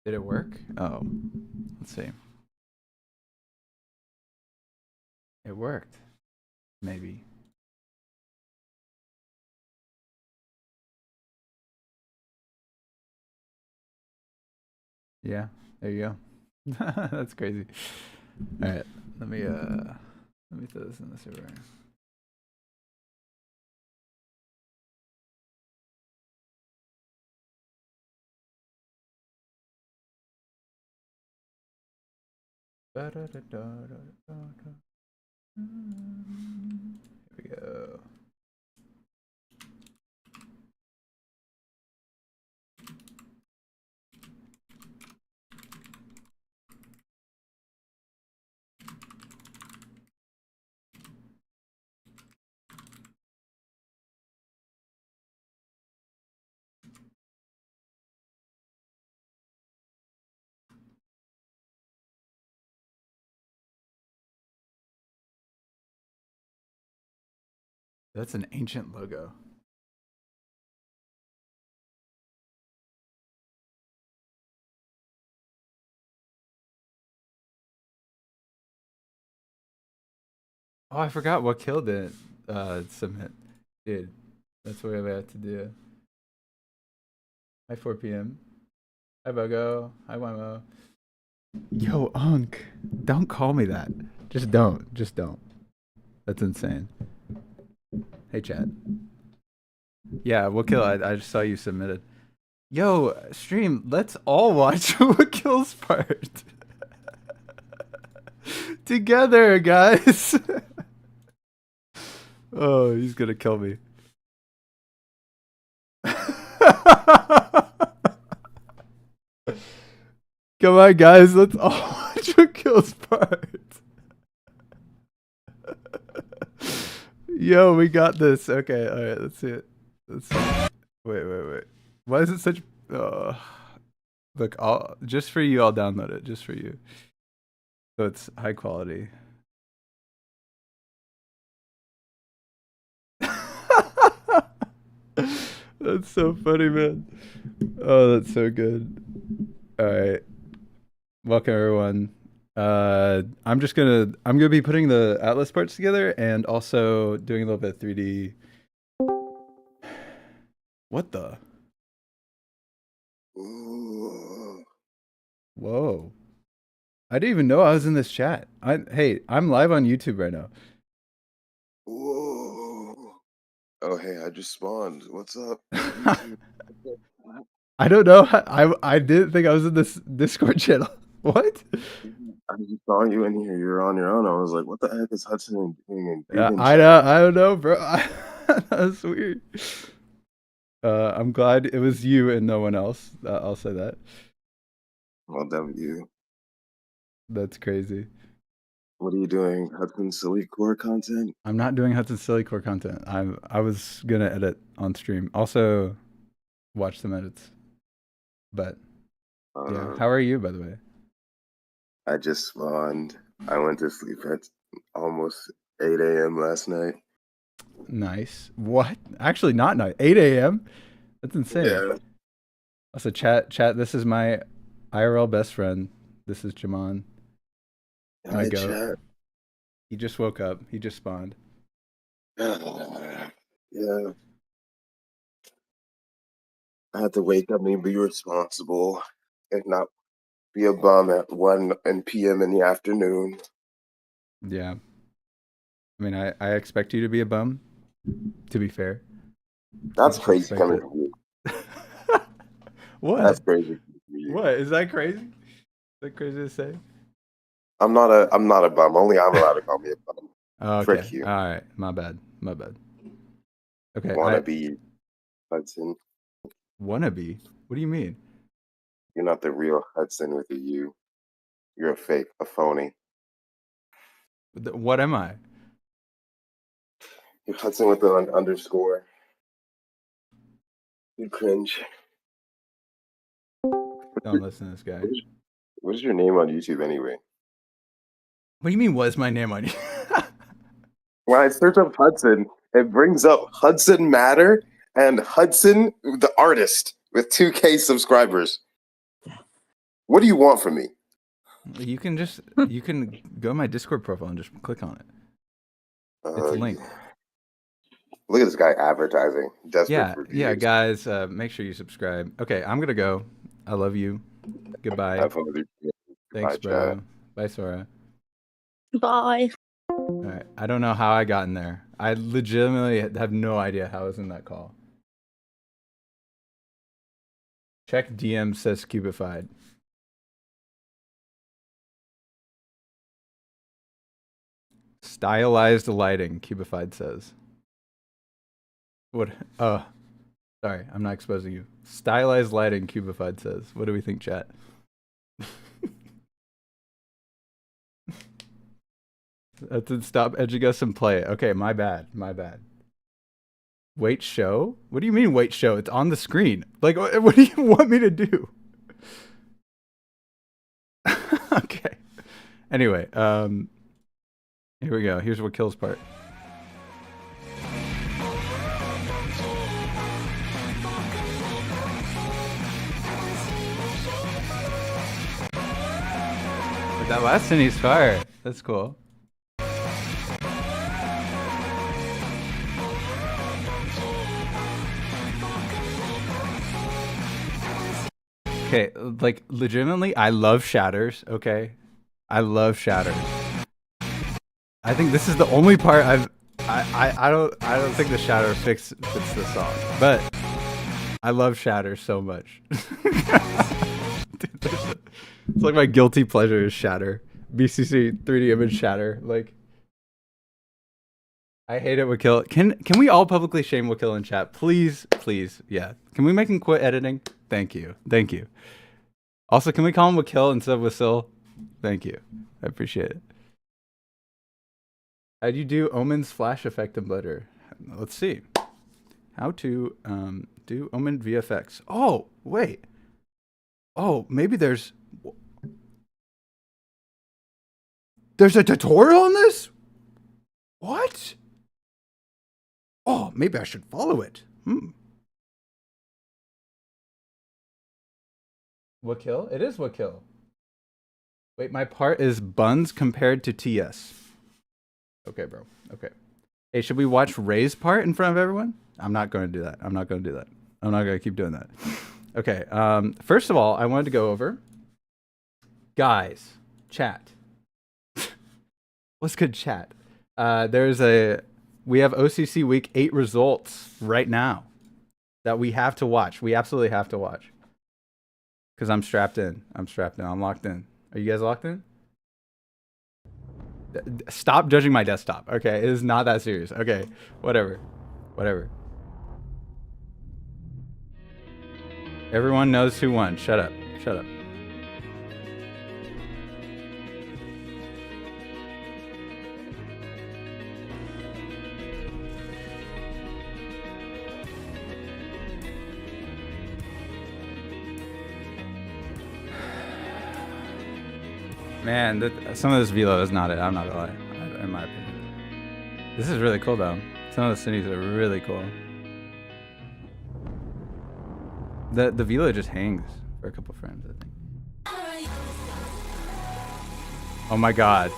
Did it work? Oh, let's see. It worked. Maybe. Yeah, there you go. That's crazy. All right, let me throw this in the server. Here we go. That's an ancient logo. Oh, I forgot what killed it. Submit. Dude, that's what we have to do. Hi, 4 p.m. Hi, Bogo. Hi, Wemo. Yo, Unk. Don't call me that. Just don't. Just don't. That's insane. Hey, Chad. Yeah, what kill? I just saw you submitted. Yo, stream, let's all watch what kills part. Together, guys. Oh, he's gonna kill me. Come on, guys, let's all watch what kills part. Yo, we got this. Okay, all right, let's see it. Let's see. Wait. Why is it such? Look, I'll just for you. I'll download it just for you. So it's high quality. That's so funny, man. Oh, that's so good. All right, welcome everyone. I'm gonna be putting the Atlas parts together and also doing a little bit of 3D. What the? Whoa. I didn't even know I was in this chat. Hey, I'm live on YouTube right now. Whoa. Oh, hey, I just spawned. What's up? I don't know. I didn't think I was in this Discord channel. What? I just saw you in here. You're on your own. I was like, what the heck is Hudson doing in Vegan I chat? don't know, bro. That's weird. I'm glad it was you and no one else. I'll say that. Well, W. That's crazy. What are you doing? Hudson Silly Core content? I'm not doing Hudson Silly Core content. I was gonna edit on stream. Also, watch some edits. But yeah, how are you, by the way? I just spawned. I went to sleep at almost 8 a.m. last night. Nice. What? Actually, not nice. 8 a.m. That's insane. Yeah. Also, chat. This is my IRL best friend. This is Jamon. My Hi, goat. chat. He just woke up. He just spawned. Yeah. I had to wake up and be responsible and not be a bum at 1 p.m. in the afternoon. Yeah. I mean, I expect you to be a bum. To be fair. That's crazy coming it. from you. What? That's crazy. What? Is that crazy? Is that crazy to say? I'm not a bum. Only I'm allowed to call me a bum. Oh, okay. Frick you. All right. My bad. Okay. Wannabe Hudson. Wannabe? What do you mean? You're not the real Hudson with a U. You're a fake, a phony. What am I? You're Hudson with an underscore. You cringe. Don't listen to this guy. What is your name on YouTube anyway? What do you mean, what's my name on you? When I search up Hudson, it brings up Hudson Matter and Hudson the artist with 2K subscribers. What do you want from me? You can go to my Discord profile and just click on it. It's linked. Look at this guy advertising. Desperate for views. Yeah, guys, make sure you subscribe. Okay, I'm gonna go. I love you. Goodbye. Have fun with your Thanks, Bye, bro. chat. Bye, Sora. Bye. All right. I don't know how I got in there. I legitimately have no idea how I was in that call. Check DM says cubified. Stylized lighting, cubified says. What? Oh, sorry, I'm not exposing you. Stylized lighting, cubified says. What do we think, chat? That did stop edging us and play it. Okay, my bad. My bad. Wait, show? What do you mean, wait, show? It's on the screen. Like, what do you want me to do? Okay. Anyway, here we go. Here's what kills part. But that last thing he's fire. That's cool. Okay, like legitimately, I love shatters. Okay, I love shatters. I think this is the only part I don't think the shatter fits the song, but I love shatter so much. Dude, it's like my guilty pleasure is shatter. BCC 3D image shatter. Like, I hate it. Wakil. Can we all publicly shame Wakil in chat, please? Please, yeah. Can we make him quit editing? Thank you. Thank you. Also, can we call him Wakil instead of Wasil? Thank you. I appreciate it. How do you do Omen's flash effect in Blender? Let's see. How to do Omen VFX. Oh, wait. Oh, maybe there's a tutorial on this? What? Oh, maybe I should follow it. Wakil? It is Wakil. Wait, my part is buns compared to TS. Okay, bro. Okay. Hey, should we watch Ray's part in front of everyone? I'm not going to do that. I'm not going to do that. I'm not going to keep doing that. Okay. First of all, I wanted to go over. Guys, chat. What's good, chat? We have OCC Week 8 results right now that we have to watch. We absolutely have to watch. Because I'm strapped in. I'm locked in. Are you guys locked in? Stop judging my desktop. Okay, it is not that serious. Okay, whatever. Everyone knows who won. Shut up. Man, some of this velo is not it. I'm not gonna lie, in my opinion. This is really cool though. Some of the cities are really cool. The velo just hangs for a couple frames, I think. Oh my god.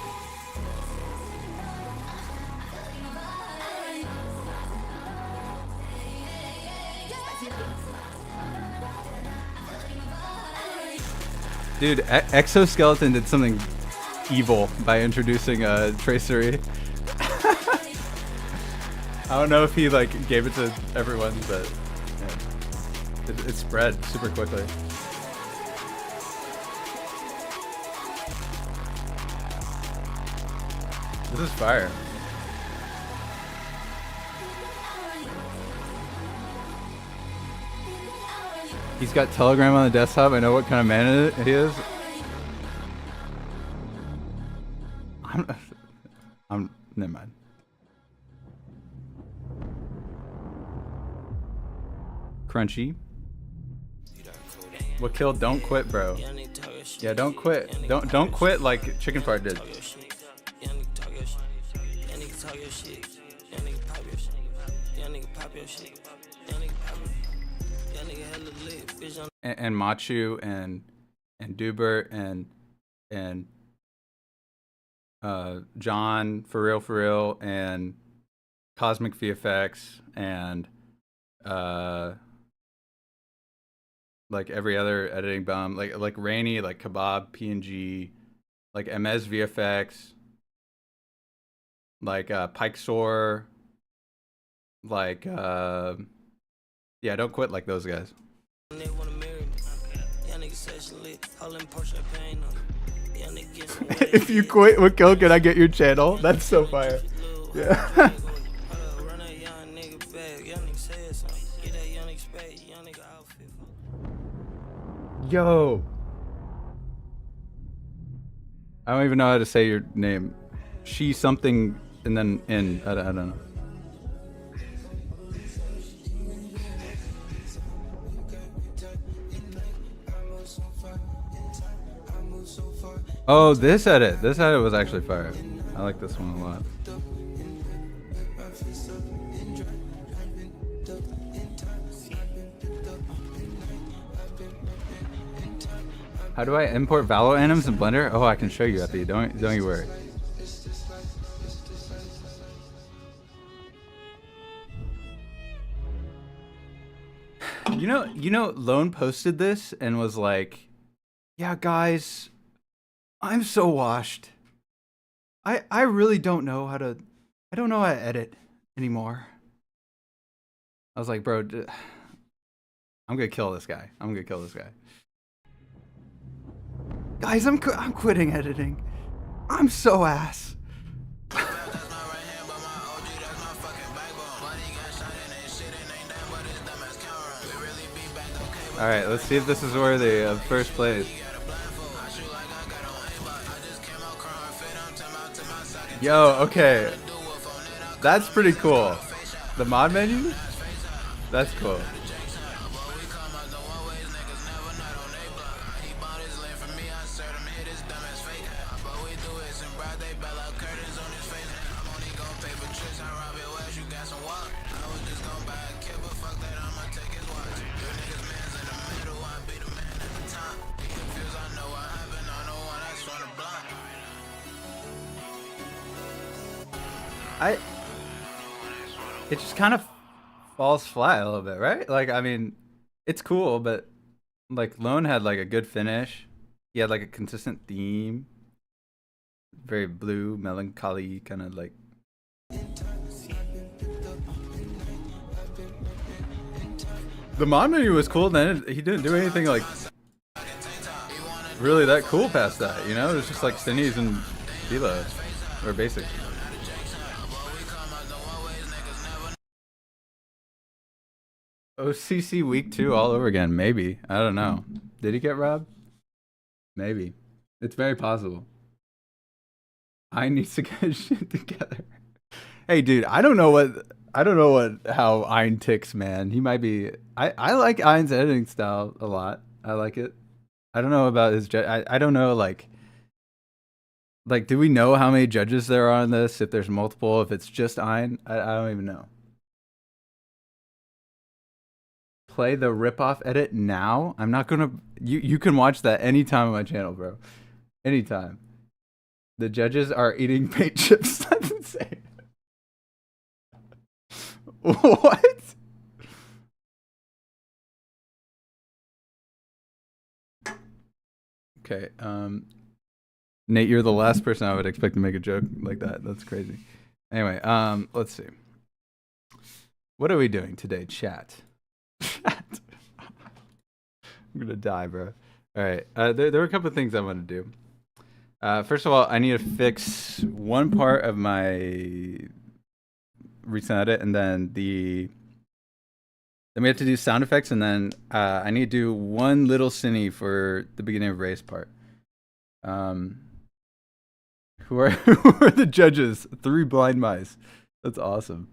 Dude, Exoskeleton did something evil by introducing tracery. I don't know if he like gave it to everyone, but yeah. It spread super quickly. This is fire. He's got Telegram on the desktop. I know what kind of man he is. I'm never mind. Crunchy. Wakil, don't quit, bro. Yeah, don't quit. Don't quit like Chicken Fart did. And Machu and and Dubert and John for real and Cosmic VFX and like every other editing bum, like Rainy, like Kebab, PNG, like MS VFX, like Pike Soar, like yeah, don't quit like those guys. If you quit with Kill, can I get your channel? That's so fire. Yeah. Yo. I don't even know how to say your name. She something and then in. I don't know. Oh, this edit. This edit was actually fire. I like this one a lot. How do I import Valo anims in Blender? Oh, I can show you, Epi. Don't you worry. You know, Lone posted this and was like, "Yeah, guys, I'm so washed. I really don't know how to. I don't know how to edit anymore." I was like, "Bro, I'm gonna kill this guy. I'm gonna kill this guy." Guys, I'm quitting editing. I'm so ass. All right, let's see if this is worthy of first place. Yo, okay. That's pretty cool. The mod menu? That's cool. It just kind of falls flat a little bit, right? Like, I mean, it's cool, but like Lone had like a good finish. He had like a consistent theme. Very blue, melancholy, kind of like. The mod menu was cool, then he didn't do anything like really that cool past that, you know? It was just like Cindy's and Velo, or basic. OCC week 2 all over again, maybe. I don't know. Did he get robbed? Maybe. It's very possible. I need to get his shit together. Hey, dude, I don't know how Ein ticks, man. He might be. I like Ein's editing style a lot. I like it. I don't know about his. I don't know like. Do we know how many judges there are on this? If there's multiple, if it's just Ein, I don't even know. Play the ripoff edit now. I'm not gonna. You can watch that anytime on my channel, bro. Anytime. The judges are eating paint chips. That's insane. What? Okay. Nate, you're the last person I would expect to make a joke like that. That's crazy. Anyway, let's see. What are we doing today, chat? Chat. I'm gonna die, bro. All right. There were a couple of things I want to do. First of all, I need to fix one part of my recent edit, and then we have to do sound effects, and then I need to do one little cine for the beginning of race part. Who are the judges? 3 blind mice. That's awesome.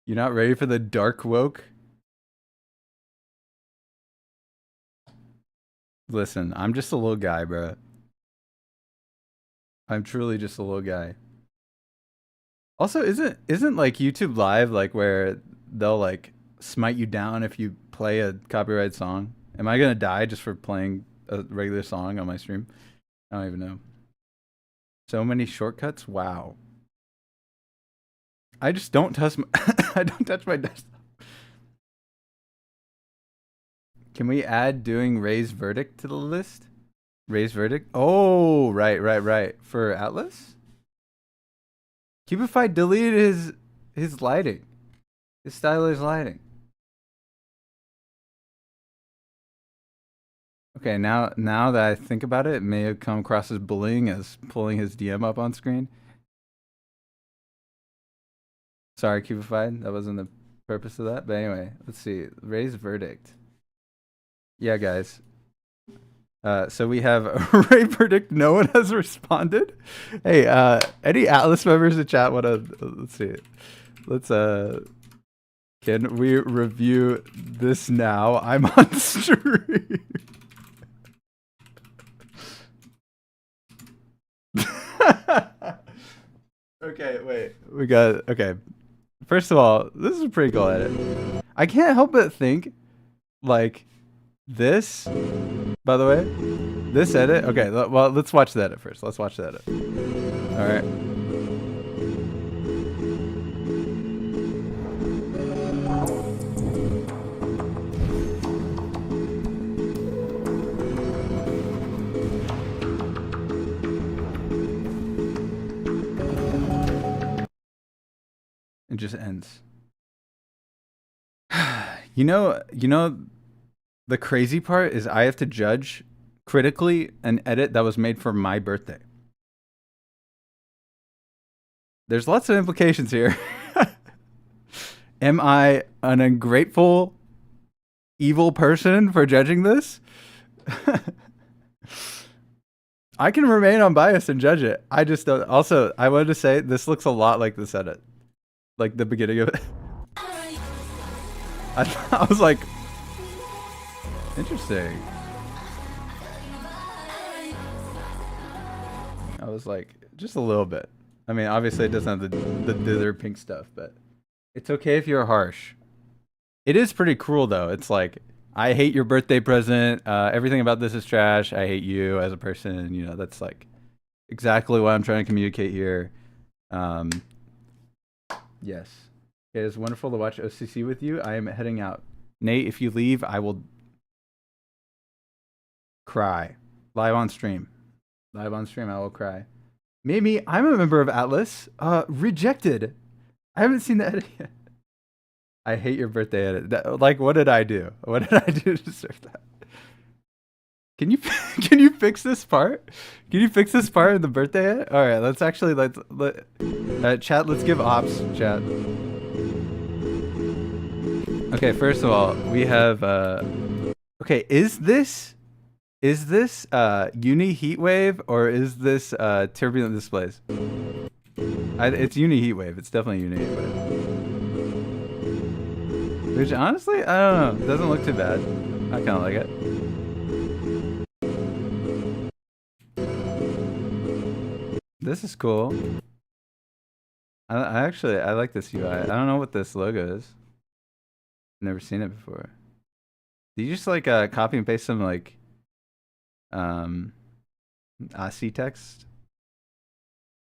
You're not ready for the dark woke? Listen, I'm just a little guy, bro. I'm truly just a little guy. Also, isn't like YouTube Live like where they'll like smite you down if you play a copyrighted song? Am I gonna die just for playing a regular song on my stream. I don't even know. So many shortcuts. Wow. I just don't touch my I don't touch my desktop. Can we add doing raise verdict to the list? Raise verdict? Oh, right. For Atlas? Cubify deleted his lighting. His stylish lighting. Okay, now that I think about it, it may have come across as bullying as pulling his DM up on screen. Sorry, Cubify. That wasn't the purpose of that. But anyway, let's see. Raise verdict. Yeah, guys. So we have a Ray verdict. No one has responded. Hey, any Atlas members in chat want to? Let's see. Let's Can we review this now? I'm on stream. Okay, wait. We got okay. First of all, this is a pretty cool edit. I can't help but think, like, this. By the way, this edit. Okay, well, let's watch the edit first. Let's watch the edit. All right. It just ends. You know, the crazy part is I have to judge critically an edit that was made for my birthday. There's lots of implications here. Am I an ungrateful, evil person for judging this? I can remain unbiased and judge it. I just don't. Also, I wanted to say this looks a lot like this edit. Like the beginning of it. I was like, interesting. I was like, just a little bit. I mean, obviously it doesn't have the dither pink stuff, but it's okay if you're harsh. It is pretty cruel though. It's like, I hate your birthday present. Everything about this is trash. I hate you as a person. You know, that's like exactly what I'm trying to communicate here. Yes. It is wonderful to watch OCC with you. I am heading out. Nate, if you leave, I will cry. Live on stream. Live on stream, I will cry. Mimi, I'm a member of Atlas. Rejected. I haven't seen the edit yet. I hate your birthday edit. Like, what did I do? What did I do to deserve that? Can you fix this part? Can you fix this part in the birthday edit? All right, let's actually chat. Let's give ops chat. Okay, first of all, we have okay, is this uni heatwave or is this turbulent displays? It's uni heatwave. It's definitely uni heatwave. Which honestly, I don't know. It doesn't look too bad. I kind of like it. This is cool. I actually like this UI. I don't know what this logo is. Never seen it before. Did you just like copy and paste some like C text?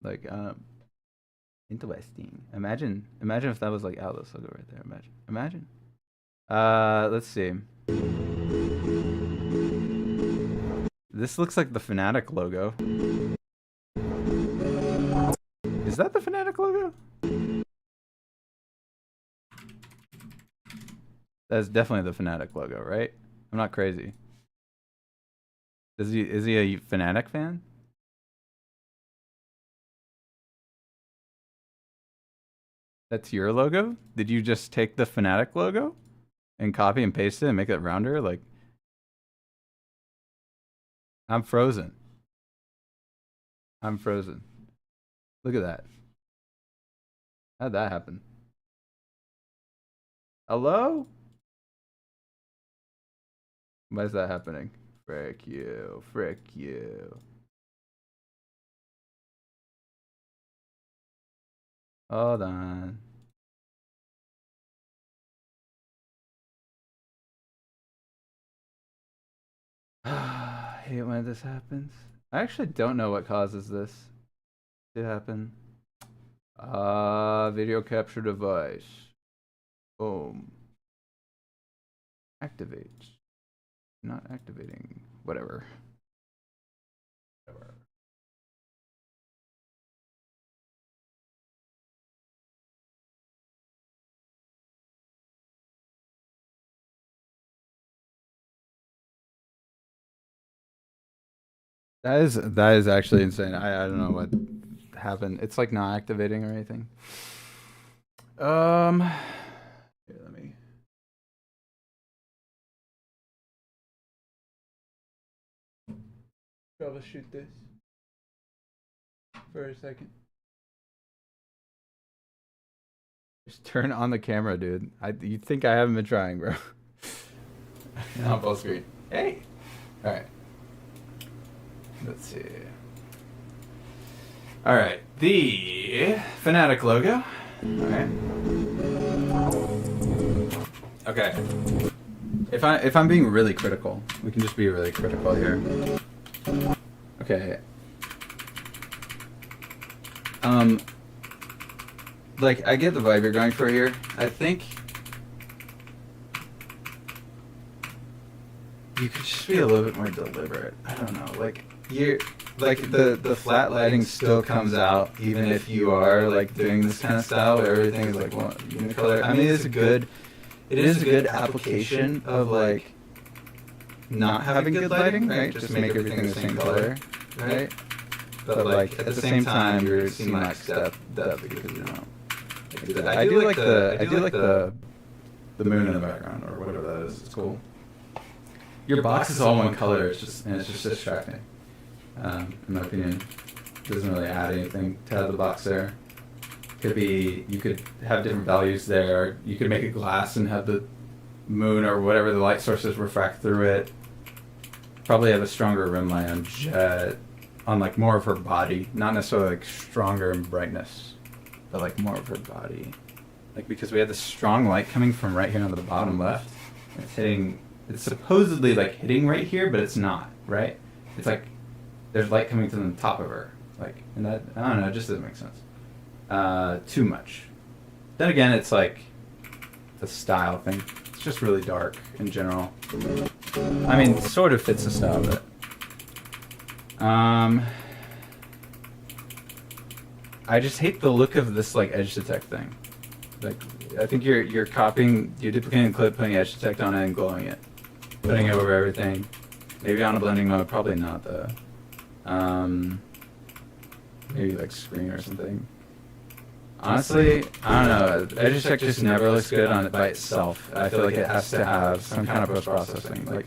Like interesting. Imagine if that was like Atlas logo right there. Imagine. Let's see. This looks like the Fnatic logo. Is that the Fnatic logo? That's definitely the Fnatic logo, right? I'm not crazy. Is he a Fnatic fan? That's your logo? Did you just take the Fnatic logo and copy and paste it and make it rounder? Like, I'm frozen. I'm frozen. Look at that. How'd that happen? Hello? Why is that happening? Frick you. Frick you. Hold on. hate when this happens. I actually don't know what causes this to happen. Video capture device. Boom. Activate. Not activating. Whatever. That is actually insane. I don't know what happened. It's like not activating or anything. Here, let me. Troubleshoot this for a second. Just turn on the camera, dude. You think I haven't been trying, bro? On full screen. Hey. All right. Let's see. All right, the Fanatic logo. All right. Okay. If I'm being really critical, we can just be really critical here. Okay. Like I get the vibe you're going for here. I think you could just be a little bit more deliberate. I don't know, like you're like the flat lighting still comes out even if you are like doing this kind of style where everything is like one unicolor. I mean, it is a good application of like not having good lighting, right? Just make everything the same color, right? But like at the same time, you're seeing like depth because you know. I do like the moon in the background or whatever that is. It's cool. Your box is all one color. It's just distracting. In my opinion, it doesn't really add anything to have the box there. You could have different values there. You could make it glass and have the moon or whatever the light sources refract through it. Probably have a stronger rim light on Jet, on like more of her body, not necessarily like stronger in brightness, but like more of her body. Like because we have this strong light coming from right here on the bottom left. It's supposedly like hitting right here, but it's not, right? It's like there's light coming to the top of her. Like, and that, I don't know, it just doesn't make sense. Too much. Then again, it's like the style thing. It's just really dark in general. I mean, it sort of fits the style, but I just hate the look of this like edge detect thing. Like, I think you're duplicating the clip, putting edge detect on it and glowing it, putting it over everything. Maybe on a blending mode, probably not though. Maybe like screen or something. Honestly, I don't know. Edge detect just never looks good on it by itself. I feel like it has to have some kind of post-processing. Like,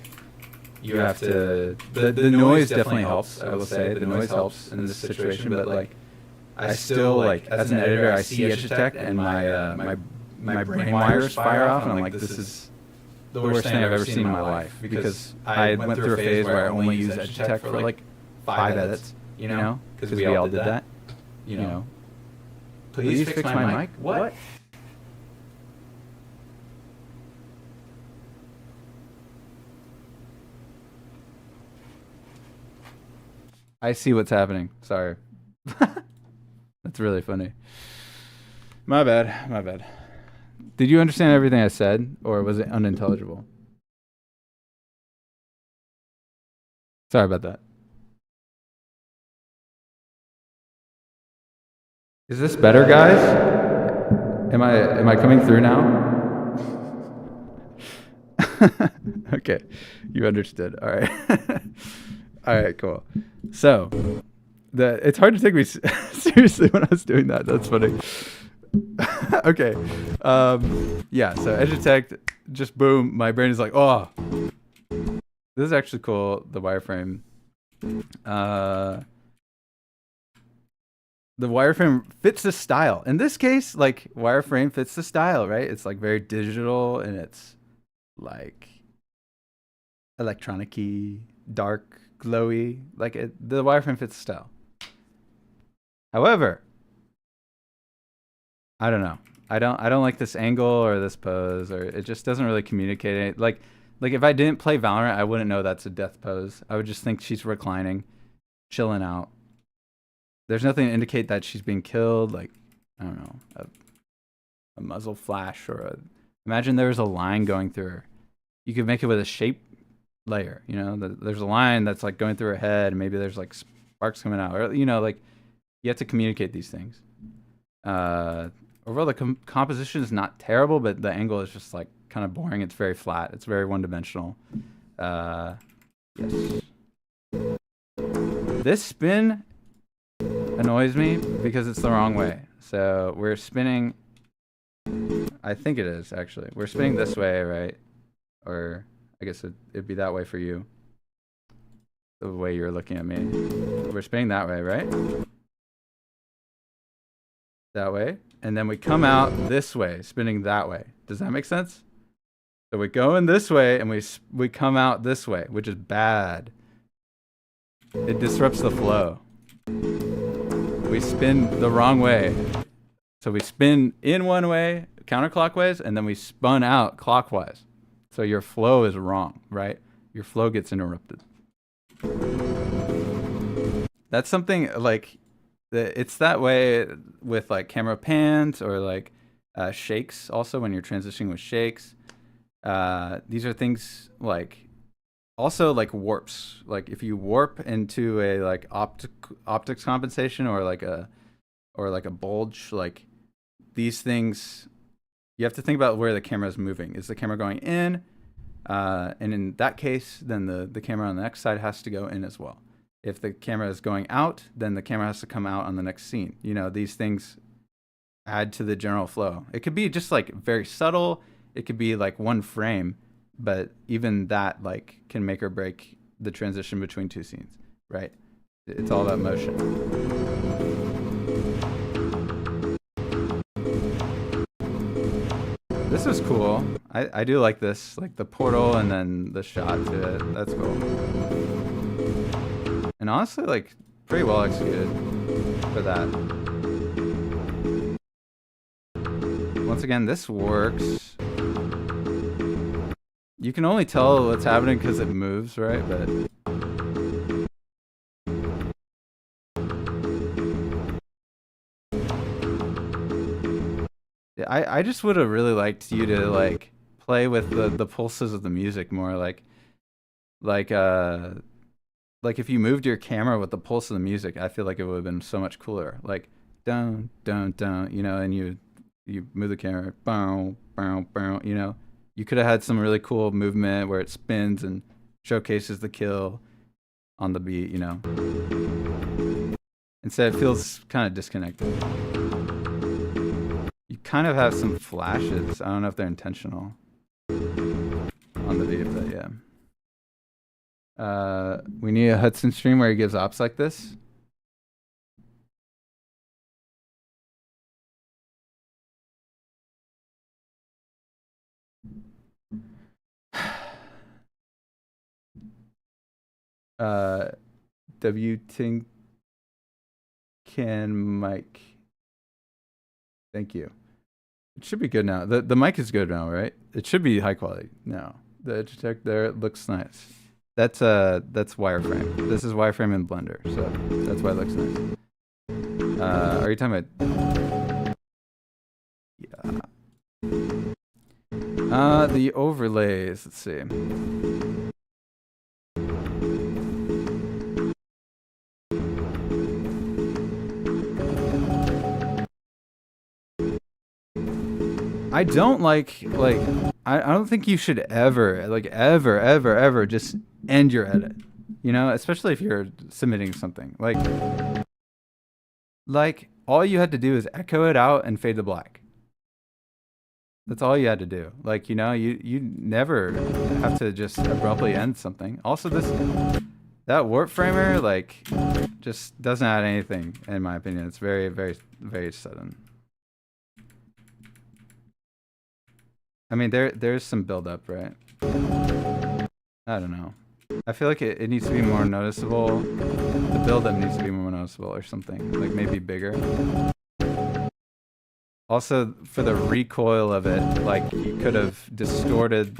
you have to. The noise definitely helps. I will say the noise helps in this situation, but like, I still like as an editor, I see edge detect and my brain wires fire off, and I'm like, this is the worst thing I've ever seen in my life, because I went through a phase where I only used edge detect for like 5 edits, you know, because we all did that, you know. Please fix my mic. What? I see what's happening. Sorry. That's really funny. My bad. My bad. Did you understand everything I said, or was it unintelligible? Sorry about that. Is this better, guys? Am I coming through now? Okay, you understood. All right. All right, cool. So, it's hard to take me seriously when I was doing that. That's funny. Okay. Yeah, so edge detect, just boom, my brain is like, oh, this is actually cool, the wireframe. The wireframe fits the style. In this case, like, wireframe fits the style, right? It's like very digital, and it's like electronic-y, dark, glowy. Like, the wireframe fits the style. However, I don't know. I don't like this angle or this pose, or it just doesn't really communicate it. Like, Like if I didn't play Valorant, I wouldn't know that's a death pose. I would just think she's reclining, chilling out. There's nothing to indicate that she's being killed. Like, I don't know, a muzzle flash or a... Imagine there was a line going through her. You could make it with a shape layer, you know? There's a line that's like going through her head, and maybe there's like sparks coming out. Or, you know, like, you have to communicate these things. Overall, the composition is not terrible, but the angle is just like kind of boring. It's very flat. It's very one-dimensional. Yes. This spin annoys me because it's the wrong way. So we're spinning... I think it is, actually. We're spinning this way, right? Or I guess it'd be that way for you. The way you're looking at me. We're spinning that way, right? That way. And then we come out this way, spinning that way. Does that make sense? So we go in this way, and we come out this way, which is bad. It disrupts the flow. We spin the wrong way. So we spin in one way, counterclockwise, and then we spun out clockwise. So your flow is wrong, right? Your flow gets interrupted. That's something like, it's that way with like camera pans or like shakes also when you're transitioning with shakes. These are things like, also like warps. Like if you warp into a like optics compensation or like a bulge, like these things, you have to think about where the camera is moving. Is the camera going in? And in that case, then the camera on the next side has to go in as well. If the camera is going out, then the camera has to come out on the next scene. You know, these things add to the general flow. It could be just like very subtle. It could be like one frame, but even that like can make or break the transition between two scenes, right? It's all about motion. This is cool. I do like this, like the portal and then the shot to it. That's cool. And honestly, like, pretty well executed for that. Once again, this works. You can only tell what's happening because it moves, right? But I just would have really liked you to like play with the pulses of the music more, like if you moved your camera with the pulse of the music, I feel like it would have been so much cooler. Like down, down, down, you know, and you move the camera, bow, bow, bow, you know. You could have had some really cool movement where it spins and showcases the kill on the beat, you know. Instead, it feels kind of disconnected. You kind of have some flashes. I don't know if they're intentional on the beat, but yeah. We need a Hudson stream where he gives ops like this. W can mic. Thank you. It should be good now. The mic is good now, right? It should be high quality now. The edge detect there, it looks nice. That's wireframe. This is wireframe in Blender, so that's why it looks nice. Are you talking about? Yeah. The overlays. Let's see. I don't like I don't think you should ever just end your edit, you know, especially if you're submitting something like all you had to do is echo it out and fade to black. That's all you had to do. Like, you know, you never have to just abruptly end something. Also, that warp framer like just doesn't add anything in my opinion. It's very, very, very sudden. I mean, there's some build-up, right? I don't know. I feel like it needs to be more noticeable. The build-up needs to be more noticeable or something. Like, maybe bigger. Also, for the recoil of it, like, you could have distorted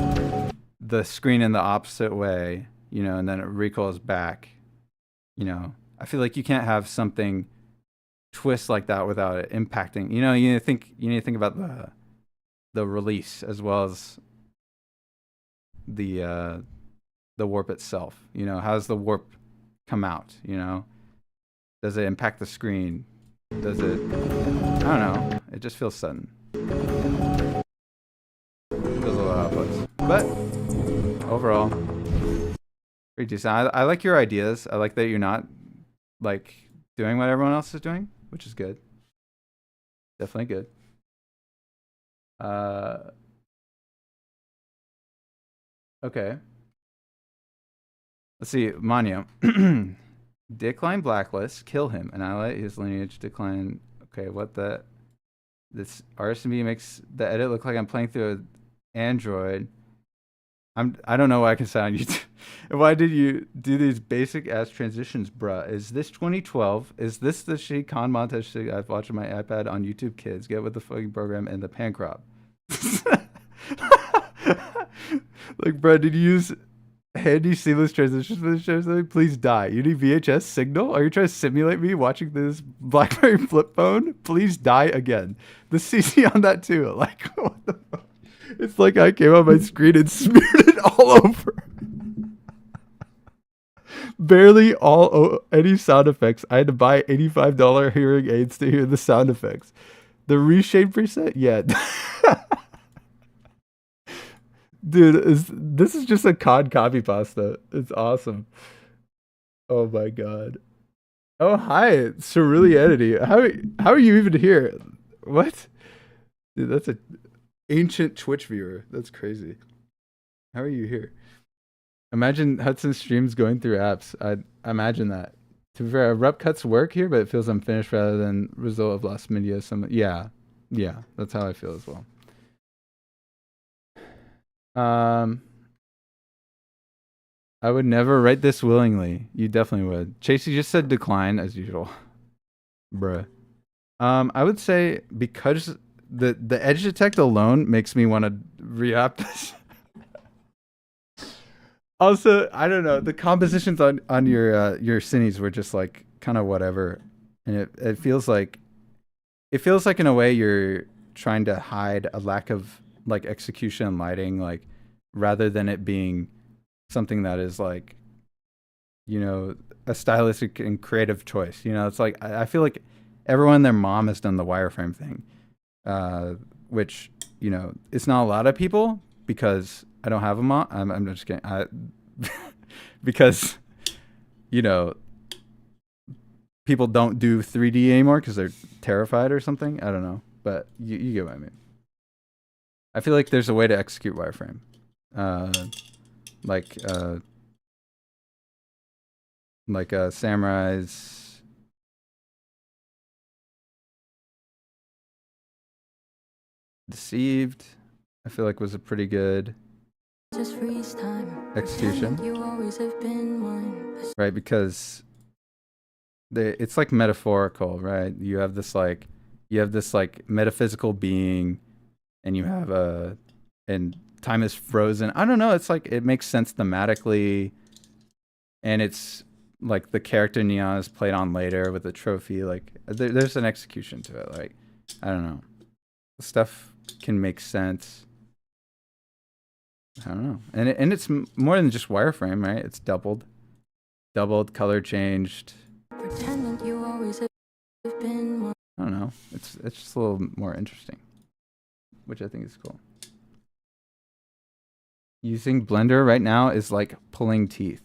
the screen in the opposite way, you know, and then it recoils back, you know. I feel like you can't have something twist like that without it impacting. You know, you need to think about the release as well as the warp itself. You know, how does the warp come out? You know, does it impact the screen? Does it? I don't know. It just feels sudden. Feels a little out of place. But overall, pretty decent. I like your ideas. I like that you're not like doing what everyone else is doing, which is good. Definitely good. Okay. Let's see, Manya. Decline blacklist, kill him, annihilate his lineage, decline. Okay, what the? This RSMB makes the edit look like I'm playing through an Android. I don't know why I can sound YouTube. Why did you do these basic ass transitions, bruh? Is this 2012? Is this the shitty con montage thing I've watched on my iPad on YouTube Kids? Get with the fucking program and the pan crop. Like, bruh, did you use handy seamless transitions for this show or something? Please die. You need VHS signal? Are you trying to simulate me watching this BlackBerry flip phone? Please die again. The CC on that too. Like, what the fuck? It's like I came on my screen and smeared it all over. Barely any sound effects. I had to buy $85 hearing aids to hear the sound effects. The reshade preset? Yeah. Dude, this is just a COD copy pasta. It's awesome. Oh my god. Oh hi, Cerulean Entity. How are you even here? What? Dude, that's a ancient Twitch viewer. That's crazy. How are you here? Imagine Hudson's streams going through apps. I imagine that. To be fair, rep cuts work here, but it feels unfinished rather than result of lost media. Yeah, that's how I feel as well. I would never write this willingly. You definitely would. Chasey just said decline as usual. Bruh. I would say because the edge detect alone makes me want to re-up this. Also, I don't know. The compositions on your cines were just like kind of whatever, and it feels like in a way you're trying to hide a lack of like execution and lighting, like rather than it being something that is like, you know, a stylistic and creative choice. You know, it's like I feel like everyone and their mom has done the wireframe thing, which, you know, it's not a lot of people because I don't have a mom. I'm just kidding. Because, you know, people don't do 3D anymore because they're terrified or something. I don't know, but you get what I mean. I feel like there's a way to execute wireframe, like Samurai's. Deceived, I feel like was a pretty good execution, right? Because it's like metaphorical, right? You have this like metaphysical being, and you have and time is frozen. I don't know. It's like it makes sense thematically, and it's like the character Neon is played on later with the trophy. Like there's an execution to it. Like I don't know, stuff can make sense. I don't know, and it's more than just wireframe, right? It's doubled, color changed. Pretending you always have been. I don't know. It's just a little more interesting, which I think is cool. Using Blender right now is like pulling teeth,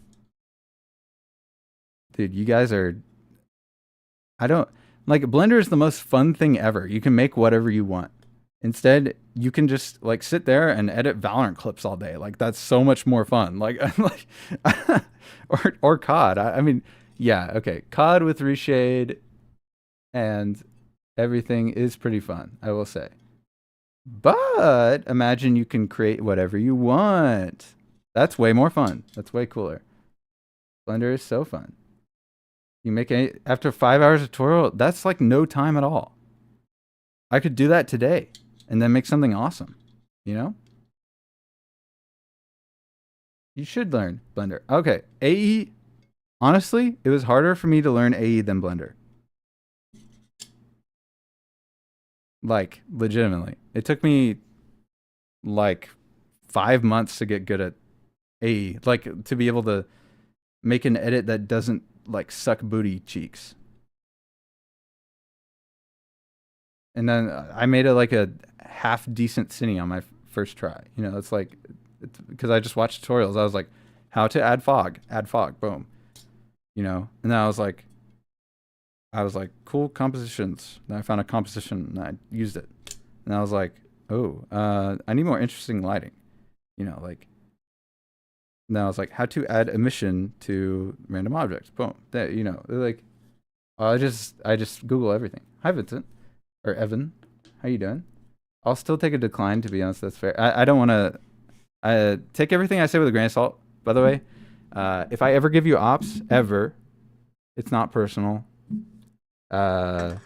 dude. You guys are. I don't like Blender is the most fun thing ever. You can make whatever you want. Instead, you can just like sit there and edit Valorant clips all day. Like that's so much more fun. Like, or COD. I mean, yeah, okay, COD with reshade and everything is pretty fun, I will say. But imagine you can create whatever you want. That's way more fun. That's way cooler. Blender is so fun. You make after 5 hours of tutorial, that's like no time at all. I could do that today and then make something awesome, you know? You should learn Blender. Okay, AE. Honestly, it was harder for me to learn AE than Blender. Like, legitimately. It took me like 5 months to get good at AE. Like, to be able to make an edit that doesn't like suck booty cheeks. And then I made it like a half decent cine on my first try. You know, it's like, because I just watched tutorials. I was like, how to add fog, boom. You know, and then I was like, cool compositions. Then I found a composition and I used it. And I was like, oh, I need more interesting lighting. You know, like, now I was like, how to add emission to random objects. Boom. That, you know, like, I just Google everything. Hi, Vincent. Or Evan. How you doing? I'll still take a decline, to be honest. That's fair. I don't want to take everything I say with a grain of salt, by the way. If I ever give you ops, ever, it's not personal. I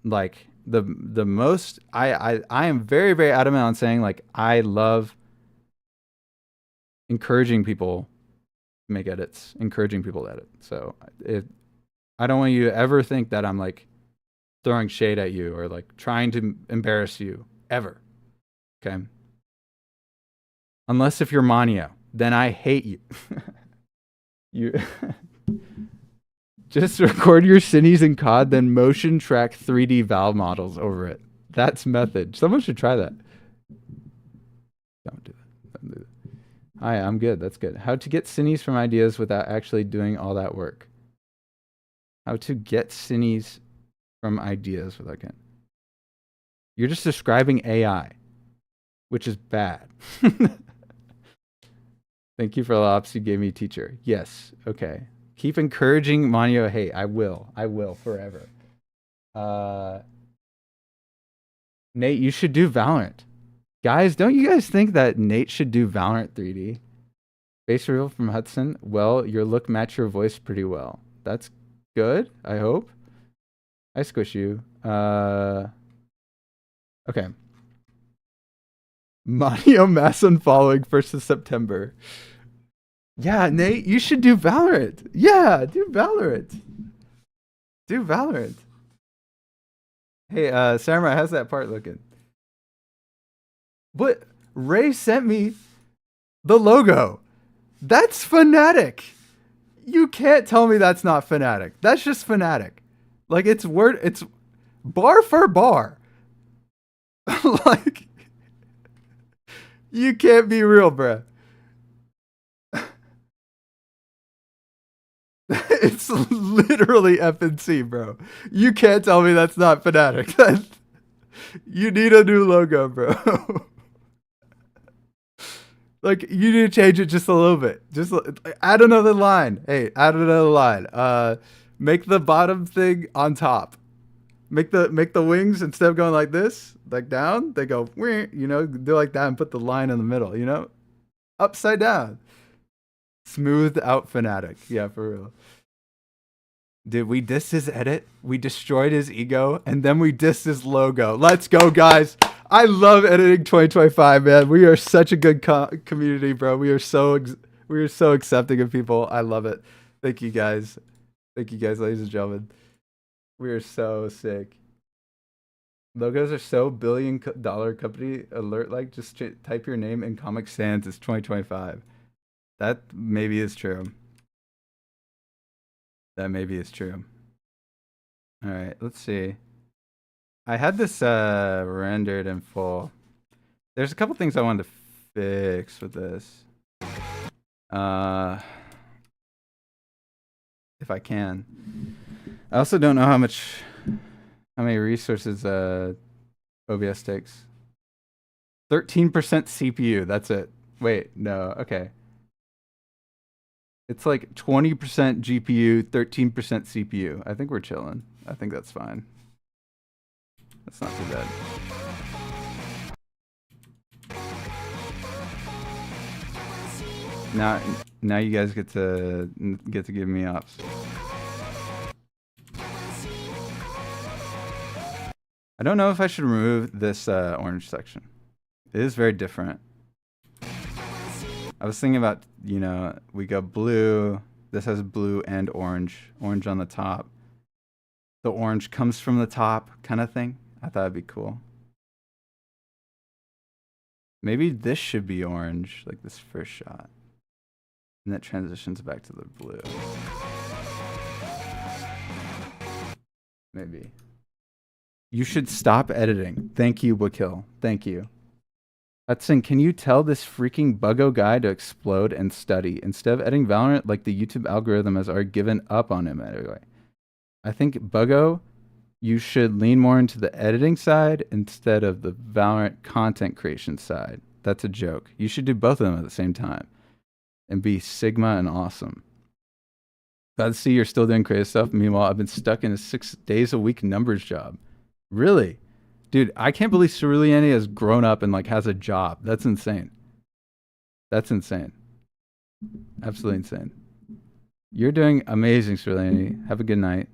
like the most I am very, very adamant on saying, like, I love encouraging people to make edits, encouraging people to edit. So I don't want you to ever think that I'm like throwing shade at you or like trying to embarrass you ever. Okay. Unless if you're Manio, then I hate you. You just record your cines in COD, then motion track 3D valve models over it. That's method. Someone should try that. Don't do that. Don't do that. Hi, I'm good. That's good. How to get cines from ideas without actually doing all that work. How to get cines from ideas without getting. You're just describing AI, which is bad. Thank you for the ops you gave me, teacher. Yes. Okay. Keep encouraging Manio. Hey, I will. I will forever. Nate, you should do Valorant. Guys, don't you guys think that Nate should do Valorant 3D? Face reveal from Hudson. Well, your look match your voice pretty well. That's good, I hope. I squish you. Okay. Manio mass unfollowing 1st of September. Yeah, Nate, you should do Valorant. Yeah, do Valorant. Do Valorant. Hey, Samurai, how's that part looking? What? Ray sent me the logo. That's Fnatic. You can't tell me that's not Fnatic. That's just Fnatic. Like, it's bar for bar. Like, you can't be real, bruh. It's literally FNC, bro. You can't tell me that's not Fnatic. You need a new logo, bro. Like, you need to change it just a little bit. Just add another line. Hey, add another line. Make the bottom thing on top. Make the wings, instead of going like this, like down, they go, you know, do like that and put the line in the middle, you know? Upside down. Smoothed out Fnatic. Yeah, for real. Dude, we dissed his edit, we destroyed his ego, and then we dissed his logo. Let's go, guys. I love editing 2025, man. We are such a good community, bro. We are so accepting of people. I love it. Thank you, guys. Thank you, guys, ladies and gentlemen. We are so sick. Logos are so billion-dollar company alert. Like, just type your name in Comic Sans. It's 2025. That maybe is true. That maybe is true. All right, let's see. I had this rendered in full. There's a couple things I wanted to fix with this. If I can. I also don't know how many resources OBS takes. 13% CPU, that's it. Wait, no, okay. It's like 20% GPU, 13% CPU. I think we're chilling. I think that's fine. That's not too bad. Now you guys get to give me ops. I don't know if I should remove this orange section. It is very different. I was thinking about, you know, we go blue. This has blue and orange. Orange on the top. The orange comes from the top kind of thing. I thought it'd be cool. Maybe this should be orange, like this first shot. And that transitions back to the blue. Maybe. You should stop editing. Thank you, Wakil. Thank you. Hudson, can you tell this freaking buggo guy to explode and study? Instead of editing Valorant, like the YouTube algorithm has already given up on him anyway. I think buggo, you should lean more into the editing side instead of the Valorant content creation side. That's a joke. You should do both of them at the same time and be Sigma and awesome. Glad to see you're still doing creative stuff. Meanwhile, I've been stuck in a 6 days a week numbers job. Really? Dude, I can't believe Ceruleani has grown up and like has a job. That's insane. That's insane. Absolutely insane. You're doing amazing, Ceruleani. Have a good night.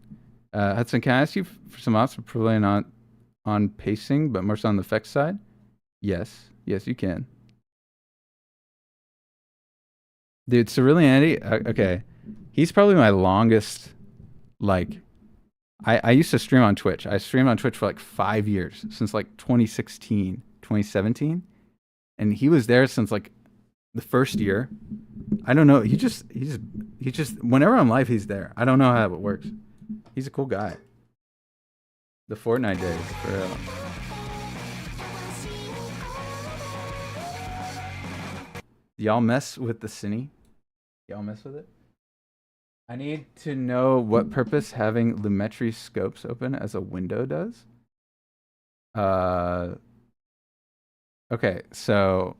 Hudson, can I ask you for some ops for probably not on pacing, but more so on the effects side? Yes. Yes, you can. Dude, Ceruleani, okay. He's probably my longest, like, I used to stream on Twitch. I streamed on Twitch for like 5 years, since like 2016, 2017. And he was there since like the first year. I don't know. He just, whenever I'm live, he's there. I don't know how it works. He's a cool guy. The Fortnite days, for real. Y'all mess with the Cine? Y'all mess with it? I need to know what purpose having Lumetri scopes open as a window does. Okay, so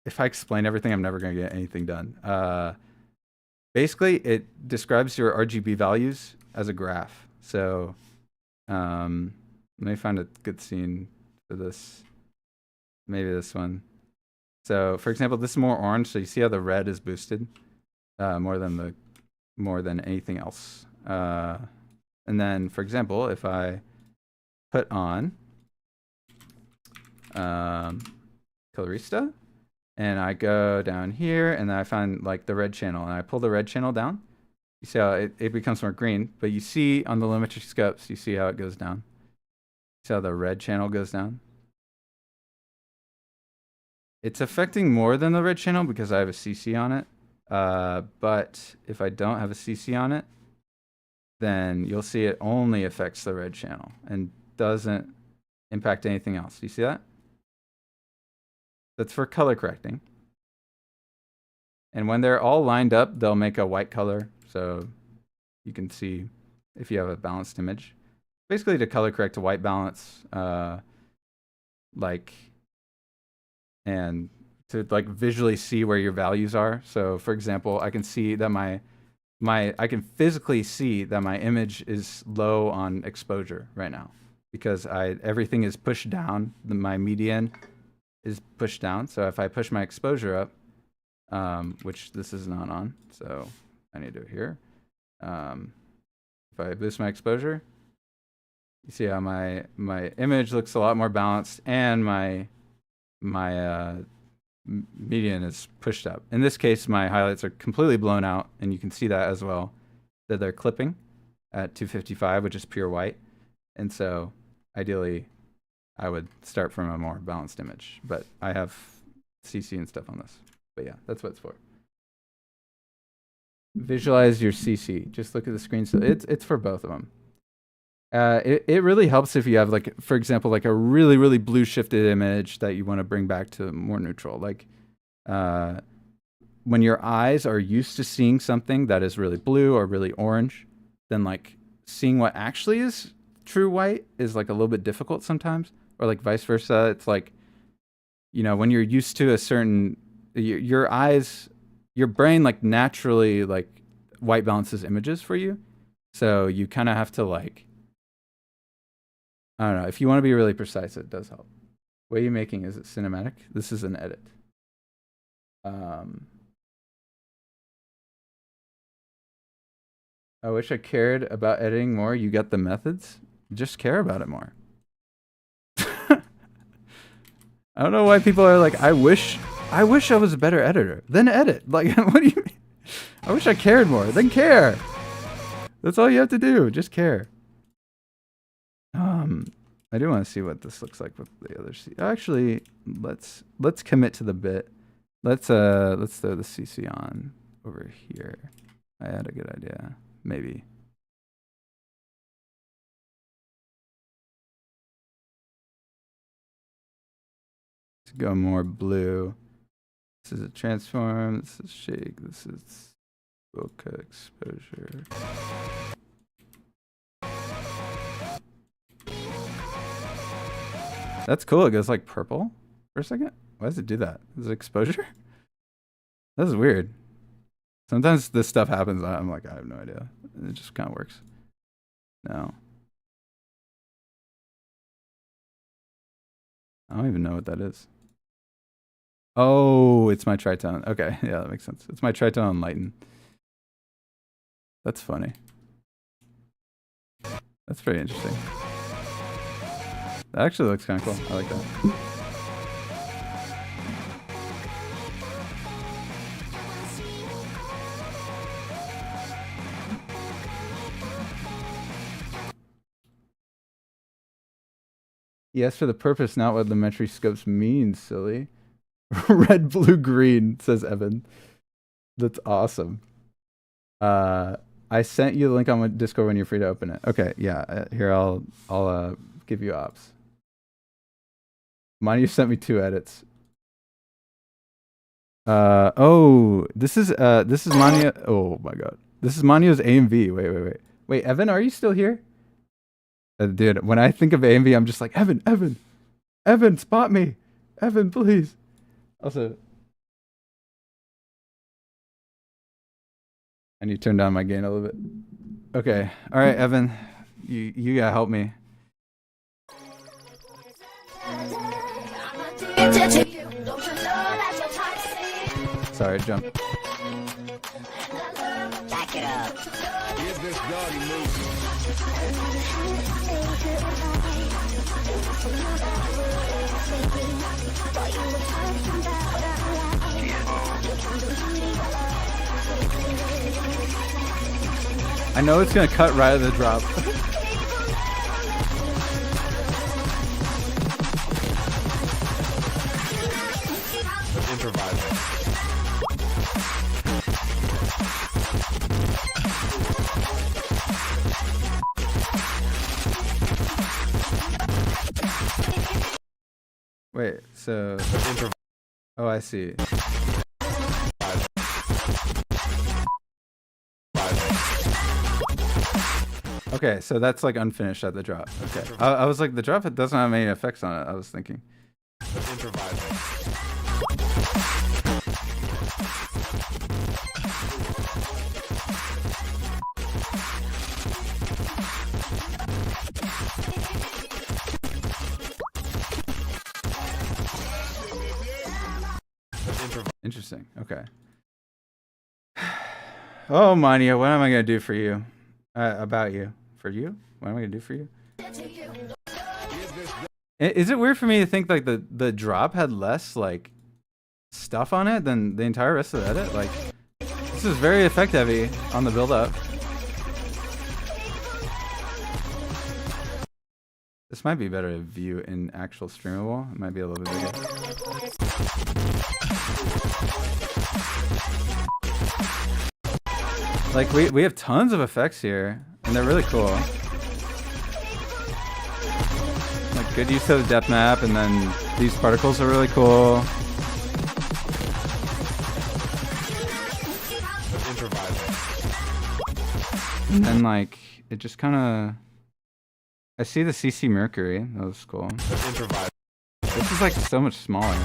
if I explain everything, I'm never going to get anything done. Basically, it describes your RGB values as a graph. So let me find a good scene for this. Maybe this one. So, for example, this is more orange. So you see how the red is boosted more than anything else. And then, for example, if I put on Colorista, and I go down here, and then I find like the red channel, and I pull the red channel down. You see how it becomes more green, but you see on the Lumetri scopes, you see how it goes down. See how the red channel goes down? It's affecting more than the red channel because I have a CC on it. But if I don't have a CC on it, then you'll see it only affects the red channel and doesn't impact anything else. Do you see that? That's for color correcting. And when they're all lined up, they'll make a white color. So you can see if you have a balanced image. Basically to color correct to white balance, and to like visually see where your values are. So for example, I can see that I can physically see that my image is low on exposure right now because everything is pushed down. My median is pushed down. So if I push my exposure up, which this is not on, so I need to do it here. If I boost my exposure, you see how my image looks a lot more balanced and my median is pushed up. In this case, my highlights are completely blown out, and you can see that as well, that they're clipping at 255, which is pure white. And so ideally, I would start from a more balanced image, but I have CC and stuff on this. But yeah, that's what it's for. Visualize your CC. Just look at the screen. So it's for both of them. It really helps if you have, like, for example, like a really, really blue shifted image that you want to bring back to more neutral. Like when your eyes are used to seeing something that is really blue or really orange, then like seeing what actually is true white is like a little bit difficult sometimes, or like vice versa. It's like, you know, when you're used to a certain, your eyes, your brain like naturally like white balances images for you. So you kind of have to like, I don't know. If you want to be really precise, it does help. What are you making? Is it cinematic? This is an edit. I wish I cared about editing more. You got the methods. Just care about it more. I don't know why people are like, I wish I wish I was a better editor. Then edit. Like, what do you mean? I wish I cared more. Then care. That's all you have to do. Just care. I do want to see what this looks like with the other C. Actually, let's commit to the bit. Let's throw the CC on over here. I had a good idea. Maybe. Let's go more blue. This is a transform. This is shake. This is bokeh exposure. That's cool. It goes like purple for a second. Why does it do that? Is it exposure? That's weird. Sometimes this stuff happens. I'm like, I have no idea. It just kind of works. No. I don't even know what that is. Oh, it's my tritone. Okay, yeah, that makes sense. It's my tritone on lighten. That's funny. That's pretty interesting. That actually looks kind of cool. I like that. Yes, for the purpose, not what the metry scopes means, silly. Red, blue, green, says Evan. That's awesome. I sent you the link on my Discord when you're free to open it. Okay, yeah. Here, I'll give you ops. Manu sent me 2 edits. Oh, this is Manu. Oh my god, this is Manu's AMV. Wait, Evan, are you still here? Dude, when I think of AMV, I'm just like, Evan, spot me. Evan, please. Also, I need to turn down my gain a little bit. Okay, all right, Evan, you gotta help me. Sorry, jump. Back it up. Give this gaudy move. I know it's gonna cut right at the drop. Improvising. Wait, so... Oh, I see. Okay, so that's like unfinished at the drop. Okay. I was like, the drop, it doesn't have any effects on it, I was thinking. Improvising. Interesting. Okay. Oh, Mania, what am I gonna do for you? About you? For you? What am I gonna do for you? Is it weird for me to think like the drop had less like stuff on it than the entire rest of the edit? Like, this is very effect heavy on the build up. This might be better to view in actual streamable. It might be a little bit bigger. Like we have tons of effects here, and they're really cool. Like good use of the depth map, and then these particles are really cool. And then like it just kind of. I see the CC Mercury. That was cool. This is like so much smaller.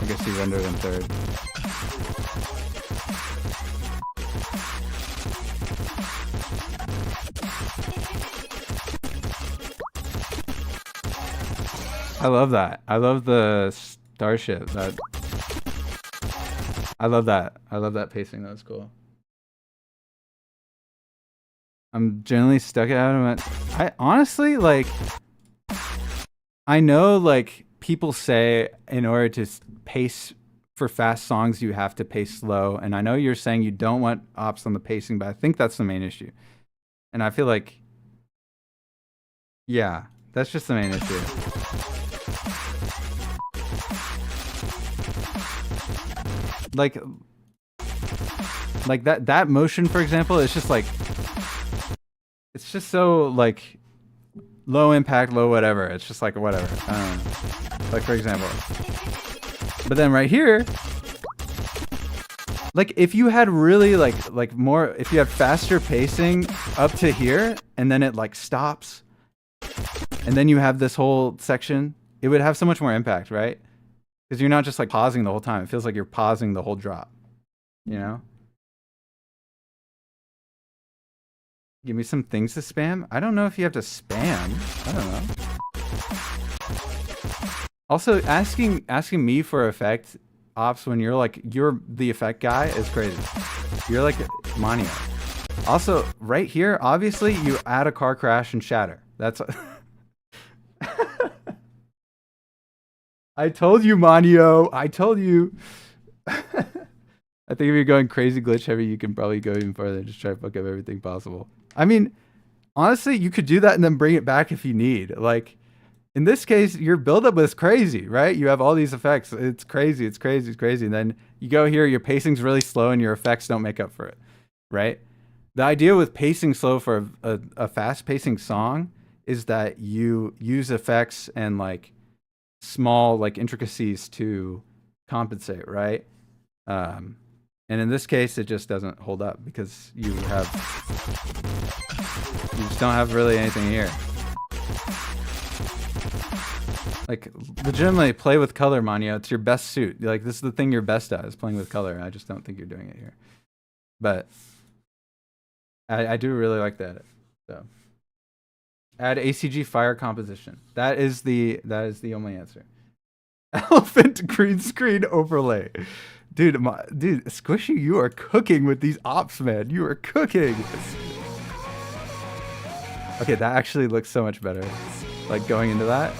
I guess you rendered in third. I love that. I love the starship. I love that. I love that pacing. That was cool. I'm generally stuck at him. I honestly like. I know like people say in order to pace for fast songs, you have to pace slow. And I know you're saying you don't want ops on the pacing, but I think that's the main issue. And I feel like, yeah, that's just the main issue. Like that motion, for example, it's just like, it's just so like low impact, low whatever. It's just like whatever. I don't know. Like for example. But then right here, like if you had really like more, if you had faster pacing up to here and then it like stops and then you have this whole section, it would have so much more impact, right? Because you're not just like pausing the whole time. It feels like you're pausing the whole drop, you know? Give me some things to spam. I don't know if you have to spam. I don't know. Also, asking me for effect ops when you're the effect guy is crazy. You're like Manio. Also, right here, obviously, you add a car crash and shatter. That's. I told you, Manio. I told you. I think if you're going crazy glitch heavy, you can probably go even further and just try to fuck up everything possible. I mean, honestly, you could do that and then bring it back if you need. Like, in this case, your buildup is crazy, right? You have all these effects. It's crazy. It's crazy. It's crazy. And then you go here, your pacing's really slow and your effects don't make up for it, right? The idea with pacing slow for a fast pacing song is that you use effects and like small like intricacies to compensate, right? And in this case, it just doesn't hold up because you just don't have really anything here. Like, legitimately, play with color, Manio. It's your best suit. Like, this is the thing you're best at, is playing with color. I just don't think you're doing it here. But I do really like that. So, add ACG fire composition. That is the only answer. Elephant green screen overlay. Dude, Squishy, you are cooking with these ops, man. You are cooking. Okay, that actually looks so much better. Like, going into that.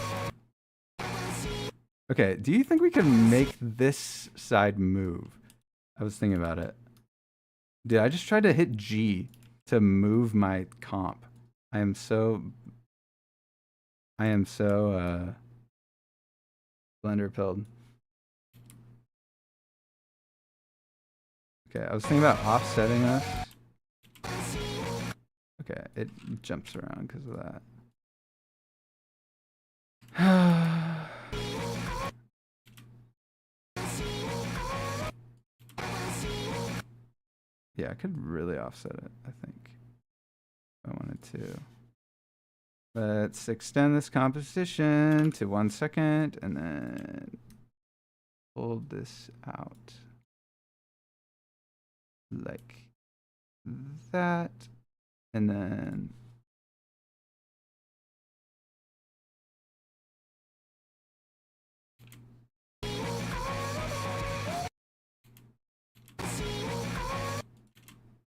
Okay, do you think we can make this side move? I was thinking about it. Dude, I just tried to hit G to move my comp. I am so blender pilled. Okay, I was thinking about offsetting this. Okay, it jumps around because of that. Yeah, I could really offset it, I think, if I wanted to. Let's extend this composition to 1 second and then hold this out like that, and then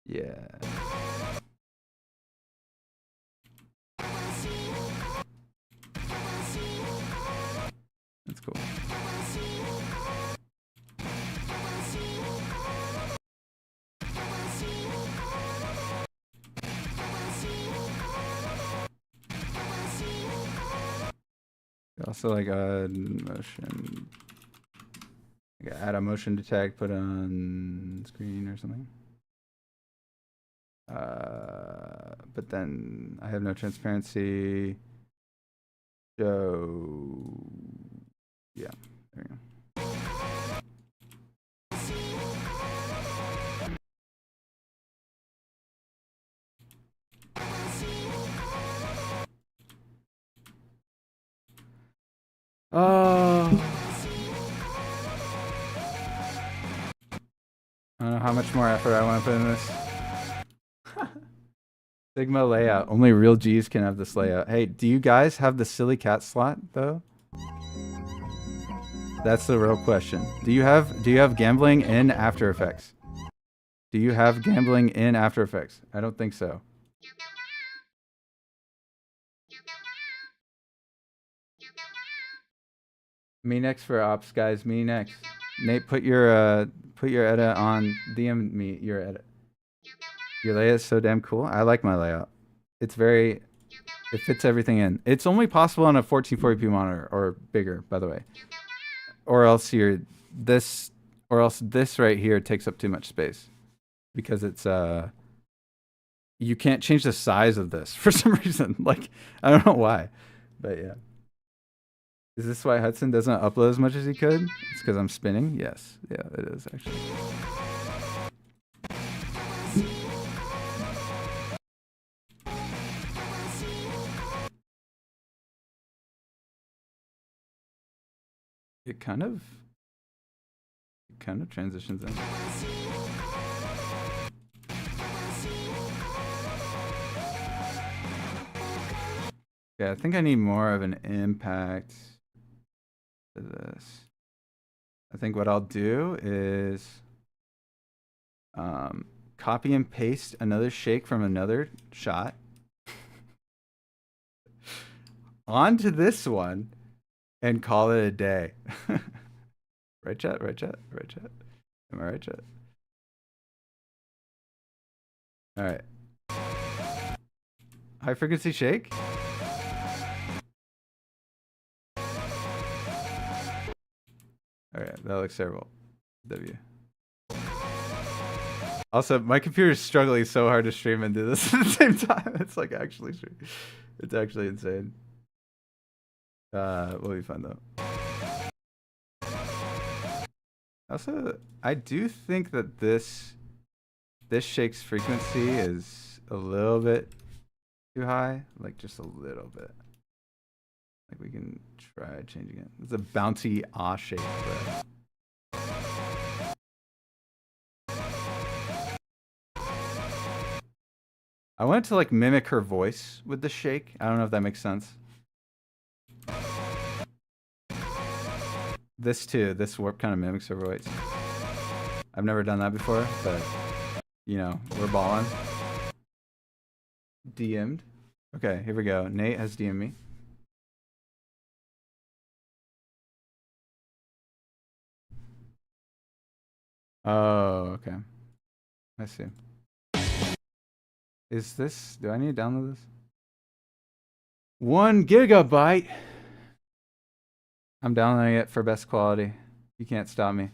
yeah. That's cool. Also, like a motion, like add a motion detect, put on screen or something. But then I have no transparency. So yeah, there we go. Oh, I don't know how much more effort I want to put in this. Sigma layout. Only real G's can have this layout. Hey, do you guys have the silly cat slot though? That's the real question. Do you have gambling in After Effects? Do you have gambling in After Effects? I don't think so. Me next for ops, guys. Me next. Nate, put your edit on. DM me your edit. Your layout is so damn cool. I like my layout. It's very, it fits everything in. It's only possible on a 1440p monitor or bigger, by the way. Or else this right here takes up too much space because it's you can't change the size of this for some reason. Like, I don't know why, but yeah. Is this why Hudson doesn't upload as much as he could? It's because I'm spinning? Yes. Yeah, it is actually. It kind of transitions in. Yeah, I think I need more of an impact to this. I think what I'll do is copy and paste another shake from another shot onto this one and call it a day. Right chat, right chat, right chat. Am I right chat? All right. High frequency shake. All right, that looks terrible. W. Also, my computer is struggling so hard to stream and do this at the same time. It's like actually stream. It's actually insane. Will be fun though. Also, I do think that this shake's frequency is a little bit too high, like just a little bit. Like we can try changing it. It's a bouncy ah shake. But... I wanted to like mimic her voice with the shake. I don't know if that makes sense. This too, this warp kind of mimics her voice. I've never done that before, but you know, we're balling. DM'd. Okay, here we go. Nate has DM'd me. Oh, okay. I see. Is this, do I need to download this? 1 gigabyte. I'm downloading it for best quality. You can't stop me.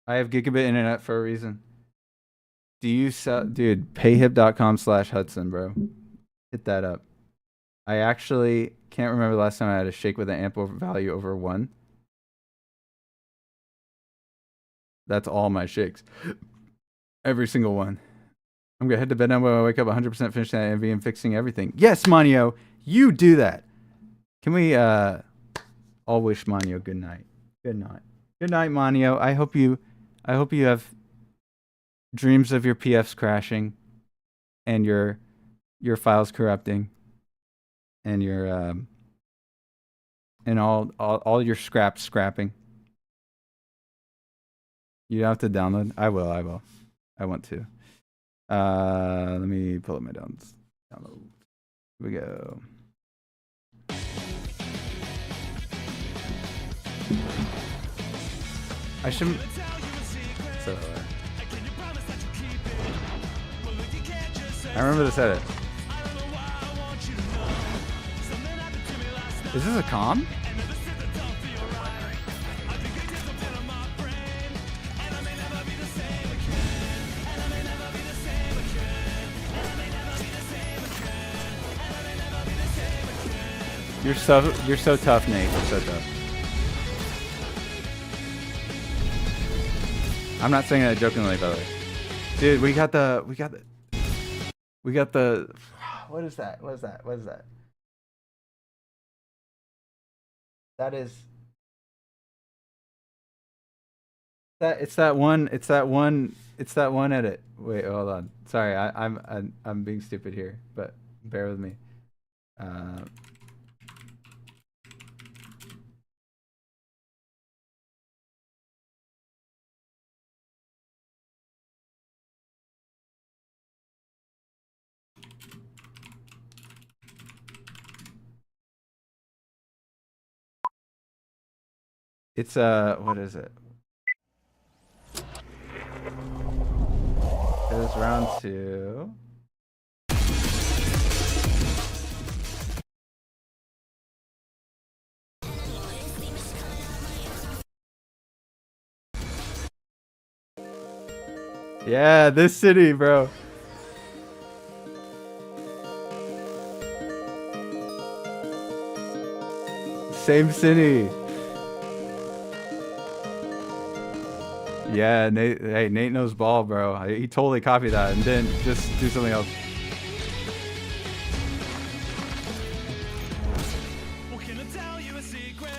I have gigabit internet for a reason. Do you sell, dude, payhip.com/Hudson, bro. Hit that up. I actually can't remember the last time I had a shake with an amp value over 1. That's all my shakes. Every single one. I'm gonna head to bed now when I wake up 100% finishing that MV and fixing everything. Yes, Manio, you do that. Can we all wish Manio good night? Good night. Good night, Manio. I hope you have dreams of your PFs crashing and your files corrupting and your and all your scrapping. You don't have to download. I will. I want to. Let me pull up my download. Here we go. I shouldn't. So, I remember this edit. Is this a comm? You're so tough, Nate. You're so tough. I'm not saying that jokingly, by the way. Dude, we got the what is that? What is that? What is that? That is it's that one edit. Wait, hold on. Sorry, I'm being stupid here, but bear with me. It's what is it? It was round 2. Yeah, this city, bro. Same city. Yeah, Nate. Hey, Nate knows ball, bro. He totally copied that and didn't just do something else. Well, can I tell you a secret?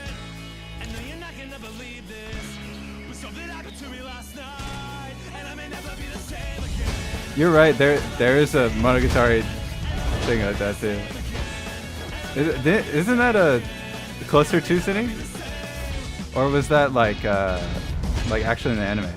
I know you're not gonna believe this, but something happened to me last night, and I may never be the same again. You're right. There is a Monogatari thing like that too. Isn't that a closer to city? Or was that like actually in the anime?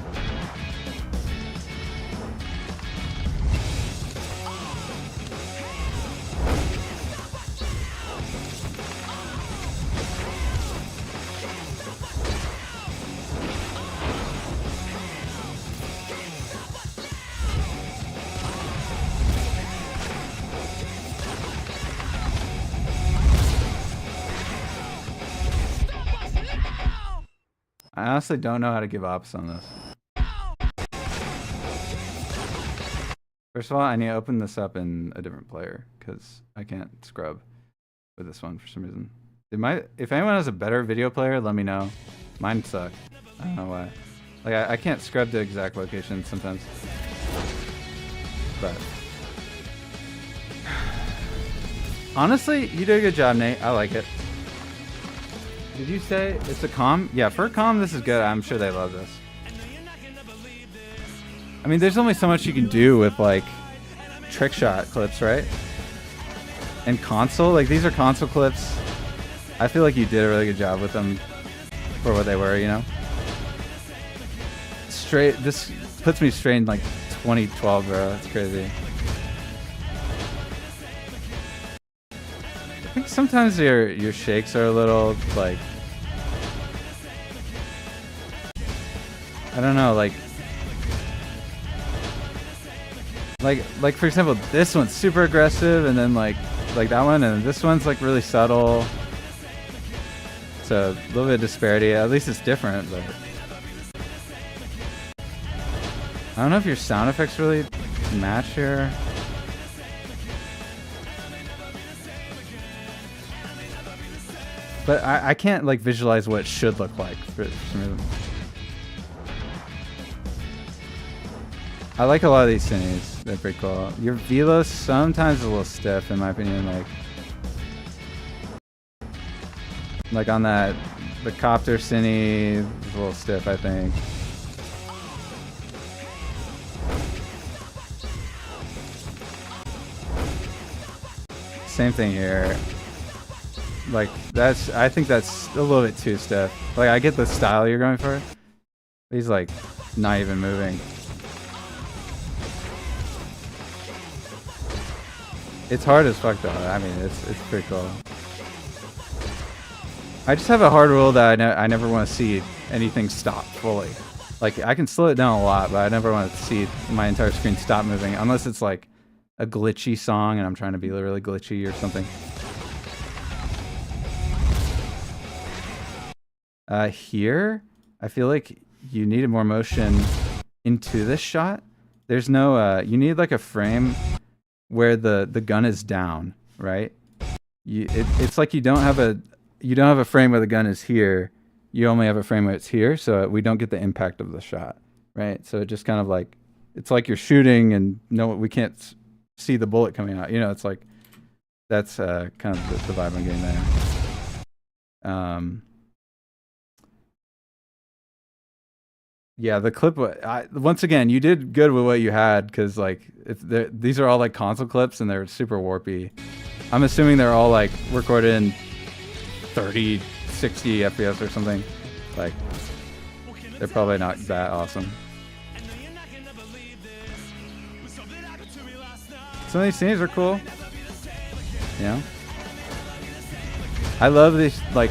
I honestly don't know how to give ops on this. First of all, I need to open this up in a different player because I can't scrub with this one for some reason. If anyone has a better video player, let me know. Mine suck. I don't know why. Like I can't scrub the exact location sometimes. But honestly, you did a good job, Nate. I like it. Did you say it's a comm? Yeah, for a comm, this is good. I'm sure they love this. I mean, there's only so much you can do with like trick shot clips, right? And console, like these are console clips. I feel like you did a really good job with them for what they were, you know? This puts me straight in like 2012, bro. That's crazy. I think sometimes your shakes are a little like, I don't know, like for example, this one's super aggressive, and then like that one, and this one's like really subtle. So a little bit of disparity. At least it's different, but I don't know if your sound effects really match here. But I can't like visualize what it should look like for some reason. I like a lot of these scenes. They're pretty cool. Your velos sometimes a little stiff in my opinion, like on that the copter cine is a little stiff, I think. Same thing here. Like I think that's a little bit too stiff. Like I get the style you're going for. He's like not even moving. It's hard as fuck though. I mean, it's pretty cool. I just have a hard rule that I never want to see anything stop fully. Like I can slow it down a lot, but I never want to see my entire screen stop moving unless it's like a glitchy song and I'm trying to be really glitchy or something. Here, I feel like you needed more motion into this shot. There's no, you need like a frame where the gun is down, right? It's like you don't have a frame where the gun is here. You only have a frame where it's here, so we don't get the impact of the shot, right? So it just kind of like, it's like you're shooting and we can't see the bullet coming out. You know, it's like, that's kind of the vibe I'm getting there. Yeah, the clip. Once again, you did good with what you had because like these are all like console clips and they're super warpy. I'm assuming they're all like recorded in 30, 60 FPS or something. Like they're probably not that awesome. Some of these scenes are cool. You know, I love these. Like,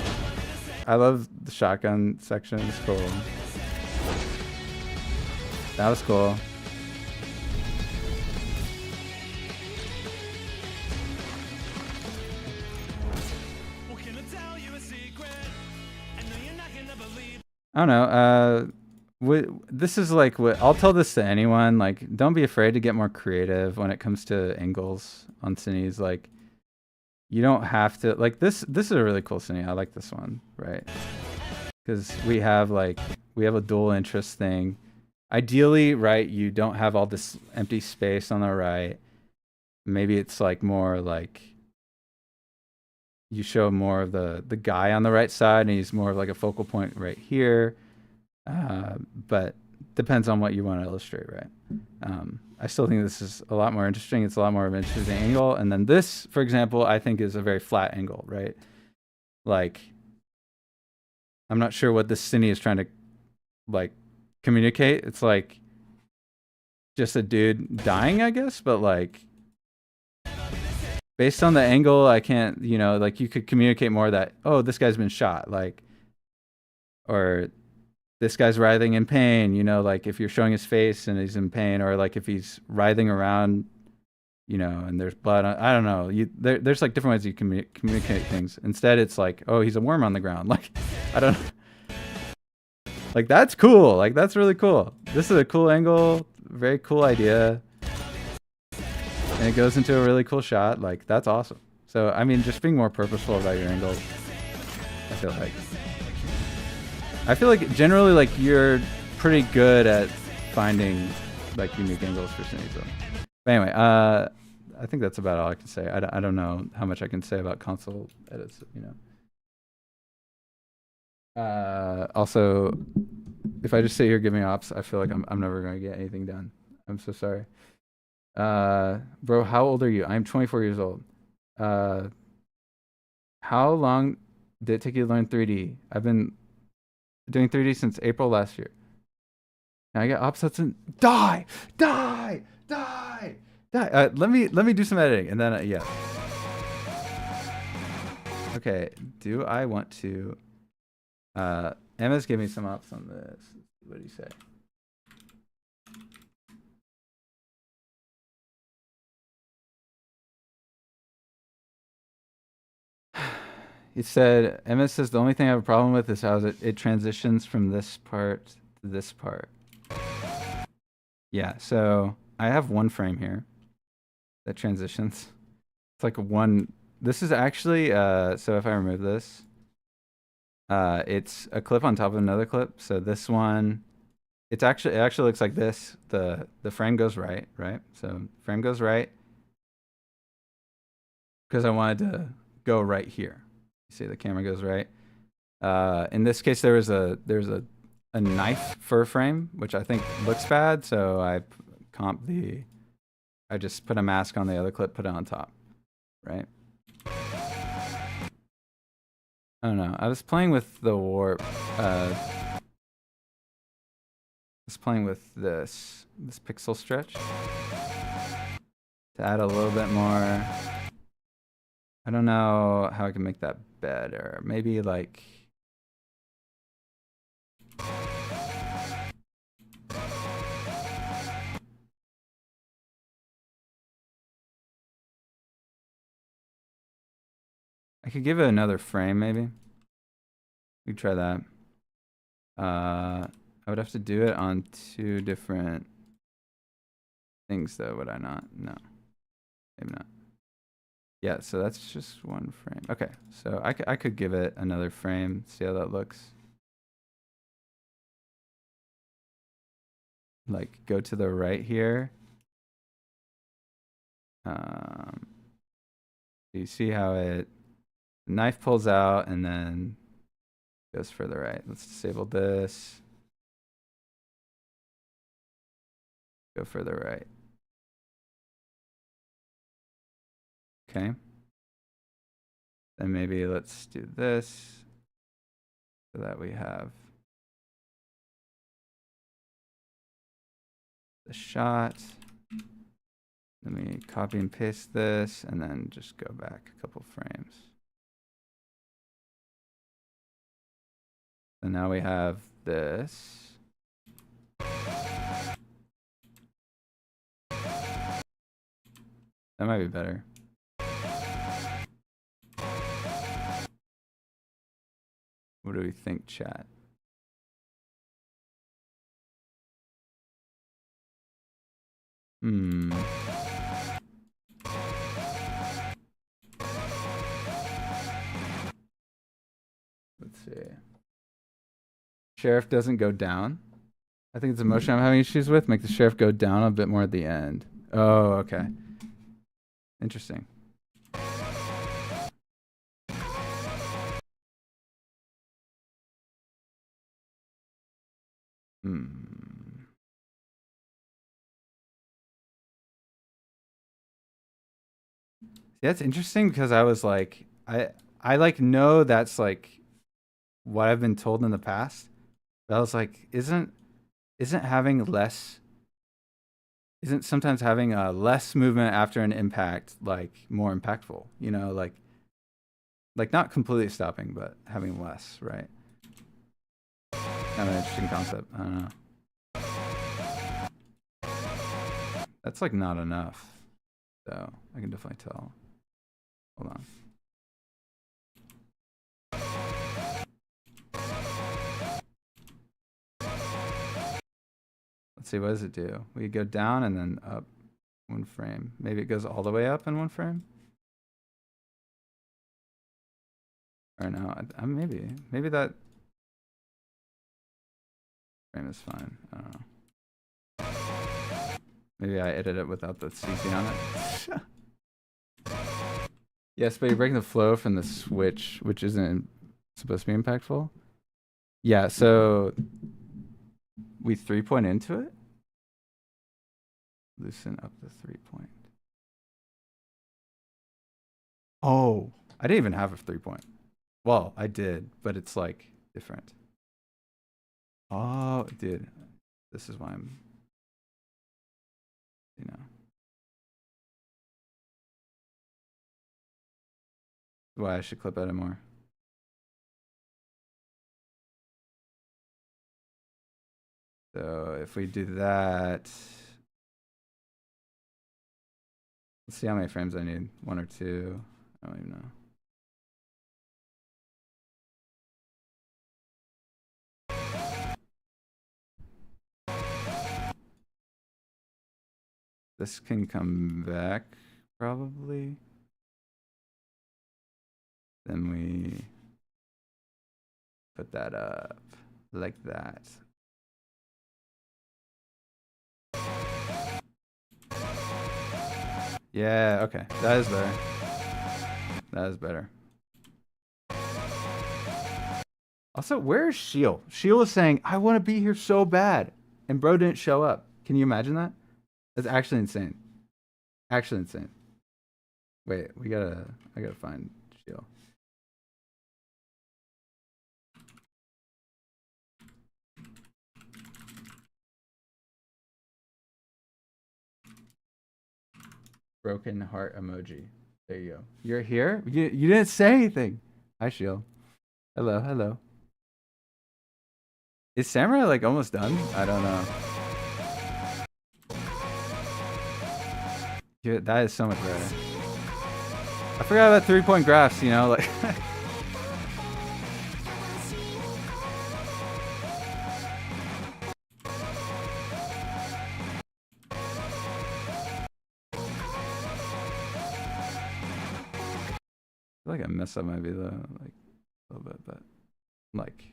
I love the shotgun section is cool. That was cool. Well, can I tell you a secret? I know you're not gonna believe. I don't know. This is like what I'll tell this to anyone. Like, don't be afraid to get more creative when it comes to angles on cines. Like, you don't have to like this. This is a really cool cine. I like this one, right? Because we have a dual interest thing. Ideally, right, you don't have all this empty space on the right. Maybe it's like more like you show more of the guy on the right side, and he's more of like a focal point right here. But depends on what you want to illustrate, right? I still think this is a lot more interesting. It's a lot more of an interesting angle. And then this, for example, I think is a very flat angle, right? Like, I'm not sure what this cine is trying to like communicate. It's like just a dude dying, I guess, but like based on the angle, I can't, you know, like you could communicate more that, oh, this guy's been shot, like, or this guy's writhing in pain, you know, like if you're showing his face and he's in pain, or like if he's writhing around, you know, and there's blood on, I don't know. There's like different ways you communicate things. Instead, it's like, oh, he's a worm on the ground. Like, I don't like, that's cool. Like, that's really cool. This is a cool angle, very cool idea. And it goes into a really cool shot. Like, that's awesome. So, I mean, just being more purposeful about your angles, I feel like generally, like, you're pretty good at finding like unique angles for cinemas. So. But anyway, I think that's about all I can say. I don't know how much I can say about console edits, you know. Also, if I just sit here giving ops, I feel like I'm never going to get anything done. I'm so sorry. Bro, how old are you? I'm 24 years old. How long did it take you to learn 3D? I've been doing 3D since April last year. Now I get offsets and die. Let me do some editing and then yeah. Okay, do I want to? Emma's giving me some ops on this. What do you say? He said, Emma says the only thing I have a problem with is how it transitions from this part to this part. Yeah, so I have one frame here that transitions. It's like one. This is actually, so if I remove this, it's a clip on top of another clip. So this one, it actually looks like this. The frame goes right? So frame goes right because I wanted to go right here. You see the camera goes right. In this case, there's a knife fur frame, which I think looks bad. So I just put a mask on the other clip, put it on top, right? I don't know. I was playing with the warp. I was playing with this pixel stretch to add a little bit more. I don't know how I can make that better. Maybe like I could give it another frame, maybe. We could try that. I would have to do it on 2 different things, though, would I not? No, maybe not. Yeah, so that's just 1 frame. Okay, so I could give it another frame, see how that looks. Like, go to the right here. You see how the knife pulls out and then goes further right. Let's disable this. Go further right. Okay. Then maybe let's do this so that we have the shot. Let me copy and paste this and then just go back a couple frames. So now we have this. That might be better. What do we think, chat? Let's see. Sheriff doesn't go down. I think it's a motion I'm having issues with. Make the sheriff go down a bit more at the end. Oh, okay. Interesting. See, that's interesting because I was like, I like know that's like what I've been told in the past. But I was like, isn't sometimes having a less movement after an impact like more impactful? You know, like not completely stopping, but having less, right? Kind of an interesting concept. I don't know. That's like not enough, so I can definitely tell. Hold on. Let's see, what does it do? We go down and then up 1 frame. Maybe it goes all the way up in 1 frame? Or no, maybe that frame is fine. I don't know. Maybe I edit it without the CC on it. Yes, but you're breaking the flow from the switch, which isn't supposed to be impactful. Yeah, so we 3-point into it. Loosen up the 3-point. Oh, I didn't even have a 3-point. Well, I did, but it's like different. Oh, dude, this is why I'm, you know. Why I should clip edit more. So if we do that, let's see how many frames I need. 1 or 2. I don't even know. This can come back probably. Then we put that up like that. Yeah, okay. That is better. That is better. Also, where's Sheil? Sheil was saying, I want to be here so bad. And bro didn't show up. Can you imagine that? That's actually insane. Actually insane. Wait, I gotta find Sheil. Broken heart emoji. There you go. You're here? You didn't say anything. Hi, Sheil. Hello, hello. Is Samurai like almost done? I don't know. Dude, that is so much better. I forgot about 3-point graphs, you know, like I feel like I messed up maybe though, like a little bit, but like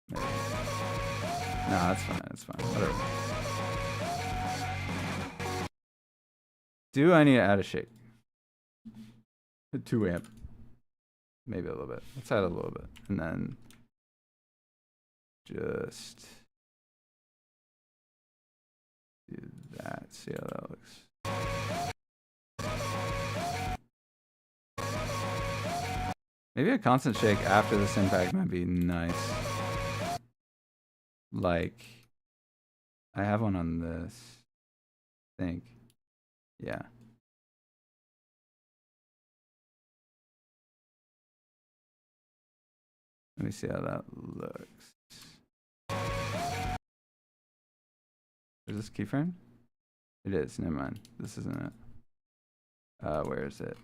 maybe. Nah, that's fine, it's fine. Whatever. Do I need to add a shake? 2 amp. Maybe a little bit. Let's add a little bit. And then just do that. See how that looks. Maybe a constant shake after this impact might be nice. Like, I have one on this, I think. Yeah. Let me see how that looks. Is this keyframe? It is. Never mind. This isn't it. Where is it?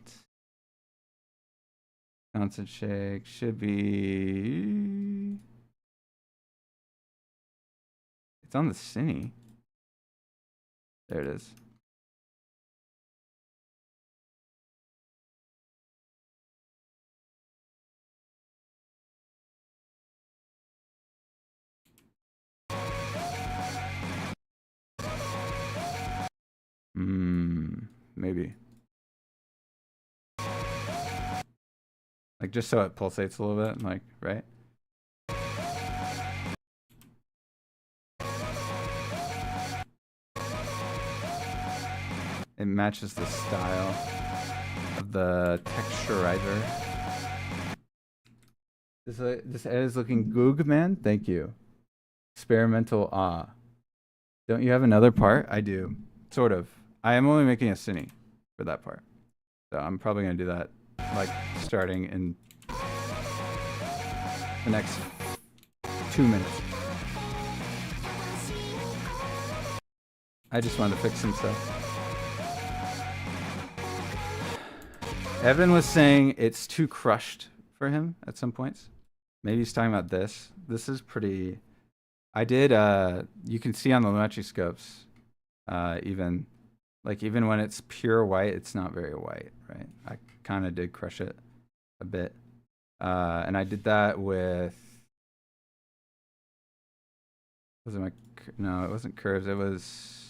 Constant shake should be. It's on the cine. There it is. Maybe. Like just so it pulsates a little bit, like, right? It matches the style of the texturizer. This edit is looking goog, man. Thank you. Experimental Don't you have another part? I do. Sort of. I am only making a cine for that part. So I'm probably going to do that like starting in the next 2 minutes. I just wanted to fix some stuff. Evan was saying it's too crushed for him at some points. Maybe he's talking about this. This is pretty... I did, you can see on the Lunachi scopes, even when it's pure white, it's not very white, right? I kind of did crush it a bit. And I did that with... Was it my... No, it wasn't curves. It was...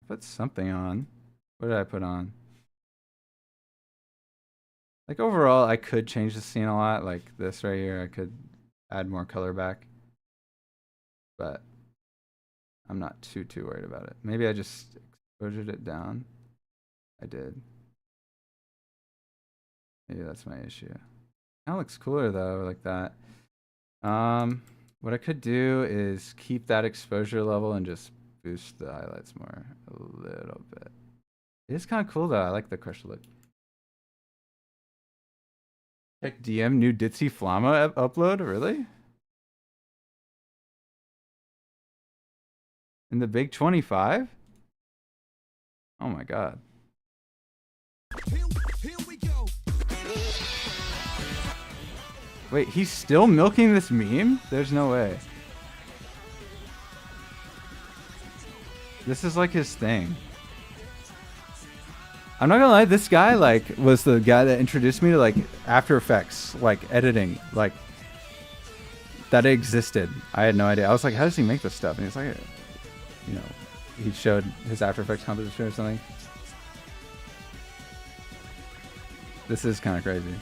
put something on. What did I put on? Like overall, I could change the scene a lot. Like this right here, I could add more color back. But I'm not too worried about it. Maybe I just exposured it down. I did. Maybe that's my issue. Kind of looks cooler though, like that. What I could do is keep that exposure level and just boost the highlights more a little bit. It is kind of cool though. I like the crush look. Check DM new Ditzy Flama upload? Really? In the big 25? Oh my god. Here we go. Wait, he's still milking this meme? There's no way. This is like his thing. I'm not gonna lie, this guy like was the guy that introduced me to like After Effects, like editing, like that existed. I had no idea. I was like, how does he make this stuff? And he's like, you know, he showed his After Effects composition or something. This is kind of crazy.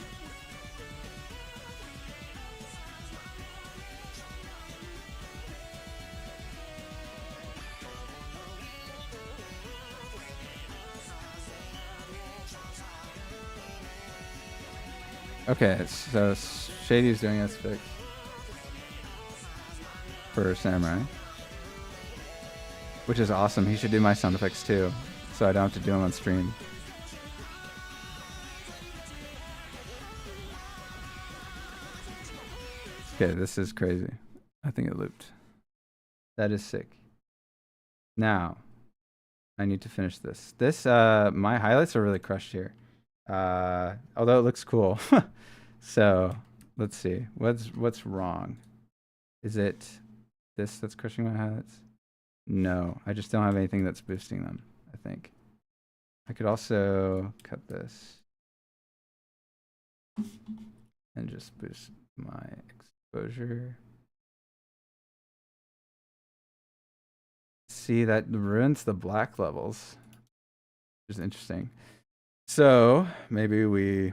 Okay, so Shady's doing S fix for Samurai, which is awesome. He should do my sound effects too, so I don't have to do them on stream. Okay, this is crazy. I think it looped. That is sick. Now, I need to finish this. My highlights are really crushed here. Although it looks cool. So let's see. What's wrong? Is it this that's crushing my highlights? No, I just don't have anything that's boosting them, I think. I could also cut this and just boost my exposure. See, that ruins the black levels, which is interesting. So maybe we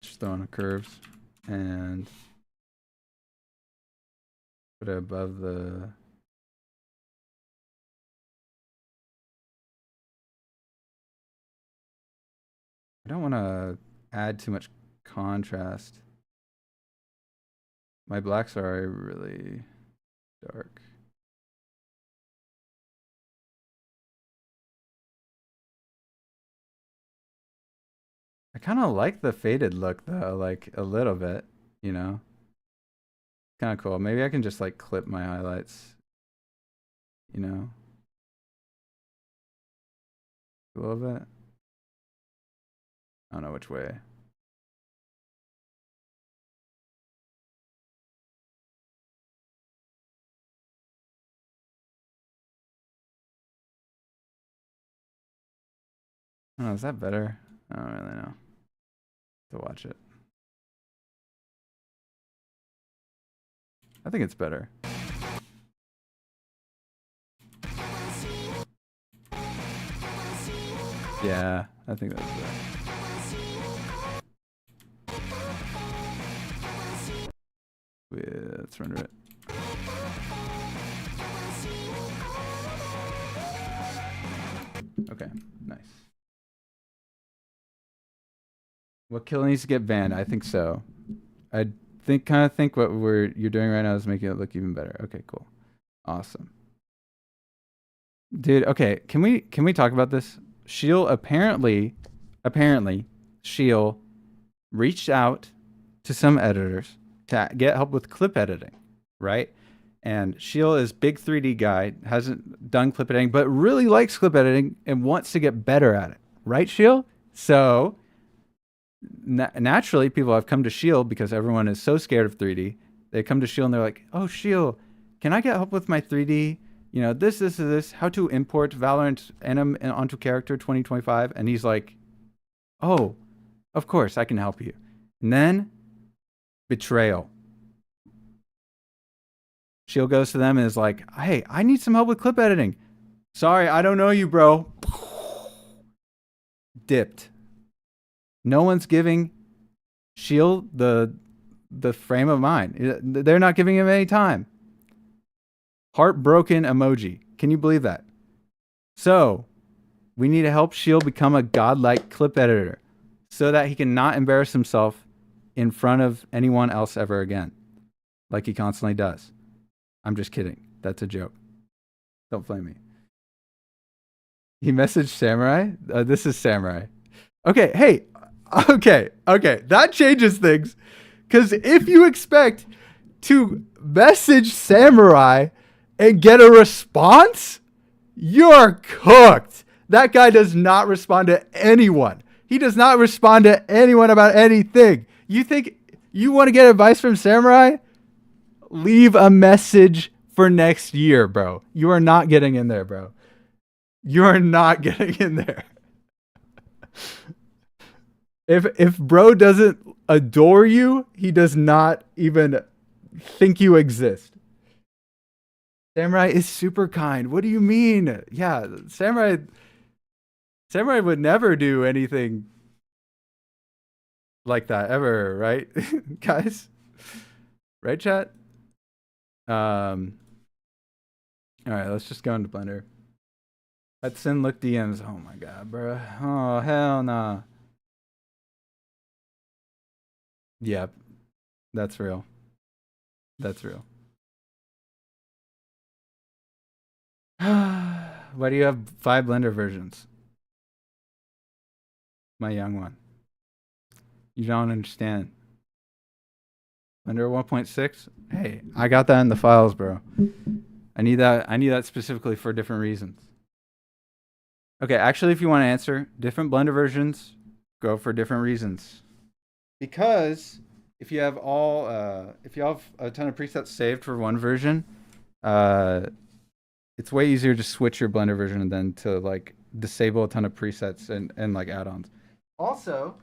just throw in curves and put it above the... I don't want to add too much contrast. My blacks are really dark. I kind of like the faded look though, like a little bit, you know. Kind of cool. Maybe I can just like clip my highlights, you know, a little bit. I don't know which way. Oh, is that better? I don't really know. To watch it. I think it's better. Yeah, I think that's better. Let's render it. Okay, nice. What kill needs to get banned? I think so. I kind of think what you're doing right now is making it look even better. Okay, cool. Awesome. Dude, okay, can we talk about this? Shield apparently Shield reached out to some editors to get help with clip editing, right? And Shield is big 3D guy, hasn't done clip editing, but really likes clip editing and wants to get better at it, right, Shield? So naturally, people have come to Shield because everyone is so scared of 3D. They come to Shield and they're like, "Oh, Shield, can I get help with my 3D? You know, this, how to import Valorant Anim onto character 2025?" And he's like, "Oh, of course, I can help you." And then betrayal. Shield goes to them and is like, "Hey, I need some help with clip editing." "Sorry, I don't know you, bro." Dipped. No one's giving Shield the frame of mind. They're not giving him any time. Heartbroken emoji. Can you believe that? So, we need to help Shield become a godlike clip editor so that he can not embarrass himself in front of anyone else ever again, like he constantly does. I'm just kidding. That's a joke. Don't blame me. He messaged Samurai. This is Samurai. Okay, hey. Okay. That changes things. Because if you expect to message Samurai and get a response, you're cooked. That guy does not respond to anyone. He does not respond to anyone about anything. You think you want to get advice from Samurai? Leave a message for next year, bro. You are not getting in there, bro. You are not getting in there. If bro doesn't adore you, he does not even think you exist. Samurai is super kind. What do you mean? Yeah, Samurai would never do anything like that ever, right? Guys? Right, chat? All right, let's just go into Blender. Let's send look DMs. Oh my god, bro. Oh, hell nah. Yep. That's real. That's real. Why do you have 5 Blender versions? My young one. You don't understand. Blender 1.6? Hey, I got that in the files, bro. I need that specifically for different reasons. Okay, actually, if you want to answer different Blender versions, go for different reasons. Because if you have a ton of presets saved for one version, it's way easier to switch your Blender version than to like disable a ton of presets and like add-ons. Also,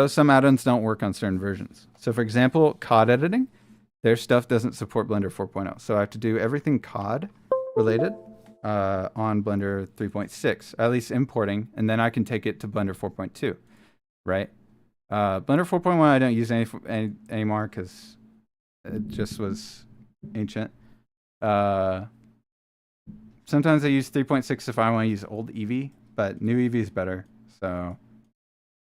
some add-ons don't work on certain versions. So for example, COD editing, their stuff doesn't support Blender 4.0. So I have to do everything COD related on Blender 3.6, at least importing, and then I can take it to Blender 4.2, right? Blender 4.1 I don't use anymore because it just was ancient. Sometimes I use 3.6 if I want to use old Eevee, but new Eevee is better. So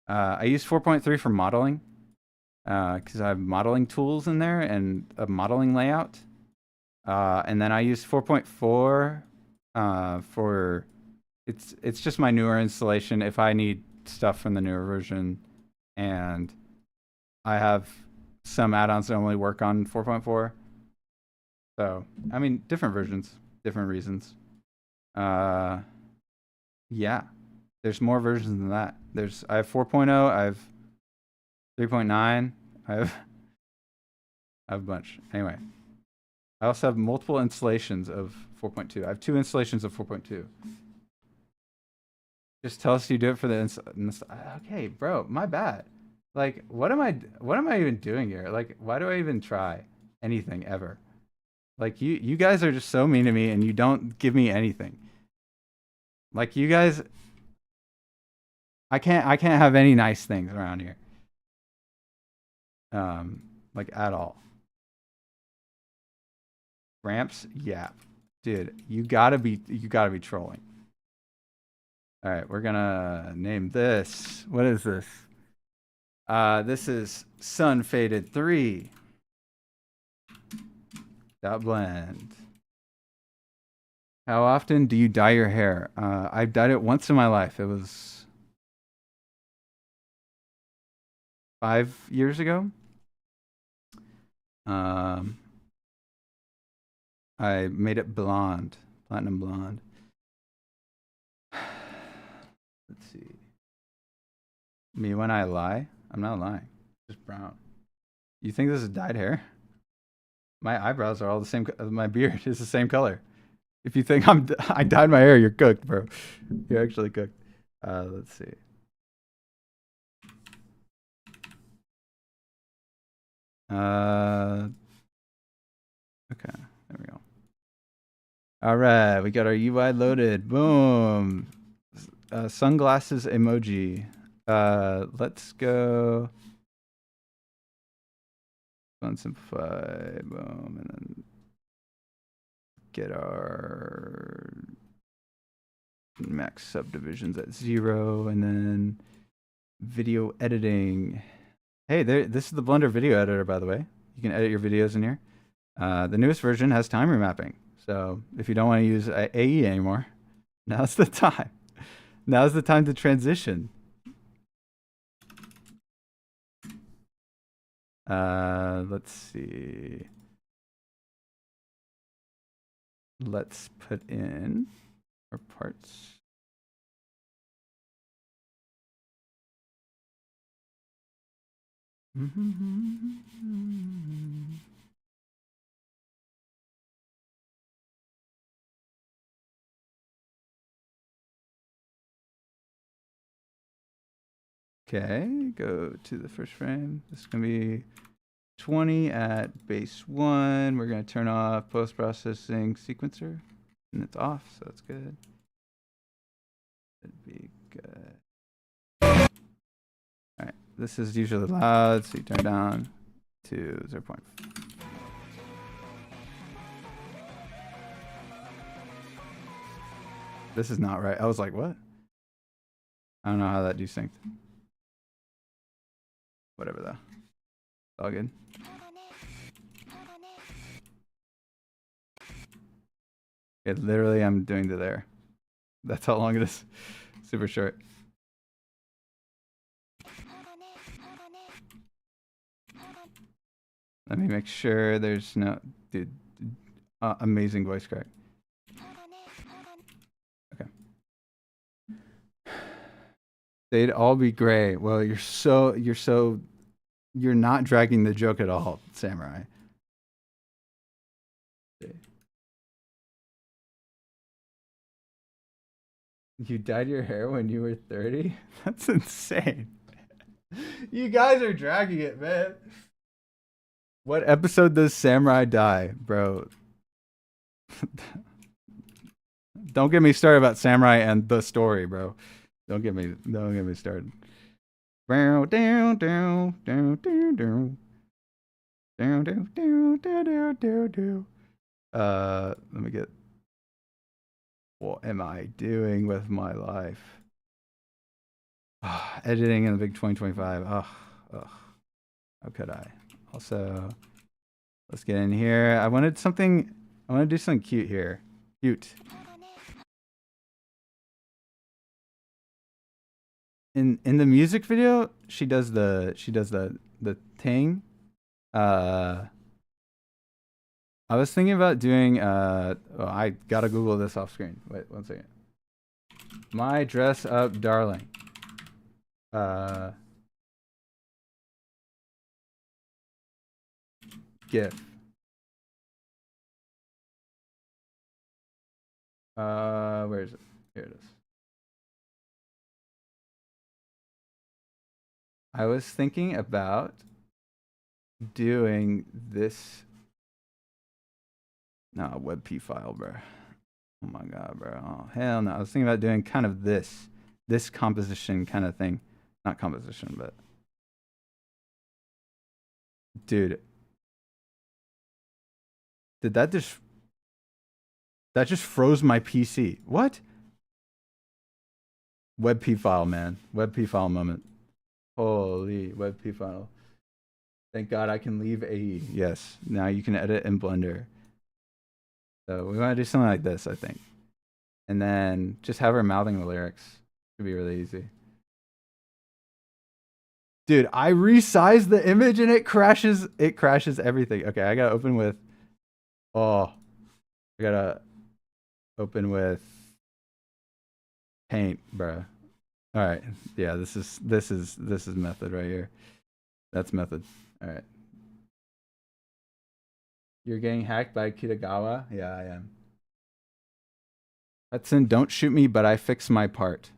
I use 4.3 for modeling because I have modeling tools in there and a modeling layout. And then I use 4.4 for it's just my newer installation if I need stuff from the newer version, and I have some add-ons that only work on 4.4. So, I mean, different versions, different reasons. Yeah, there's more versions than that. I have 4.0, I have 3.9, I have a bunch. Anyway, I also have multiple installations of 4.2. I have 2 installations of 4.2. Just tell us you do it for the okay, bro, my bad. Like, what am I even doing here? Like, why do I even try anything ever? Like, you guys are just so mean to me, and you don't give me anything. Like, you guys, I can't have any nice things around here. Like, at all. Ramps, yeah, dude, you gotta be trolling. All right, we're gonna name this. What is this? This is Sun Faded 3. .blend. How often do you dye your hair? I've dyed it once in my life. It was 5 years ago. I made it blonde, platinum blonde. Let's see. Me when I lie? I'm not lying. It's just brown. You think this is dyed hair? My eyebrows are all the same. My beard is the same color. If you think I dyed my hair, you're cooked, bro. You're actually cooked. Let's see. Okay, there we go. All right, we got our UI loaded. Boom. Sunglasses emoji. Let's go. Simplify. Boom, and then get our max subdivisions at 0, and then video editing. Hey, this is the Blender video editor, by the way. You can edit your videos in here. The newest version has time remapping. So if you don't want to use AE anymore, now's the time. Now's the time to transition. Let's see. Let's put in our parts. Okay, go to the first frame. This is going to be 20 at base 1. We're going to turn off post-processing sequencer, and it's off, so that's good. That'd be good. All right, this is usually loud, so you turn it down to 0. This is not right. I was like, what? I don't know how that desynced. Whatever though. All good. Okay, literally I'm doing to there. That's how long it is. Super short. Let me make sure there's no... Dude, amazing voice crack. Okay. They'd all be gray. Well, you're not dragging the joke at all, Samurai. You dyed your hair when you were 30? That's insane. You guys are dragging it, man. What episode does Samurai die, bro? Don't get me started about Samurai and the story, bro. Don't get me started. Let me get. What am I doing with my life? Editing in the big 2025. How could I? Also, let's get in here. I want to do something cute here. Cute. in the music video, she does the thing. I was thinking about doing I gotta Google this off screen. Wait 1 second. My dress up darling. GIF. Where is it? Here it is. I was thinking about doing this. No, WebP file, bro. Oh my god, bro. Oh, hell no. I was thinking about doing kind of this composition kind of thing. Not composition, but dude. Did that just froze my PC? What? WebP file, man. WebP file moment. Holy WebP file. Thank God I can leave AE. Yes. Now you can edit in Blender. So we want to do something like this, I think. And then just have her mouthing the lyrics. Should be really easy. Dude, I resized the image and it crashes everything. Okay, I gotta open with Paint, bruh. All right. Yeah, this is method right here. That's method. All right. You're getting hacked by Kitagawa? Yeah, I am. Hudson, don't shoot me, but I fix my part.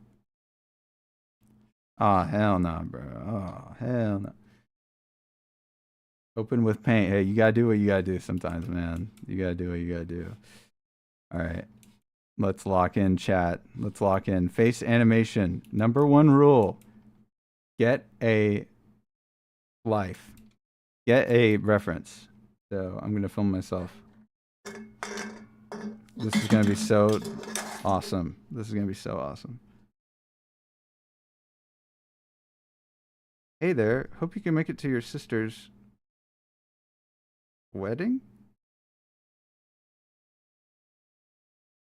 Oh, hell no, bro. Oh, hell no. Open with Paint. Hey, you gotta do what you gotta do sometimes, man. You gotta do what you gotta do. All right. Let's lock in chat. Let's lock in. Face animation. Number 1 rule. Get a life. Get a reference. So I'm going to film myself. This is going to be so awesome. This is going to be so awesome. Hey there. Hope you can make it to your sister's wedding?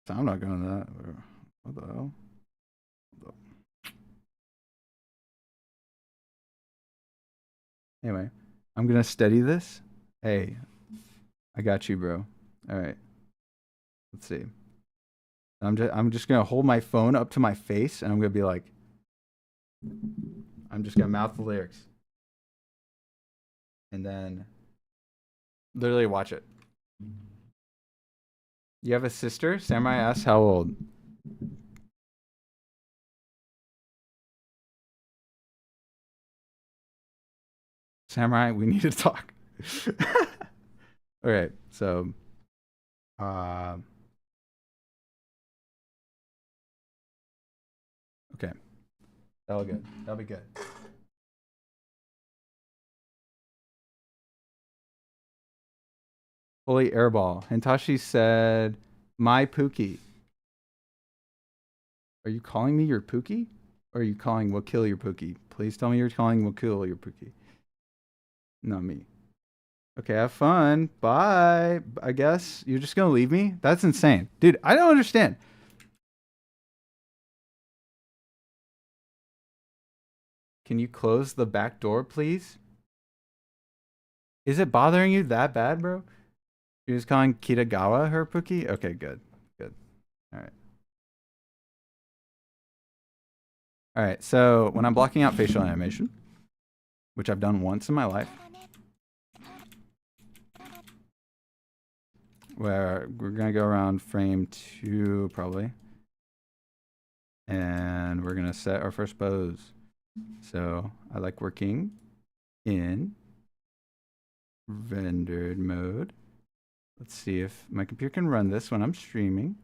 I'm not going to that. What the hell? Anyway, I'm going to steady this. Hey, I got you, bro. All right. Let's see. I'm just going to hold my phone up to my face and I'm going to be like, I'm just going to mouth the lyrics. And then literally watch it. You have a sister? Samurai asks how old. Samurai, we need to talk. Okay, so okay. That'll be good. That'll be good. Holy airball. Hintashi said, my Pookie. Are you calling me your Pookie? Or are you calling will kill your Pookie? Please tell me you're calling will kill your Pookie. Not me. Okay, have fun. Bye. I guess you're just gonna leave me? That's insane. Dude, I don't understand. Can you close the back door, please? Is it bothering you that bad, bro? She was calling Kitagawa her Pookie? Okay, good. Good. Alright. Alright, so when I'm blocking out facial animation, which I've done once in my life, where we're gonna go around frame 2 probably. And we're gonna set our first pose. So I like working in rendered mode. Let's see if my computer can run this when I'm streaming.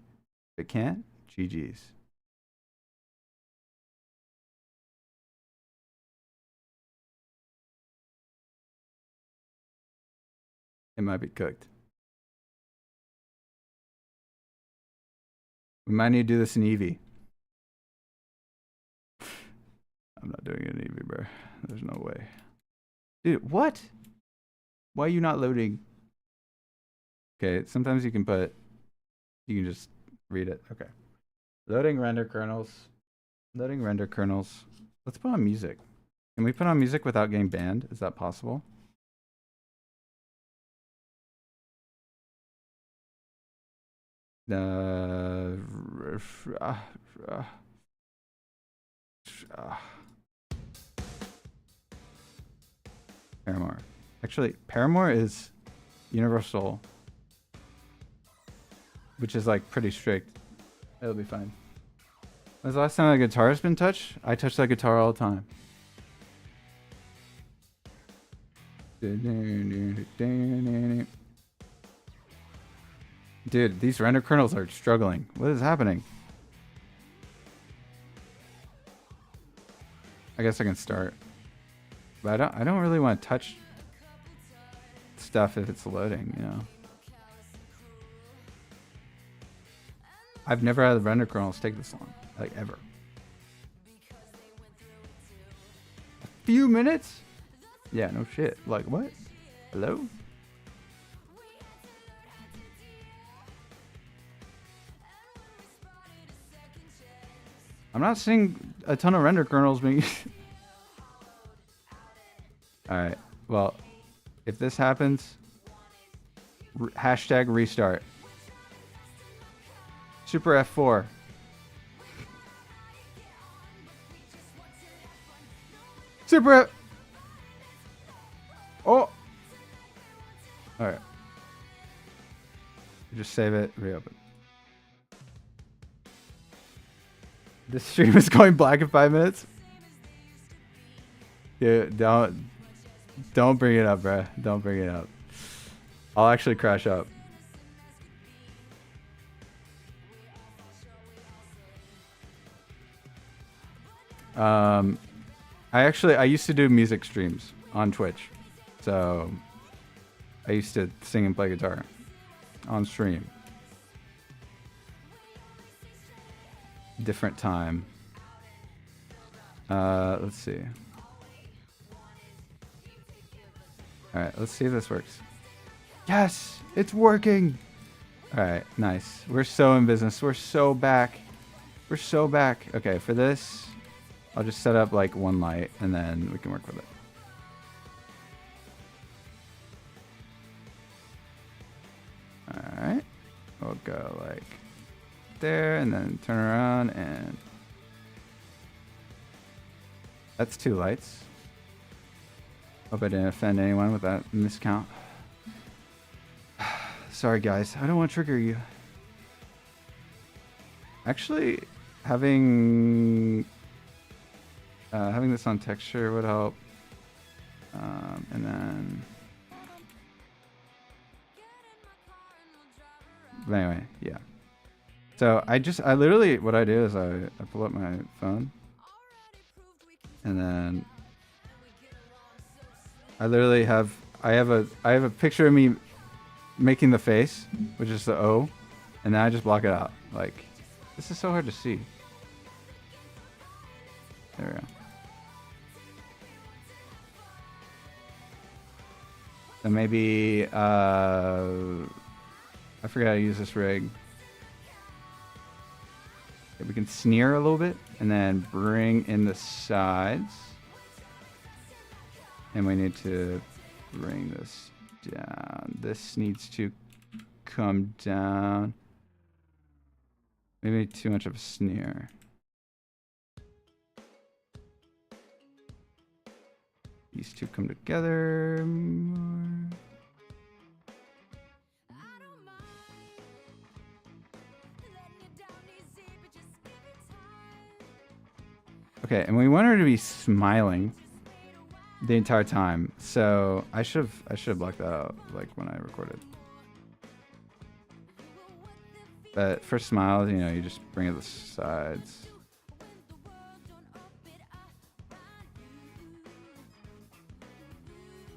If it can't, GG's. It might be cooked. We might need to do this in Eevee. I'm not doing it in Eevee, bro. There's no way. Dude, what? Why are you not loading? Okay, sometimes you can just read it. Okay. Loading render kernels. Loading render kernels. Let's put on music. Can we put on music without getting banned? Is that possible? Paramore. Actually, Paramore is universal, which is like pretty strict. It'll be fine. When's the last time that guitar has been touched? I touch that guitar all the time. Dude, these render kernels are struggling. What is happening? I guess I can start. But I don't really want to touch stuff if it's loading, you know. I've never had the render kernels take this long, like ever. A few minutes? Yeah, no shit. Like what? Hello? I'm not seeing a ton of render kernels being... Alright, well, if this happens, hashtag restart. Super F4. Super F... Oh! Alright. Just save it, reopen. This stream is going black in 5 minutes? Dude, don't bring it up, bruh. Don't bring it up. I'll actually crash up. I used to do music streams on Twitch. So I used to sing and play guitar on stream. Different time. Let's see. Alright, let's see if this works. Yes! It's working! Alright, nice. We're so in business. We're so back. We're so back. Okay, for this, I'll just set up like one light and then we can work with it. Alright. We'll go like there and then turn around and... That's 2 lights. Hope I didn't offend anyone with that miscount. Sorry guys, I don't want to trigger you. Actually, having this on texture would help. And then... But anyway, yeah. So I literally, what I do is I pull up my phone. And then I literally have a picture of me making the face, which is the O, and then I just block it out. Like, this is so hard to see. There we go. So maybe I forgot how to use this rig. Okay, we can sneer a little bit and then bring in the sides. And we need to bring this down. This needs to come down. Maybe too much of a sneer. These two come together more. Okay, and we want her to be smiling the entire time. So I should have blocked that out like when I recorded. But for smiles, you know, you just bring it to the sides.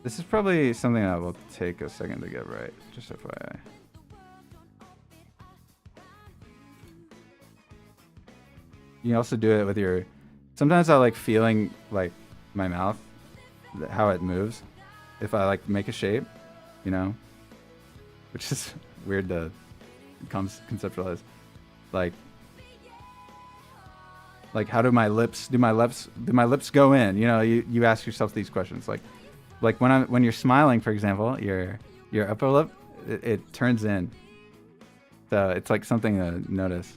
This is probably something that will take a second to get right, just FYI. You can also do it with your... Sometimes I like feeling like my mouth, how it moves. If I like make a shape, you know, which is weird to conceptualize. Like, Like, how do my lips go in? You know, you ask yourself these questions. Like when you're smiling, for example, your upper lip, it turns in. So it's like something to notice.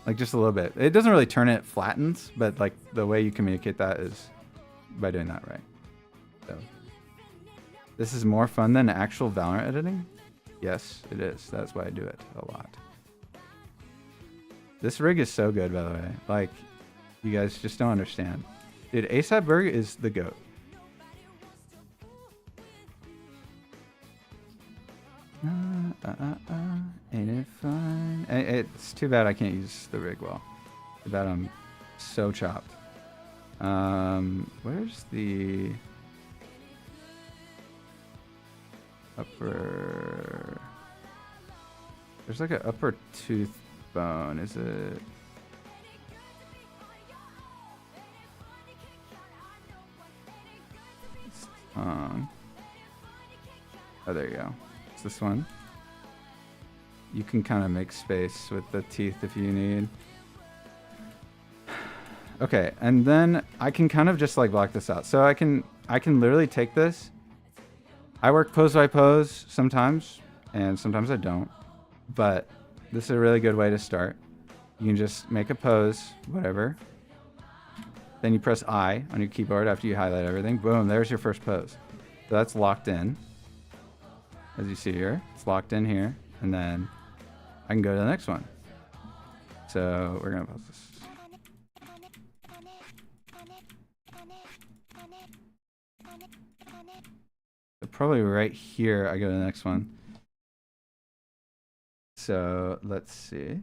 Like just a little bit. It doesn't really turn it, flattens, but like the way you communicate that is by doing that right. So this is more fun than actual Valorant editing? Yes, it is. That's why I do it a lot. This rig is so good, by the way. Like, you guys just don't understand. Dude, ASAP Berg is the GOAT. Ain't it fun? It's too bad I can't use the rig well. Too bad I'm so chopped. Where's the upper? There's like an upper tooth bone. Is it? Tongue. Oh, there you go. It's this one. You can kind of make space with the teeth if you need. Okay, and then I can kind of just like block this out. So I can literally take this. I work pose by pose sometimes, and sometimes I don't. But this is a really good way to start. You can just make a pose, whatever. Then you press I on your keyboard after you highlight everything. Boom, there's your first pose. So that's locked in. As you see here, it's locked in here. And then I can go to the next one. So we're going to pause this. So probably right here, I go to the next one. So let's see.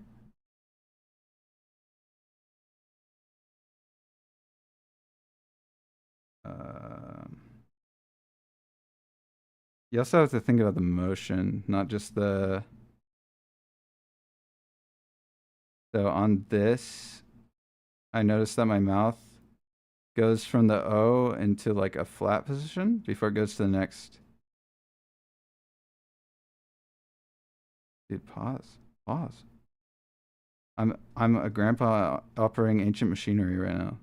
You also have to think about the motion, not just the... So on this, I noticed that my mouth goes from the O into like a flat position before it goes to the next. Dude, pause. I'm a grandpa operating ancient machinery right now.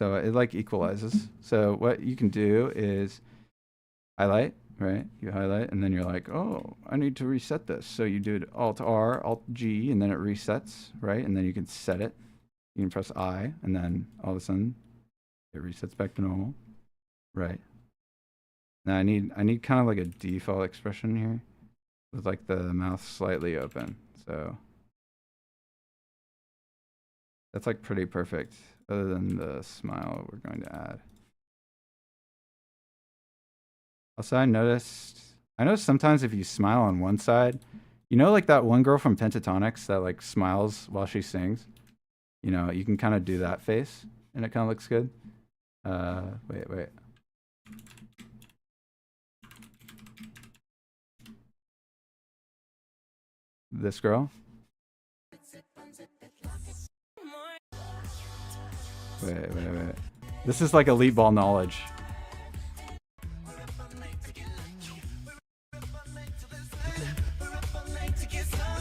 So it like equalizes. So what you can do is highlight, right? You highlight and then you're like, oh, I need to reset this. So you do Alt R, Alt G, and then it resets, right? And then you can set it. You can press I, and then all of a sudden it resets back to normal. Right. Now I need kind of like a default expression here with like the mouth slightly open. So that's like pretty perfect, other than the smile we're going to add. Also, I noticed sometimes if you smile on one side, you know, like that one girl from Pentatonics that like smiles while she sings, you know, you can kind of do that face and it kind of looks good. Wait. This girl. Wait. This is like elite ball knowledge.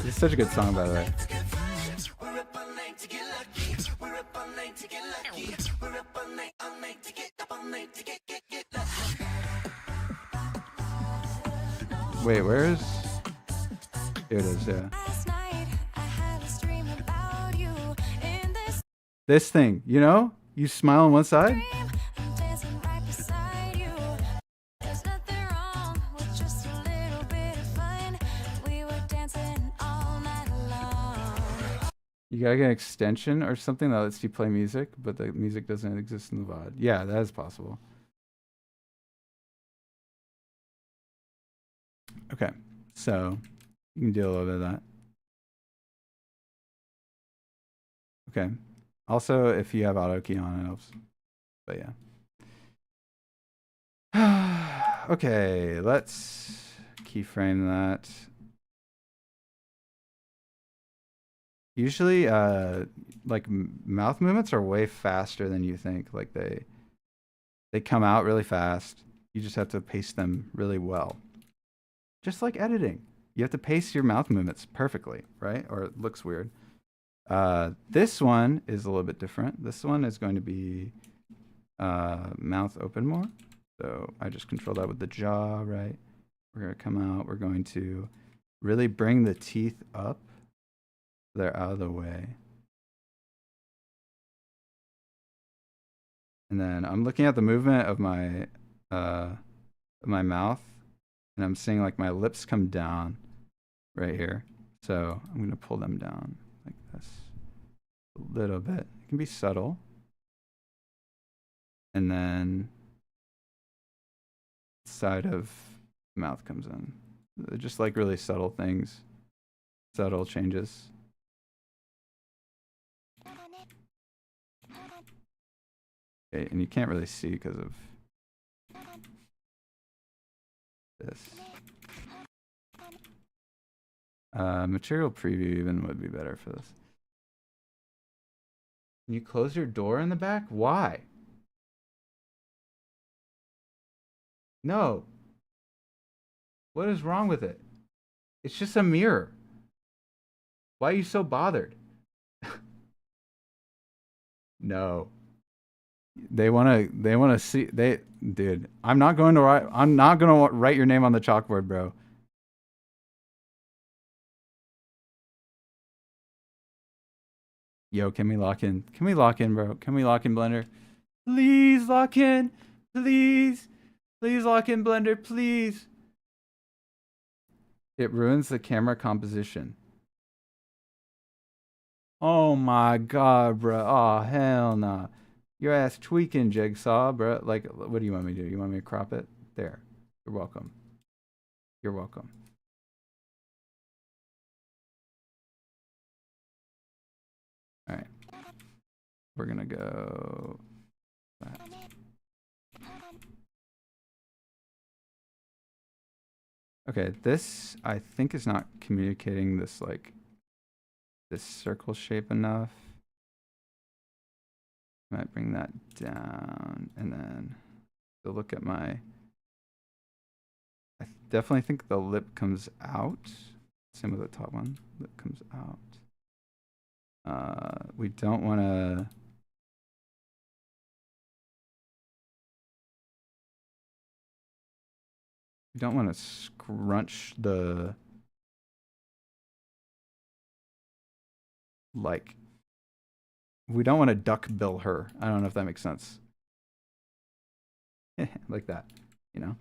It's such a good song, by the way. Wait, where is... Here it is, yeah. This thing, you know? You smile on one side. You gotta get an extension or something that lets you play music, but the music doesn't exist in the VOD. Yeah, that is possible. Okay, so you can do a little bit of that. Okay. Also, if you have auto key on, it helps. But yeah. Okay, let's keyframe that. Usually, like mouth movements are way faster than you think. Like they come out really fast. You just have to pace them really well. just like editing. You have to pace your mouth movements perfectly, right? Or it looks weird. This one is a little bit different. This one is going to be mouth open more. So I just control that with the jaw, right? We're going to come out. We're going to really bring the teeth up. They're out of the way. And then I'm looking at the movement of my mouth, and I'm seeing like my lips come down right here. So I'm going to pull them down like this a little bit. It can be subtle. And then side of mouth comes in. They're just like really subtle things, subtle changes. Okay, and you can't really see because of this. Material preview even would be better for this. Can you close your door in the back? Why? No. What is wrong with it? It's just a mirror. Why are you so bothered? No. They want to see dude, I'm not going to write your name on the chalkboard, bro. Yo, can we lock in? Can we lock in, bro? Can we lock in, Blender? Please lock in. Please. Please lock in, Blender, please. It ruins the camera composition. Oh my god, bro. Oh, hell nah. Your ass tweaking, Jigsaw, bro. Like, what do you want me to do? You want me to crop it? There. You're welcome. You're welcome. All right. We're gonna go. Okay, this I think is not communicating this like this circle shape enough. Might bring that down, and then to look at my. I definitely think the lip comes out. Same with the top one. Lip comes out. We don't want to. We don't want to scrunch the like. We don't want to duck bill her. I don't know if that makes sense. Like that, you know.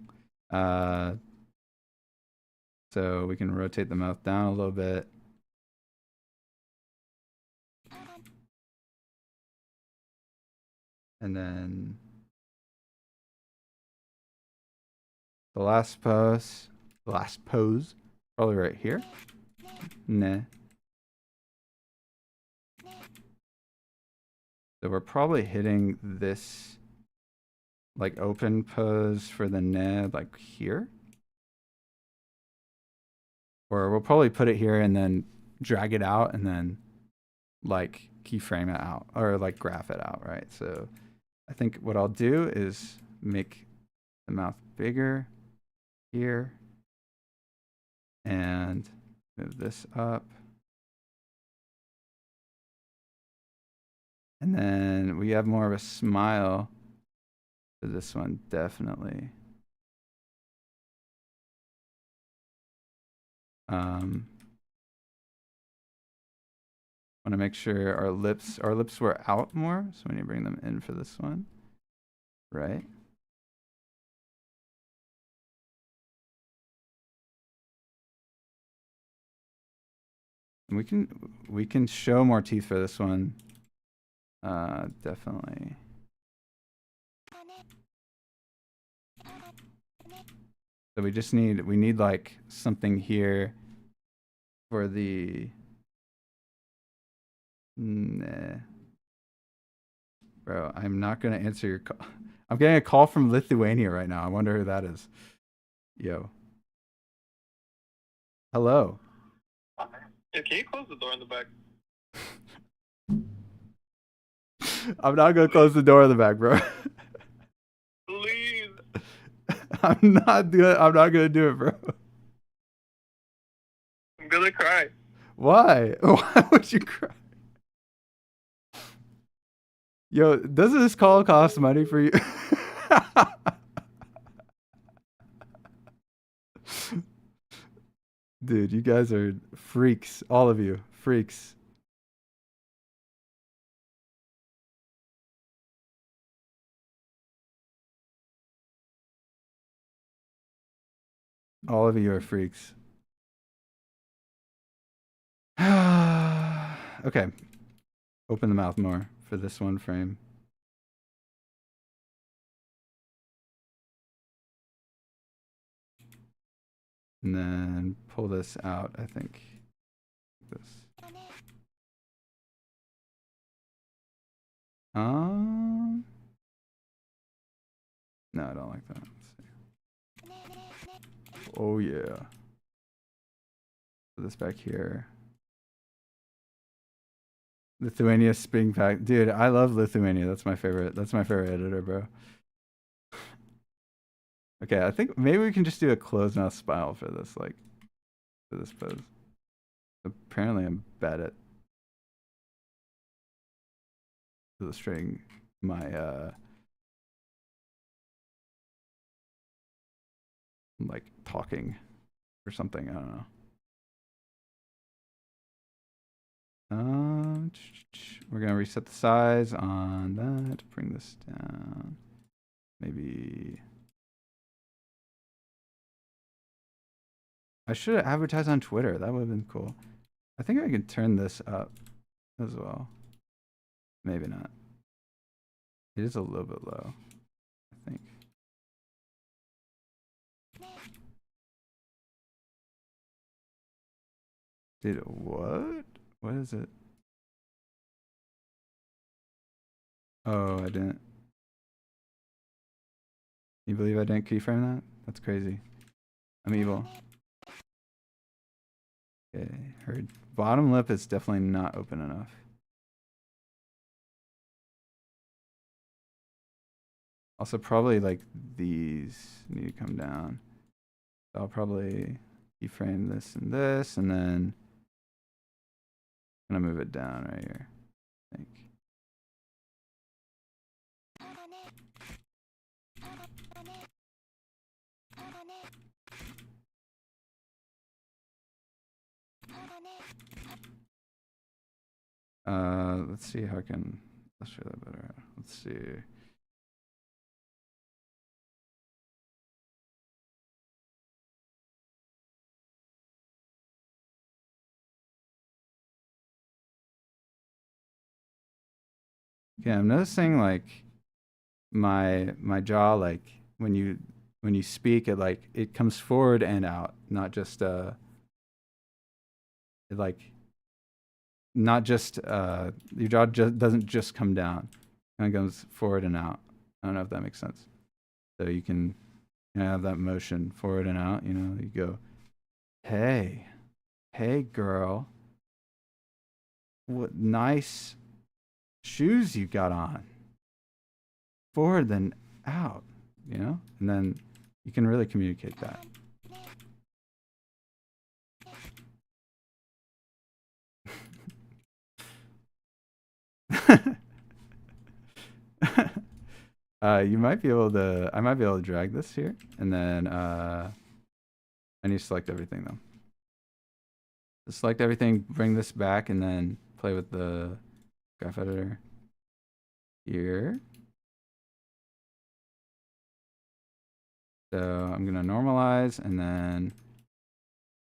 So we can rotate the mouth down a little bit. And then the last pose, probably right here. Nah. So we're probably hitting this like open pose for the nah like here. Or we'll probably put it here and then drag it out and then like keyframe it out or like graph it out, right? So I think what I'll do is make the mouth bigger here and move this up. And then we have more of a smile for this one, definitely. Want to make sure our lips were out more, so we need to bring them in for this one, right? And we can show more teeth for this one. Definitely. So we need like something here for the nah. Bro, I'm not gonna answer your call. I'm getting a call from Lithuania right now. I wonder who that is. Yo. Hello. Yeah, can you close the door in the back? I'm not gonna close the door in the back, bro. Please. I'm not gonna do it, bro. gonna cry. Why? Why would you cry? Yo, doesn't this call cost money for you? Dude, you guys are freaks. All of you. Freaks. All of you are freaks. Okay. Open the mouth more for this one frame. And then pull this out, I think. This. No, I don't like that. Let's see. Oh yeah. Put this back here. Lithuania Spring Pack. Dude, I love Lithuania. That's my favorite. That's my favorite editor, bro. Okay, I think maybe we can just do a closed mouth smile for this, like, for this pose. Apparently I'm bad at illustrating my, like, talking or something. I don't know. We're gonna reset the size on that. Bring this down. Maybe I should have advertised on Twitter. That would have been cool. I think I could turn this up as well. Maybe not. It is a little bit low, I think. Dude, what? What is it? Oh, I didn't. You believe I didn't keyframe that? That's crazy. I'm evil. Okay, her bottom lip is definitely not open enough. Also, probably like these need to come down. So I'll probably keyframe this, and then I'm gonna move it down right here, I think. Let's see how I can illustrate that better. Let's see. Okay, I'm noticing like my jaw, like when you speak, it comes forward and out, not just your jaw just doesn't just come down. It kind of goes forward and out. I don't know if that makes sense. So you can have that motion forward and out, you know, you go, hey girl, what nice shoes you got on. Forward then out, you know? And then you can really communicate that. You might be able to, I might be able to drag this here, and then I need to select everything though. So select everything, bring this back, and then play with the graph editor here. So I'm gonna normalize, and then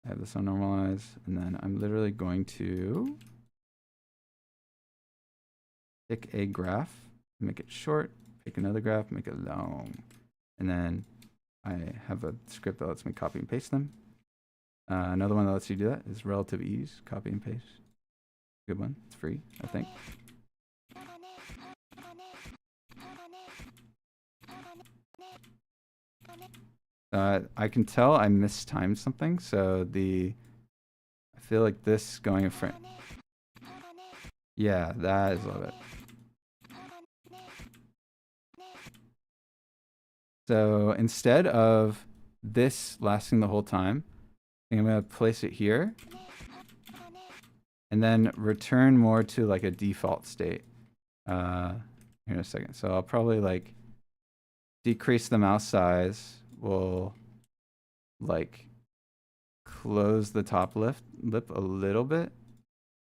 I have this on normalize, and then I'm literally going to pick a graph, make it short, pick another graph, make it long. And then I have a script that lets me copy and paste them. Another one that lets you do that is relative ease, copy and paste. Good one, it's free, I think. I can tell I mistimed something, so I feel like this going in front. Yeah, that is a little bit. So instead of this lasting the whole time, I'm gonna place it here. And then return more to like a default state. Here in a second. So I'll probably like decrease the mouse size. We'll like close the top lip a little bit,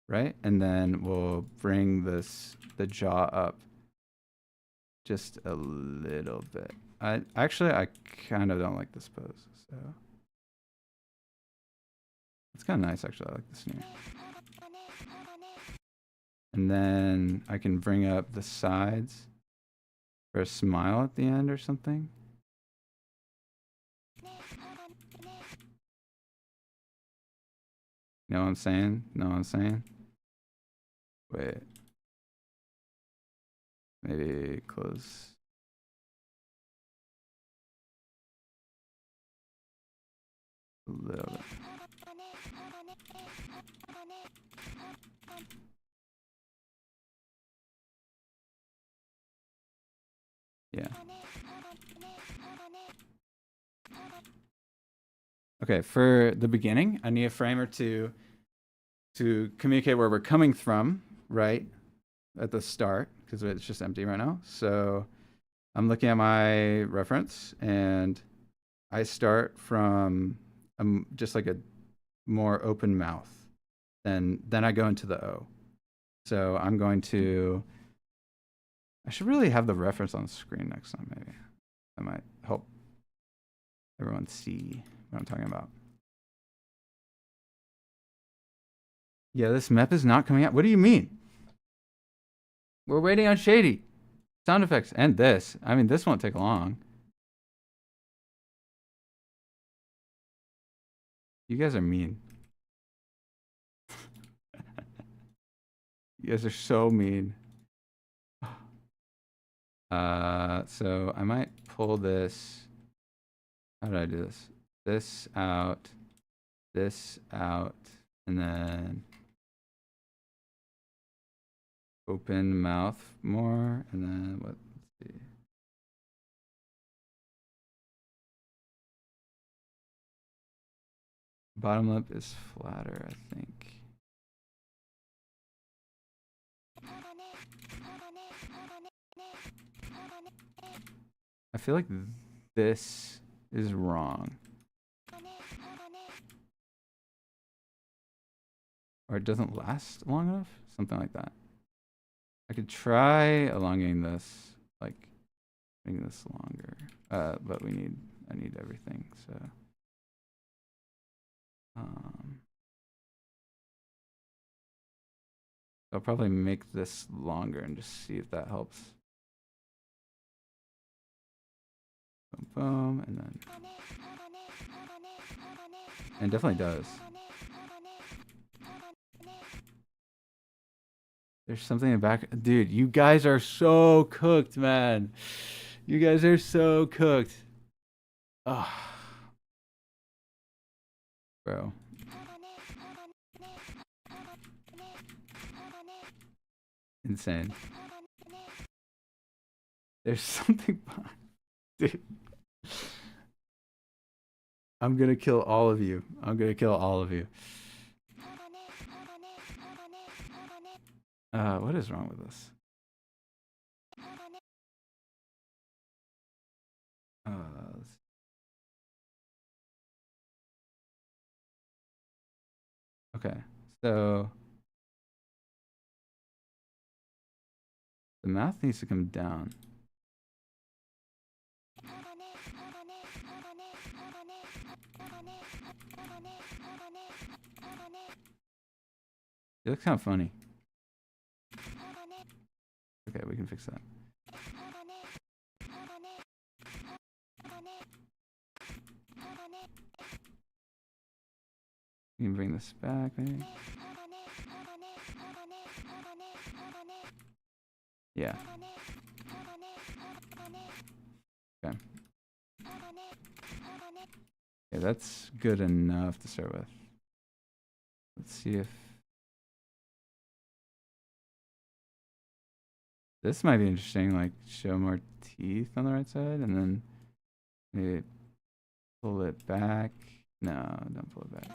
right? And then we'll bring the jaw up just a little bit. I kind of don't like this pose, so it's kind of nice actually. I like this sneer. And then I can bring up the sides for a smile at the end or something. Know what I'm saying? Know what I'm saying? Wait. Maybe close. A little bit. Yeah. Okay, for the beginning, I need a framer to communicate where we're coming from, right? At the start, because it's just empty right now. So I'm looking at my reference and I start from just like a more open mouth. Then I go into the O. So I'm going to, I should really have the reference on the screen next time, maybe. That might help everyone see what I'm talking about. Yeah, this map is not coming out. What do you mean? We're waiting on Shady. Sound effects and this. I mean, this won't take long. You guys are mean. You guys are so mean. So I might pull this. How did I do this? This out, and then open mouth more, and then what? Let's see. Bottom lip is flatter, I think. I feel like this is wrong. Or it doesn't last long enough? Something like that. I could try elongating this, like making this longer. But I need everything, so. I'll probably make this longer and just see if that helps. Boom, boom, and then. And it definitely does. There's something in the back. Dude, you guys are so cooked, man. You guys are so cooked. Oh. Bro. Insane. There's something behind. Dude. I'm gonna kill all of you. I'm gonna kill all of you. What is wrong with this? Okay, so the math needs to come down. It looks kind of funny. Okay, we can fix that. We can bring this back, maybe. Yeah. Okay. Okay, that's good enough to start with. Let's see if this might be interesting, like show more teeth on the right side and then maybe pull it back No, don't pull it back.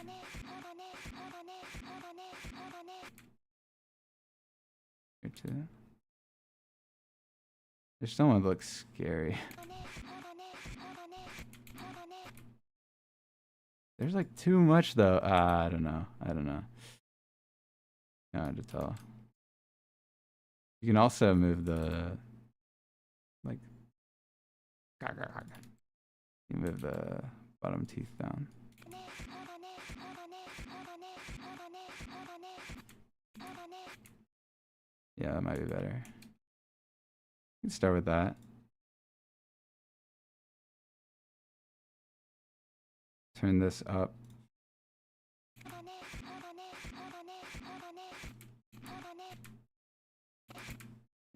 Here too. There's someone that looks scary. There's like too much though. I don't know. I don't know. No, hard to tell. You can also move the like. You move the bottom teeth down. Yeah, that might be better. You can start with that. Turn this up.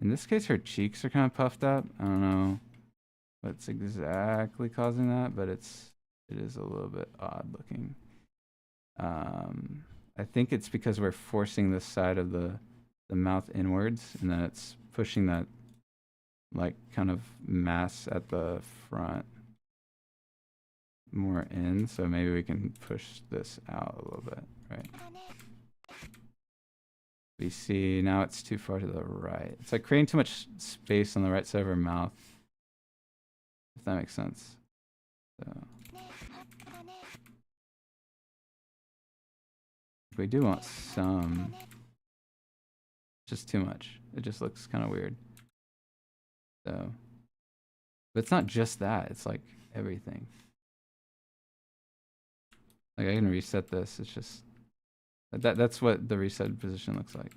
In this case, her cheeks are kind of puffed up. I don't know what's exactly causing that, but it is a little bit odd looking. I think it's because we're forcing this side of the mouth inwards, and then it's pushing that like kind of mass at the front more in. So maybe we can push this out a little bit, right? We see now it's too far to the right. It's like creating too much space on the right side of our mouth, if that makes sense. So we do want some, just too much. It just looks kind of weird. So, but it's not just that, it's like everything. Like I can reset this, it's just, that's what the reset position looks like.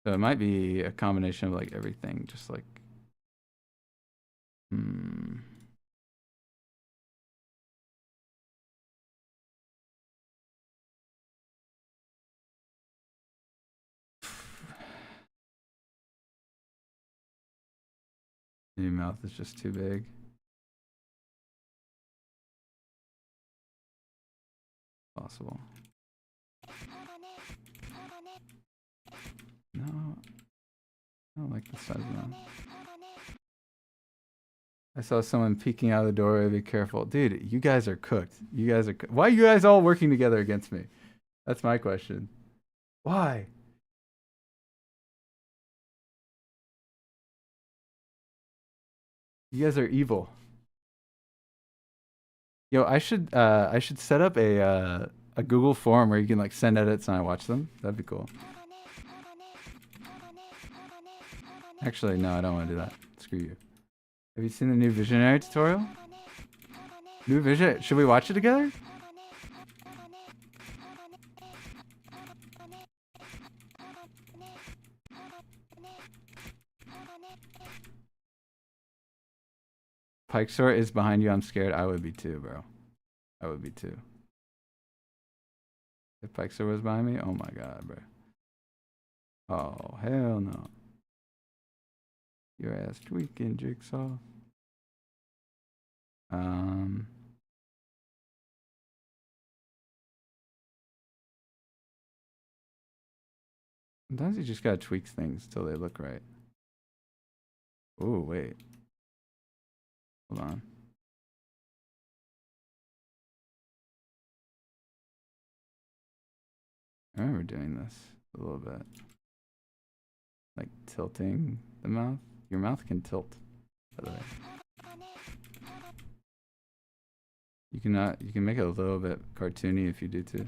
So it might be a combination of like everything, just like, Your mouth is just too big. Possible. No, I don't like the size of that. I saw someone peeking out of the doorway. Be careful, dude. You guys are cooked. You guys are. Why are you guys all working together against me? That's my question. Why? You guys are evil. Yo, I should set up a Google form where you can like send edits and I watch them. That'd be cool. Actually, no, I don't want to do that. Screw you. Have you seen the new Visionary tutorial? New Vision? Should we watch it together? Pike Sword is behind you. I'm scared. I would be too, bro. I would be too. If Pike Sword was behind me, oh my god, bro. Oh, hell no. Your ass tweaking, Jigsaw. Sometimes you just gotta tweak things till they look right. Oh, wait. Hold on. I remember doing this a little bit. Like tilting the mouth. Your mouth can tilt, by the way. You can make it a little bit cartoony if you do too.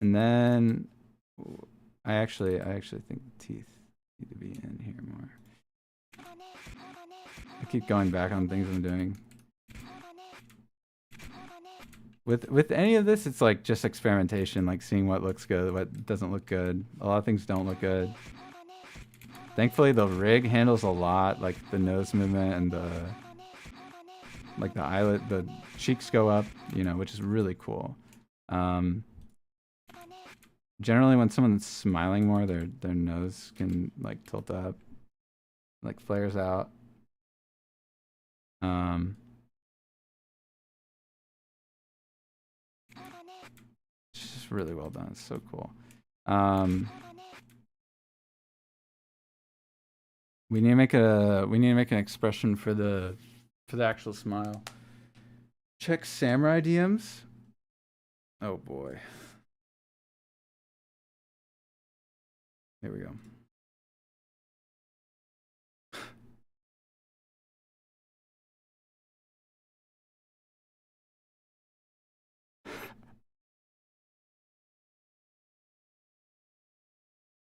And then I actually think teeth need to be in here more. I keep going back on things I'm doing. With any of this, it's like just experimentation, like seeing what looks good, what doesn't look good. A lot of things don't look good. Thankfully, the rig handles a lot, like the nose movement and the eyelid, the cheeks go up, you know, which is really cool. Generally, when someone's smiling more, their nose can like tilt up, like flares out. It's just really well done. It's so cool. We need to make an expression for the actual smile. Check Samurai DMs. Oh boy. Here we go.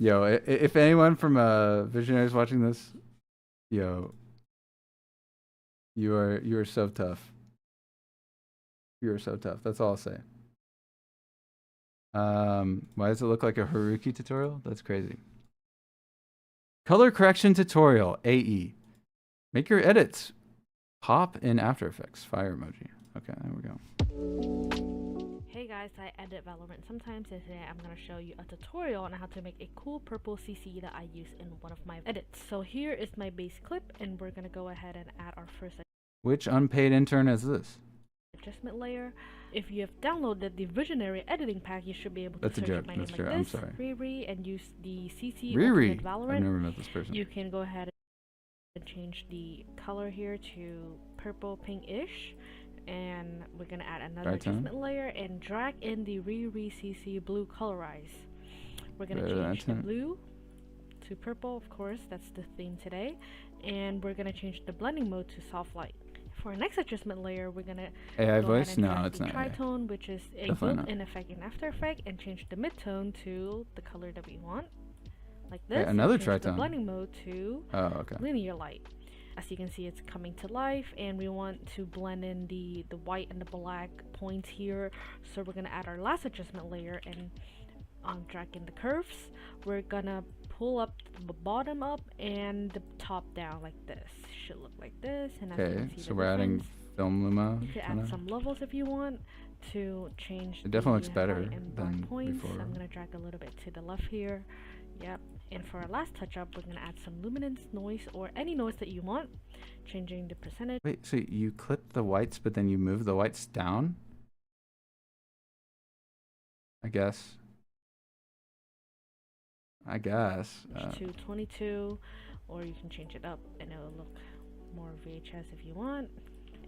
Yo, if anyone from Visionary is watching this, yo, you are so tough. You are so tough. That's all I'll say. Why does it look like a Haruki tutorial? That's crazy. Color correction tutorial, AE. Make your edits pop in After Effects. Fire emoji. Okay, there we go. Hey guys, I edit Valorant sometimes, and today I'm going to show you a tutorial on how to make a cool purple CC that I use in one of my edits. So here is my base clip, and we're going to go ahead and add our first Which unpaid intern is this? adjustment layer. If you have downloaded the Visionary editing pack, you should be able to That's a search joke. my name That's like true. this, I'm sorry. Riri, and use the CC Riri. Ultimate Valorant. I've never met this person. You can go ahead and change the color here to purple pink-ish, and we're gonna add another adjustment layer and drag in the Riri CC blue colorize. We're gonna change the blue to purple, of course, that's the theme today, and we're gonna change the blending mode to soft light. For our next adjustment layer, we're gonna AI go voice? ahead and No, drag it's the not AI. tritone, which is a Definitely built-in effect in After Effects, and change the midtone to the color that we want, like this. Okay, another and change the tritone. blending mode to Oh, okay. linear light. As you can see, it's coming to life, and we want to blend in the white and the black points here. So we're gonna add our last adjustment layer and drag in the curves. We're gonna pull up the bottom up and the top down like this. Should look like this. And as you Okay, can see, so the we're adding difference, film luma. you could add some levels if you want to change. It definitely looks the better white and black than points. before. I'm gonna drag a little bit to the left here. Yep. And for our last touch up, we're gonna add some luminance noise or any noise that you want, changing the percentage. Wait, so you clip the whites, but then you move the whites down? I guess. To 22, or you can change it up and it will look more VHS if you want.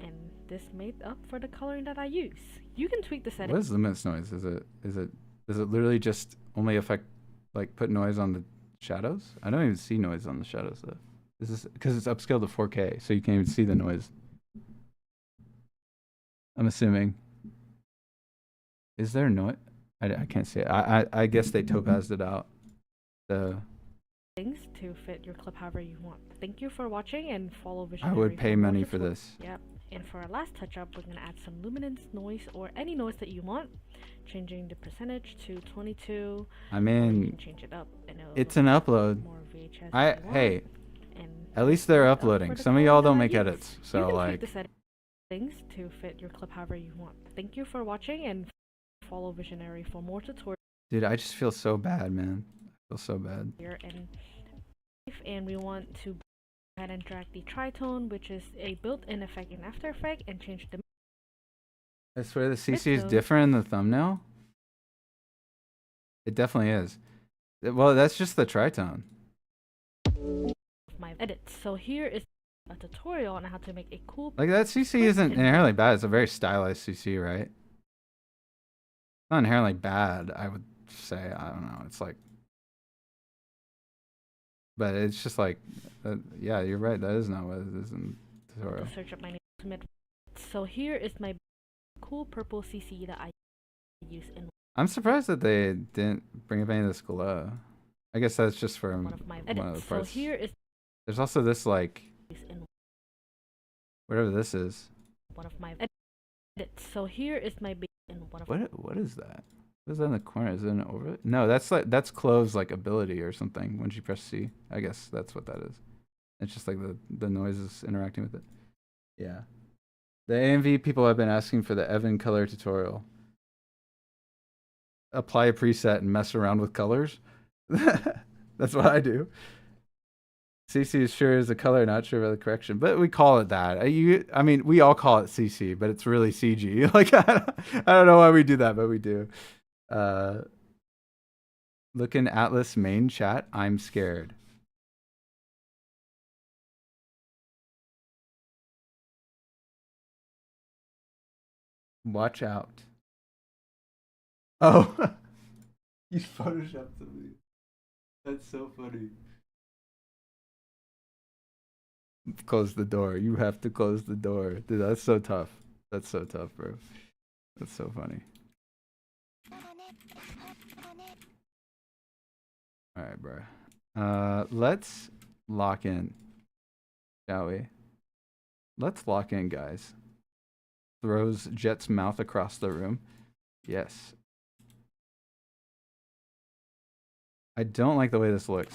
And this made up for the coloring that I use. You can tweak the settings. What is luminance noise? Does it literally just only affect, like, put noise on the shadows? I don't even see noise on the shadows though. This is because it's upscaled to 4K, so you can't even see the noise. I'm assuming. Is there noise? I can't see it. I guess they topazed it out. So things to fit your clip however you want. Thank you for watching, and follow Visionary. I would pay more money for tutorials. this. Yep. And for our last touch up, we're gonna add some luminance noise or any noise that you want, changing the percentage to 22. I You mean, can change it up and it will it's look an upload. more VHS if you want. Hey, And at least they're made up uploading. for the Some of y'all coloring don't that I make use. edits, You so can like. tweak the settings to fit your clip however you want. Thank you for watching, and follow Visionary for more tutorials. Dude, I just feel so bad, man. I feel so bad. Here and we want to go ahead and drag the tritone, which is a built-in effect in After Effects, and change the I swear the CC is Midtone. different in the thumbnail. It definitely is. Well, that's just the tritone. of my edits. So here is a tutorial on how to make a cool Like, that CC isn't inherently bad. It's a very stylized CC, right? It's not inherently bad, I would say. I don't know. It's like, but it's just like, yeah, you're right. That is not what it is in the tutorial. to search up my name. Ultimate. So here is my cool purple CC that I use in I'm surprised that they didn't bring up any of this glow. I guess that's just for one of my one of the edits. So parts. here is There's also this, like, in whatever this is. one of my edits. So here is my base in one of What is that? What is that in the corner? Is it an orbit? No, that's Clove's, like, ability or something when she press C. I guess that's what that is. It's just like the noise is interacting with it. Yeah. The AMV people have been asking for the Evan color tutorial. Apply a preset and mess around with colors. That's what I do. CC is sure is a color, not sure about the correction, but we call it that. I mean, we all call it CC, but it's really CG. Like, I don't know why we do that, but we do. Look in Atlas main chat. I'm scared. Watch out. Oh, you photoshopped something. That's so funny. Close the door. You have to close the door. Dude, that's so tough. That's so tough, bro. That's so funny. Alright, bro. Let's lock in. Shall we? Let's lock in, guys. Throws Jet's mouth across the room. Yes. I don't like the way this looks.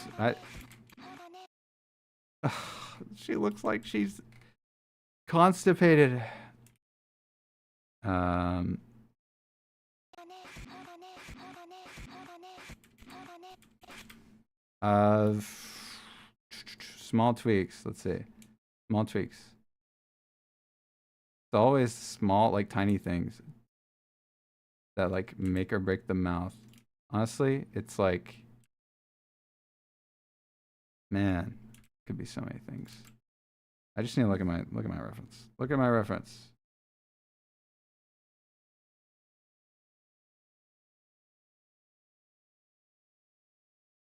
She looks like she's constipated. Small tweaks. Let's see. Small tweaks. It's always small, like tiny things that like make or break the mouth. Honestly, it's like, man, could be so many things. I just need to look at my reference. Look at my reference.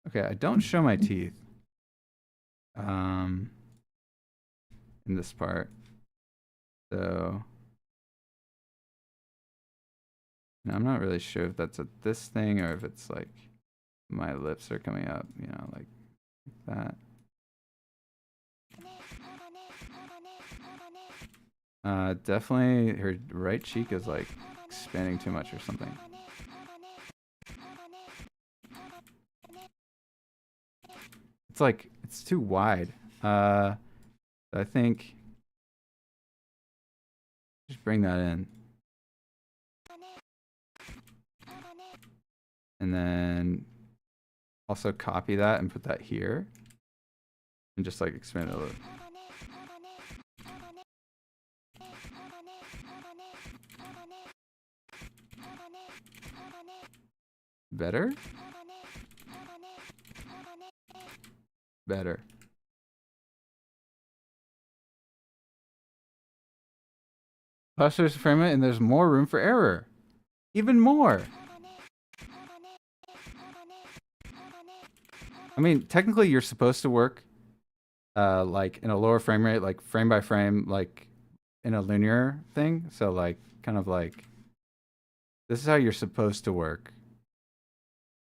Okay, I don't show my teeth. In this part. So I'm not really sure if that's this thing or if it's like my lips are coming up, you know, like that. Definitely her right cheek is like expanding too much or something. It's like, it's too wide. I think just bring that in. And then also copy that and put that here. And just like expand it a little. Better? Better. Plus there's a frame rate and there's more room for error. Even more. I mean, technically you're supposed to work like in a lower frame rate, like frame by frame, like in a linear thing. So like kind of like this is how you're supposed to work.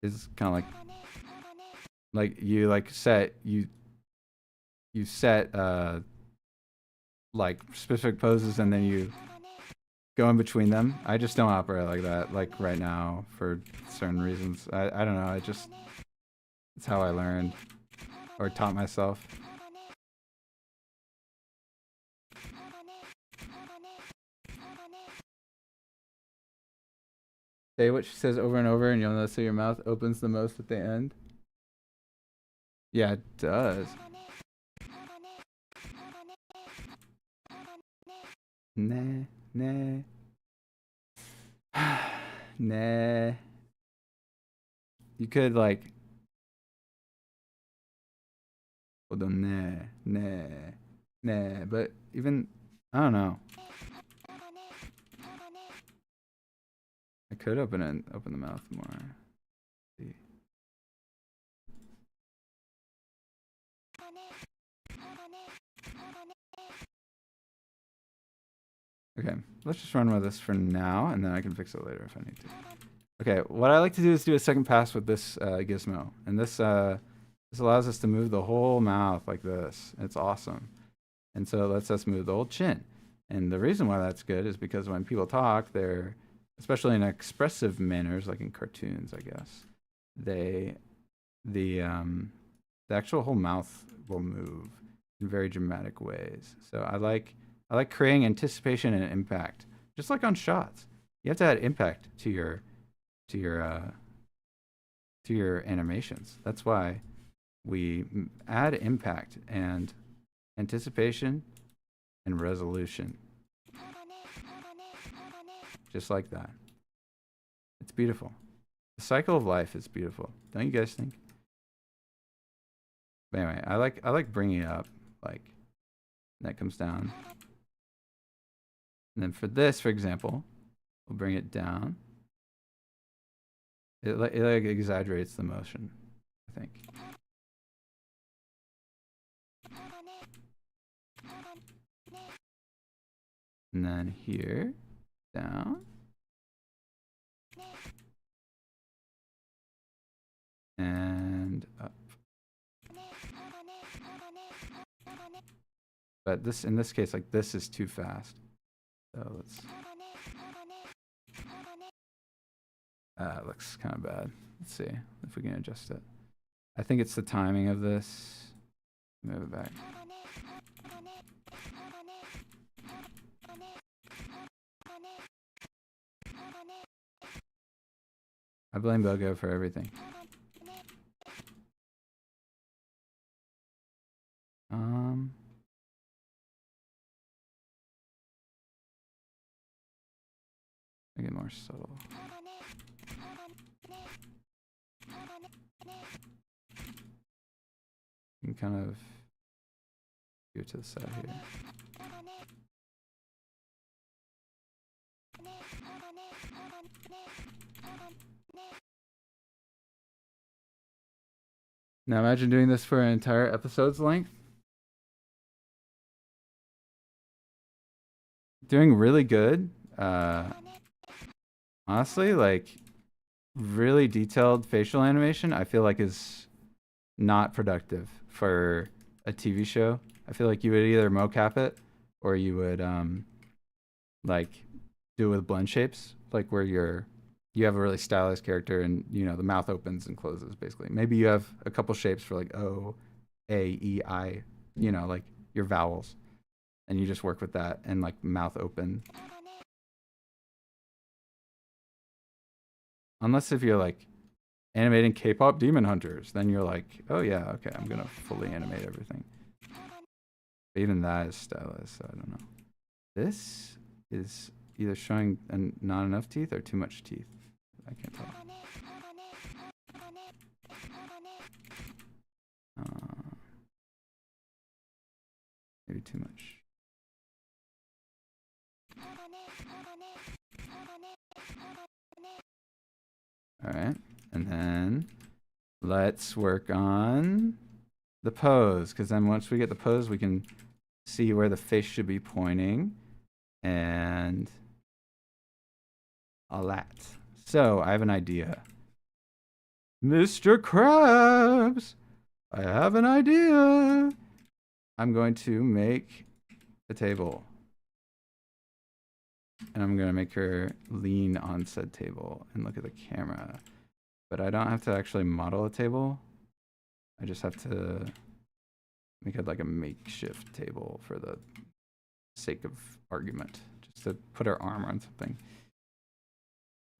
It's kind of like you like set you set like specific poses and then you go in between them. I just don't operate like that like right now for certain reasons. I don't know, it's how I learned or taught myself. Say what she says over and over and you'll notice that your mouth opens the most at the end. Yeah, it does. Nah, nah. Nah. You could like hold on, nah, but even I don't know. I could open the mouth more. See. Okay, let's just run with this for now, and then I can fix it later if I need to. Okay, what I like to do is do a second pass with this gizmo, and this allows us to move the whole mouth like this. It's awesome, and so it lets us move the whole chin. And the reason why that's good is because when people talk, they're, especially in expressive manners, like in cartoons, I guess, the actual whole mouth will move in very dramatic ways. So I like creating anticipation and impact, just like on shots. You have to add impact to your animations. That's why we add impact and anticipation and resolution. Just like that. It's beautiful. The cycle of life is beautiful. Don't you guys think? But anyway, I like bringing it up, like that comes down. And then for this, for example, We'll bring it down. It like exaggerates the motion, I think. And then here, down. And up. But this, in this case, like this is too fast. So let's. It looks kind of bad. Let's see if we can adjust it. I think it's the timing of this. Move it back. I blame Bogo for everything. Make it more subtle. You can kind of go to the side here. Now imagine doing this for an entire episode's length. Doing really good. Honestly, like really detailed facial animation, I feel like is not productive for a TV show. I feel like you would either mocap it or you would like do it with blend shapes, like where you have a really stylized character and you know the mouth opens and closes basically. Maybe you have a couple shapes for like O, A, E, I, you know, like your vowels, and you just work with that and like mouth open. Unless if you're like animating K-pop demon hunters, then you're like, oh yeah, okay, I'm gonna fully animate everything. But even that is stylized, so I don't know. This is either showing not enough teeth or too much teeth. I can't tell. Maybe too much. All right, and then let's work on the pose, because then once we get the pose, we can see where the face should be pointing and all that. So I have an idea. Mr. Krabs, I have an idea. I'm going to make a table. And I'm going to make her lean on said table and look at the camera. But I don't have to actually model a table. I just have to make it like a makeshift table for the sake of argument. Just to put her arm on something.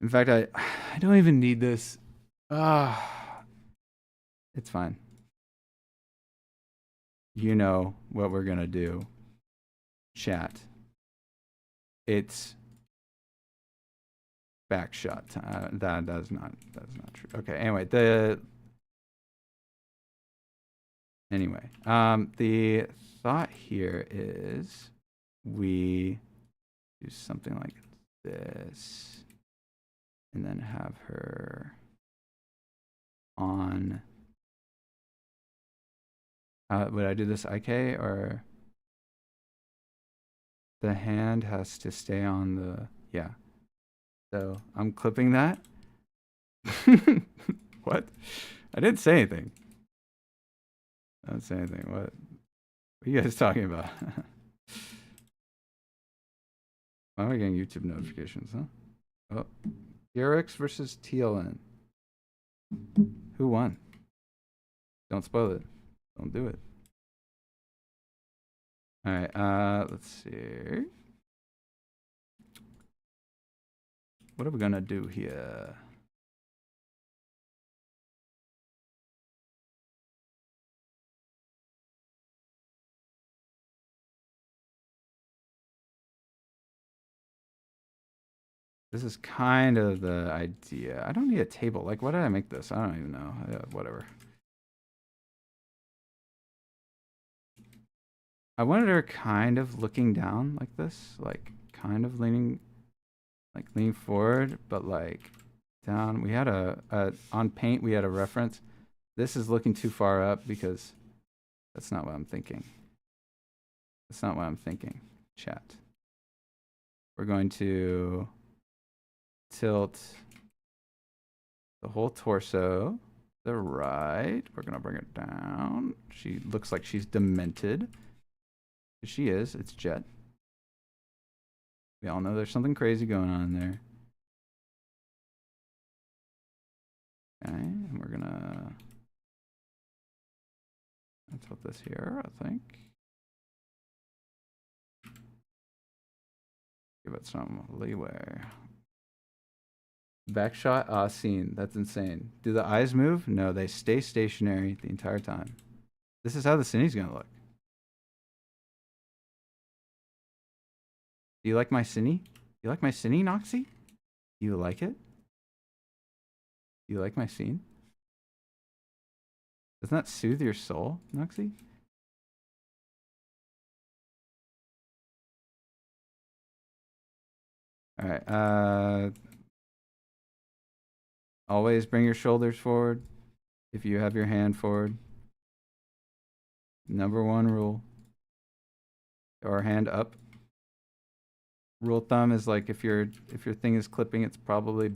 In fact, I don't even need this. It's fine. You know what we're going to do. Chat. It's back shot. That's not true. Okay. Anyway, the thought here is we do something like this, and then have her on. Would I do this IK or? The hand has to stay on the, yeah. So I'm clipping that. What? I didn't say anything. I didn't say anything. What are you guys talking about? Why am I getting YouTube notifications, huh? Oh, TRX versus TLN. Who won? Don't spoil it. Don't do it. All right, let's see. What are we gonna do here? This is kind of the idea. I don't need a table. Like, why did I make this? I don't even know. Yeah, whatever. I wanted her kind of looking down like this, like kind of leaning Like lean forward, but like down. We had on paint, we had a reference. This is looking too far up because that's not what I'm thinking. That's not what I'm thinking, chat. We're going to tilt the whole torso to the right. We're going to bring it down. She looks like she's demented. She is. It's Jet. We all know there's something crazy going on in there. Okay, and we're gonna tilt this here, I think. Give it some leeway. Back shot, scene. That's insane. Do the eyes move? No, they stay stationary the entire time. This is how the cine's gonna look. Do you like my cine? You like my cine, Noxy? Do you like it? Do you like my scene? Doesn't that soothe your soul, Noxy? All right. Always bring your shoulders forward if you have your hand forward. Number one rule. Or hand up. Rule of thumb is like if your thing is clipping, it's probably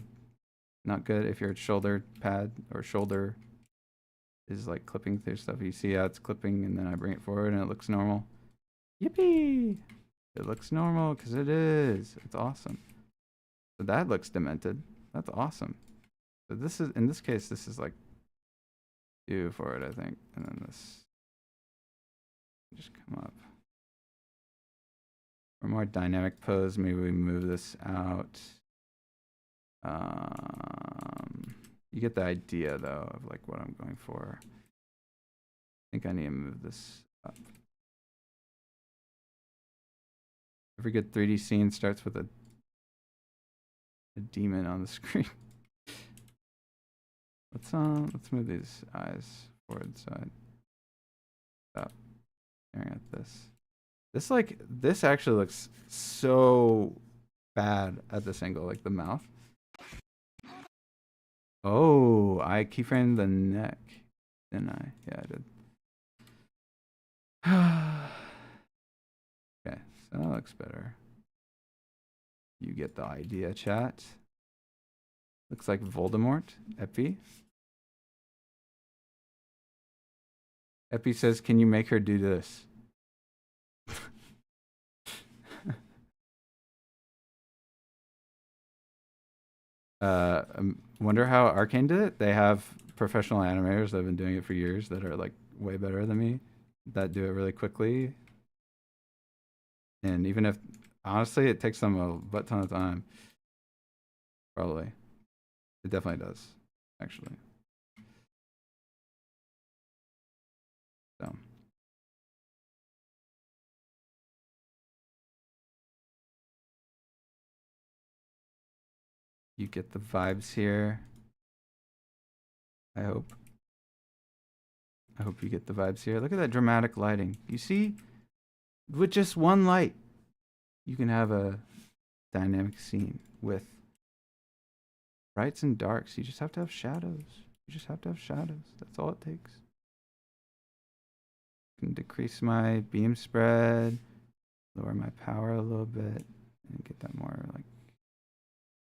not good. If your shoulder pad or shoulder is like clipping through stuff, you see how it's clipping, and then I bring it forward and it looks normal. Yippee! It looks normal because it is. It's awesome. So that looks demented. That's awesome. So this is, in this case, this is like due for it, I think. And then this just come up. For a more dynamic pose, maybe we move this out. You get the idea, though, of like what I'm going for. I think I need to move this up. Every good 3D scene starts with a demon on the screen. Let's move these eyes forward side. Stop staring at this. This actually looks so bad at this angle, like the mouth. Oh, I keyframed the neck, didn't I? Yeah, I did. Okay, so that looks better. You get the idea, chat. Looks like Voldemort. Epi. Epi says, can you make her do this? Wonder how Arcane did it. They have professional animators that have been doing it for years that are like way better than me, that do it really quickly. And even if, honestly, it takes them a butt ton of time. Probably. It definitely does, actually. So. You get the vibes here. I hope you get the vibes here. Look at that dramatic lighting. You see, with just one light, you can have a dynamic scene with brights and darks. You just have to have shadows. You just have to have shadows. That's all it takes. I can decrease my beam spread, lower my power a little bit, and get that more like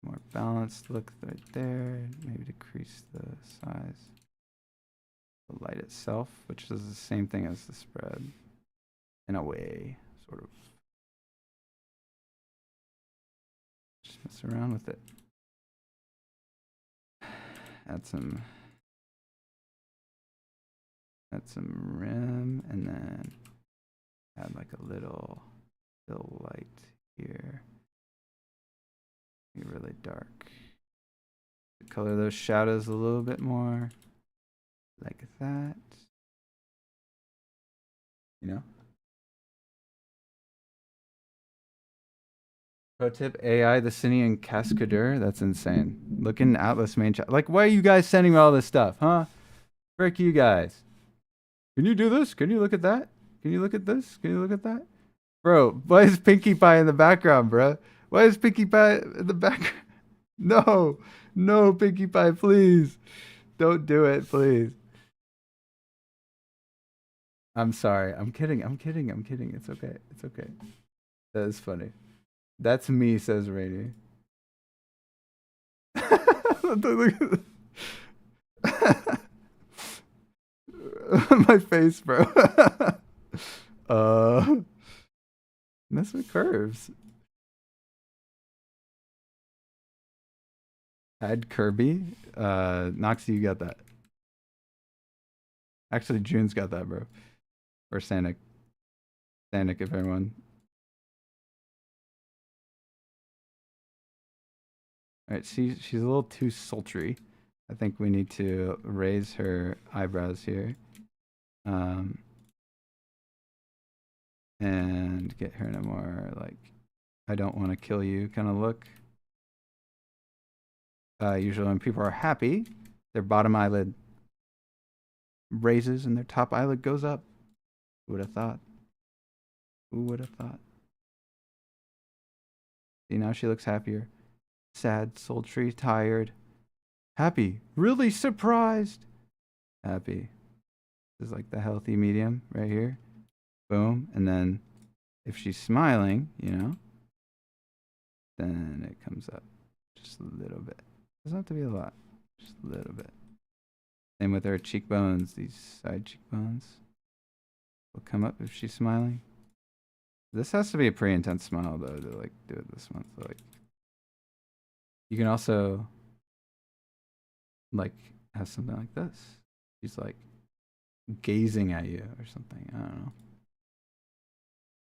more balanced look right there. Maybe decrease the size. The light itself, which is the same thing as the spread, in a way, sort of. Just mess around with it. Add some rim, and then add like a little light here. Be really dark. Color those shadows a little bit more, like that. You know. Pro tip: AI the Cine Cascadeur. That's insane. Look in Atlas main chat. Like, why are you guys sending me all this stuff, huh? Frick you guys. Can you do this? Can you look at that? Can you look at this? Can you look at that? Bro, why is Pinkie Pie in the background, bro? Why is Pinkie Pie in the back? No, no, Pinkie Pie, please. Don't do it, please. I'm sorry. I'm kidding. I'm kidding. I'm kidding. It's okay. It's okay. That is funny. That's me, says Rainy. Look at my face, bro. Mess with curves. Add Kirby. Noxy, you got that. Actually, June's got that, bro. Or Sanic. Sanic, if everyone. Alright, she's a little too sultry. I think we need to raise her eyebrows here. And get her in a more, like, I don't want to kill you kind of look. Usually when people are happy, their bottom eyelid raises and their top eyelid goes up. Who would have thought? Who would have thought? See, now she looks happier. Sad, sultry, tired. Happy. Really surprised. Happy. This is like the healthy medium right here. Boom. And then if she's smiling, you know, then it comes up just a little bit. Doesn't have to be a lot. Just a little bit. Same with her cheekbones. These side cheekbones will come up if she's smiling. This has to be a pretty intense smile though to like do it this month. Like, you can also like have something like this. She's like gazing at you or something. I don't know.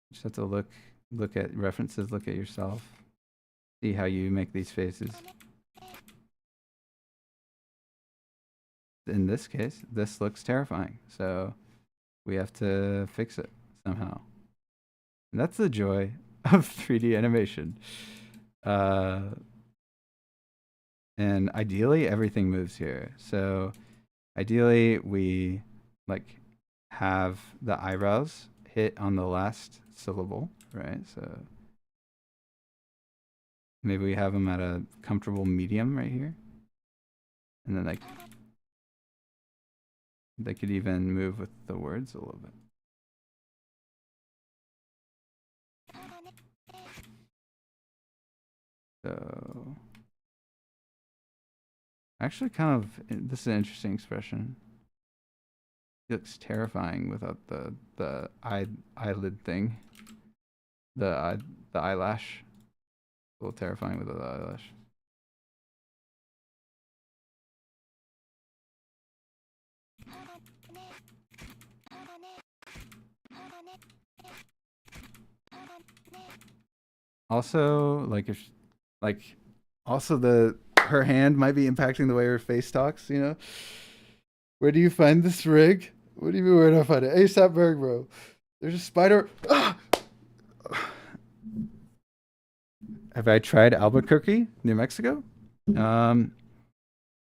You just have to look at references, look at yourself, see how you make these faces. In this case, this looks terrifying, so we have to fix it somehow. And that's the joy of 3D animation. And ideally, everything moves here. So ideally, we like have the eyebrows hit on the last syllable, right? So maybe we have them at a comfortable medium right here. And then like they could even move with the words a little bit. So actually kind of, this is an interesting expression. He looks terrifying without the eyelid thing. The eyelash. A little terrifying without the eyelash. Also, like if also her hand might be impacting the way her face talks, you know? Where do you find this rig? What do you mean where do I find it? ASAP Berg, bro. There's a spider. Ah! Have I tried Albuquerque, New Mexico? You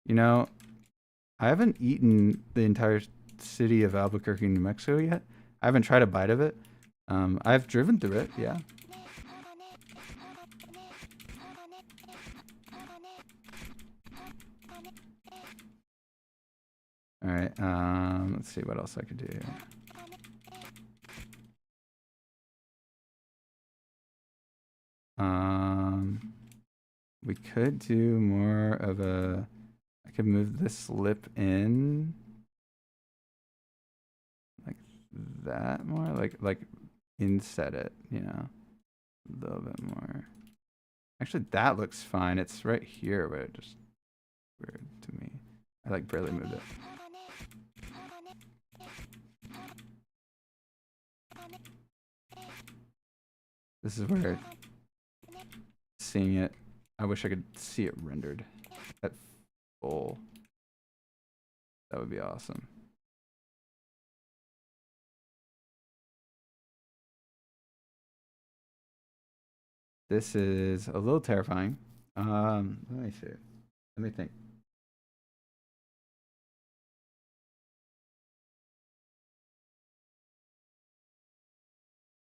know, I haven't eaten the entire city of Albuquerque, New Mexico yet. I haven't tried a bite of it. I've driven through it, yeah. All right, let's see what else I could do here. We could do more of a, I could move this lip in like that more, like inset it, you know, a little bit more. Actually, that looks fine. It's right here, but it just weird to me. I like barely moved it. This is where seeing it, I wish I could see it rendered at full. That would be awesome. This is a little terrifying. Let me see. Let me think.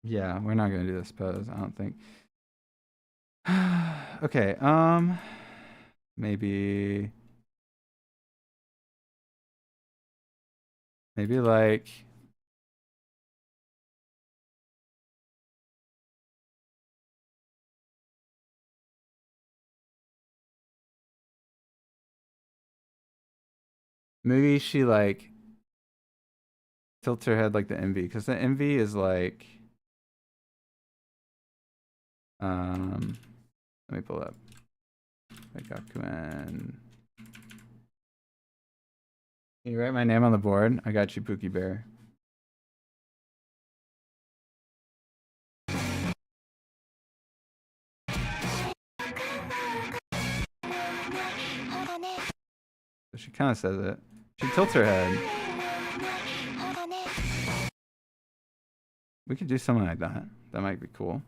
Yeah, we're not gonna do this pose, I don't think. Okay, maybe like maybe she like tilts her head like the envy, because the envy is like let me pull up like Gakuen. Can you write my name on the board? I got you, Pookie Bear. So she kind of says it. She tilts her head. We could do something like that. That might be cool.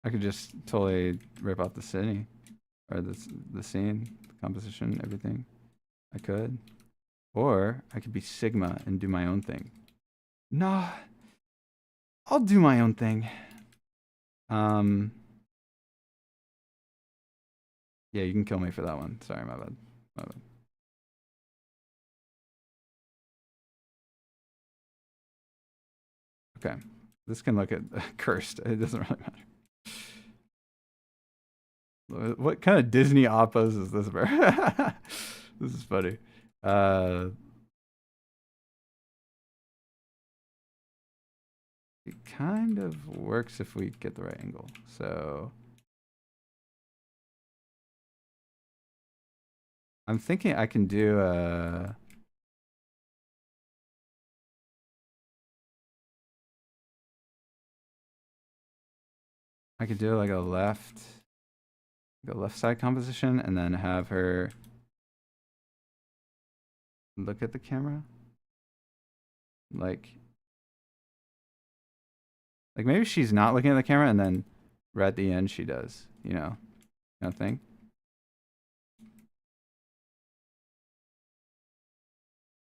I could just totally rip out the city, or the scene, the composition, everything. I could. Or I could be Sigma and do my own thing. Nah, I'll do my own thing. Yeah, you can kill me for that one. Sorry, my bad. My bad. Okay, this can look at cursed. It doesn't really matter. What kind of Disney oppos is this, bro? This is funny. It kind of works if we get the right angle. So I'm thinking I can do I could do like a left side composition and then have her look at the camera. Like maybe she's not looking at the camera and then right at the end she does, you know, kind of thing.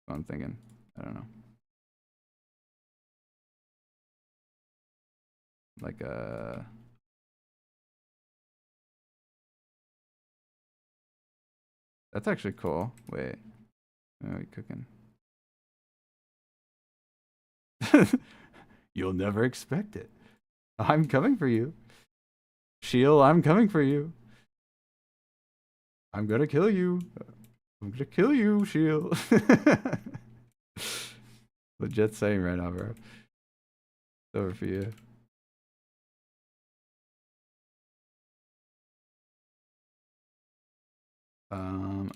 What I'm thinking. I don't know. Like that's actually cool. Wait. What are we cooking? You'll never expect it. I'm coming for you. Shield, I'm coming for you. I'm gonna kill you. I'm gonna kill you, Shield. Legit saying right now, bro. It's over for you.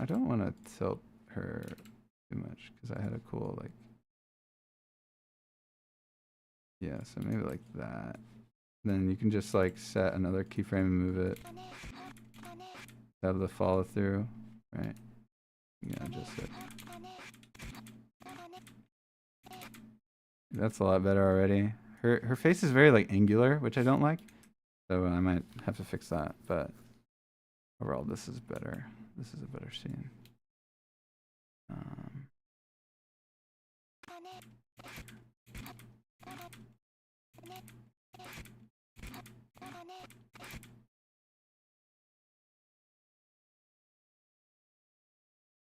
I don't want to tilt her too much because I had a cool like. Yeah, so maybe like that. Then you can just like set another keyframe and move it. Have the follow through, right? Yeah, just it. That's a lot better already. Her face is very like angular, which I don't like. So I might have to fix that, but overall this is better. This is a better scene.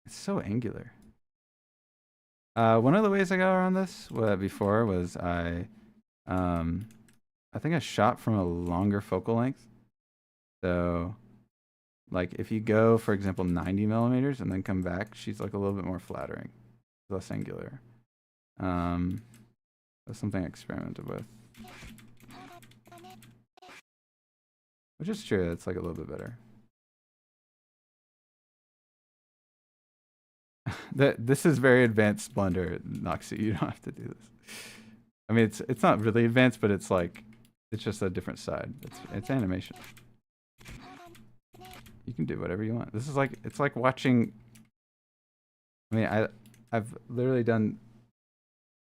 It's so angular. One of the ways I got around this before was I think I shot from a longer focal length. So like if you go, for example, 90 millimeters and then come back, she's like a little bit more flattering, less angular. That's something I experimented with. Which is true, it's like a little bit better. This is very advanced splendor, Noxy. You don't have to do this. I mean, it's not really advanced, but it's like it's just a different side. It's animation. You can do whatever you want. This is like it's like watching. I mean, I've literally done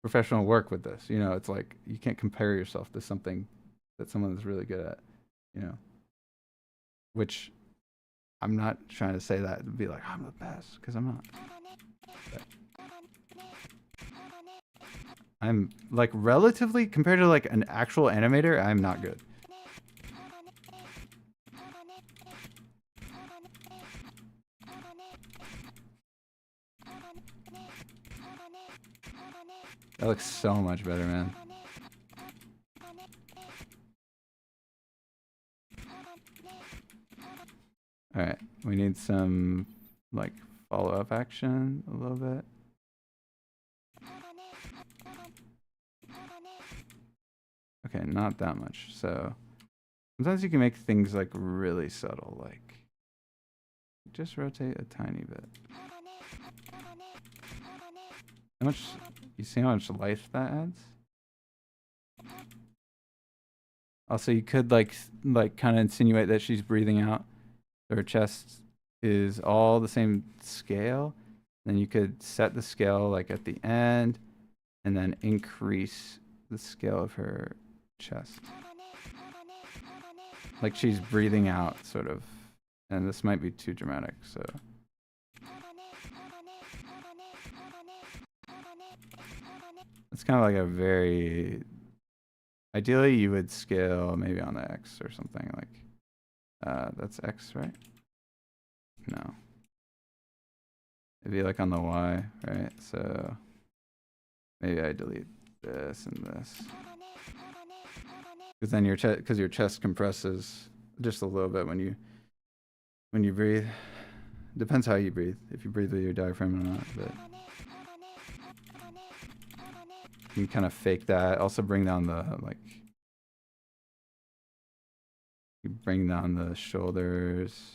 professional work with this. You know, it's like you can't compare yourself to something that someone is really good at. You know, which I'm not trying to say that and be like I'm the best because I'm not. But I'm like relatively compared to like an actual animator, I'm not good. That looks so much better, man. Alright, we need some, like, follow-up action a little bit. Okay, not that much. So, sometimes you can make things, like, really subtle, like, just rotate a tiny bit. How much, you see how much life that adds? Also, you could, like kind of insinuate that she's breathing out. So her chest is all the same scale. Then you could set the scale, like, at the end, and then increase the scale of her chest. Like she's breathing out, sort of. And this might be too dramatic, so. It's kind of like a very... Ideally, you would scale maybe on the X or something, like... that's X, right? No. It'd be like on the Y, right? So... Maybe I delete this and this. Because then your chest compresses just a little bit when you breathe. Depends how you breathe. If you breathe with your diaphragm or not, but you can kind of fake that. Also bring down the you bring down the shoulders.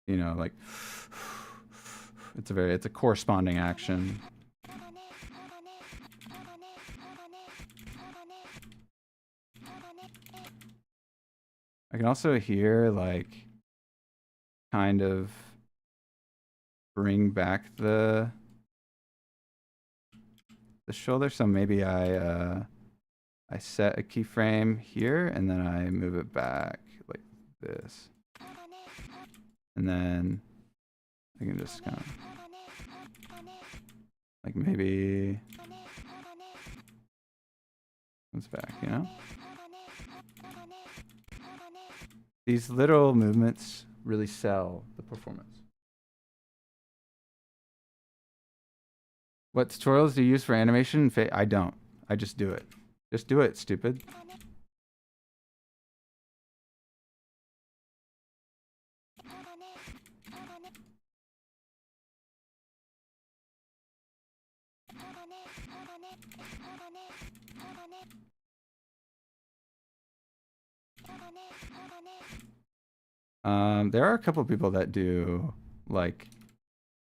You know, like it's a corresponding action. I can also hear, like, kind of bring back the shoulder. So maybe I set a keyframe here and then I move it back like this. And then I can just kind of, like, maybe it's back, you know? These little movements really sell the performance. What tutorials do you use for animation? I don't. I just do it. Just do it, stupid. There are a couple people that do, like,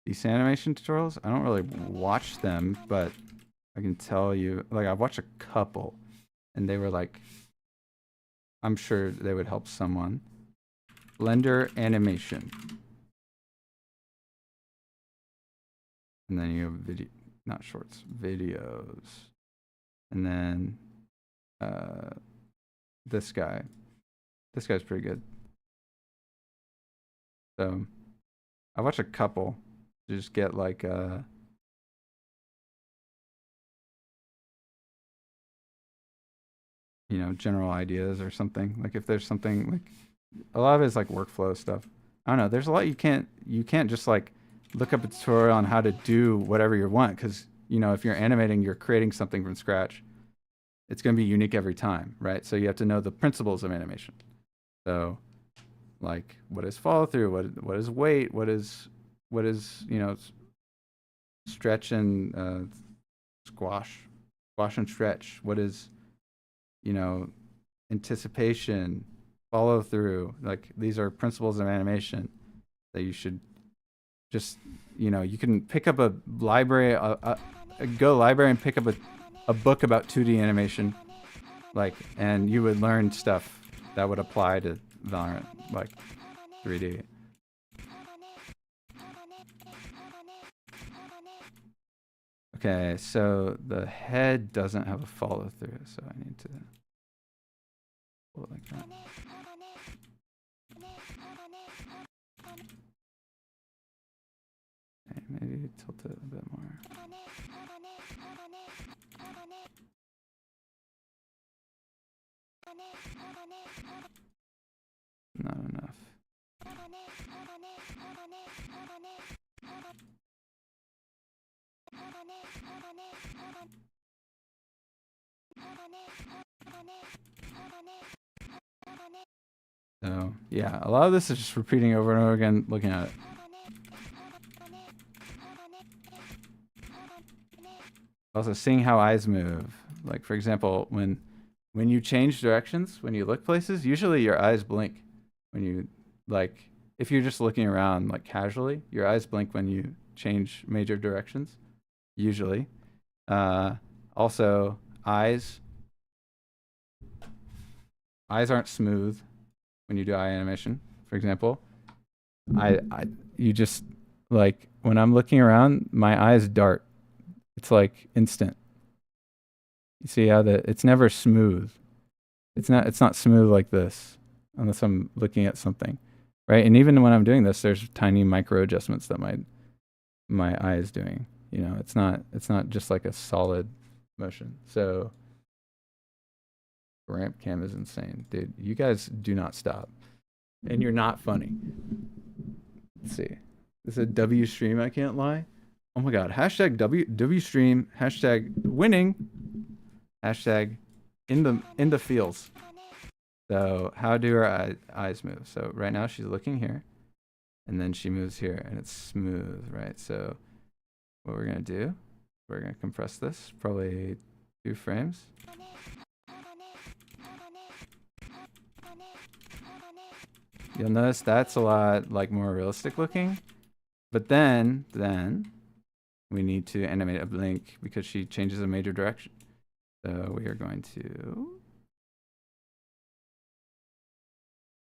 these animation tutorials. I don't really watch them, but I can tell you, like, I've watched a couple, and they were like, I'm sure they would help someone. Blender animation. And then you have video, not shorts, videos. And then this guy. This guy's pretty good. So I watched a couple to just get, like, you know, general ideas or something. Like, if there's something, like, a lot of it is like workflow stuff. I don't know. There's a lot you can't just, like, look up a tutorial on how to do whatever you want, because, you know, if you're animating, you're creating something from scratch. It's going to be unique every time, right? So you have to know the principles of animation. So, like, what is follow through? What is weight? What is you know, stretch and squash and stretch? What is, you know, anticipation, follow through? Like, these are principles of animation that you should just, you know, you can pick up a library, go library and pick up a book about 2D animation, like, and you would learn stuff that would apply to Valorant, like 3D. Okay, so the head doesn't have a follow through, so I need to pull it like that. Okay, maybe tilt it a bit more. Not enough. So yeah, a lot of this is just repeating over and over again, looking at it. Also seeing how eyes move. Like for example, when you change directions, when you look places, usually your eyes blink. When you like, if you're just looking around like casually, your eyes blink when you change major directions. Usually. Also, eyes aren't smooth when you do eye animation. For example, you just like when I'm looking around, my eyes dart. It's like instant. You see how it's never smooth. It's not smooth like this unless I'm looking at something, right? And even when I'm doing this, there's tiny micro adjustments that my eye is doing. You know, it's not just like a solid motion. So ramp cam is insane, dude. You guys do not stop, and you're not funny. Let's see. This is a W stream. I can't lie. Oh my god. Hashtag W stream. Hashtag winning. Hashtag in the fields. So how do her eyes move? So right now she's looking here, and then she moves here, and it's smooth, right? So what we're gonna do? We're gonna compress this probably 2 frames. You'll notice that's a lot like more realistic looking, but then we need to animate a blink because she changes a major direction. So we are going to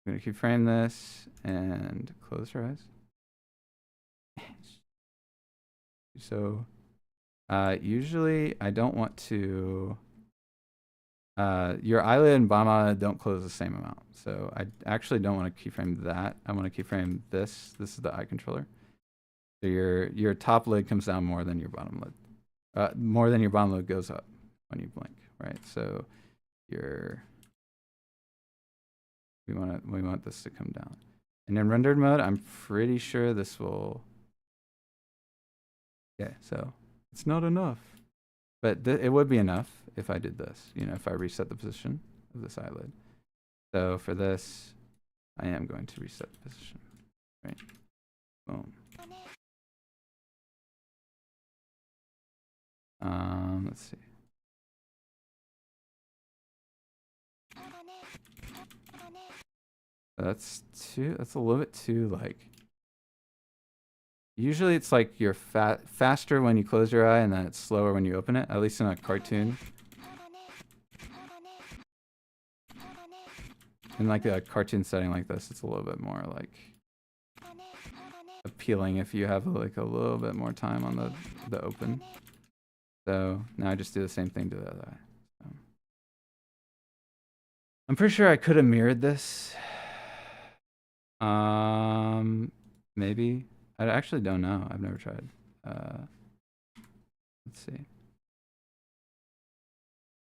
keyframe this and close her eyes. So usually I don't want to. Your eyelid and bomb eyelid don't close the same amount. So I actually don't want to keyframe that. I want to keyframe this. This is the eye controller. So your top lid comes down more than your bottom lid. More than your bottom lid goes up when you blink, right? So we want this to come down. And in rendered mode, I'm pretty sure this will. Okay, so it's not enough. But it would be enough if I did this, you know, if I reset the position of this eyelid. So for this, I am going to reset the position, right? Boom. Let's see. That's a little bit too like. Usually it's like you're faster when you close your eye and then it's slower when you open it, at least in a cartoon. In like a cartoon setting like this, it's a little bit more like appealing if you have like a little bit more time on the open. So now I just do the same thing to the other eye. So. I'm pretty sure I could have mirrored this. Maybe. I actually don't know. I've never tried. Let's see.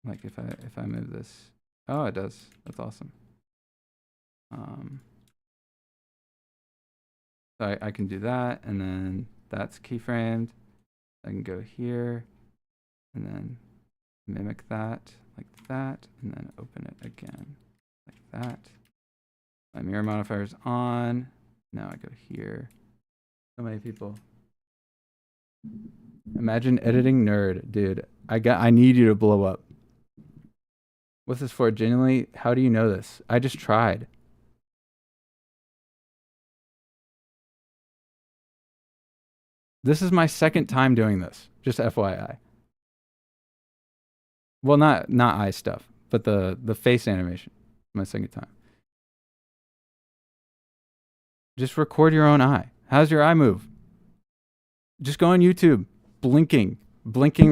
Like if I move this. Oh, it does. That's awesome. So I can do that, and then that's keyframed. I can go here, and then mimic that, like that, and then open it again, like that. My mirror modifier is on. Now I go here. So many people. Imagine editing nerd, dude. I need you to blow up. What's this for? Genuinely, how do you know this? I just tried. This is my second time doing this. Just FYI. Well, not eye stuff, but the face animation. My second time. Just record your own eye. How's your eye move? Just go on YouTube. Blinking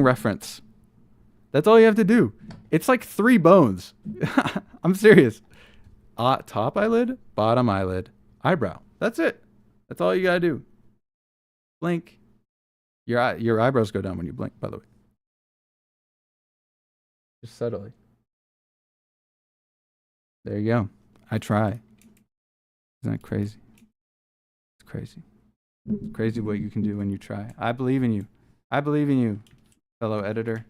reference. That's all you have to do. It's like 3 bones. I'm serious. Top eyelid, bottom eyelid, eyebrow. That's it. That's all you gotta do. Blink. Your eyebrows go down when you blink, by the way. Just subtly. There you go. I try. Isn't that crazy? crazy. Crazy what you can do when you try. I believe in you. I believe in you, fellow editor.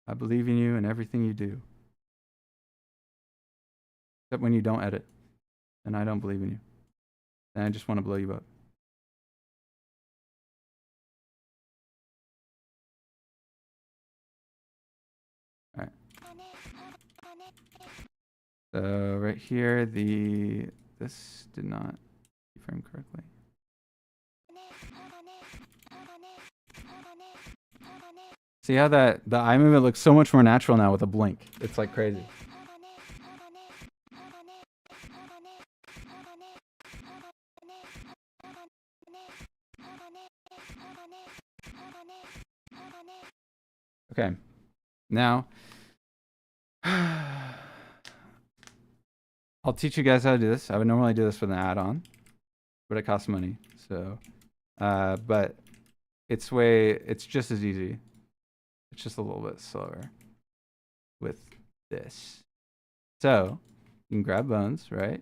I believe in you and everything you do. Except when you don't edit. And I don't believe in you. And I just want to blow you up. Alright. So right here, this did not keyframe correctly. See how the eye movement looks so much more natural now with a blink. It's like crazy. Okay. Now, I'll teach you guys how to do this. I would normally do this with an add-on, but it costs money. So, but it's just as easy. It's just a little bit slower with this. So, you can grab bones, right?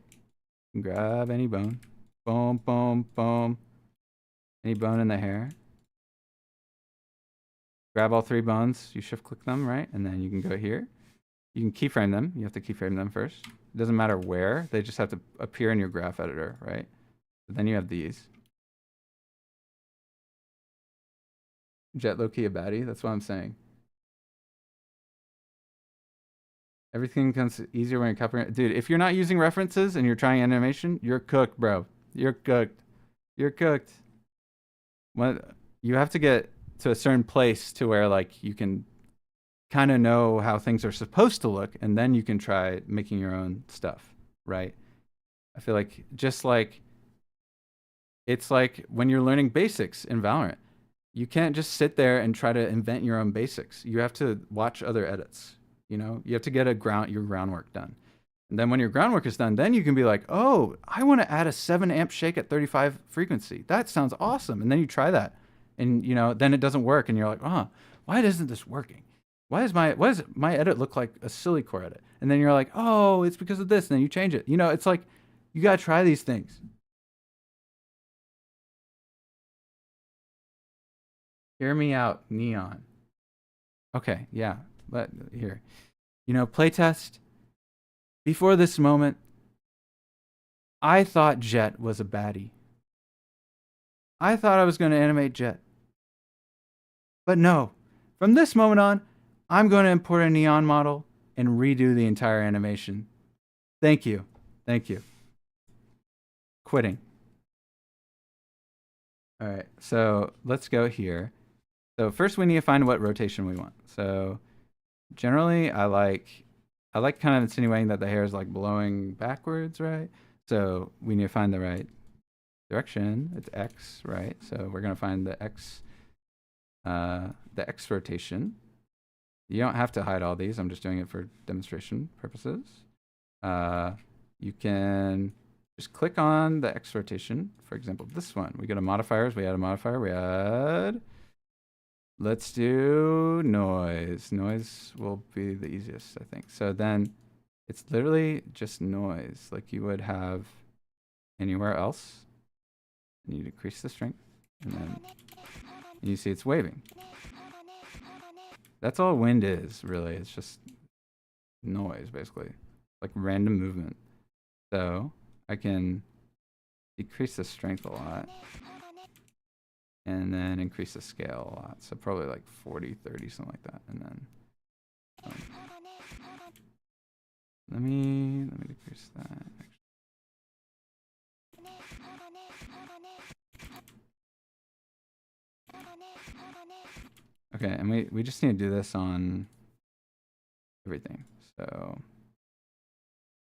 You can grab any bone. Boom, boom, boom. Any bone in the hair. Grab all 3 bones, you shift click them, right? And then you can go here. You can keyframe them. You have to keyframe them first. It doesn't matter where, they just have to appear in your graph editor, right? But then you have these. Jet low-key a baddie, that's what I'm saying. Everything comes easier when you're copying. Dude, if you're not using references and you're trying animation, you're cooked, bro. You're cooked. You're cooked. You have to get to a certain place to where like you can kind of know how things are supposed to look, and then you can try making your own stuff, right? I feel like just like it's like when you're learning basics in Valorant, you can't just sit there and try to invent your own basics. You have to watch other edits. You know, you have to get your groundwork done. And then when your groundwork is done, then you can be like, oh, I want to add a 7 amp shake at 35 frequency. That sounds awesome. And then you try that. And, you know, then it doesn't work. And you're like, oh, why isn't this working? Why does my edit look like a silly core edit? And then you're like, oh, it's because of this. And then you change it. You know, it's like, you got to try these things. Hear me out, Neon. Okay, yeah. But here, you know, playtest. Before this moment, I thought Jet was a baddie. I thought I was going to animate Jet. But no, from this moment on, I'm going to import a Neon model and redo the entire animation. Thank you. Thank you. Quitting. All right, so let's go here. So first we need to find what rotation we want. So generally I like kind of insinuating that the hair is like blowing backwards, right? So we need to find the right direction. It's X, right? So we're gonna find the X rotation. You don't have to hide all these. I'm just doing it for demonstration purposes. You can just click on the X rotation. For example, this one. We go to modifiers. We add a modifier. We add. Let's do noise. Noise will be the easiest, I think. So then it's literally just noise like you would have anywhere else. And you decrease the strength. And then you see it's waving. That's all wind is, really. It's just noise, basically. Like random movement. So I can decrease the strength a lot. And then increase the scale a lot. So probably like 40, 30, something like that. And then let me decrease that. Okay, and we just need to do this on everything. So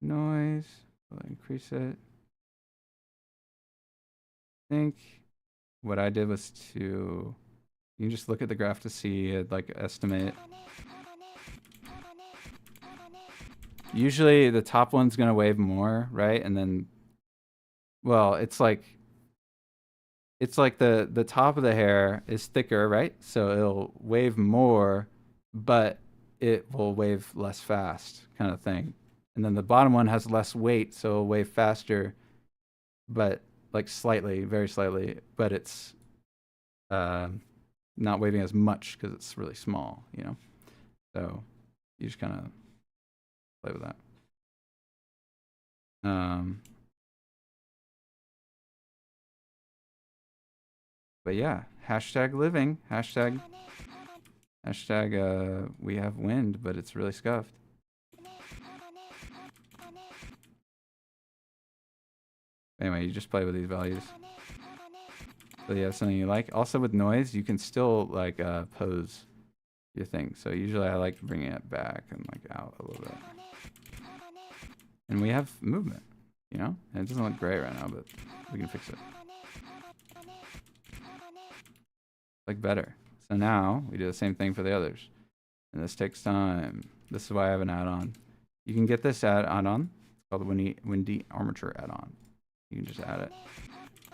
noise, we'll increase it. I think what I did was you can just look at the graph to see it, like estimate. Usually the top one's gonna wave more, right? And then, well, it's like the top of the hair is thicker, right? So it'll wave more, but it will wave less fast, kind of thing. And then the bottom one has less weight, so it'll wave faster. but like slightly, very slightly, but it's not waving as much because it's really small, you know? So you just kind of play with that. But yeah, hashtag living, hashtag we have wind, but it's really scuffed. Anyway, you just play with these values. So you have something you like. Also with noise, you can still like pose your thing. So usually I like bringing it back and like out a little bit. And we have movement, you know? And it doesn't look great right now, but we can fix it. Like better. So now we do the same thing for the others. And this takes time. This is why I have an add-on. You can get this add-on. It's called the Windy Armature add-on. You can just add it.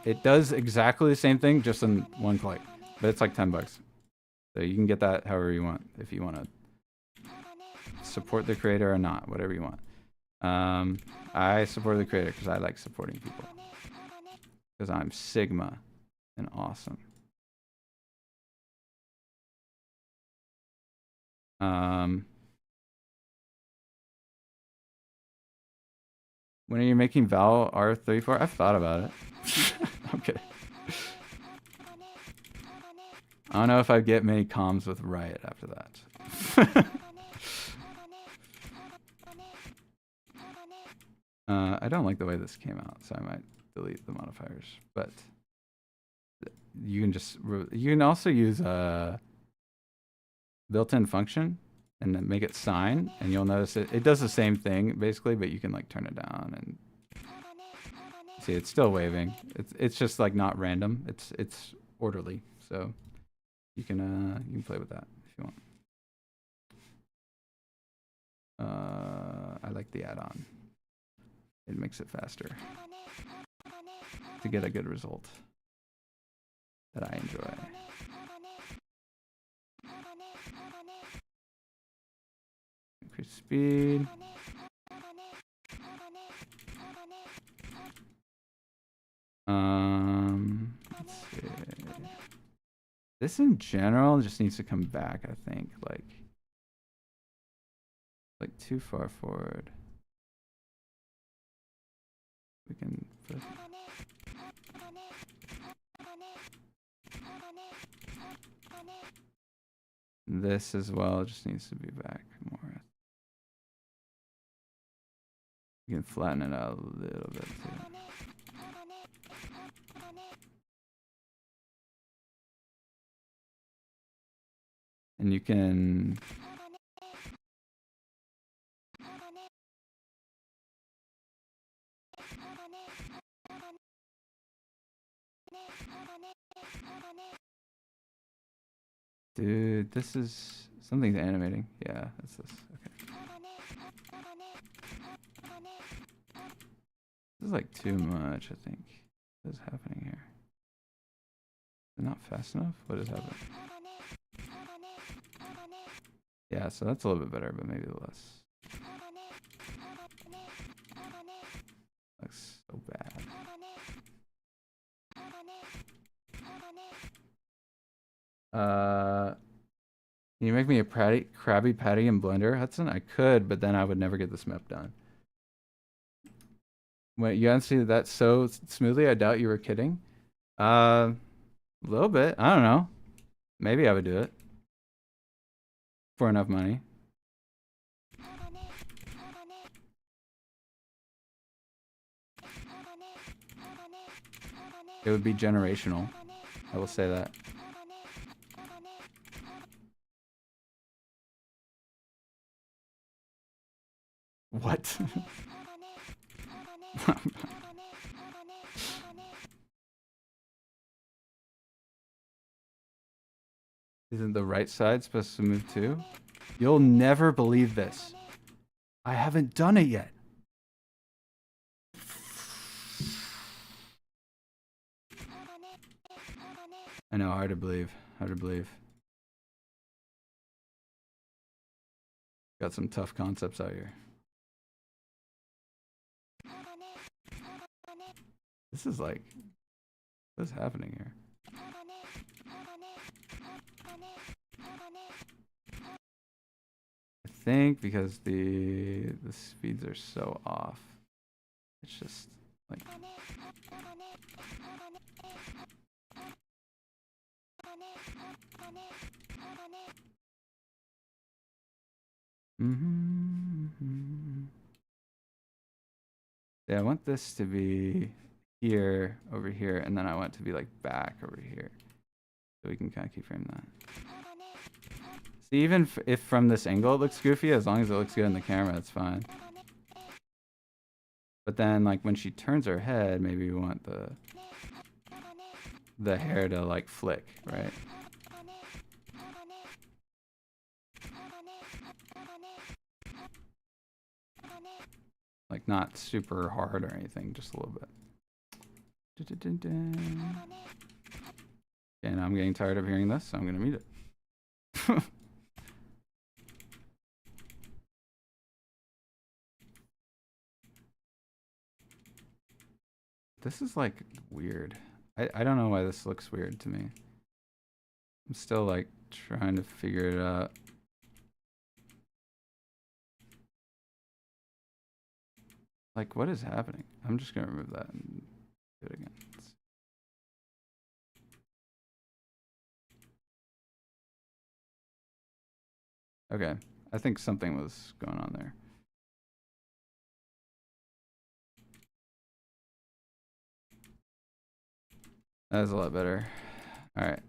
It does exactly the same thing, just in one click. But it's like $10. So you can get that however you want, if you want to support the creator or not, whatever you want. I support the creator because I like supporting people. Because I'm Sigma and awesome. When are you making Val R34? I've thought about it. Okay. I don't know if I get many comms with Riot after that. I don't like the way this came out, so I might delete the modifiers. But you can just you can also use a built-in function and then make it sign, and you'll notice it does the same thing basically, but you can like turn it down and see it's still waving. It's just like not random. It's orderly, so you can play with that if you want. I like the add-on. It makes it faster to get a good result that I enjoy. Increase speed. Let's see. This in general just needs to come back, I think, like too far forward. We can put this as well, just needs to be back more. You can flatten it out a little bit too. And you can dude, this is something's animating. Yeah, that's this. Okay. This is like too much, I think. What is happening here? Is it not fast enough? What is happening? Yeah, so that's a little bit better, but maybe less. Looks so bad. Can you make me a Krabby Patty in Blender, Hudson? I could, but then I would never get this map done. Wait, you answered see that so smoothly? I doubt you were kidding. A little bit. I don't know. Maybe I would do it for enough money. It would be generational. I will say that. What? Isn't the right side supposed to move too? You'll never believe this. I haven't done it yet. I know, hard to believe. Hard to believe. Got some tough concepts out here. This is like, what's happening here? I think because the speeds are so off, it's just like. Yeah, I want this to be here, over here, and then I want it to be like back over here. So we can kind of keyframe that. See, even if from this angle it looks goofy, as long as it looks good in the camera, it's fine. But then, like, when she turns her head, maybe we want the hair to, like, flick, right? Like, not super hard or anything, just a little bit. And I'm getting tired of hearing this, so I'm going to mute it. This is like weird. I don't know why this looks weird to me. I'm still like trying to figure it out. Like, what is happening? I'm just gonna remove that and do it again. Okay, I think something was going on there. That is a lot better. All right.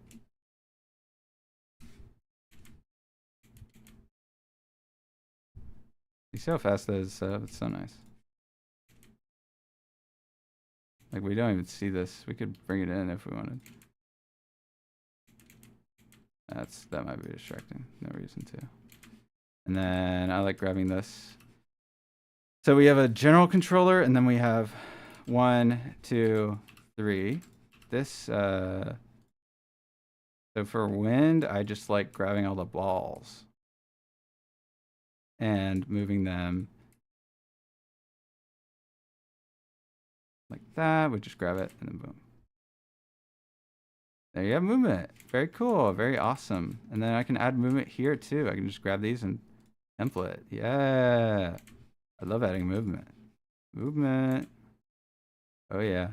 You see how fast that is? It's so nice. Like, we don't even see this. We could bring it in if we wanted. That might be distracting. No reason to. And then I like grabbing this. So we have a general controller, and then we have 1, 2, 3. This, so for wind, I just like grabbing all the balls and moving them like that. We just grab it and then boom. There you have movement. Very cool. Very awesome. And then I can add movement here too. I can just grab these and template. Yeah. I love adding movement. Movement. Oh yeah.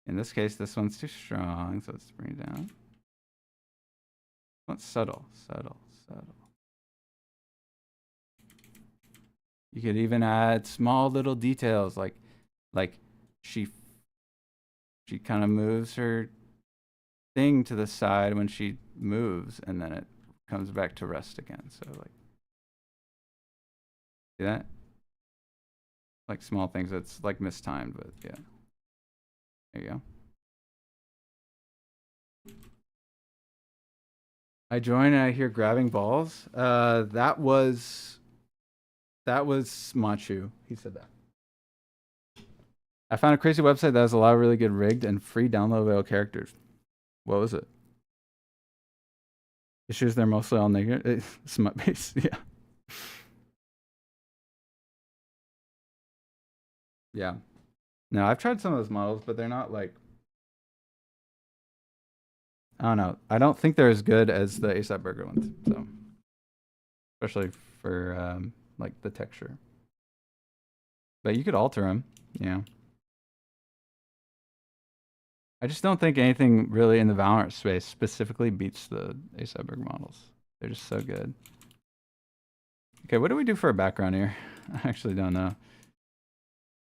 In this case, this one's too strong, so let's bring it down. What's subtle, subtle, subtle. You could even add small little details like she kind of moves her thing to the side when she moves, and then it comes back to rest again. So like, see that? Like small things that's like mistimed, but yeah. There you go. I join and I hear grabbing balls. That was Machu. He said that. I found a crazy website that has a lot of really good rigged and free downloadable characters. What was it? Issues they're mostly all negative. Smut based, yeah. Yeah. No, I've tried some of those models, but they're not like, I don't know. I don't think they're as good as the ASAP Burger ones. So, especially for like the texture. But you could alter them, yeah. I just don't think anything really in the Valorant space specifically beats the ASAP Burger models. They're just so good. Okay, what do we do for a background here? I actually don't know.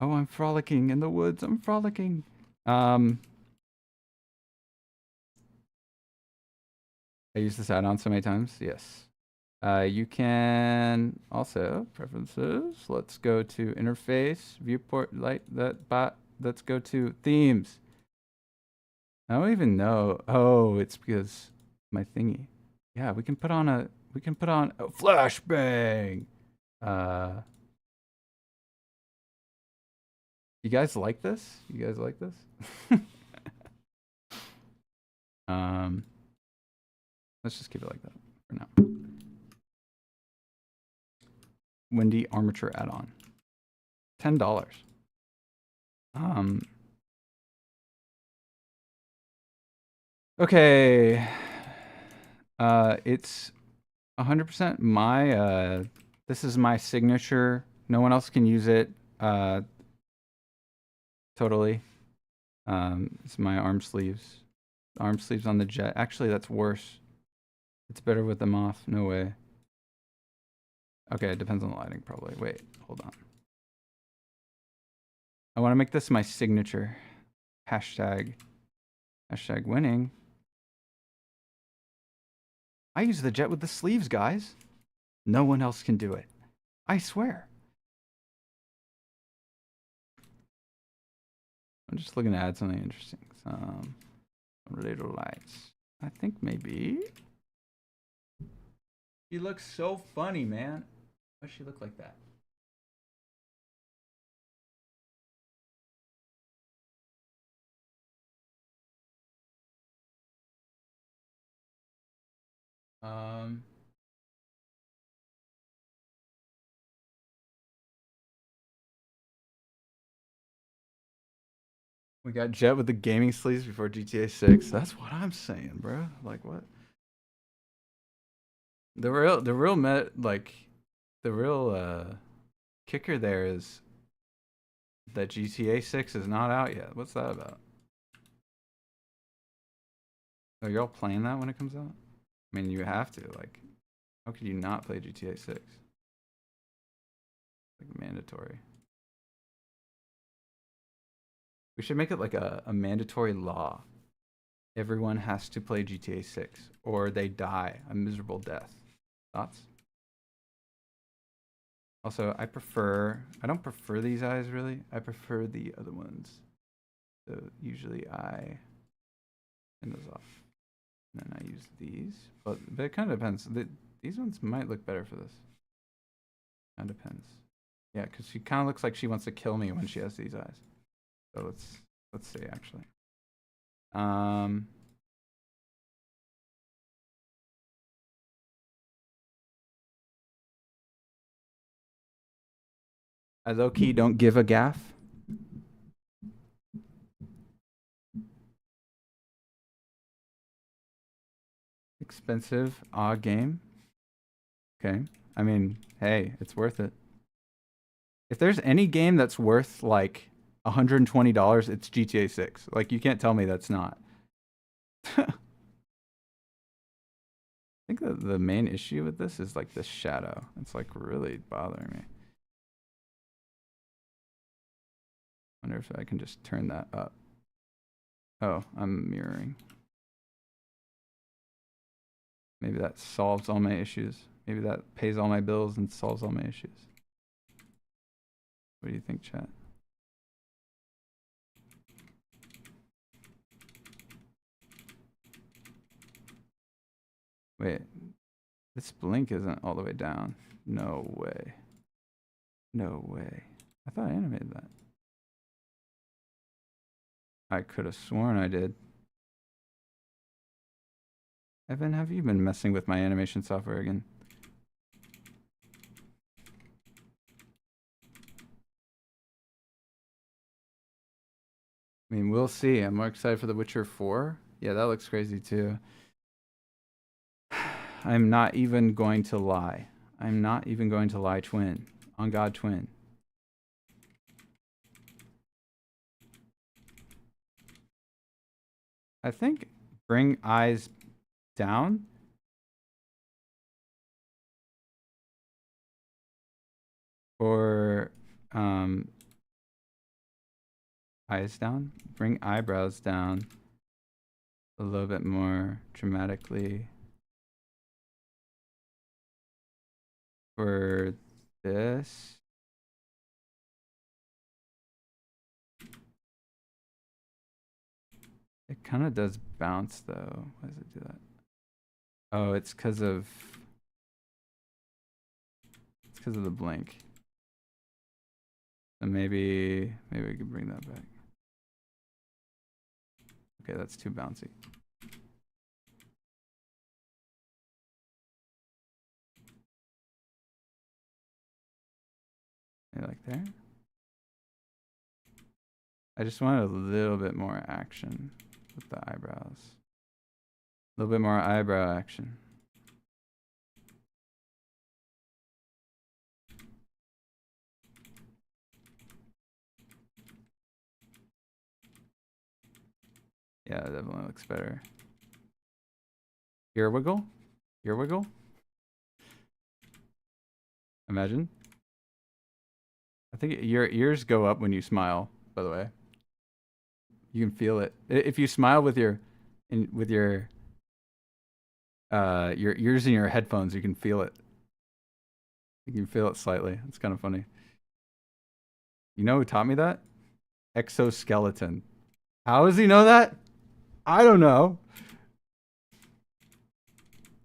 Oh, I'm frolicking in the woods. I'm frolicking. I use this add-on so many times. Yes. You can also preferences. Let's go to interface, viewport, light that bot. Let's go to themes. I don't even know. Oh, it's because my thingy. Yeah, we can put on a flashbang. You guys like this? You guys like this? Let's just keep it like that for now. Windy armature add-on. $10. Okay. It's 100% my, this is my signature. No one else can use it. Totally. It's my arm sleeves. Arm sleeves on the jet. Actually, that's worse. It's better with them off. No way. Okay, it depends on the lighting, probably. Wait, hold on. I want to make this my signature. Hashtag winning. I use the jet with the sleeves, guys. No one else can do it. I swear. I'm just looking to add something interesting. Some little lights. I think maybe. She looks so funny, man. Why does she look like that? We got Jet with the gaming sleeves before GTA 6. That's what I'm saying, bro. Like what? The real kicker there is that GTA 6 is not out yet. What's that about? Are y'all playing that when it comes out? I mean, you have to. Like, how could you not play GTA 6? Like mandatory. We should make it like a mandatory law. Everyone has to play GTA 6 or they die a miserable death. Thoughts? Also, I don't prefer these eyes really. I prefer the other ones. So usually I turn those off. And then I use these. But it kind of depends. These ones might look better for this. Kind of depends. Yeah, because she kind of looks like she wants to kill me when she has these eyes. So let's see actually. I low-key don't give a gaff. Expensive, odd game. Okay. I mean, hey, it's worth it. If there's any game that's worth like $120, it's GTA 6. Like, you can't tell me that's not. I think that the main issue with this is like the shadow. It's like really bothering me. Wonder if I can just turn that up. Oh, I'm mirroring. Maybe that solves all my issues. Maybe that pays all my bills and solves all my issues. What do you think, chat? Wait, this blink isn't all the way down. No way. No way. I thought I animated that. I could have sworn I did. Evan, have you been messing with my animation software again? I mean, we'll see. I'm more excited for The Witcher 4. Yeah, that looks crazy too. I'm not even going to lie. I'm not even going to lie, Twin. On God, Twin. I think bring eyes down. Or eyes down. Bring eyebrows down a little bit more dramatically. For this. It kind of does bounce though. Why does it do that? Oh, it's because of the blink. So maybe we could bring that back. Okay, that's too bouncy. Maybe like there. I just wanted a little bit more action with the eyebrows. little bit more eyebrow action. Yeah, it definitely looks better. Ear wiggle? Ear wiggle? Imagine. I think your ears go up when you smile, by the way. You can feel it. If you smile with your ears in your headphones, you can feel it. You can feel it slightly. It's kind of funny. You know who taught me that? Exoskeleton. How does he know that? I don't know.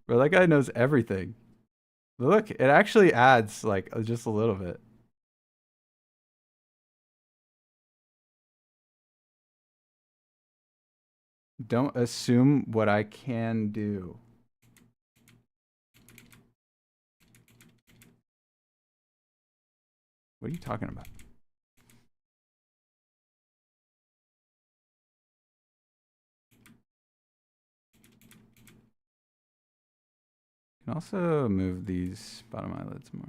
Bro, that guy knows everything. Look, it actually adds like just a little bit. Don't assume what I can do. What are you talking about? You can also move these bottom eyelids more.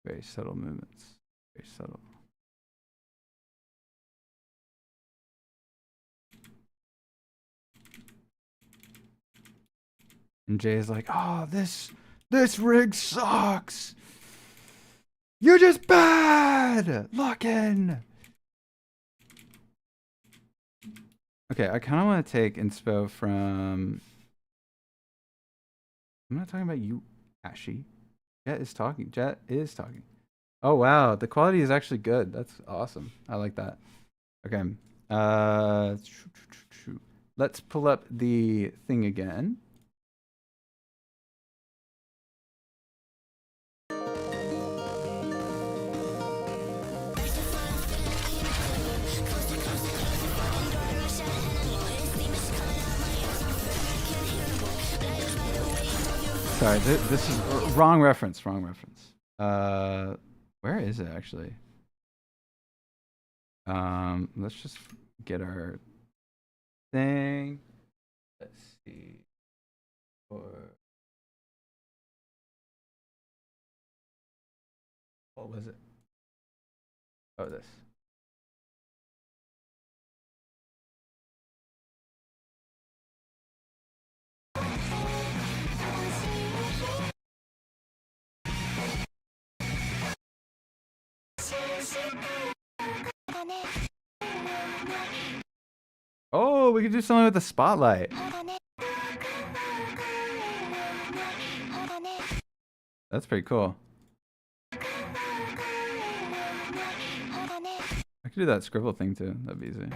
Very subtle movements. Very subtle. And Jay's like, oh, this rig sucks. You're just bad looking. Okay, I kind of want to take inspo from... I'm not talking about you, Ashy. Jet is talking. Jet is talking. Oh, wow. The quality is actually good. That's awesome. I like that. Okay. Let's pull up the thing again. Sorry, this is wrong reference. Wrong reference. Where is it actually? Let's just get our thing. Let's see. Or what was it? Oh, this. Oh, we could do something with the spotlight. That's pretty cool. I could do that scribble thing too. That'd be easy.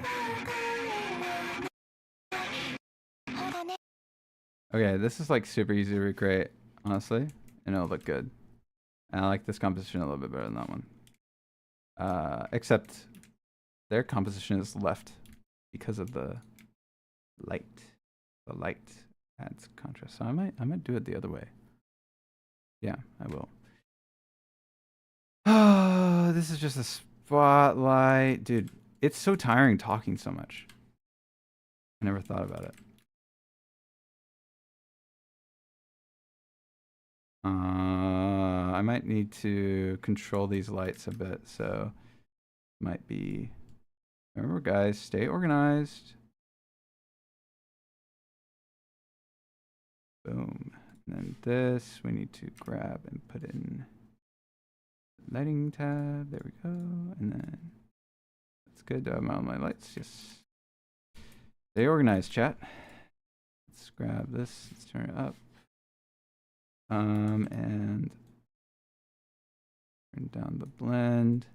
Okay, this is like super easy to recreate, honestly, and it'll look good. And I like this composition a little bit better than that one. Except their composition is left because of the light. The light adds contrast. So I might do it the other way. Yeah, I will. Oh, this is just a spotlight. Dude, it's so tiring talking so much. I never thought about it. I might need to control these lights a bit, so might be... Remember, guys, stay organized. Boom. And then this, we need to grab and put in lighting tab. There we go. And then that's good. Do I have all my lights? Yes. Stay organized, chat. Let's grab this. Let's turn it up. And turn down the blend.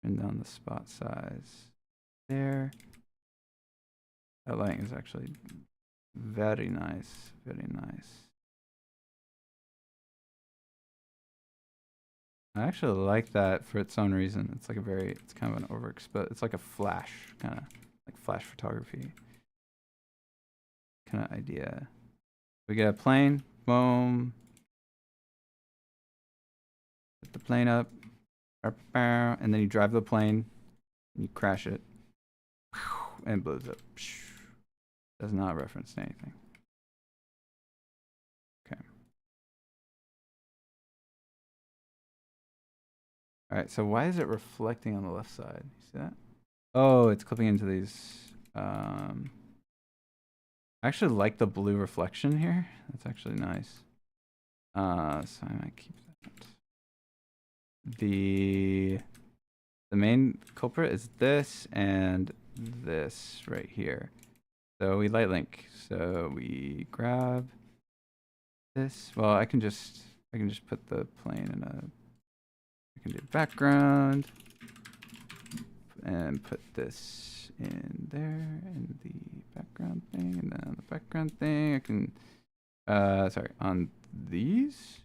Turn down the spot size. There. That lighting is actually Very nice. Very nice. I actually like that for its own reason. It's like it's kind of an overexposed, it's like a flash, kind of like flash photography kind of idea. We get a plane, boom. Put the plane up, and then you drive the plane, and you crash it, and it blows up. Does not reference to anything. Okay. All right, so why is it reflecting on the left side? You see that? Oh, it's clipping into these. I actually like the blue reflection here. That's actually nice. So I might keep that. The main culprit is this and this right here. So we light link. So we grab this. Well, I can just put the plane in a. I can do background and put this in there in the background thing, and then on the background thing I can sorry, on these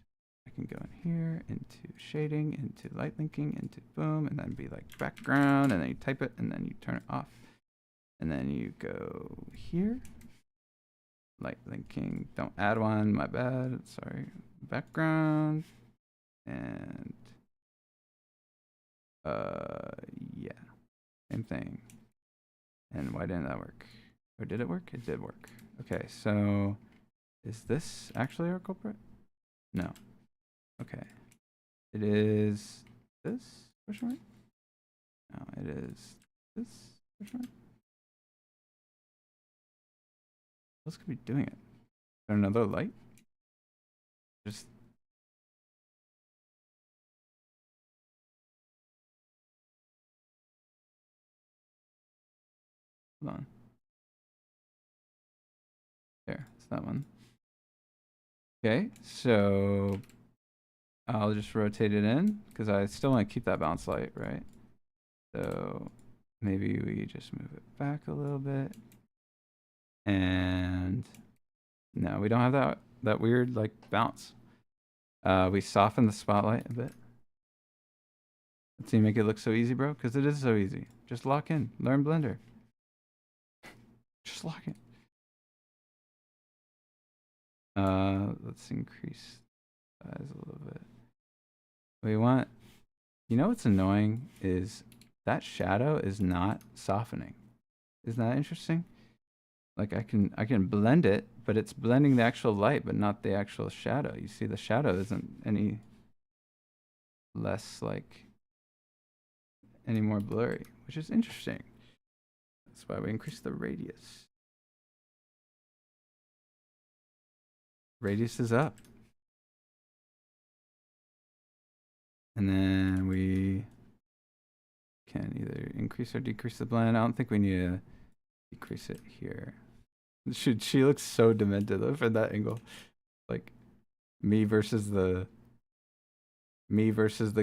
I can go in here into shading, into light linking, into boom, and then be like background, and then you type it and then you turn it off, and then you go here, light linking, don't add one, my bad, sorry, background, and yeah, same thing. And why didn't that work? Or did it work? It did work. Okay, so is this actually our culprit? No. Okay. It is this question mark? No, it is this question mark? What else could be doing it? Is there another light? Just hold on. There, it's that one. Okay, so I'll just rotate it in because I still want to keep that bounce light, right? So maybe we just move it back a little bit. And no, we don't have that weird like bounce. We soften the spotlight a bit. Let's see, make it look so easy, bro, because it is so easy. Just lock in, learn Blender. Just lock in. Let's increase size a little bit. We want, you know what's annoying is that shadow is not softening. Isn't that interesting? Like I can blend it, but it's blending the actual light, but not the actual shadow. You see the shadow isn't any less like any more blurry, which is interesting. That's why we increase the radius. Radius is up. And then we can either increase or decrease the blend. I don't think we need to decrease it here. She looks so demented though from that angle. Like me versus the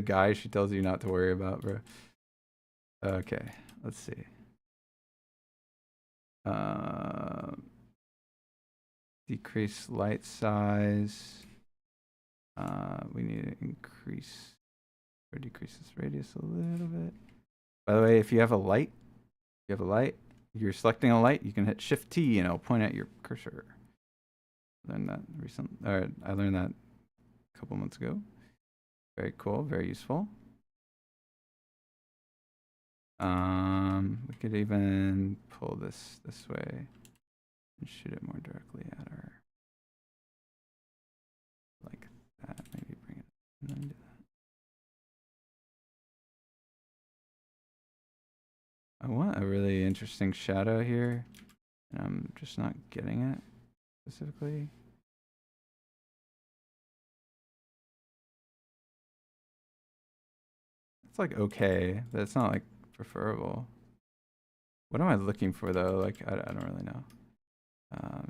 guy she tells you not to worry about, bro. Okay, let's see. Decrease light size. We need to increase or decrease this radius a little bit. By the way, if you have a light, you're selecting a light, you can hit Shift T and it'll point at your cursor. I learned that I learned that a couple months ago. Very cool, very useful. We could even pull this way and shoot it more directly at her. Like that, maybe bring it and then do that. I want a really interesting shadow here, and I'm just not getting it specifically. It's like okay, but it's not like preferable. What am I looking for though? Like I don't really know.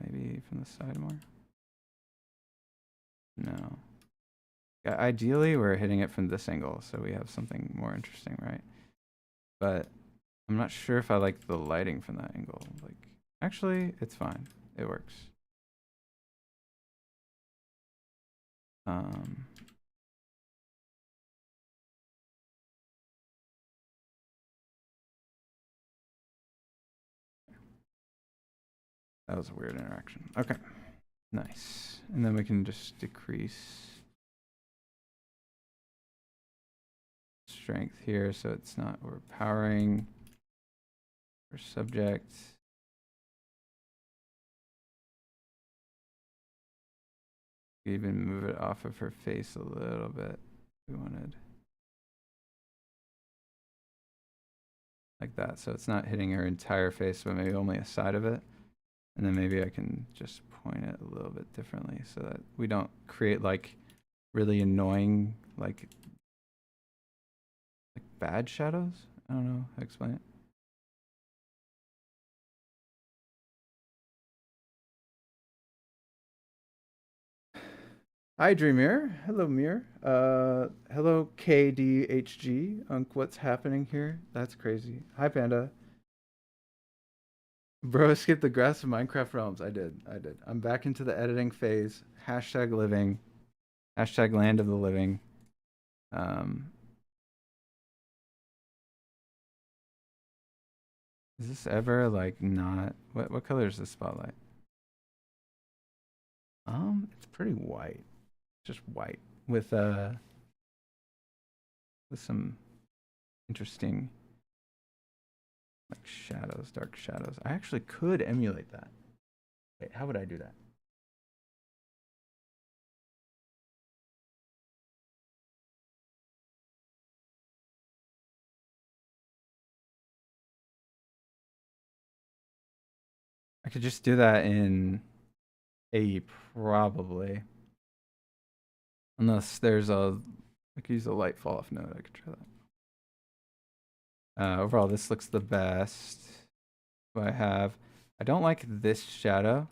Maybe from the side more. No. Yeah, ideally we're hitting it from this angle, so we have something more interesting, right? But I'm not sure if I like the lighting from that angle. Like, actually, it's fine. it works. That was a weird interaction. Okay, nice. And then we can just decrease strength here so it's not overpowering for subject. Even move it off of her face a little bit if we wanted. Like that, so it's not hitting her entire face, but maybe only a side of it. And then maybe I can just point it a little bit differently so that we don't create like really annoying, like bad shadows. I don't know how to explain it. Hi, Dreamer. Hello, Mir. Hello, KDHG. What's happening here? That's crazy. Hi, Panda. Bro, skip the grass of Minecraft realms. I did. I'm back into the editing phase. Hashtag living. Hashtag land of the living. Is this ever like not what color is the spotlight? It's pretty white. Just white with some interesting like shadows, dark shadows. I actually could emulate that. Wait, how would I do that? I could just do that in AE probably. Unless there's I could use a light fall off node. I could try that. Overall, this looks the best. I don't like this shadow.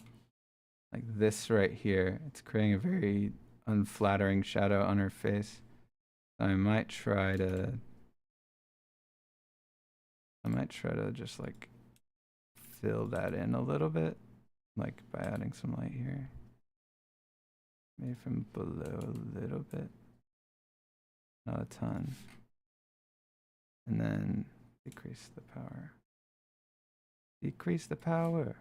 Like this right here. It's creating a very unflattering shadow on her face. So I might try to just like fill that in a little bit. Like by adding some light here. Maybe from below a little bit. Not a ton. And then decrease the power. Decrease the power.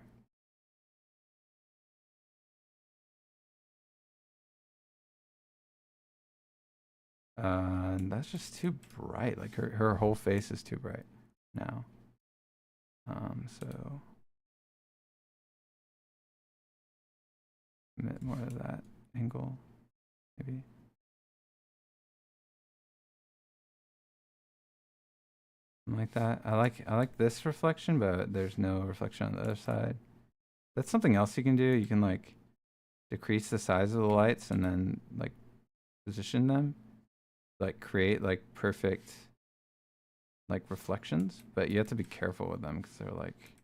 That's just too bright. Like her whole face is too bright now. So a bit more of that angle, maybe. Like that. I like this reflection, but there's no reflection on the other side. That's something else you can do. You can like decrease the size of the lights and then like position them, like create like perfect like reflections, but you have to be careful with them because they're like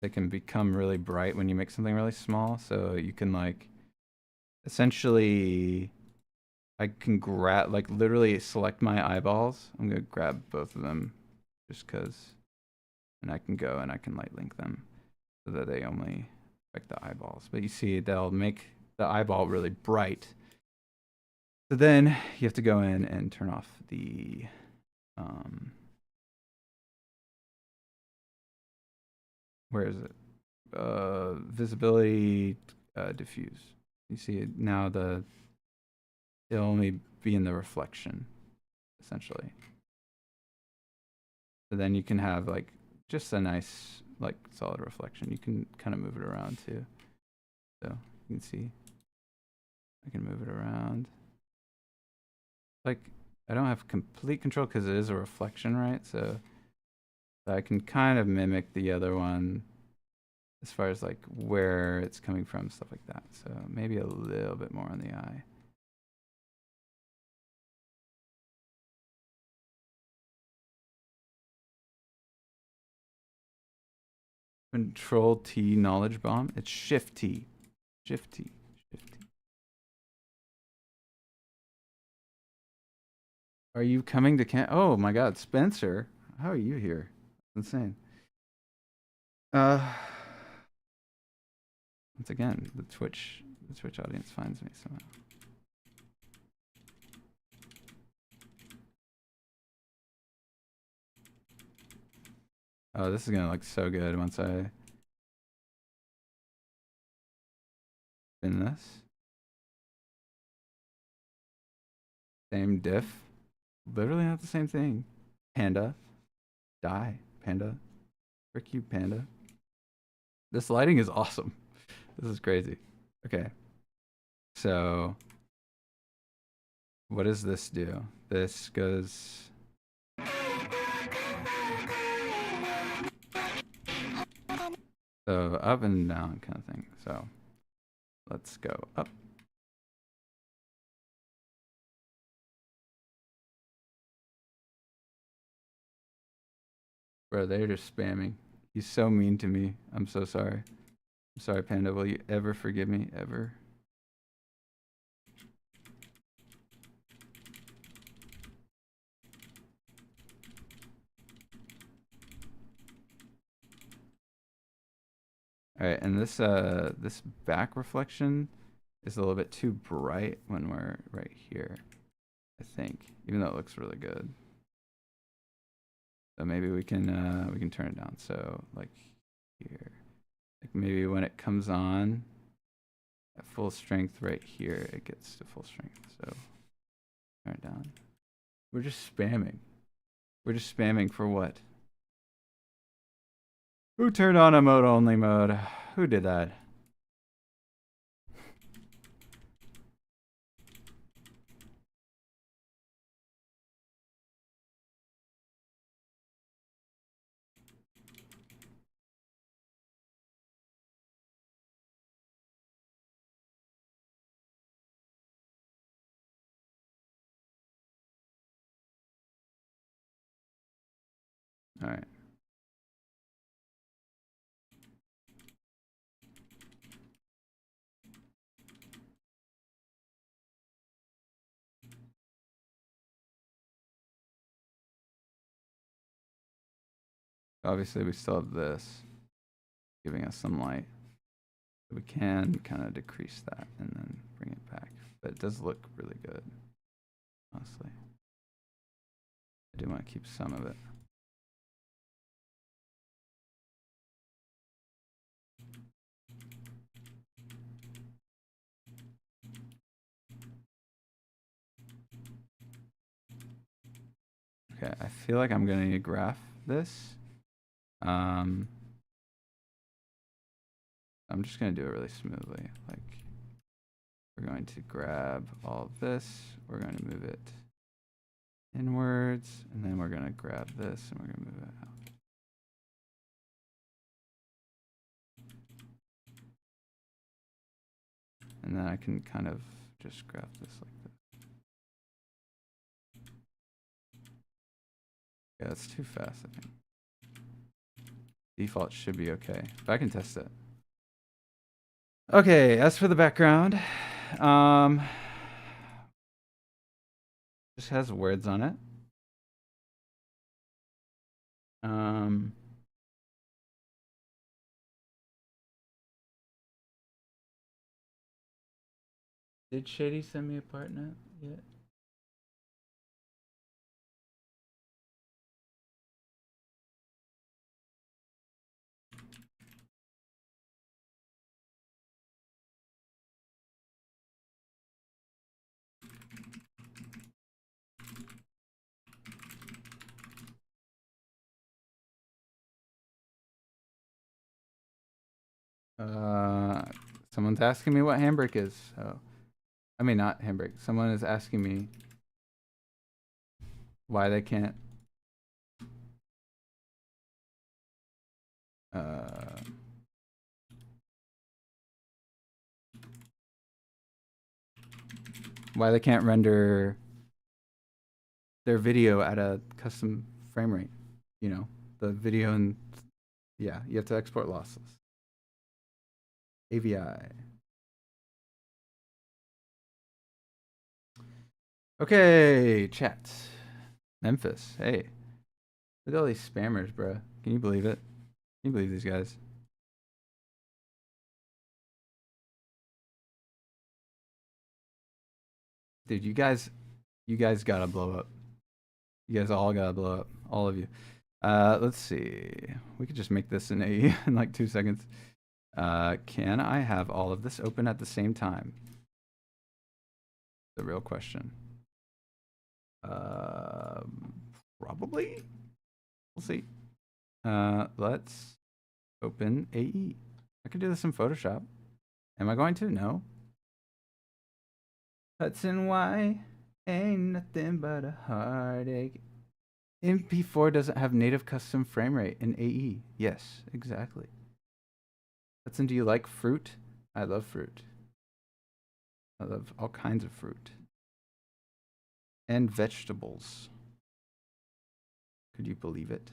they can become really bright when you make something really small. So you can like essentially I can grab, like literally select my eyeballs. I'm going to grab both of them just because, and I can go and I can light link them so that they only affect the eyeballs. But you see, they'll make the eyeball really bright. So then you have to go in and turn off the, where is it? Visibility, diffuse. You see now it'll only be in the reflection, essentially. So then you can have like just a nice like solid reflection. You can kind of move it around too. So you can see I can move it around. Like I don't have complete control because it is a reflection, right? So I can kind of mimic the other one as far as like where it's coming from, stuff like that. So maybe a little bit more on the eye. Control T knowledge bomb. It's Shift T. Shift T. Shift T. Are you coming to camp? Oh my God, Spencer. How are you here? Insane. Once again, the Twitch audience finds me somehow. Oh, this is gonna look so good once I spin this. Same diff. Literally not the same thing. Panda. Die. Panda. Frick you, Panda. This lighting is awesome. This is crazy. Okay. So, what does this do? This goes... So, up and down kind of thing. So, let's go up. Bro, they're just spamming. He's so mean to me. I'm so sorry. I'm sorry, Panda. Will you ever forgive me? Ever? All right, and this back reflection is a little bit too bright when we're right here, I think, even though it looks really good. So maybe we can turn it down. So like here, like maybe when it comes on at full strength right here, it gets to full strength. So turn it down. We're just spamming. We're just spamming for what? Who turned on a mode only mode? Who did that? All right. Obviously, we still have this giving us some light. We can kind of decrease that and then bring it back. But it does look really good, honestly. I do want to keep some of it. Okay, I feel like I'm going to need to graph this. I'm just going to do it really smoothly. Like, we're going to grab all of this. We're going to move it inwards. And then we're going to grab this and we're going to move it out. And then I can kind of just graph this like this. Yeah, that's too fast, I think. Default should be okay, but I can test it. Okay, as for the background, just has words on it. Did Shady send me a partner yet? Someone's asking me what Handbrake is. So, I mean, not Handbrake. Someone is asking me why they can't. Why they can't render their video at a custom frame rate. You know, the video and yeah, you have to export lossless. AVI. Okay, chat. Memphis, hey. Look at all these spammers, bro. Can you believe it? you believe these guys? Dude, you guys gotta blow up. You guys all gotta blow up. All of you. Let's see. We could just make this an AE in like 2 seconds. Can I have all of this open at the same time? The real question. Probably. We'll see. Let's open AE. I could do this in Photoshop. Am I going to? No. Hudson, why ain't nothing but a heartache? MP4 doesn't have native custom frame rate in AE. Yes, exactly. Hudson, do you like fruit? I love fruit. I love all kinds of fruit. And vegetables. Could you believe it?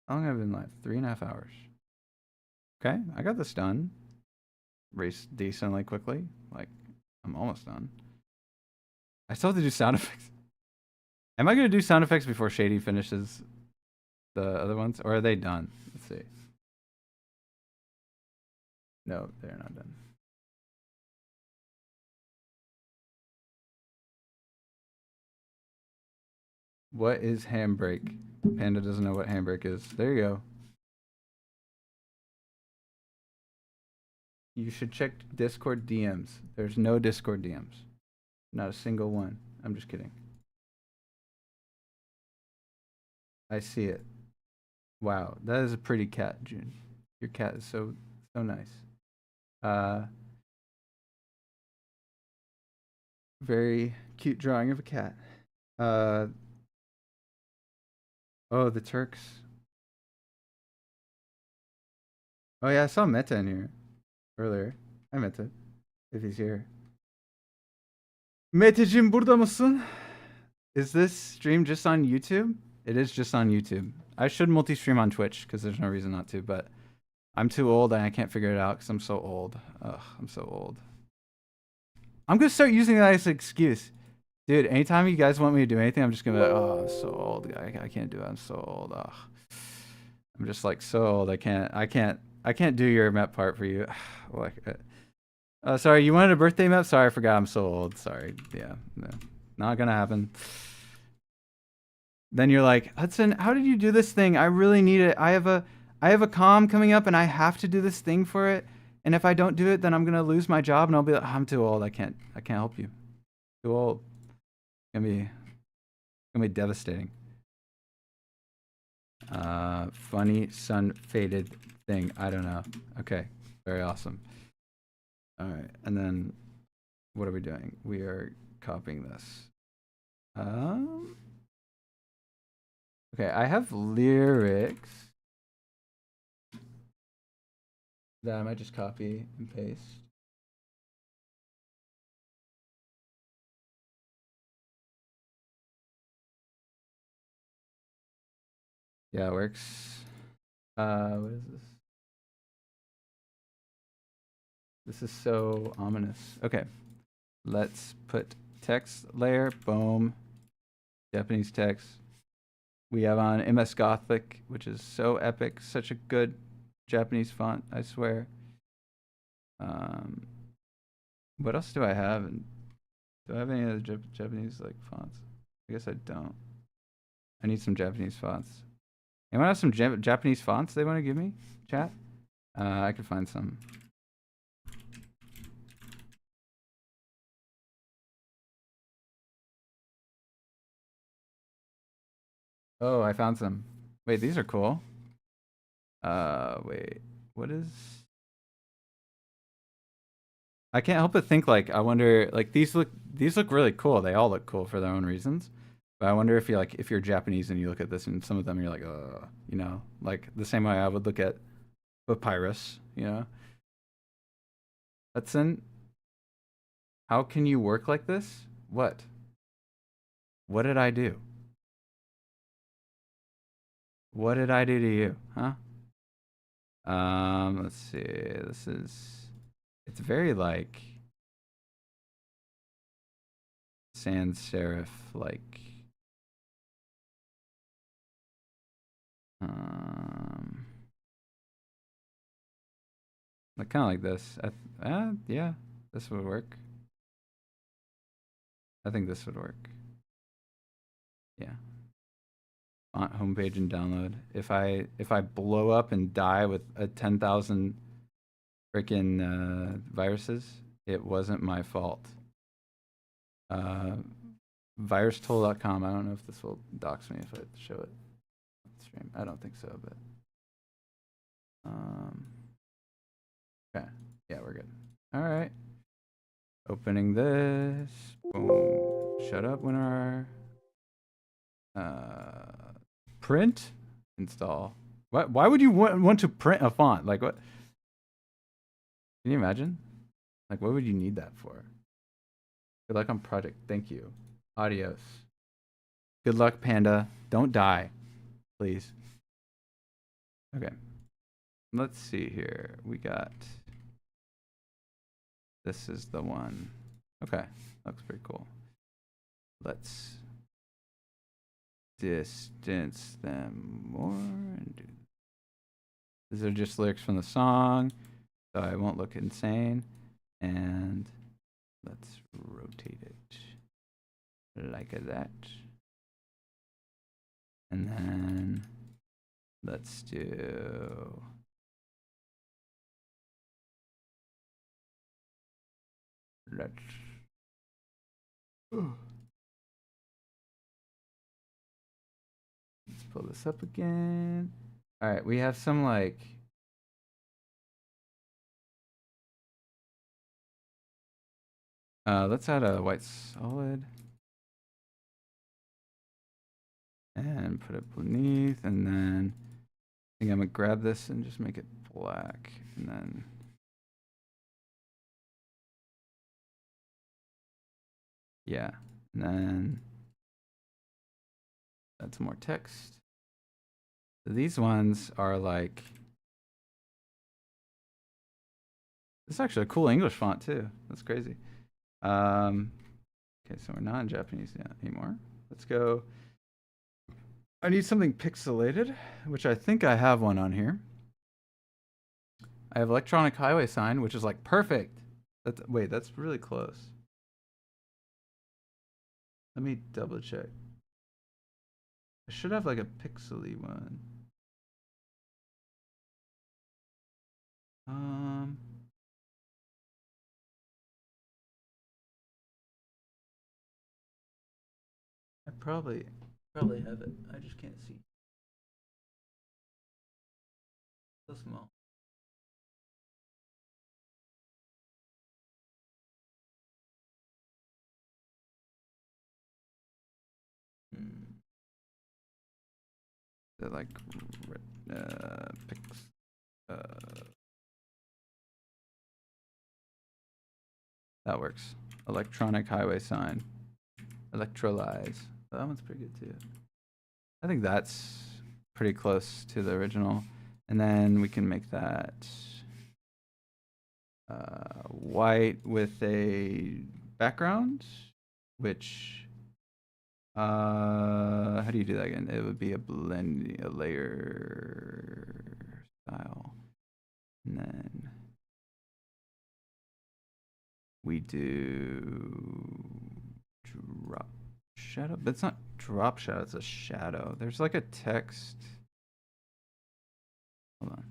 How long have I been live? 3.5 hours. Okay, I got this done. Raced decently quickly. Like, I'm almost done. I still have to do sound effects. Am I going to do sound effects before Shady finishes the other ones? Or are they done? Let's see. No, they're not done. What is handbrake? Panda doesn't know what handbrake is. There you go. You should check Discord DMs. There's no Discord DMs. Not a single one. I'm just kidding. I see it. Wow, that is a pretty cat, June. Your cat is so nice. Very cute drawing of a cat. Oh, the Turks. Oh yeah, I saw Meta in here earlier. Hi Meta, if he's here. Meta'cığım burada mısın? Is this stream just on YouTube? It is just on YouTube. I should multi-stream on Twitch because there's no reason not to, but I'm too old and I can't figure it out because I'm so old. Ugh, I'm so old. I'm gonna start using that as an excuse. Dude, anytime you guys want me to do anything, I'm just gonna be like, oh, I'm so old. I can't do it. I'm so old. Ugh. I'm just like so old. I can't do your map part for you. Like, sorry, you wanted a birthday map? Sorry, I forgot. I'm so old. Sorry. Yeah, no, not gonna happen. Then you're like, Hudson, how did you do this thing? I really need it. I have a comm coming up and I have to do this thing for it. And if I don't do it, then I'm gonna lose my job and I'll be like, I'm too old. I can't help you. Too old. It's gonna be devastating. Funny sun faded thing. I don't know. Okay. Very awesome. All right. And then what are we doing? We are copying this. Okay, I have lyrics that I might just copy and paste. Yeah, it works. What is this? This is so ominous. Okay, let's put text layer, boom, Japanese text. We have on MS Gothic, which is so epic, such a good Japanese font, I swear. What else do I have? Do I have any other Japanese like fonts? I guess I don't. I need some Japanese fonts. Anyone have some Japanese fonts they want to give me? Chat? I could find some. Oh, I found some. Wait, these are cool. Wait, what is? I can't help but think like I wonder like these look really cool. They all look cool for their own reasons. But I wonder if you're Japanese and you look at this and some of them you're like, you know, like the same way I would look at papyrus, you know. Hudson, how can you work like this? What? What did I do? What did I do to you, huh? Let's see. It's very like sans serif like. Like kind of like this. Yeah, this would work. I think this would work. Yeah. Font homepage and download. If I blow up and die with a 10,000 freaking viruses, it wasn't my fault. Virustool.com. I don't know if this will dox me if I show it on the stream. I don't think so, but okay. Yeah, we're good. All right. Opening this. Boom. Shut up, WinRAR. Print. Install. Why would you want to print a font? Like what? Can you imagine? Like what would you need that for? Good luck on project. Thank you. Adios. Good luck, Panda. Don't die, please. Okay. Let's see here. We got. This is the one. Okay. Looks pretty cool. Let's distance them more and do. These are just lyrics from the song, so I won't look insane. And let's rotate it like that. And then let's do let's pull this up again. All right, we have some like let's add a white solid and put it beneath, and then I think I'm gonna grab this and just make it black, and then yeah, and then add some more text. So these ones are like, this is actually a cool English font too. That's crazy. Okay, so we're not in Japanese anymore. Let's go. I need something pixelated, which I think I have one on here. I have electronic highway sign, which is like perfect. Wait, that's really close. Let me double check. I should have like a pixely one. I probably have it. I just can't see. So small. They're like that works. Electronic highway sign. Electrolyze. Oh, that one's pretty good too. I think that's pretty close to the original. And then we can make that white with a background, which how do you do that again? It would be a blend, a layer style, and then we do drop shadow, but it's not drop shadow, it's a shadow. There's like a text. Hold on.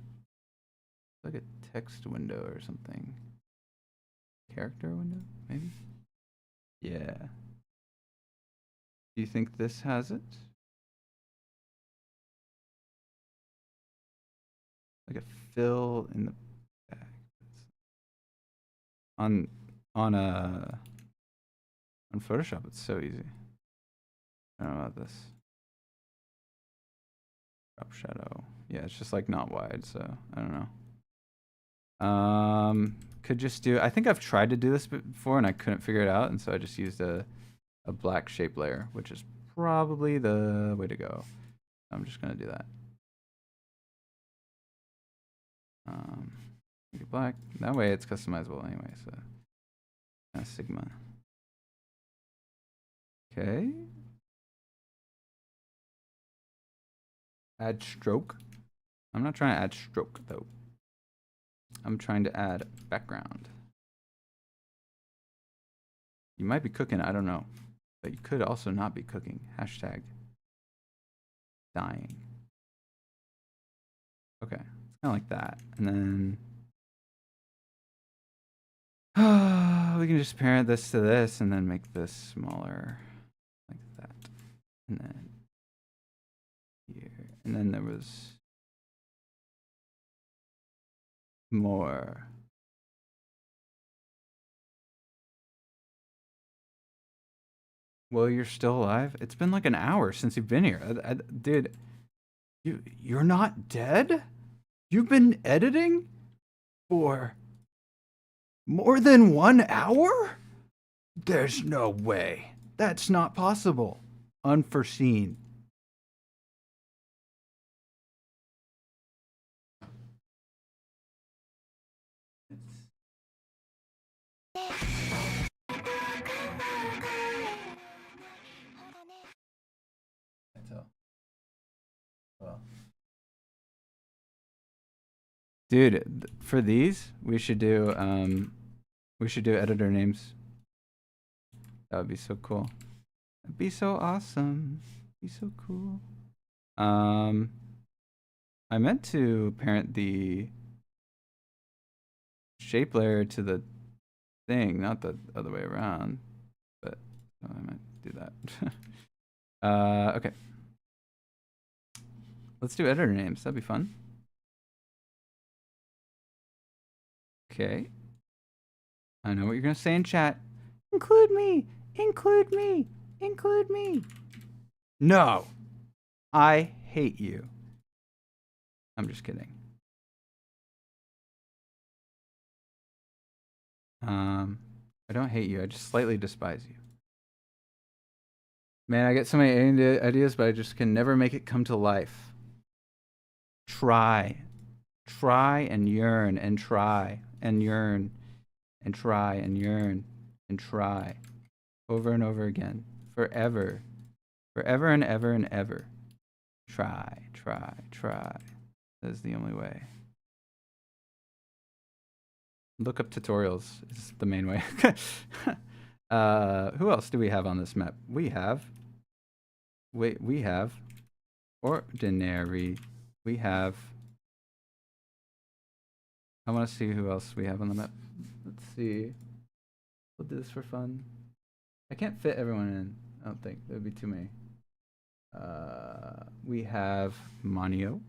It's like a text window or something. Character window, maybe? Yeah. Do you think this has it? Like a fill in the back. On Photoshop, it's so easy. I don't know about this. Drop shadow. Yeah, it's just like not wide, so I don't know. Could just do, I think I've tried to do this before and I couldn't figure it out, and so I just used a black shape layer, which is probably the way to go. I'm just gonna do that. Make it black. That way it's customizable anyway, so Sigma. Okay. Add stroke. I'm not trying to add stroke though. I'm trying to add background. You might be cooking, I don't know. But you could also not be cooking. Hashtag dying. Okay, it's kind of like that. And then we can just parent this to this and then make this smaller like that. And then here. And then there was more. Well, you're still alive? It's been like an hour since you've been here. Dude, you're not dead? You've been editing for more than 1 hour? There's no way. That's not possible. Unforeseen. Well. Dude, for these, we should do editor names. That would be so cool. It'd be so awesome. Be so cool. I meant to parent the shape layer to the thing, not the other way around. But I might do that. Okay. Let's do editor names. That'd be fun. Okay. I know what you're gonna say in chat. Include me! Include me! Include me! No! I hate you. I'm just kidding. I don't hate you. I just slightly despise you. Man, I get so many ideas, but I just can never make it come to life. Try. Try and yearn and try and yearn and try and yearn and try. Over and over again. Forever. Forever and ever and ever. Try, try, try. That is the only way. Look up tutorials is the main way. Who else do we have on this map? We have ordinary. We have, I want to see who else we have on the map. Let's see. We'll do this for fun. I can't fit everyone in. I don't think there'd be too many. We have Manio.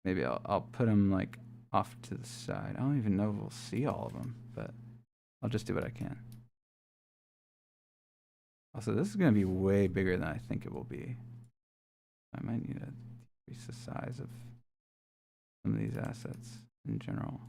Maybe I'll put him like off to the side. I don't even know if we'll see all of them, but I'll just do what I can. Also, this is going to be way bigger than I think it will be. I might need to increase the size of some of these assets in general.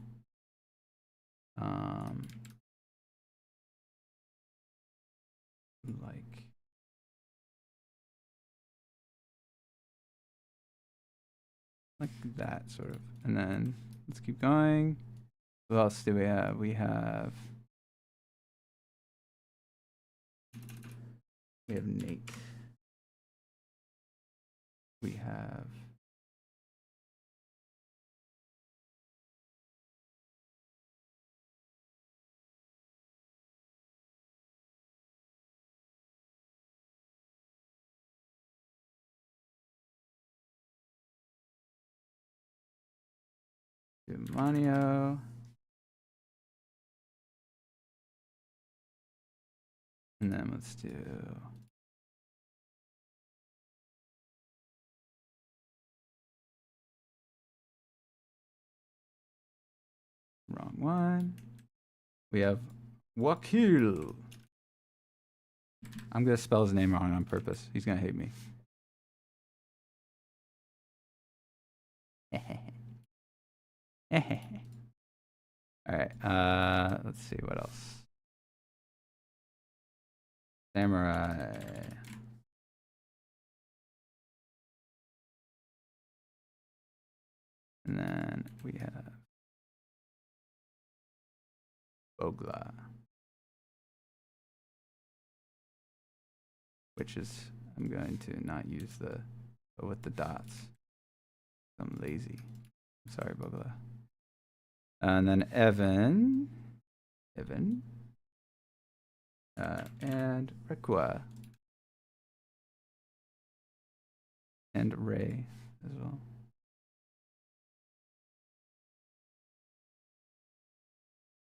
Like that sort of. And then let's keep going. Who else do we have? We have Nate. We have Manio. And then let's do wrong one. We have Wakil. I'm gonna spell his name wrong on purpose. He's gonna hate me. All right. Let's see what else. Samurai. And then we have Bogla, which is, I'm going to not use the with the dots. I'm lazy. Sorry, Bogla. And then Evan. And Requa. And Ray as well.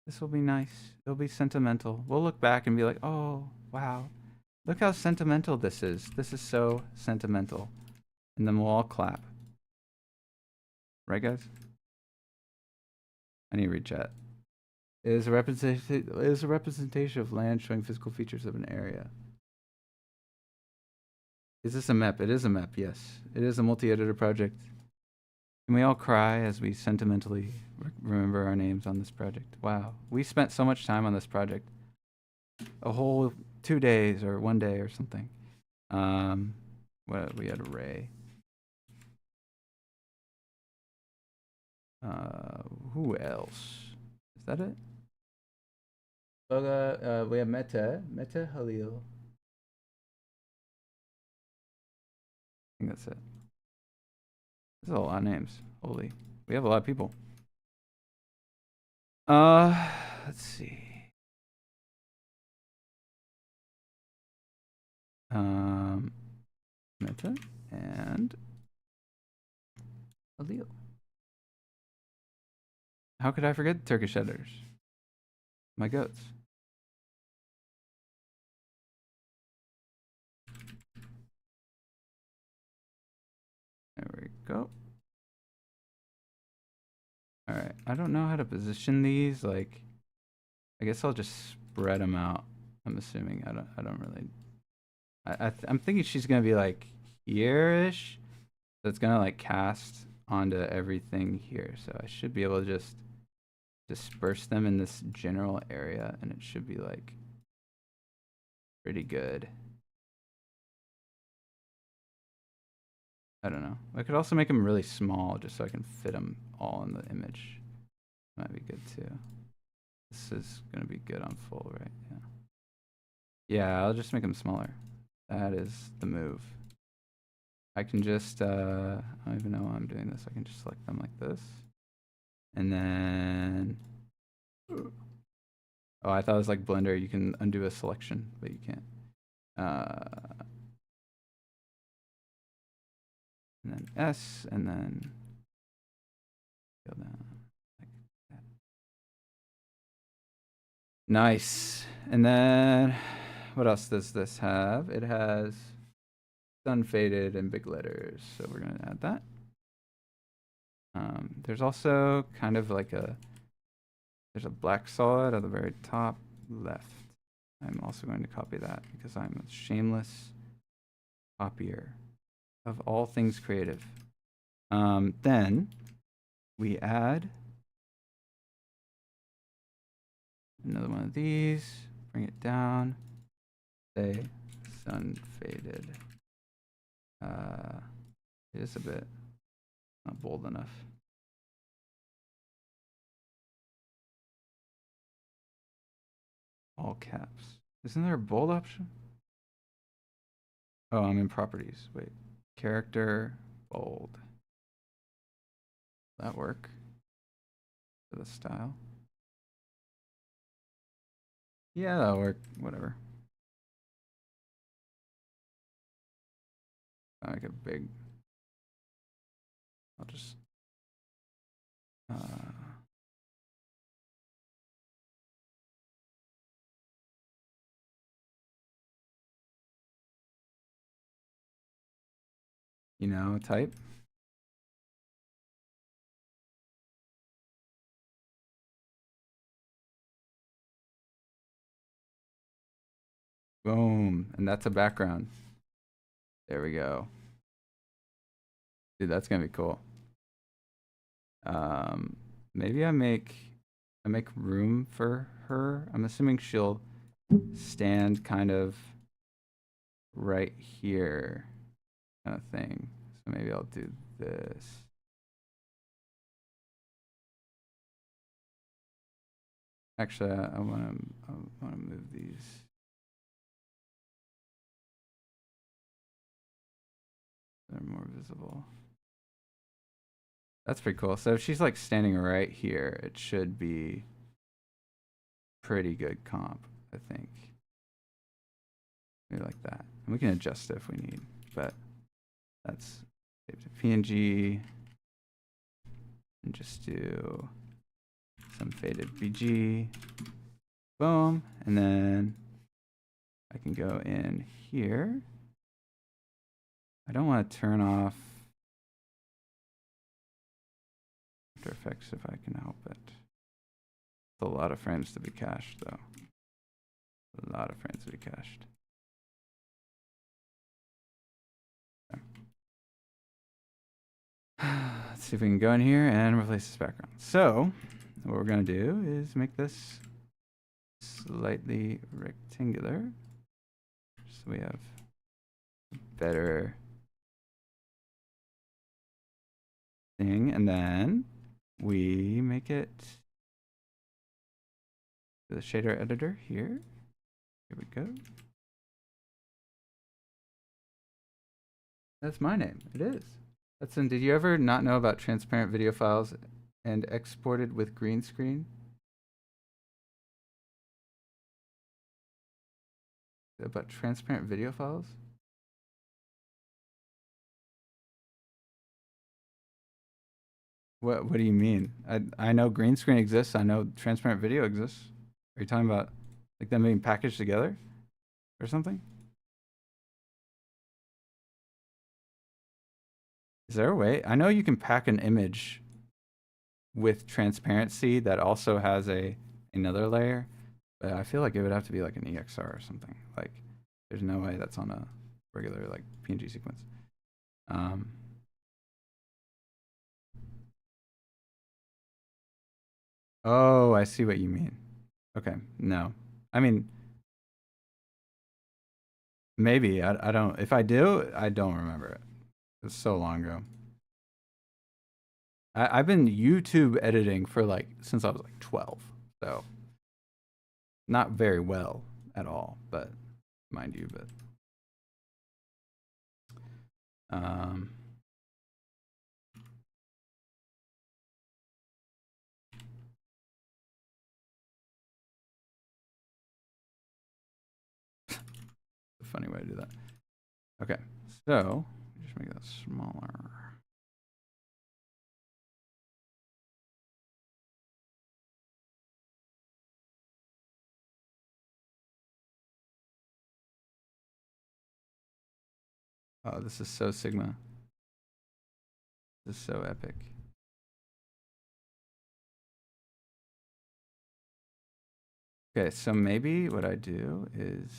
This will be nice. It'll be sentimental. We'll look back and be like, oh, wow. Look how sentimental this is. This is so sentimental. And then we'll all clap. Right, guys? I need to read chat. It is a representation of land showing physical features of an area. Is this a map? It is a map, yes. It is a multi-editor project. Can we all cry as we sentimentally remember our names on this project? Wow. We spent so much time on this project. A whole 2 days or 1 day or something. We had a Ray. Who else? Is that it? We have Meta Halil. I think that's it. There's a lot of names. Holy. We have a lot of people. Let's see. Meta and Halil. How could I forget the Turkish editors? My goats. There we go. All right. I don't know how to position these. Like, I guess I'll just spread them out. I'm assuming. I don't really. I'm thinking she's gonna be like here-ish. So it's gonna like cast onto everything here. So I should be able to just disperse them in this general area, and it should be like pretty good. I don't know. I could also make them really small just so I can fit them all in the image. Might be good too. This is gonna be good on full, right? Yeah. Yeah, I'll just make them smaller. That is the move. I can just, I don't even know why I'm doing this. I can just select them like this. And then, oh, I thought it was like Blender. You can undo a selection, but you can't. And then S, and then go down like that. Nice. And then, what else does this have? It has sun faded in big letters, so we're gonna add that. There's also kind of like there's a black solid at the very top left. I'm also going to copy that because I'm a shameless copier of all things creative. Then we add another one of these, bring it down, say sun faded. It is a bit not bold enough. All caps. Isn't there a bold option? Oh, I'm in properties. Wait. Character, bold. Will that work? For the style? Yeah, that'll work. Whatever. I'll make it big. I'll just you know, type. Boom. And that's a background. There we go. Dude, that's gonna be cool. Maybe I make room for her. I'm assuming she'll stand kind of right here, kind of thing. So maybe I'll do this. Actually, I want to move these. They're more visible. That's pretty cool. So if she's like standing right here, it should be pretty good comp, I think. Maybe like that. And we can adjust it if we need, but that's PNG. And just do some faded BG. Boom. And then I can go in here. I don't want to turn off After Effects if I can help it. It's a lot of frames to be cached, though. A lot of frames to be cached. Okay. Let's see if we can go in here and replace this background. So, what we're going to do is make this slightly rectangular. So we have better thing, and then we make it the shader editor here. Here we go. That's my name. It is. Hudson, did you ever not know about transparent video files and exported with green screen? About transparent video files? What do you mean? I know green screen exists. I know transparent video exists. Are you talking about like them being packaged together or something? Is there a way? I know you can pack an image with transparency that also has another layer, but I feel like it would have to be like an EXR or something. Like there's no way that's on a regular like PNG sequence. Oh, I see what you mean. Okay, no. I mean, maybe. I don't. If I do, I don't remember it. It's so long ago. I've been YouTube editing for like since I was like 12, so not very well at all, but mind you, but a funny way to do that. Okay, so just make that smaller. Oh, this is so Sigma. This is so epic. Okay, so maybe what I do is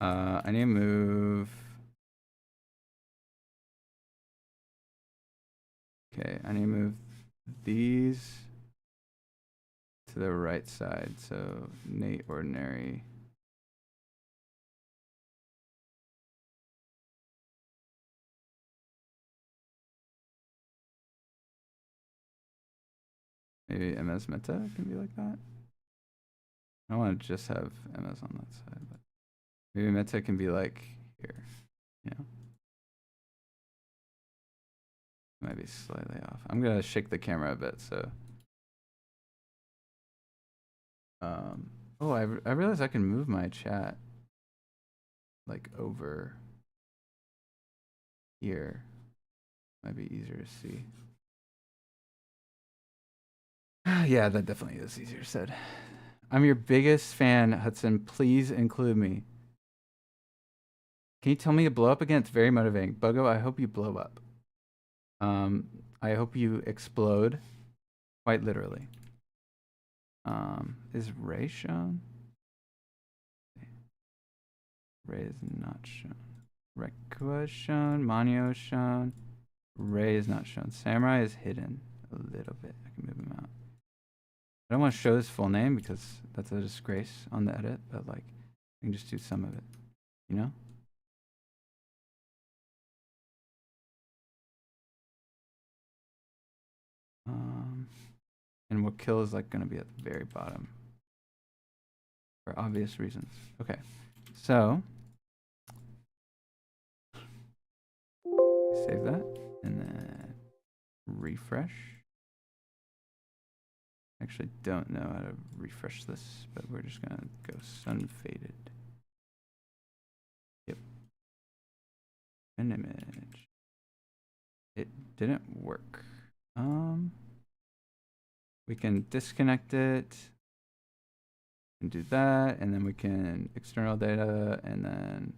I need to move. Okay, I need to move these to the right side. So Nate Ordinary. Maybe MS Meta can be like that. I don't want to just have MS on that side, but maybe Meta can be like here, you know? Might be slightly off. I'm gonna shake the camera a bit, so. Oh, I realized I can move my chat like over here. Might be easier to see. Yeah, that definitely is easier said. I'm your biggest fan, Hudson. Please include me. Can you tell me to blow up again? It's very motivating. Buggo, I hope you blow up. I hope you explode, quite literally. Is Ray shown? Ray is not shown. Rekua is shown. Manio is shown. Ray is not shown. Samurai is hidden a little bit. I can move him out. I don't want to show his full name because that's a disgrace on the edit, but like I can just do some of it, you know? And what kill is like going to be at the very bottom. For obvious reasons. Okay. So. Save that. And then refresh. Actually don't know how to refresh this, but we're just going to go sun faded. Yep. An image. It didn't work. We can disconnect it and do that, and then we can external data, and then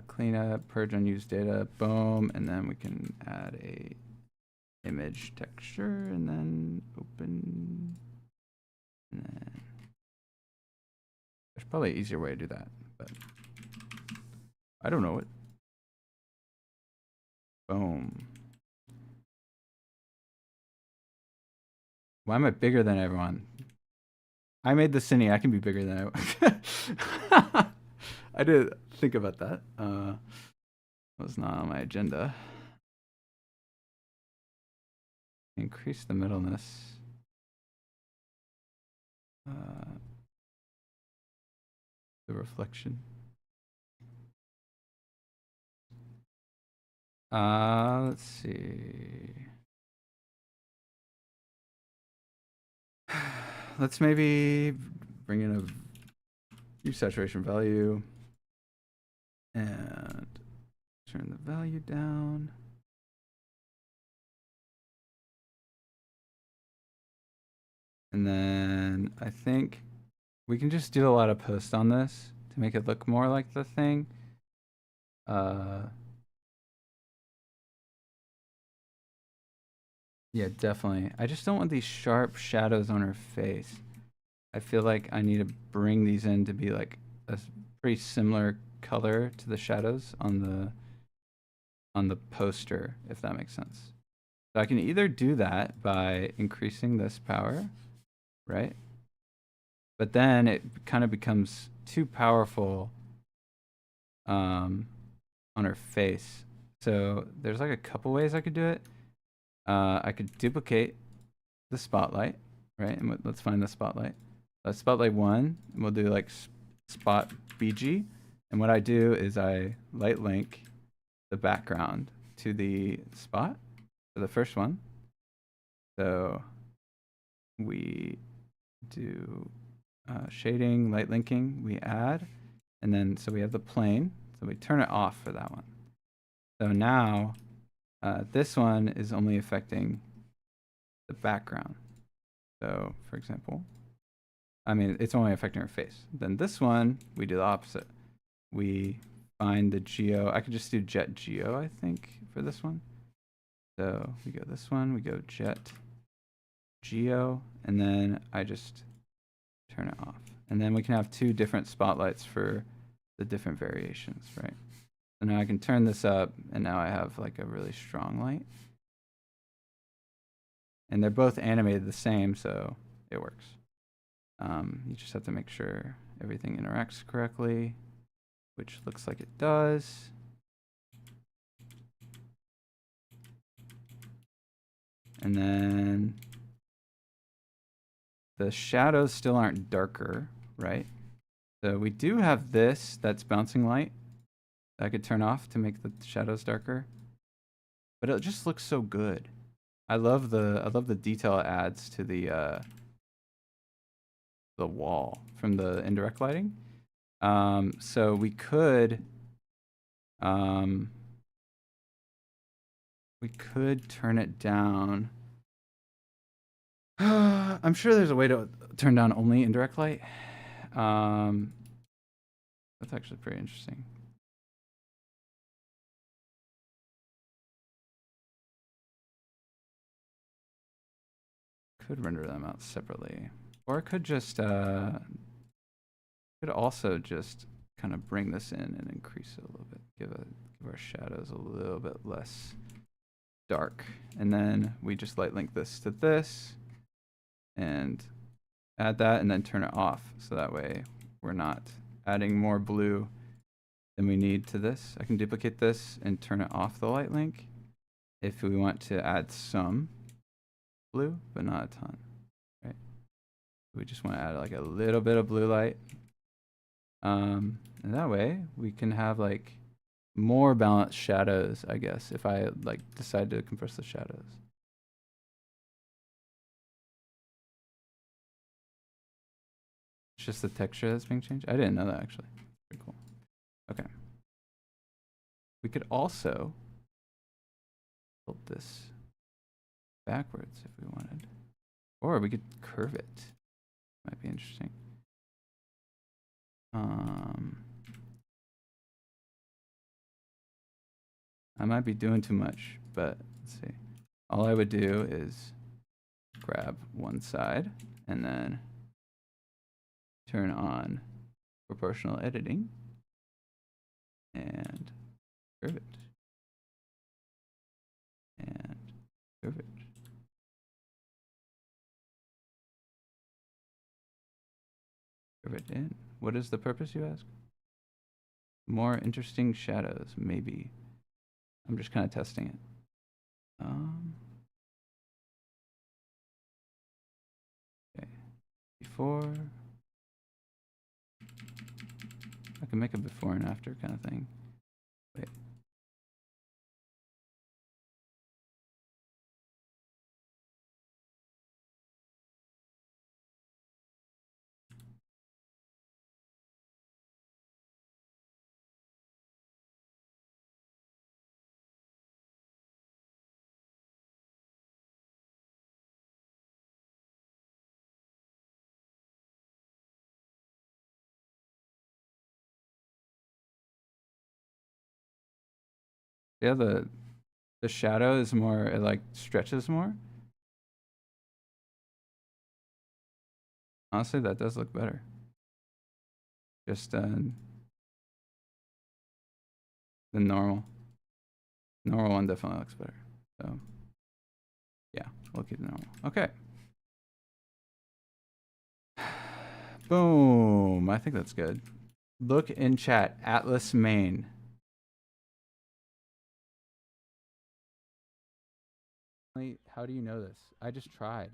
clean up, purge unused data, boom, and then we can add a image texture, and then open, and then there's probably an easier way to do that, but I don't know it. Boom. Why am I bigger than everyone? I made the cine. I can be bigger than everyone. I did think about that. Was not on my agenda. Increase the middleness. The reflection. Let's see. Let's maybe bring in a view saturation value and turn the value down. And then I think we can just do a lot of posts on this to make it look more like the thing. Yeah, definitely. I just don't want these sharp shadows on her face. I feel like I need to bring these in to be like a pretty similar color to the shadows on the poster, if that makes sense. So I can either do that by increasing this power, right? But then it kind of becomes too powerful on her face. So there's like a couple ways I could do it. I could duplicate the spotlight, right? And let's find the spotlight. Spotlight 1, and we'll do like spot BG. And what I do is I light link the background to the spot for the first one. So we do shading, light linking, we add, and then so we have the plane. So we turn it off for that one. So now this one is only affecting the background. So for example, I mean, it's only affecting her face. Then this one, we do the opposite. We find the geo. I could just do jet geo, I think, for this one. So we go this one, we go jet geo, and then I just turn it off. And then we can have two different spotlights for the different variations, right? So now I can turn this up, and now I have like a really strong light. And they're both animated the same, so it works. You just have to make sure everything interacts correctly, which looks like it does. And then the shadows still aren't darker, right? So we do have this that's bouncing light that I could turn off to make the shadows darker, but it just looks so good. I love the detail it adds to the wall from the indirect lighting. So we could turn it down. I'm sure there's a way to turn down only indirect light. That's actually pretty interesting. Could render them out separately, or I could just could also just kind of bring this in and increase it a little bit, give our shadows a little bit less dark, and then we just light link this to this and add that, and then turn it off, so that way we're not adding more blue than we need to this. I can duplicate this and turn it off the light link if we want to add some blue, but not a ton. We just want to add like a little bit of blue light. And that way we can have like more balanced shadows, I guess, if I like decide to compress the shadows. It's just the texture that's being changed. I didn't know that actually. Pretty cool. Okay. We could also tilt this backwards if we wanted. Or we could curve it. Might be interesting. I might be doing too much, but let's see. All I would do is grab one side and then turn on proportional editing and curve it. And curve it. Curve it in. What is the purpose, you ask? More interesting shadows, maybe. I'm just kind of testing it. Okay. Before. I can make a before and after kind of thing. Wait. Yeah, the shadow is more, it like stretches more. Honestly, that does look better. Just than normal. Normal one definitely looks better. So yeah, we'll keep the normal. Okay. Boom. I think that's good. Look in chat. Atlas main. How do you know this? I just tried.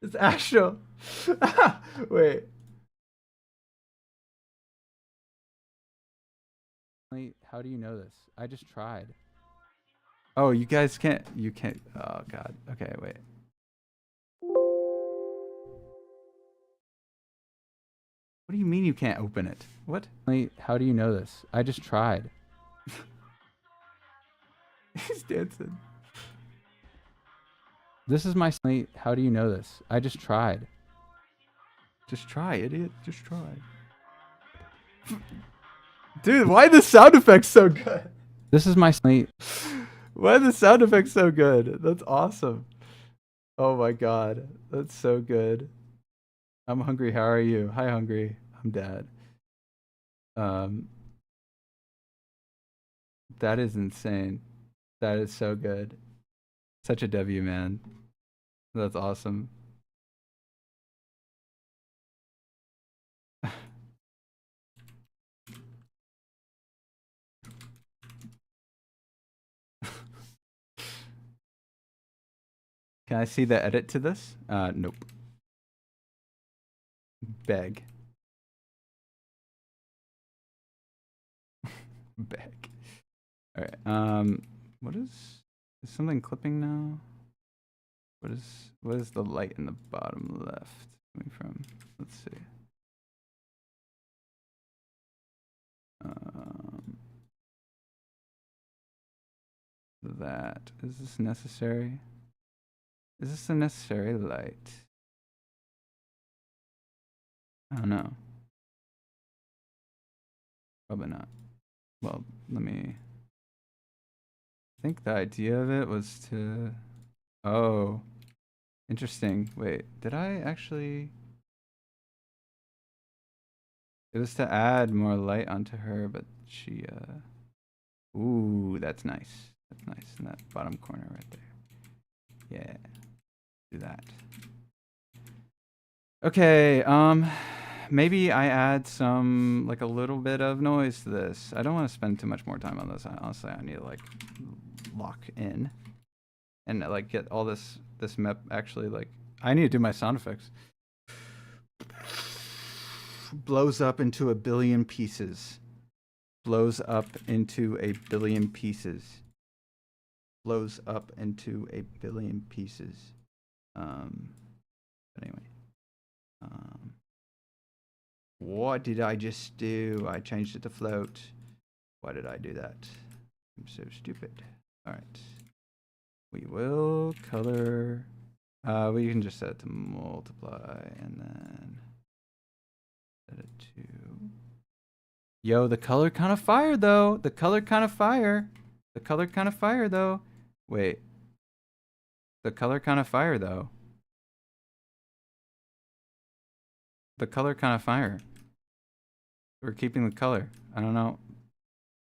It's actual. Wait. How do you know this? I just tried. Oh, you guys can't. You can't. Oh, God. Okay, wait. What do you mean you can't open it? What? How do you know this? I just tried. He's dancing. This is my. How do you know this? I just tried. Just try, idiot. Just try. Dude, why are the sound effects so good? This is my. Why are the sound effects so good? That's awesome. Oh my God. That's so good. I'm hungry. How are you? Hi, hungry. I'm Dad. That is insane. That is so good. Such a W, man. That's awesome. Can I see the edit to this? Nope. Beg. Beg. All right. What is something clipping now? What is the light in the bottom left coming from? Let's see. That is this necessary? Is this a necessary light? I don't know. Probably not. Well, let me. I think the idea of it was to. Oh, interesting. Wait, did I actually? It was to add more light onto her, but she. Ooh, that's nice. That's nice in that bottom corner right there. Yeah, do that. Okay, maybe I add some, like a little bit of noise to this. I don't want to spend too much more time on this. Honestly, I need to like lock in. and like get all this map actually like. I need to do my sound effects. Blows up into a billion pieces. Blows up into a billion pieces. Blows up into a billion pieces. But anyway. What did I just do? I changed it to float. Why did I do that? I'm so stupid. Alright. We will color. We can just set it to multiply and then set it to. Yo, the color kind of fire though. The color kind of fire. The color kind of fire though. Wait. The color kind of fire though. The color kind of fire. We're keeping the color. I don't know.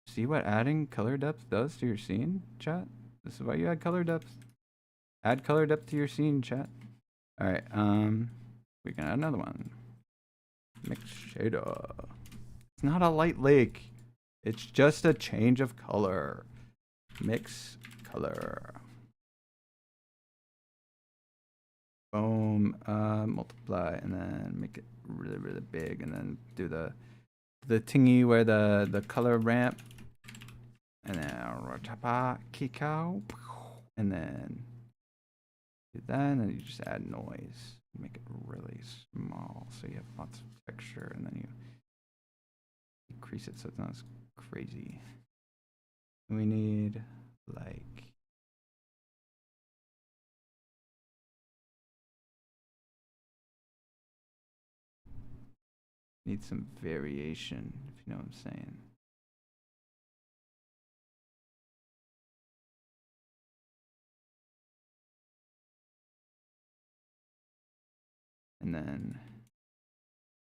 See what adding color depth does to your scene, chat? This is why you add color depth. Add color depth to your scene, chat. Alright, we can add another one. Mix shader. It's not a light lake. It's just a change of color. Mix color. Boom. Multiply and then make it really, really big and then do the thingy where the color ramp and then rotapa kikao and then do that and then you just add noise. Make it really small so you have lots of texture and then you decrease it so it's not as crazy. We need like need some variation, if you know what I'm saying. And then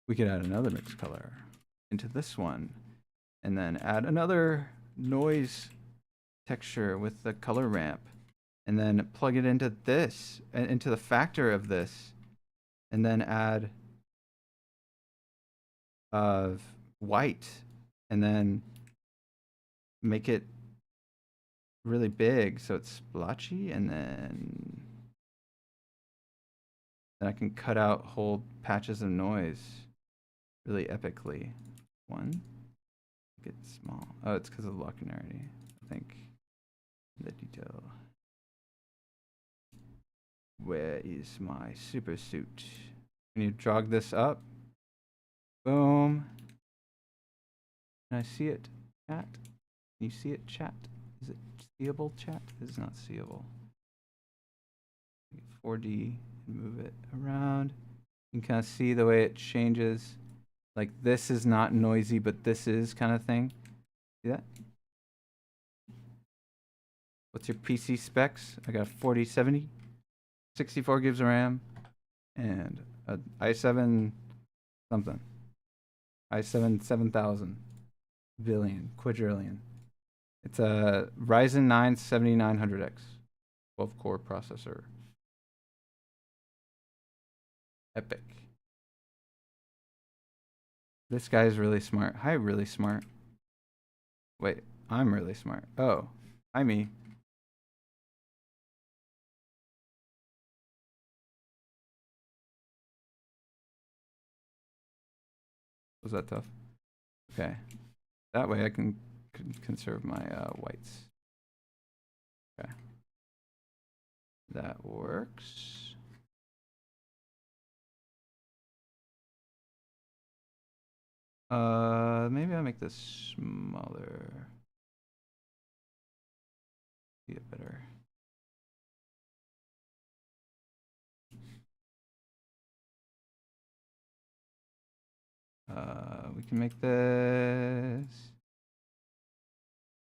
we could add another mix color into this one and then add another noise texture with the color ramp and then plug it into this, into the factor of this, and then add white and then make it really big so it's splotchy and then I can cut out whole patches of noise really epically. One, make it small. Oh, it's because of linearity, I think. The detail. Where is my super suit? Can you jog this up? Boom. Can I see it, chat? Can you see it, chat? Is it seeable, chat? It is not seeable. 4D, move it around. You can kind of see the way it changes. Like this is not noisy, but this is kind of thing. See that? What's your PC specs? I got a 4070, 64 gigs of RAM, and a i7 something. i7 7000 billion, quadrillion. It's a Ryzen 9 7900X, 12-core processor. Epic. This guy's really smart. Hi, really smart. Wait, I'm really smart. Oh, hi, me. Was that tough? Okay. That way I can conserve my whites. Okay. That works. Maybe I'll make this smaller. See it better. We can make this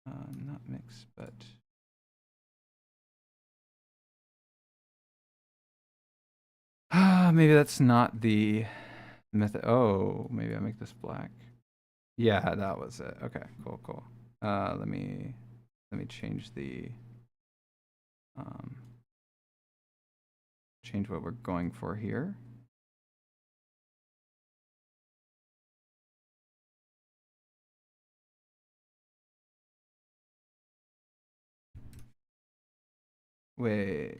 not mix, but maybe that's not the method. Oh, maybe I make this black. Yeah, that was it. Okay, cool, cool. Let me change the change what we're going for here. Wait.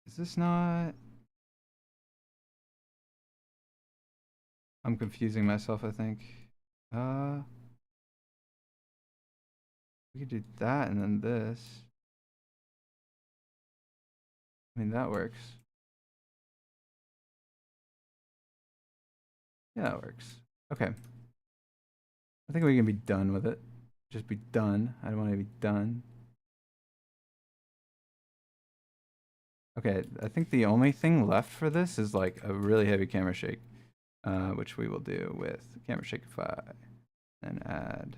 Is this not? I'm confusing myself, I think. We could do that and then this. I mean, that works. Yeah, that works. Okay. I think we can be done with it. Just be done. I don't want to be done. Okay, I think the only thing left for this is like a really heavy camera shake, which we will do with camera shakeify. And add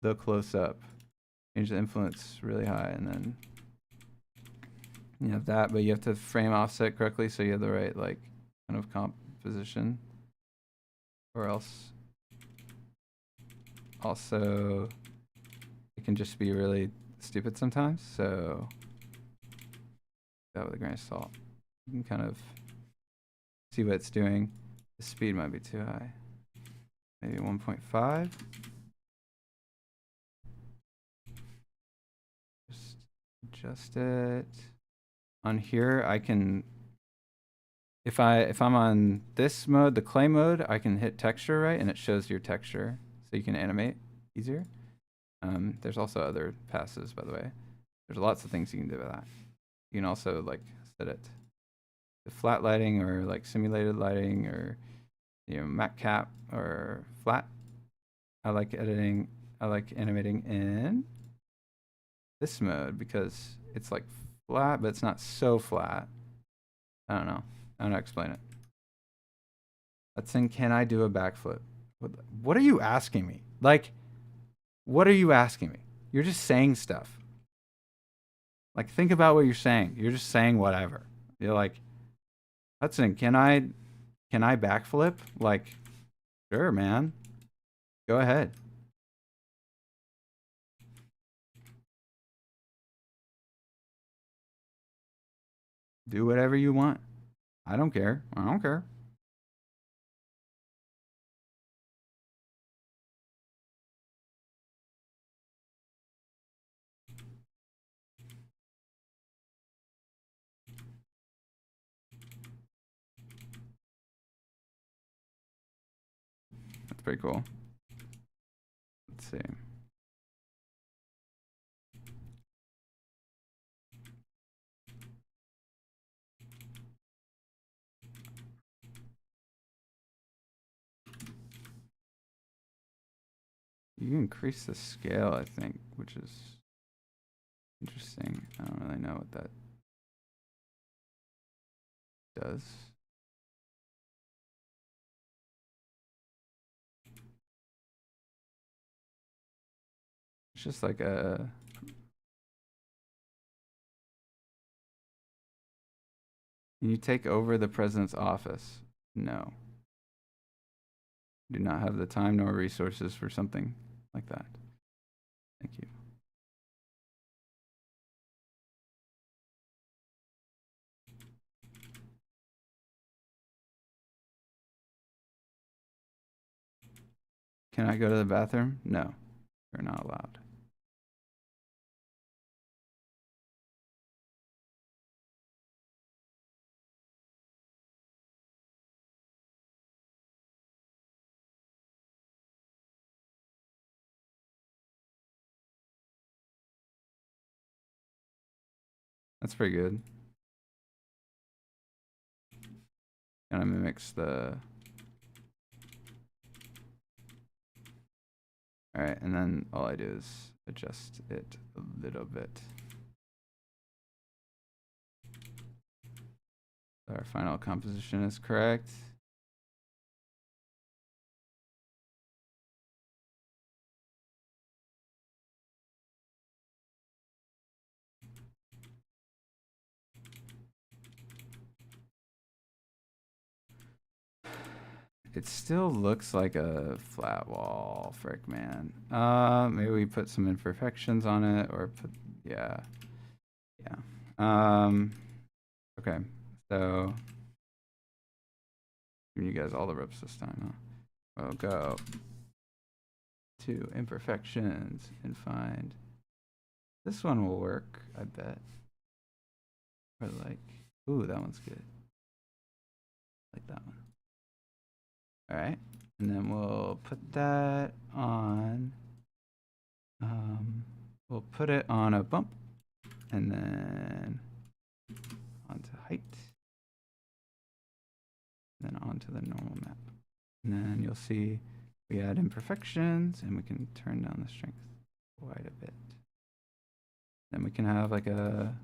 the close up. Change the influence really high, and then you have that, but you have to frame offset correctly so you have the right like kind of composition, or else also it can just be really stupid sometimes. So that with a grain of salt, you can kind of see what it's doing. The speed might be too high, maybe 1.5. Just adjust it. On here, I can, if I'm on this mode, the clay mode, I can hit texture, right, and it shows your texture, so you can animate easier. There's also other passes, by the way. There's lots of things you can do with that. You can also like set it to flat lighting or like simulated lighting, or matte cap or flat. I like animating in this mode because it's like flat, but it's not so flat. I don't know how to explain it. Let's think, can I do a backflip? What are you asking me? Like, what are you asking me? You're just saying stuff. Like, think about what you're saying. You're just saying whatever. You're like, Hudson, can I backflip? Like, sure, man. Go ahead. Do whatever you want. I don't care. I don't care. That's pretty cool. Let's see. You can increase the scale, I think, which is interesting. I don't really know what that does. It's just like a... Can you take over the president's office? No. Do not have the time nor resources for something like that. Thank you. Can I go to the bathroom? No, you're not allowed. That's pretty good. Kind of mimics the... Alright, and then all I do is adjust it a little bit. Our final composition is correct. It still looks like a flat wall, frick man. Maybe we put some imperfections on it, or put, yeah. Okay, so giving you guys all the ropes this time, huh? We'll go to imperfections and find this one will work, I bet. Or like, ooh, that one's good. Like that one. All right, and then we'll put that on. We'll put it on a bump, and then onto height, and then onto the normal map. And then you'll see we add imperfections, and we can turn down the strength quite a bit. Then we can have like a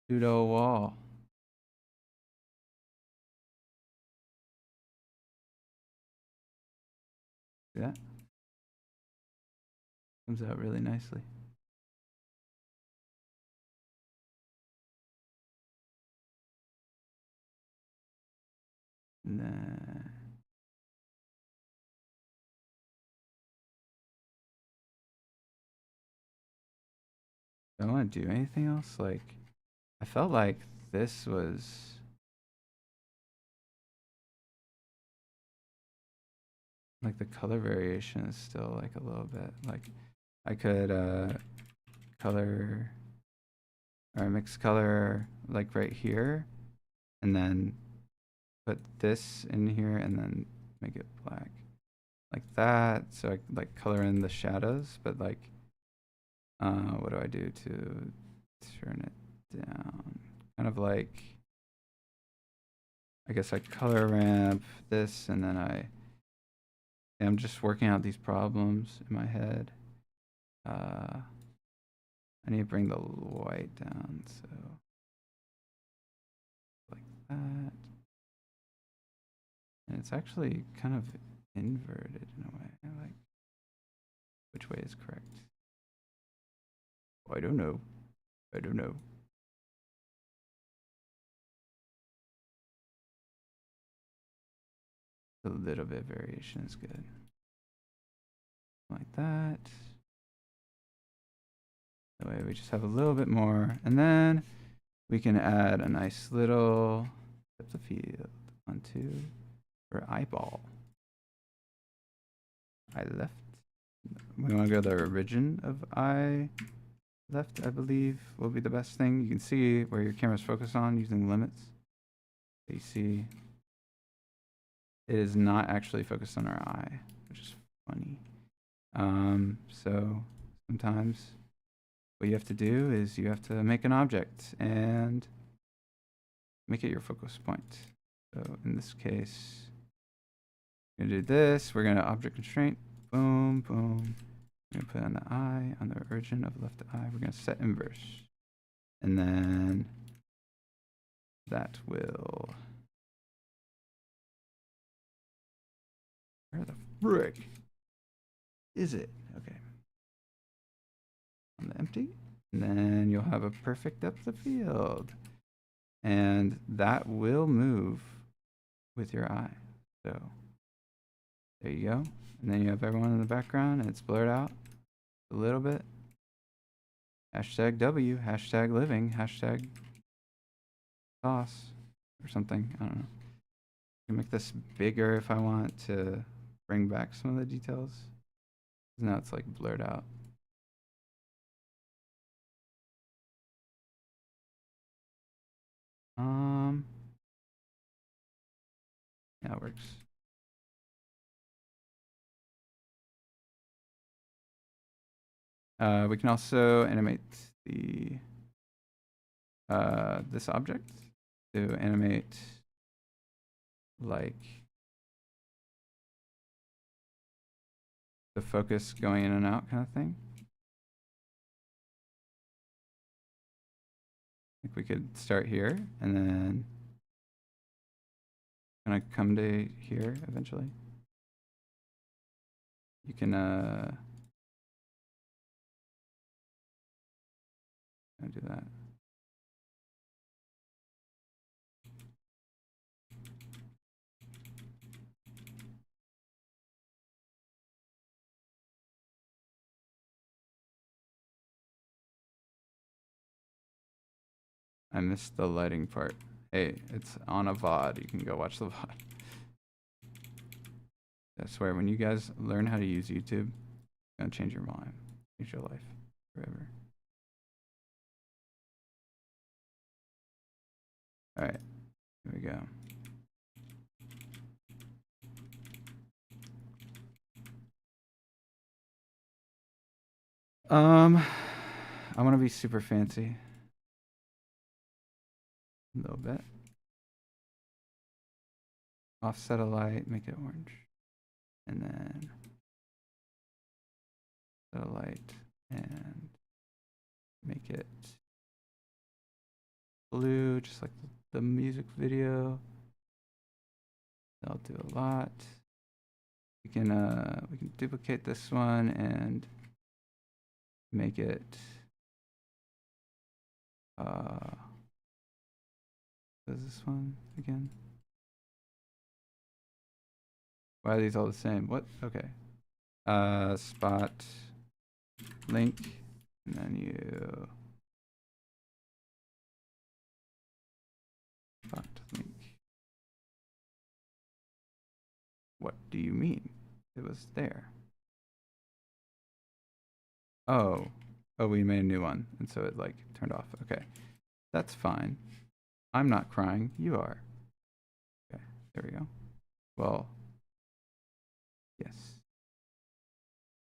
pseudo wall. See that? Comes out really nicely. And then do I want to do anything else? Like, I felt like this was like the color variation is still like a little bit like I could color or mix color like right here, and then put this in here and then make it black like that, so I like color in the shadows, but like what do I do to turn it down? Kind of like, I guess I color ramp this, and then I'm just working out these problems in my head. I need to bring the white down, so like that. And it's actually kind of inverted in a way. Like, which way is correct? Oh, I don't know. I don't know. A little bit of variation is good. Like that. That way we just have a little bit more. And then we can add a nice little depth of field onto our eyeball. Eye left. We want to go the origin of eye left, I believe, will be the best thing. You can see where your camera's focused on using limits. You see it is not actually focused on our eye, which is funny. So sometimes what you have to do is you have to make an object and make it your focus point. So in this case, we're gonna do this. We're gonna object constraint, boom, boom. We're gonna put on the eye, on the origin of left eye. We're gonna set inverse. And then that will, where the frick is it? Okay. On the empty. And then you'll have a perfect depth of field. And that will move with your eye. So there you go. And then you have everyone in the background and it's blurred out a little bit. Hashtag W, hashtag living, hashtag sauce or something. I don't know. I can make this bigger if I want to bring back some of the details. Now it's like blurred out. Yeah, it works. We can also animate the this object to animate like the focus going in and out kind of thing. I think we could start here and then kind of come to here eventually. You can do that. I missed the lighting part. Hey, it's on a VOD. You can go watch the VOD. I swear, when you guys learn how to use YouTube, it's gonna change your mind, change your life forever. All right, here we go. I want to be super fancy. A little bit. Offset a light, make it orange. And then set a light and make it blue, just like the music video. That'll do a lot. We can duplicate this one and make it what is this one again? Why are these all the same? What? Okay. Spot link, and then you spot link. What do you mean? It was there. Oh, we made a new one, and so it like turned off. Okay, that's fine. I'm not crying. You are. Okay, there we go. Well, yes.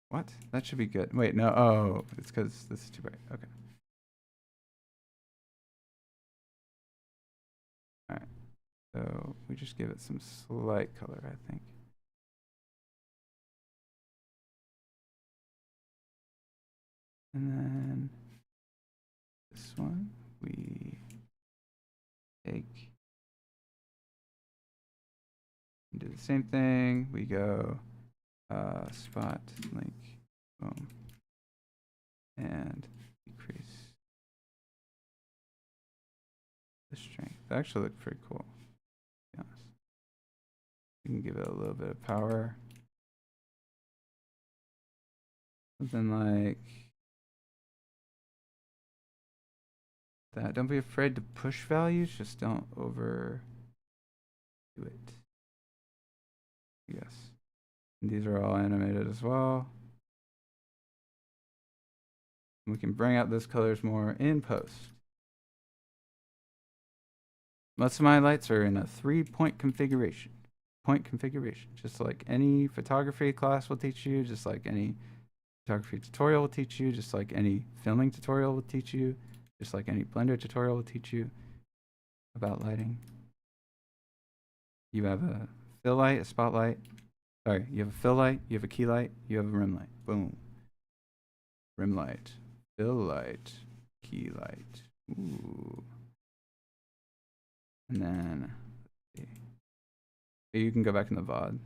What? That should be good. Wait, no. Oh, it's because this is too bright. Okay. All right. So we just give it some slight color, I think. And then this one we take and do the same thing. We go spot link, boom, and decrease the strength. That actually looked pretty cool, to be honest. You can give it a little bit of power. Something like that. Don't be afraid to push values, just don't overdo it. Yes. And these are all animated as well. We can bring out those colors more in post. Most of my lights are in a 3-point configuration. Just like any photography class will teach you, just like any photography tutorial will teach you, just like any filming tutorial will teach you, just like any Blender tutorial will teach you about lighting. You have a fill light, a spotlight. Sorry, you have a fill light, you have a key light, you have a rim light. Boom. Rim light, fill light, key light. Ooh. And then, let's see. You can go back in the VOD.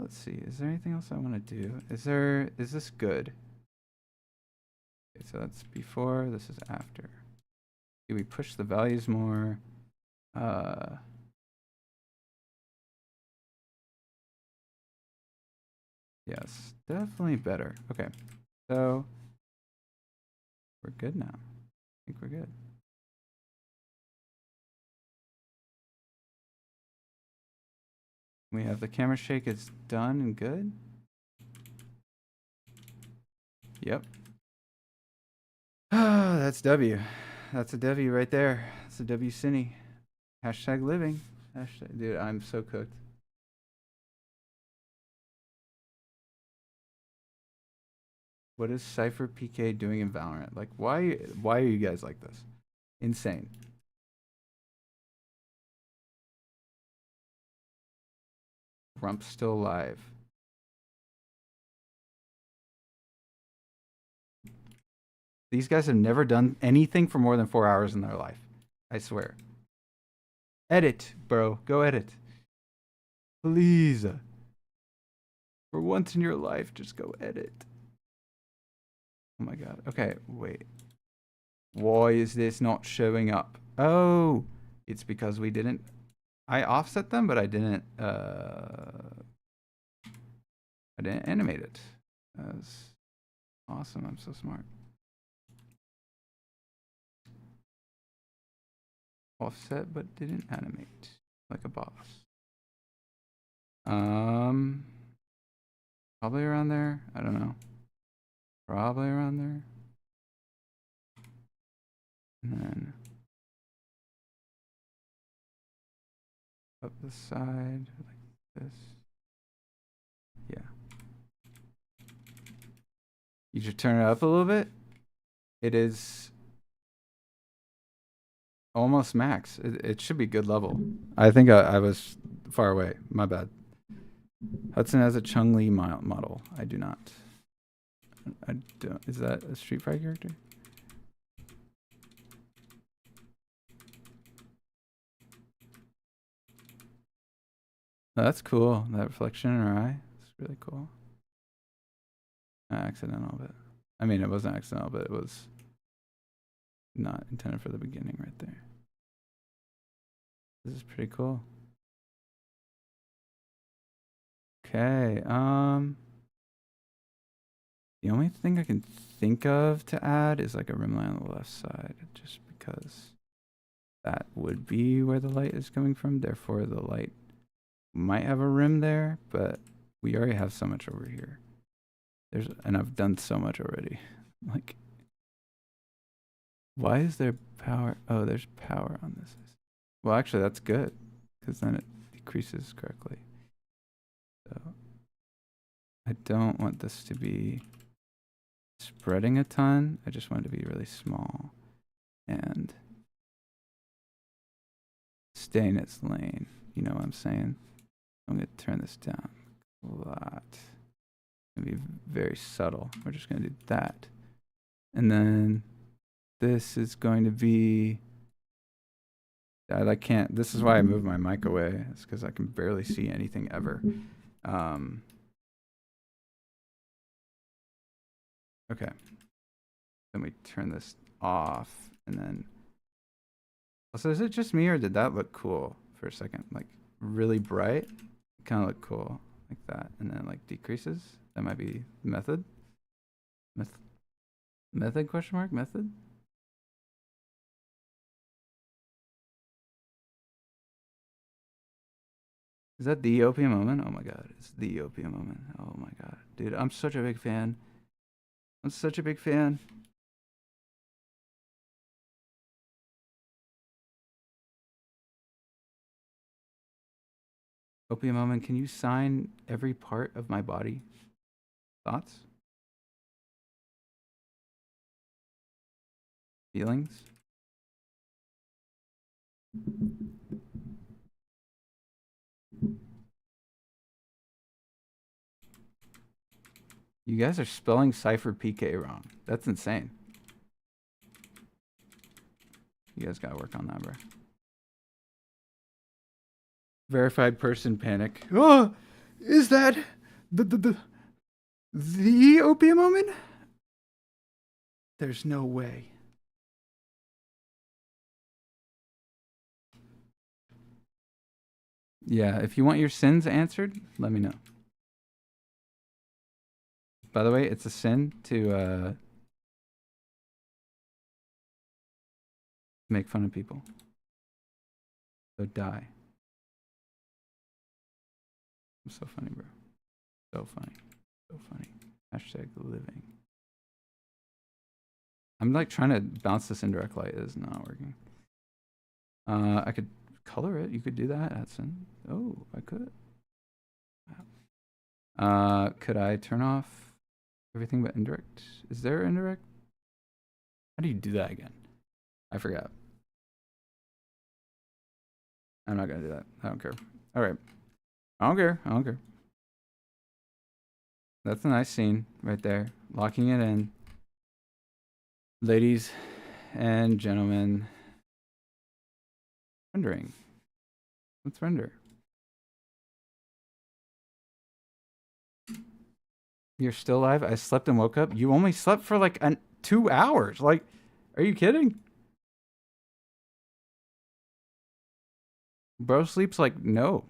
Let's see. Is there anything else I want to do? Is this good? Okay, so that's before, this is after. Do we push the values more? Yes, definitely better. Okay, so we're good now. I think we're good. We have the camera shake is done and good. Yep. Ah, that's W. That's a W right there. That's a W cine. Hashtag living. Hashtag, dude, I'm so cooked. What is Cypher PK doing in Valorant? Like, why are you guys like this? Insane. Rump's still alive. These guys have never done anything for more than 4 hours in their life. I swear. Edit, bro. Go edit. Please. For once in your life, just go edit. Oh my god. Okay, wait. Why is this not showing up? Oh, it's because we didn't... I offset them, but I didn't animate it. That's awesome. I'm so smart. Offset, but didn't animate like a boss. Probably around there. I don't know. Probably around there. And then up the side like this. Yeah. You should turn it up a little bit. It is almost max. It should be good level. I think I was far away. My bad. Hudson has a Chung-Li model. I do not. I don't. Is that a Street Fighter character? Oh, that's cool. That reflection in her eye. It's really cool. Accidental, but I mean, it wasn't accidental, but it was not intended for the beginning right there. This is pretty cool. Okay, the only thing I can think of to add is like a rim line on the left side, just because that would be where the light is coming from. Therefore, the light might have a rim there, but we already have so much over here. And I've done so much already. Like, why is there power? Oh, there's power on this. Well, actually, that's good, because then it decreases correctly. So I don't want this to be spreading a ton. I just want it to be really small and stay in its lane. You know what I'm saying? I'm going to turn this down a lot. It's going to be very subtle. We're just going to do that. And then this is going to be... I can't... This is why I moved my mic away. It's because I can barely see anything ever. Okay. Then we turn this off, and then... So is it just me, or did that look cool for a second? Like, really bright? Kind of look cool, like that. And then, like, decreases? That might be method? Method, question mark? Method? Is that the opium moment? Oh my god, it's the opium moment. Oh my god. Dude, I'm such a big fan. I'm such a big fan. Opium moment, can you sign every part of my body? Thoughts? Feelings? You guys are spelling Cypher PK wrong. That's insane. You guys gotta work on that, bro. Verified person panic. Oh, is that the opium moment? There's no way. Yeah, if you want your sins answered, let me know. By the way, it's a sin to make fun of people. So die. I'm so funny, bro. So funny. So funny. Hashtag living. I'm like trying to bounce this indirect light. It is not working. I could color it. You could do that, Hudson. Oh, I could. Wow. Could I turn off everything but indirect? Is there indirect? How do you do that again? I forgot. I'm not gonna do that. I don't care. All right. I don't care. I don't care. That's a nice scene right there. Locking it in. Ladies and gentlemen. Rendering. Let's render. You're still alive? I slept and woke up? You only slept for like 2 hours. Like, are you kidding? Bro sleeps like no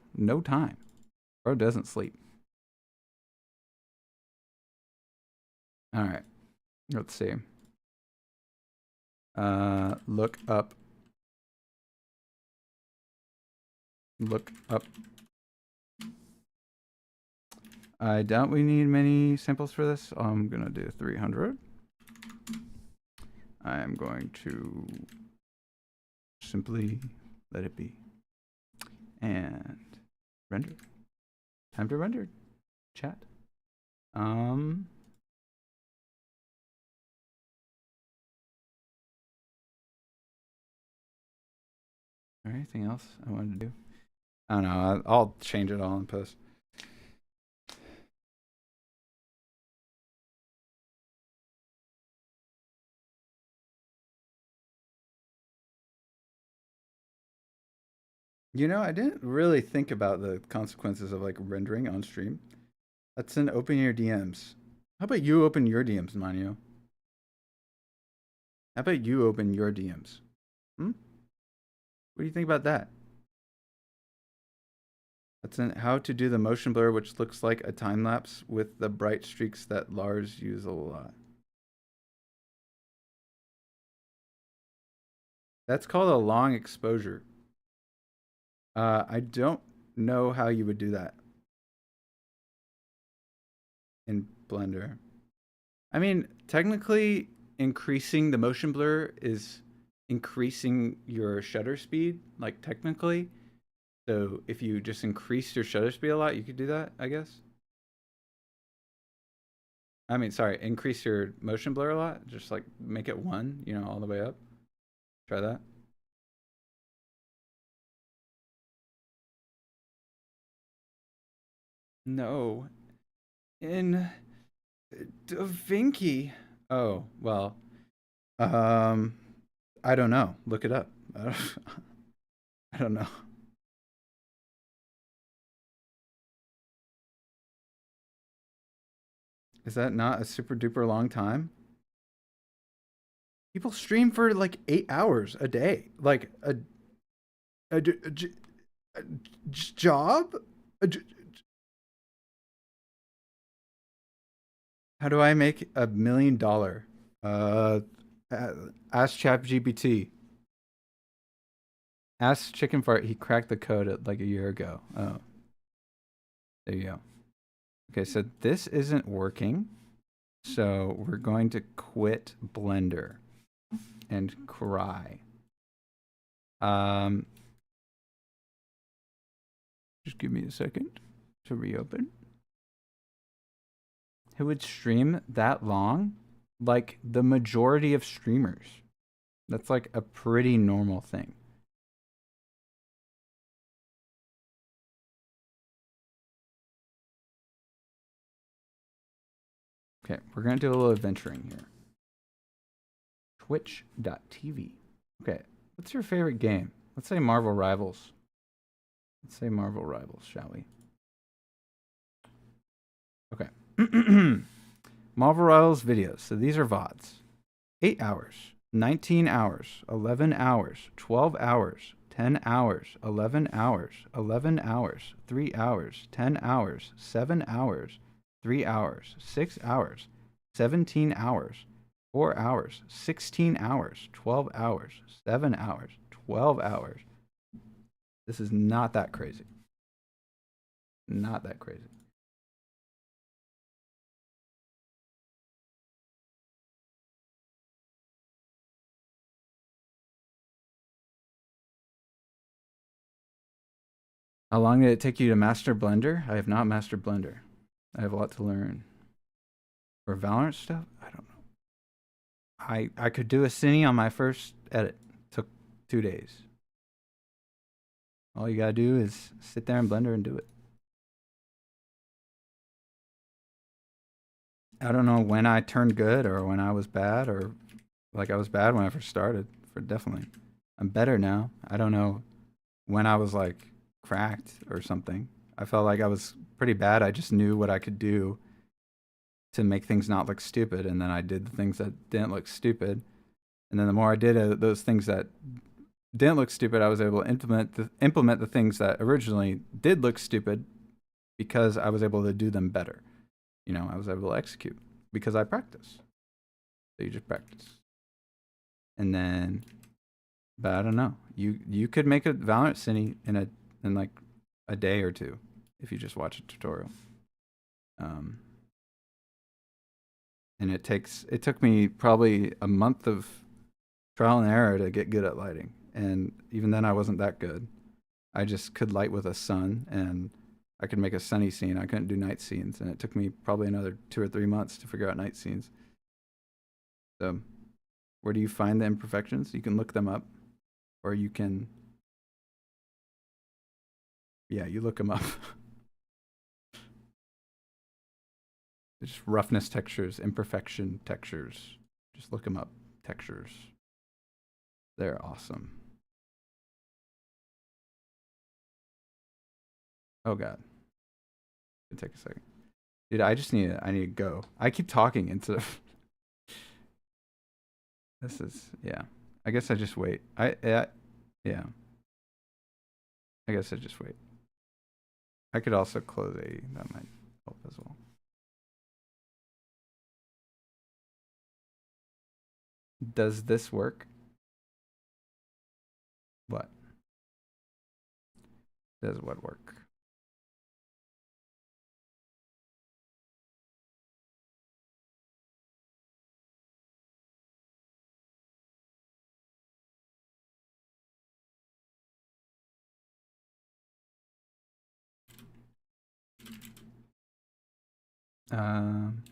time. Bro doesn't sleep. All right. Let's see. Look up. Look up. I doubt we need many samples for this. I'm gonna do 300. I am going to simply let it be. and render. Time to render. Chat. Or anything else I wanted to do? I don't know. I'll change it all in post. You know, I didn't really think about the consequences of like rendering on stream. That's an open your DMs. How about you open your DMs, Manio? How about you open your DMs? What do you think about that? That's an how to do the motion blur, which looks like a time lapse with the bright streaks that Lars use a lot. That's called a long exposure. I don't know how you would do that in Blender. I mean, technically, increasing the motion blur is increasing your shutter speed, like technically. So if you just increase your shutter speed a lot, you could do that, I guess. I mean, sorry, increase your motion blur a lot. Just like make it 1, you know, all the way up. Try that. No. In DaVinci. Oh, well. I don't know. Look it up. I don't know. Is that not a super duper long time? People stream for like 8 hours a day. Like a job? How do I make $1 million? Ask ChatGPT. Ask Chicken Fart. He cracked the code at like a year ago. Oh. There you go. Okay, so this isn't working. So we're going to quit Blender and cry. Just give me a second to reopen. Who would stream that long? Like the majority of streamers. That's like a pretty normal thing. Okay, we're going to do a little adventuring here. Twitch.tv. Okay, what's your favorite game? Let's say Marvel Rivals. Let's say Marvel Rivals, shall we? Okay. Marvel Rivals videos. So these are VODs. 8 hours, 19 hours, 11 hours, 12 hours, 10 hours, 11 hours, 11 hours, 3 hours, 10 hours, 7 hours, 3 hours, 6 hours, 17 hours, 4 hours, 16 hours, 12 hours, 7 hours, 12 hours. This is not that crazy. Not that crazy. How long did it take you to master Blender? I have not mastered Blender. I have a lot to learn. For Valorant stuff? I don't know. I could do a cine on my first edit. Took 2 days. All you gotta do is sit there in Blender and do it. I don't know when I turned good or when I was bad, or like I was bad when I first started. For definitely. I'm better now. I don't know when I was like cracked or something. I felt like I was pretty bad. I just knew what I could do to make things not look stupid, and then I did the things that didn't look stupid. And then the more I did those things that didn't look stupid, I was able to implement the things that originally did look stupid because I was able to do them better. You know, I was able to execute because I practice. So you just practice. And then, but I don't know. You could make a Valorant cine in like a day or two if you just watch a tutorial. And it took me probably a month of trial and error to get good at lighting. And even then I wasn't that good. I just could light with a sun, and I could make a sunny scene. I couldn't do night scenes, and it took me probably another 2 or 3 months to figure out night scenes. So, where do you find the imperfections? You can look them up, or you can, yeah, you look them up. Just roughness textures, imperfection textures. Just look them up. Textures. They're awesome. Oh god. It'll take a second. Dude, I need to go. I keep talking into this is, yeah. I guess I just wait. Yeah. I guess I just wait. I could also close A. That might help as well. Does this work? What? Does what work? Um,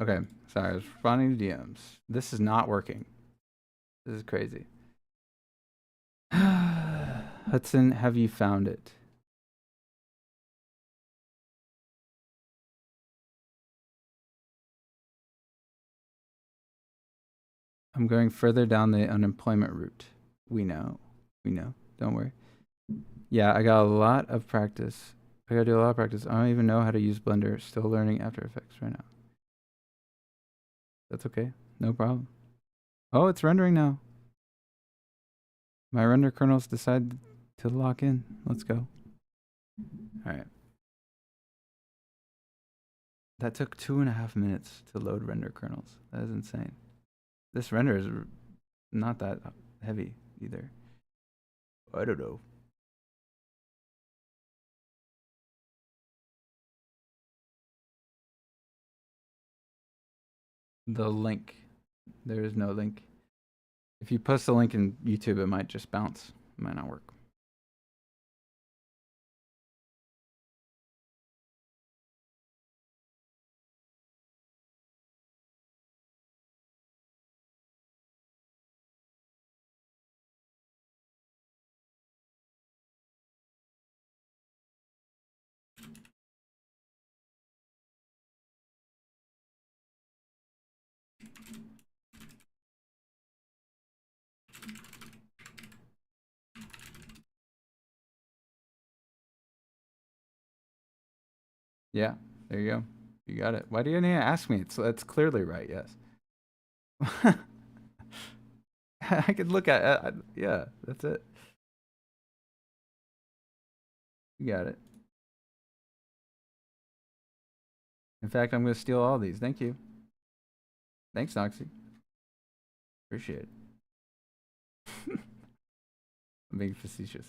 okay, sorry, I was responding to DMs. This is not working. This is crazy. Hudson, have you found it? I'm going further down the unemployment route. We know. Don't worry. Yeah, I got a lot of practice. I gotta do a lot of practice. I don't even know how to use Blender. Still learning After Effects right now. That's okay. No problem. Oh, it's rendering now. My render kernels decided to lock in. Let's go. All right. That took 2.5 minutes to load render kernels. That is insane. This render is not that heavy either. I don't know. The link. There is no link. If you post a link in YouTube, it might just bounce. It might not work. Yeah, there you go. You got it. Why do you need to ask me? It's clearly right, yes. I could look at it. Yeah, that's it. You got it. In fact, I'm going to steal all these. Thank you. Thanks, Noxy. Appreciate it. I'm being facetious.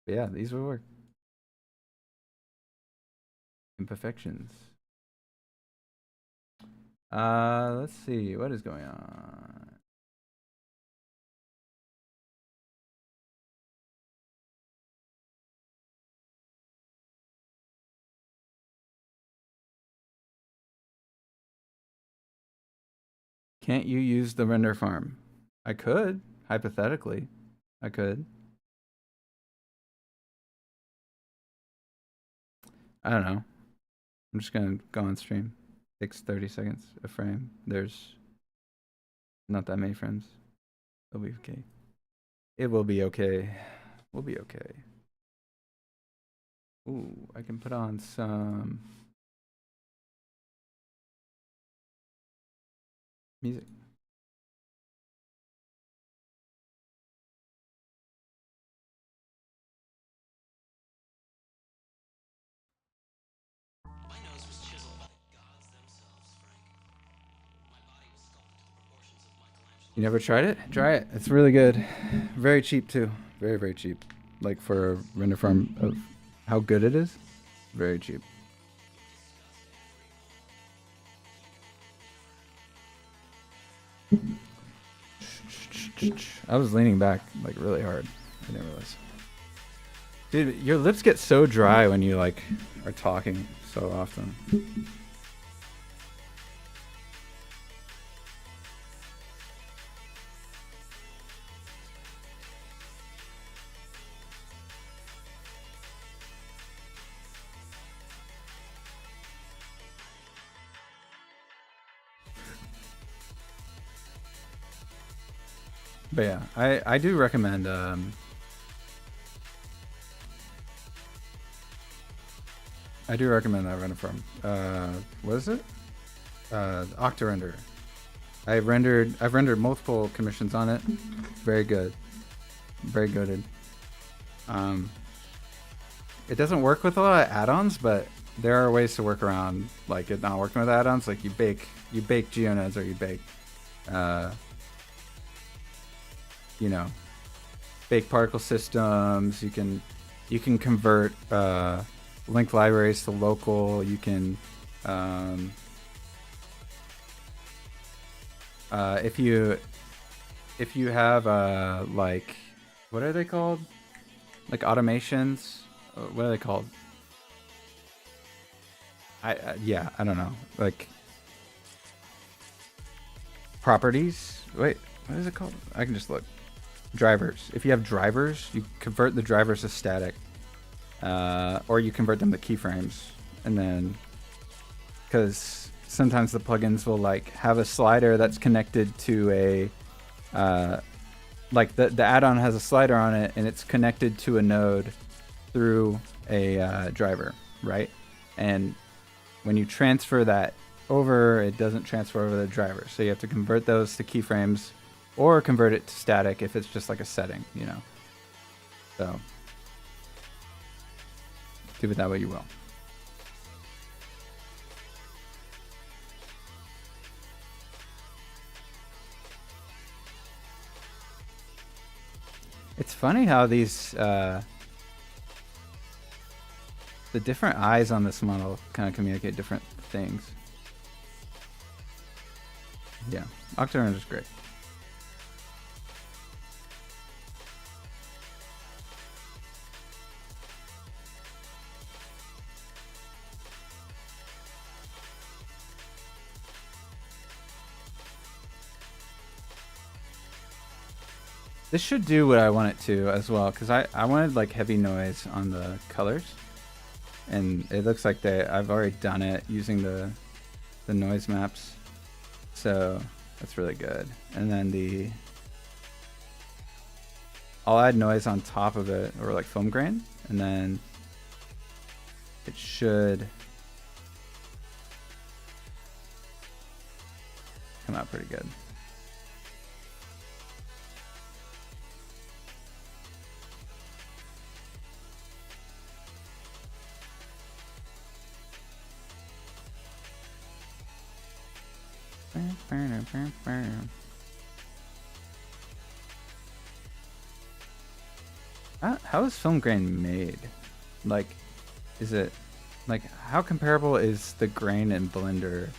But yeah, these will work. Imperfections. Let's see. What is going on? Can't you use the render farm? I could, hypothetically. I could. I don't know. I'm just gonna go on stream. Takes 30 seconds a frame. There's not that many frames. It'll be okay. It will be okay. We'll be okay. Ooh, I can put on some music. You never tried it? Try it. It's really good. Very cheap too. Very, very cheap. Like for a render farm of how good it is. Very cheap. I was leaning back like really hard. I didn't realize. Dude, your lips get so dry when you like are talking so often. But yeah, I do recommend I do recommend that render farm. What is it? Octarender. I've rendered multiple commissions on it. Very good. Very good. It doesn't work with a lot of add-ons, but there are ways to work around like it not working with add-ons. Like you bake geonodes, or you bake you know, bake particle systems. You can convert link libraries to local. You can if you have like, what are they called? Like automations. What are they called? Yeah, I don't know. Like properties. Wait, what is it called? I can just look. Drivers. If you have drivers, you convert the drivers to static, or you convert them to keyframes, and then because sometimes the plugins will like have a slider that's connected to a like the add-on has a slider on it and it's connected to a node through a driver, right? And when you transfer that over, it doesn't transfer over the driver, so you have to convert those to keyframes or convert it to static if it's just like a setting, you know. So do it that way you will. It's funny how these the different eyes on this model kind of communicate different things. Yeah, Octarender is great. This should do what I want it to as well, because I wanted like heavy noise on the colors, and it looks like I've already done it using the noise maps, so that's really good. And then I'll add noise on top of it, or like foam grain, and then it should come out pretty good. How is film grain made? Like, is it like, how comparable is the grain in Blender,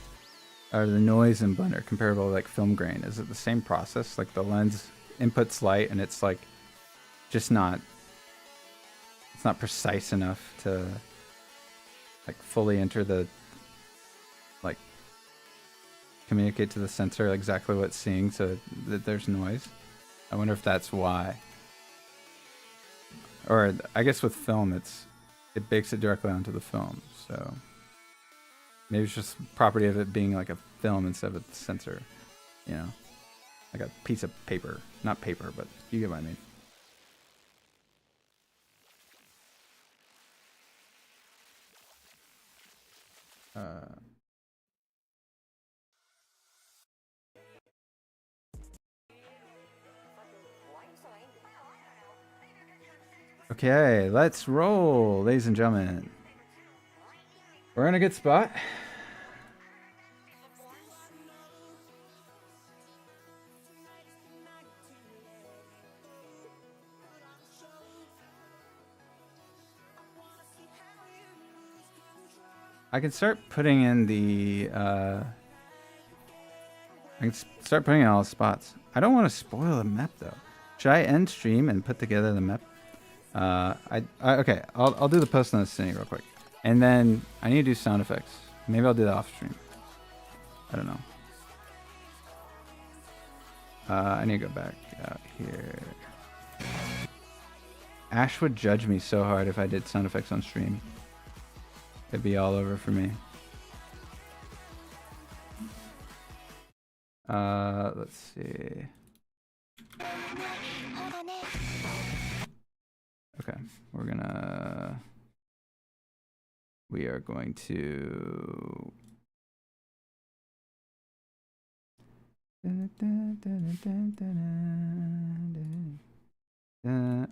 or the noise in Blender comparable to like film grain? Is it the same process? Like the lens inputs light and it's like just not, it's not precise enough to like fully enter the, like communicate to the sensor exactly what it's seeing so that there's noise. I wonder if that's why. Or I guess with film, it bakes it directly onto the film. So maybe it's just property of it being like a film instead of a sensor. You know, like a piece of paper, not paper, but you get what I mean. Okay, let's roll, ladies and gentlemen. We're in a good spot. I can start putting in the I can start putting in all the spots. I don't want to spoil the map though. Should I end stream and put together the map? Okay, I'll do the post on this thing real quick, and then I need to do sound effects. Maybe I'll do that off stream. I don't know. I need to go back out here. Ash would judge me so hard if I did sound effects on stream. It'd be all over for me. Let's see. Okay, we are going to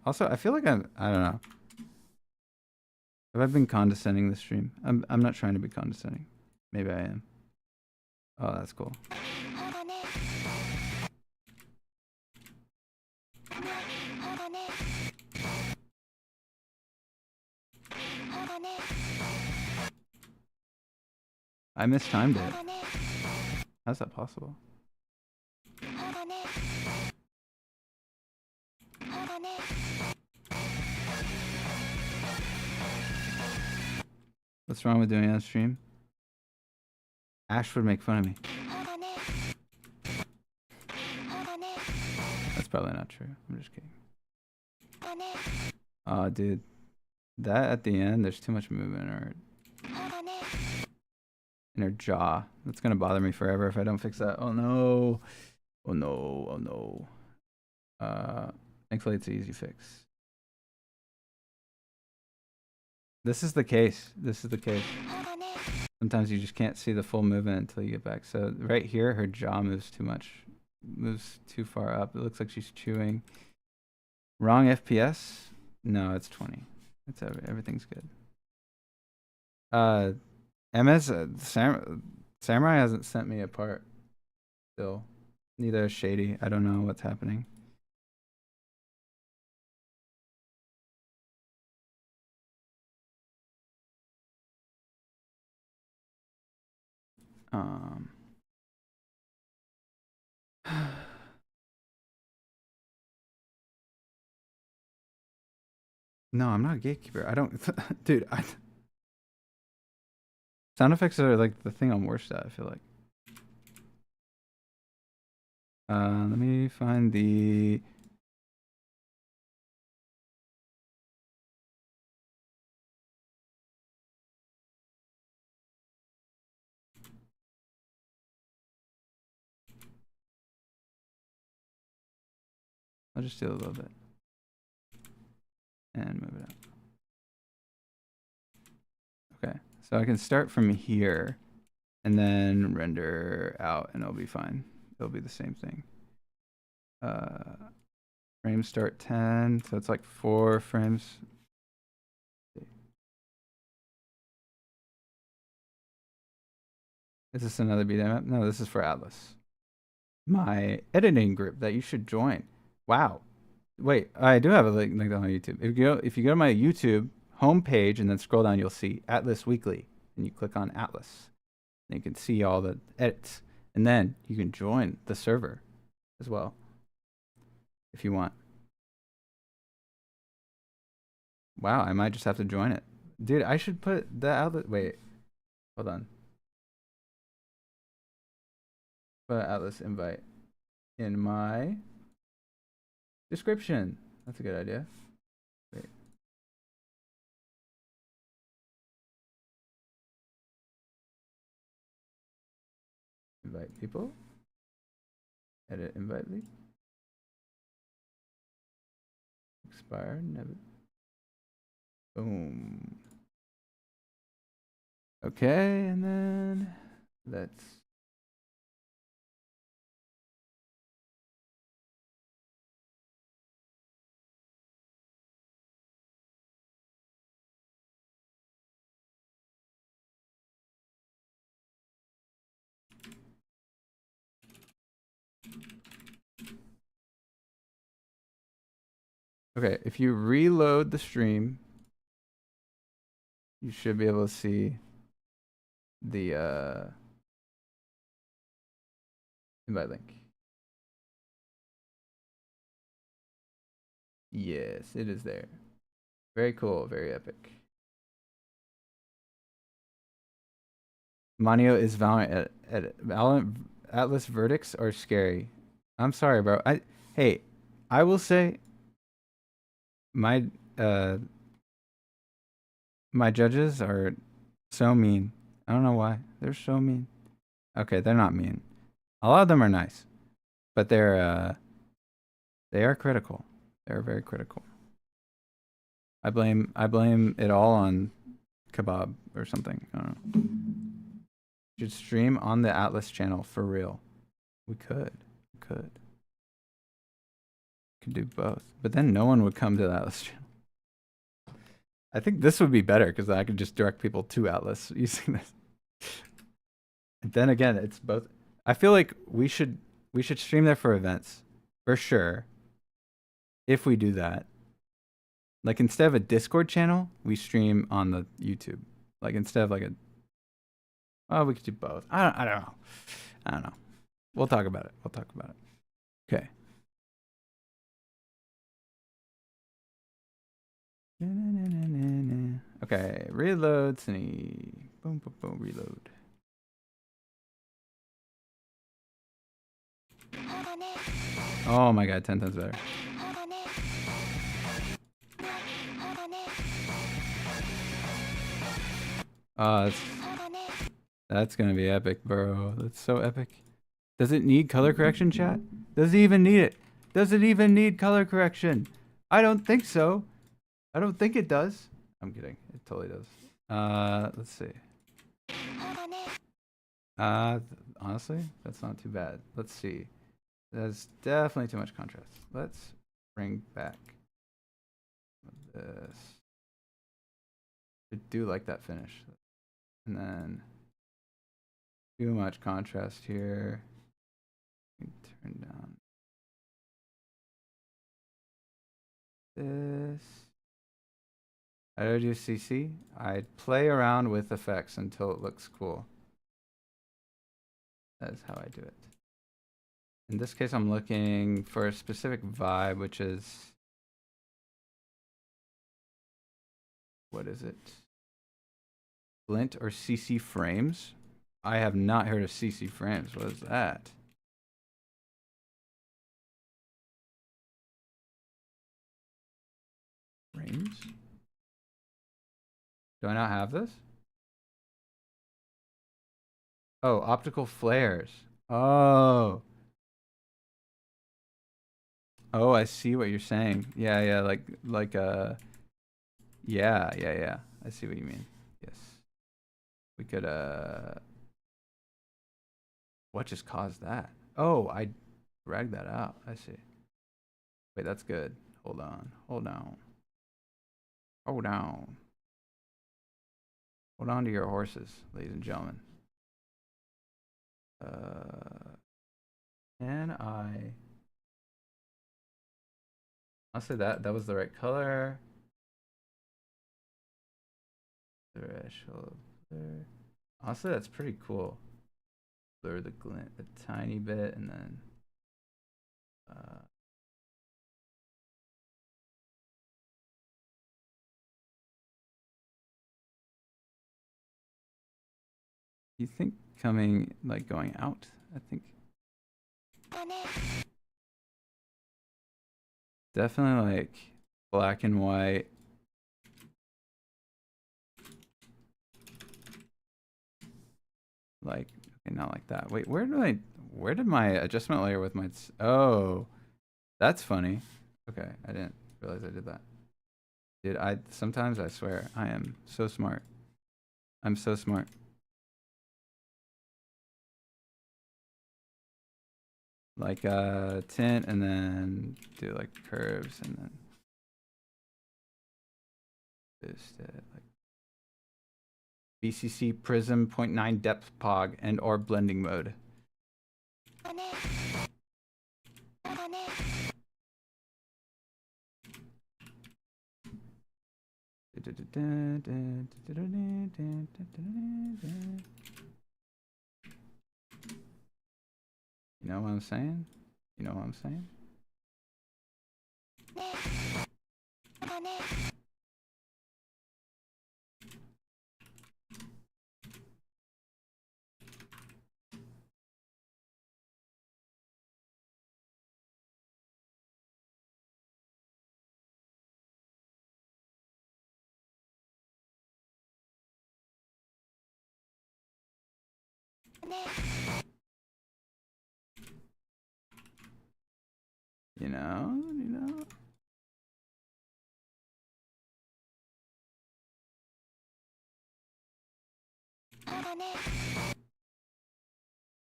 also, I feel like I don't know. Have I been condescending this stream? I'm not trying to be condescending. Maybe I am. Oh, that's cool. I mistimed it. How's that possible? What's wrong with doing it on stream? Ash would make fun of me. That's probably not true. I'm just kidding. Oh, dude. That at the end, there's too much movement in her jaw. That's gonna bother me forever if I don't fix that. Oh no. Oh no. Oh no. Thankfully it's an easy fix. This is the case. Sometimes you just can't see the full movement until you get back. So right here, her jaw moves too much. Moves too far up. It looks like she's chewing. Wrong FPS? No, it's 20. It's everything's good. MS Samurai hasn't sent me a part still. Neither has Shady. I don't know what's happening. No, I'm not a gatekeeper. I don't, dude. Sound effects are like the thing I'm worst at, I feel like. Let me find the. I'll just do a little bit. And move it up. Okay, so I can start from here and then render out and it'll be fine. It'll be the same thing. Frame start 10, so it's like 4 frames. Is this another BDM app? No, this is for Atlas. My editing group that you should join. Wow. Wait, I do have a link on YouTube. If you go to my YouTube homepage and then scroll down, you'll see Atlas Weekly, and you click on Atlas, and you can see all the edits, and then you can join the server as well if you want. Wow, I might just have to join it, dude. I should put the outlet. Wait, hold on. Put Atlas invite in my description. That's a good idea. Wait, Invite people. Edit invite lead. Expire, never. Boom. Okay, and then let's. Okay, if you reload the stream, you should be able to see the invite link. Yes, it is there. Very cool, very epic. Manio is Valorant Valorant Atlas verdicts are scary. I'm sorry, bro. Hey, I will say my my judges are so mean. I don't know why. They're so mean. Okay, they're not mean. A lot of them are nice, but they are critical. They're very critical. I blame it all on Kebab or something. I don't know. Should stream on the Atlas channel for real. We could do both, but then no one would come to the Atlas channel. I think this would be better because I could just direct people to Atlas using this. And then again, it's both. I feel like we should stream there for events for sure. If we do that, like instead of a Discord channel, we stream on the YouTube. Like instead of like a. Oh, we could do both. I don't know. We'll talk about it. Okay. Okay, reload, Cindy. Boom, boom, boom, reload. Oh my god, 10 times better. That's gonna be epic, bro. That's so epic. Does it need color correction, chat? Does it even need it? Does it even need color correction? I don't think so. I don't think it does. I'm kidding. It totally does. Let's see. Honestly, that's not too bad. Let's see. That's definitely too much contrast. Let's bring back this. I do like that finish. And then too much contrast here. Turn down this. I don't do CC. I play around with effects until it looks cool. That is how I do it. In this case, I'm looking for a specific vibe, which is, what is it? Glint or CC frames? I have not heard of CC frames. What is that? Frames? Do I not have this? Oh, optical flares. Oh. Oh, I see what you're saying. Yeah, yeah. I see what you mean. Yes. We could, what just caused that? Oh, I dragged that out. I see. Wait, that's good. Hold on. Hold on to your horses, ladies and gentlemen. Can I... Honestly, that was the right color. Threshold blur. Honestly, that's pretty cool. Blur the glint a tiny bit, and then you think coming, like going out? I think definitely like black and white. Like, okay, not like that. Wait, where did my adjustment layer with my, oh, that's funny. Okay, I didn't realize I did that. Dude, sometimes I swear, I am so smart. I'm so smart. Like, tint and then do like curves and then boost it. Like BCC Prism 0.9 depth pog and or blending mode. You know what I'm saying? You know what I'm saying? You know, you know.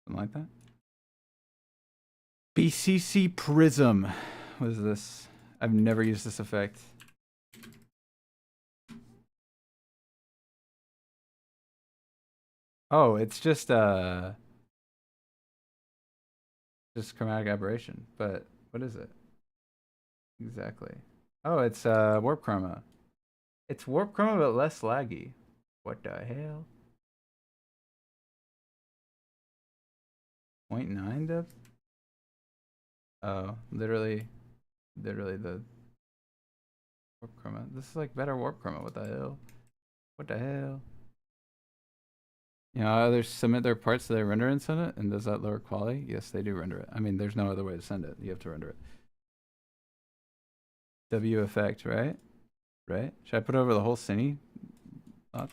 Something like that. BCC Prism. What is this? I've never used this effect. Oh, it's just chromatic aberration. But what is it? Exactly. Oh, it's warp chroma. It's warp chroma but less laggy. What the hell? 0.9 depth? Oh, literally the warp chroma. This is like better warp chroma. What the hell? What the hell? You know, others submit their parts so they render and send it, and does that lower quality? Yes, they do render it. I mean, there's no other way to send it. You have to render it. W effect, right? Right? Should I put over the whole cine? I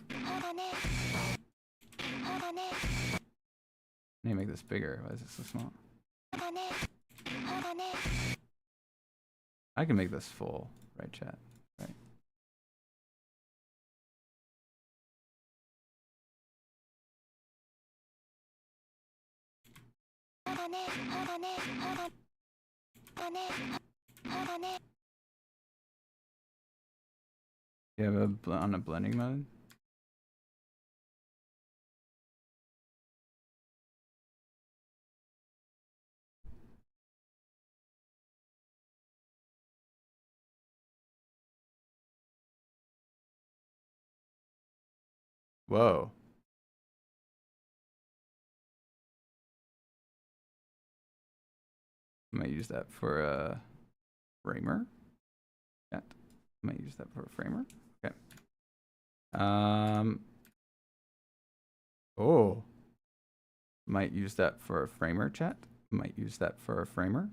need to make this bigger. Why is it so small? I can make this full, right, chat? Right. You have on a blending mode? Whoa. I might use that for a framer. Yeah. I might use that for a framer. Okay. Oh. Might use that for a framer, chat. Might use that for a framer.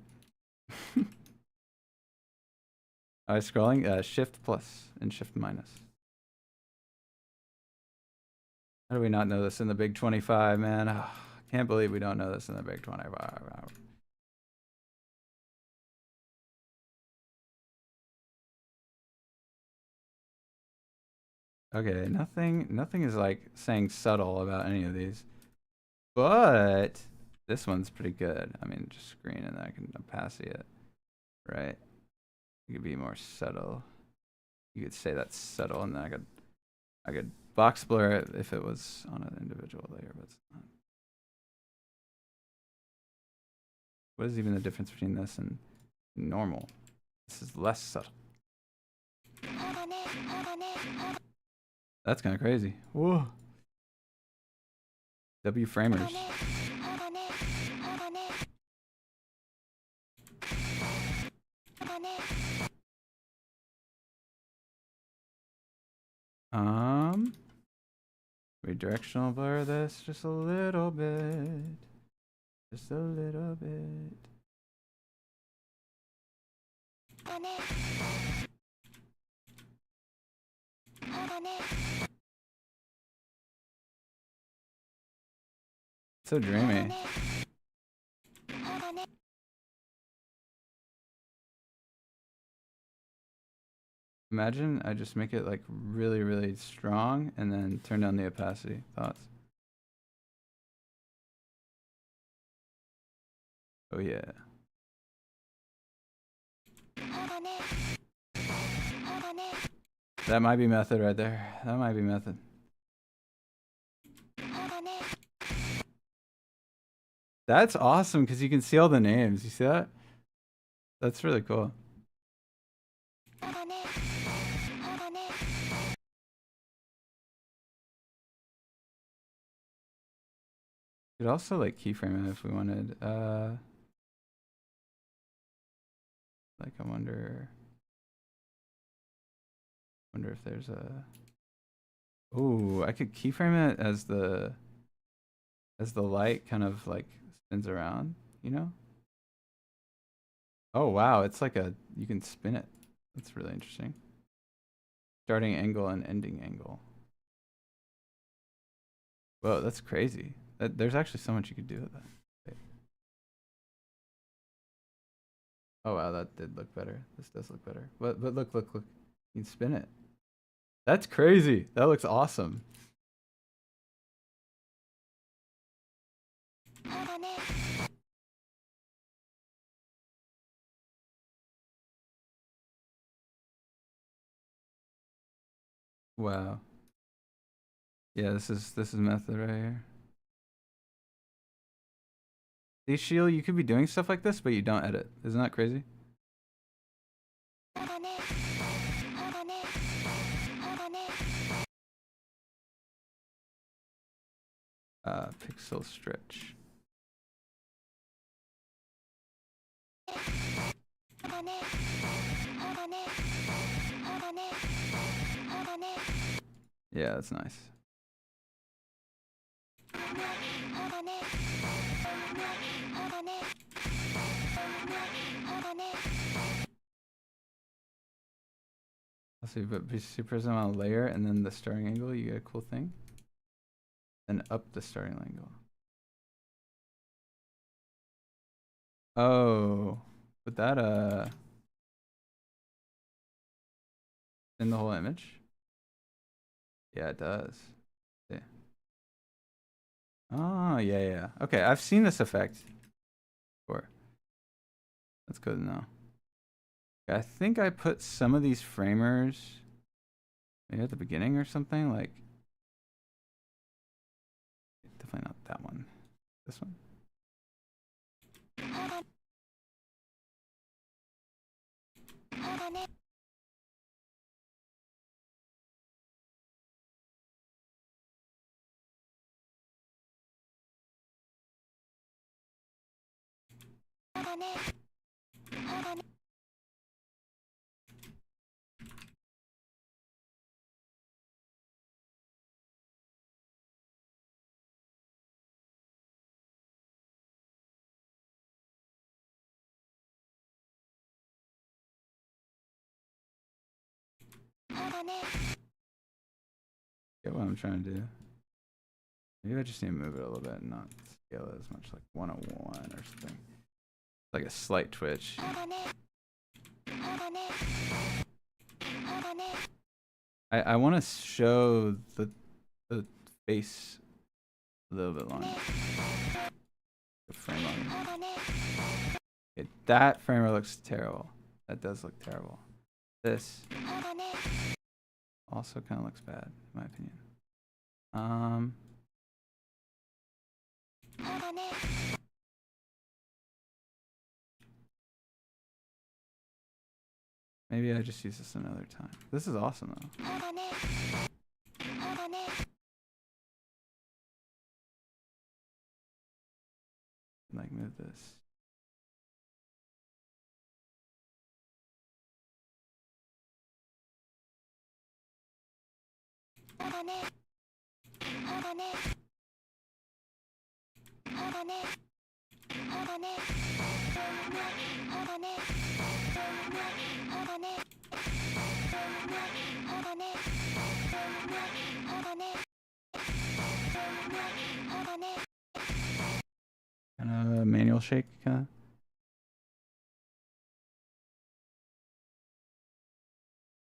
I was scrolling shift plus and shift minus. How do we not know this in the Big 25, man? Oh, can't believe we don't know this in the Big 25. Okay, nothing is like saying subtle about any of these. But this one's pretty good. I mean, just screen and I can opacity it. Right? You could be more subtle. You could say that's subtle, and then I could box blur it if it was on an individual layer, but it's not. What is even the difference between this and normal? This is less subtle. That's kind of crazy. Whoa. W framers. Redirectional blur this just a little bit. Just a little bit. So dreamy. Imagine I just make it like really, really strong and then turn down the opacity. Thoughts? Oh yeah. That might be method right there. That might be method. That's awesome because you can see all the names. You see that? That's really cool. You could also like keyframe it if we wanted. Like I wonder if there's a. Ooh, I could keyframe it as the light kind of like spins around, you know? Oh wow, it's like you can spin it. That's really interesting. Starting angle and ending angle. Whoa, that's crazy. There's actually so much you could do with that. Wait. Oh wow, that did look better. This does look better. But look. You can spin it. That's crazy. That looks awesome. Wow. Yeah, this is method right here. See, Shield, you could be doing stuff like this, but you don't edit. Isn't that crazy? Pixel stretch. Yeah, that's nice. Let's see, but press on a layer and then the starting angle, you get a cool thing. Then up the starting angle. Oh, but that in the whole image? Yeah, it does. Yeah. Oh, yeah. Okay, I've seen this effect before. That's good to know. I think I put some of these framers maybe at the beginning or something, like definitely not that one. This one. Get what I'm trying to do. Maybe I just need to move it a little bit and not scale it as much, like 101 or something. Like a slight twitch. I want to show the face a little bit longer. The frame longer. Okay, that framer looks terrible. That does look terrible. This also kind of looks bad, in my opinion. Maybe I just use this another time. This is awesome though. Like move this. cranial shake kind of.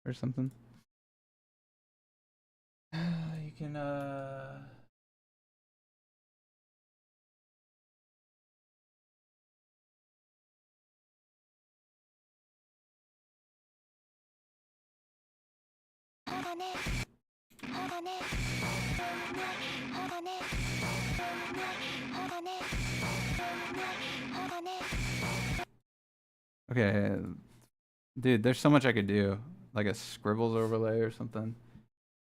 Or something. You can okay, dude, there's so much I could do, like a scribbles overlay or something.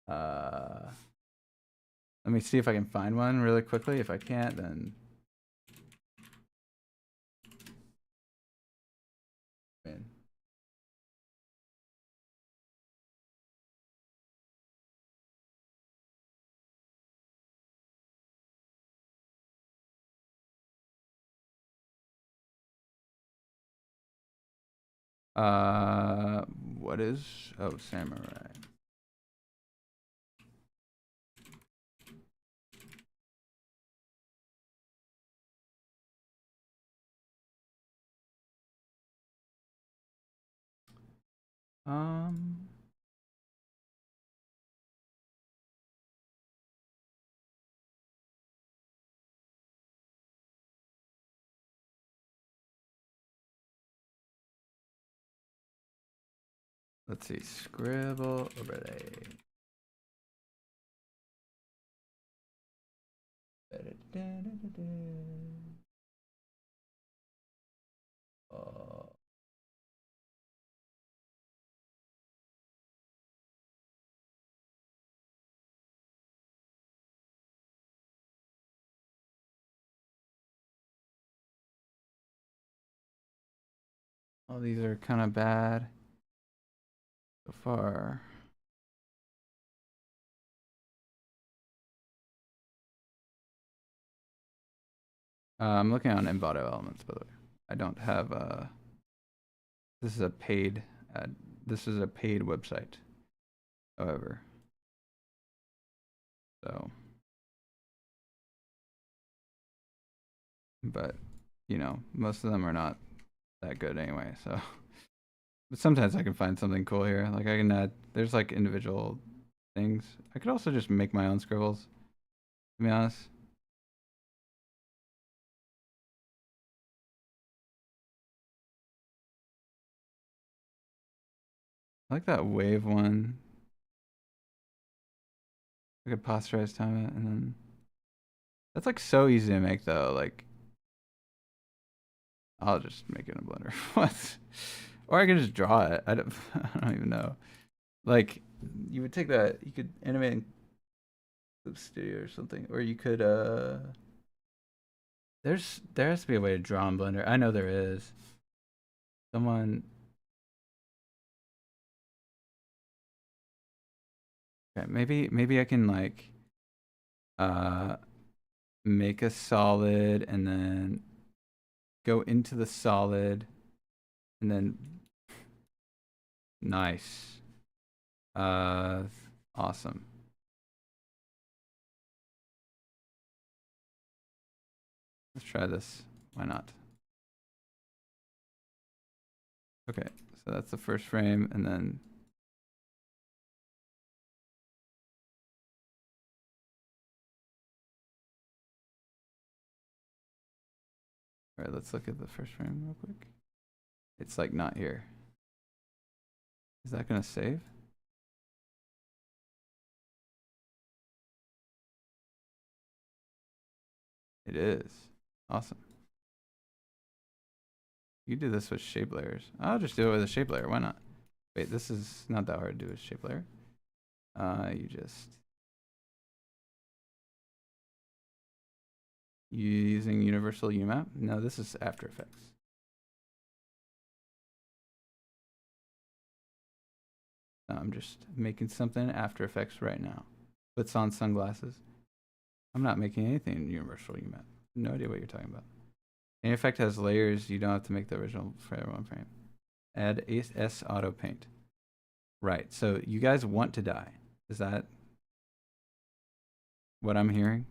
Let me see if I can find one really quickly. If I can't, then man. What is? Oh, samurai. Let's see, scribble overlay. All these are kind of bad so far. I'm looking on Envato Elements, by the way. I don't have this is a paid ad. This is a paid website, however. So, but you know, most of them are not that good anyway. So, but sometimes I can find something cool here. Like I can add. There's like individual things. I could also just make my own scribbles. To be honest. I like that wave one. I could posterize time it, and then that's like so easy to make though. Like I'll just make it in Blender. What? Or I can just draw it. I don't even know. Like you would take that, you could animate in Clip Studio or something, or you could there has to be a way to draw in Blender. I know there is. Someone. Okay, maybe I can like make a solid and then go into the solid and then nice. Awesome. Let's try this. Why not? Okay, so that's the first frame, and then all right, let's look at the first frame real quick. It's like not here. Is that gonna save? It is. Awesome. You do this with shape layers. I'll just do it with a shape layer. Why not? Wait, this is not that hard to do with shape layer. You just using universal UMAP. No, this is After Effects. I'm just making something in After Effects right now. Puts on sunglasses. I'm not making anything in universal UMAP. No idea what you're talking about. Any effect has layers. You don't have to make the original for one frame. Add S auto paint. Right. So you guys want to die. Is that what I'm hearing?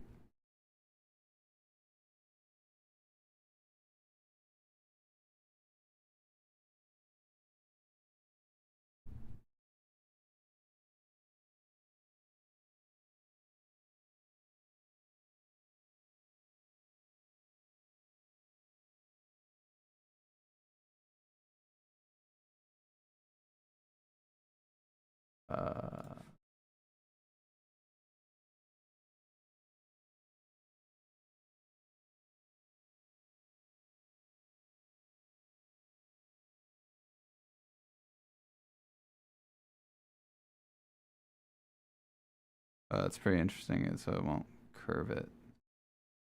It's pretty interesting, so it won't curve it.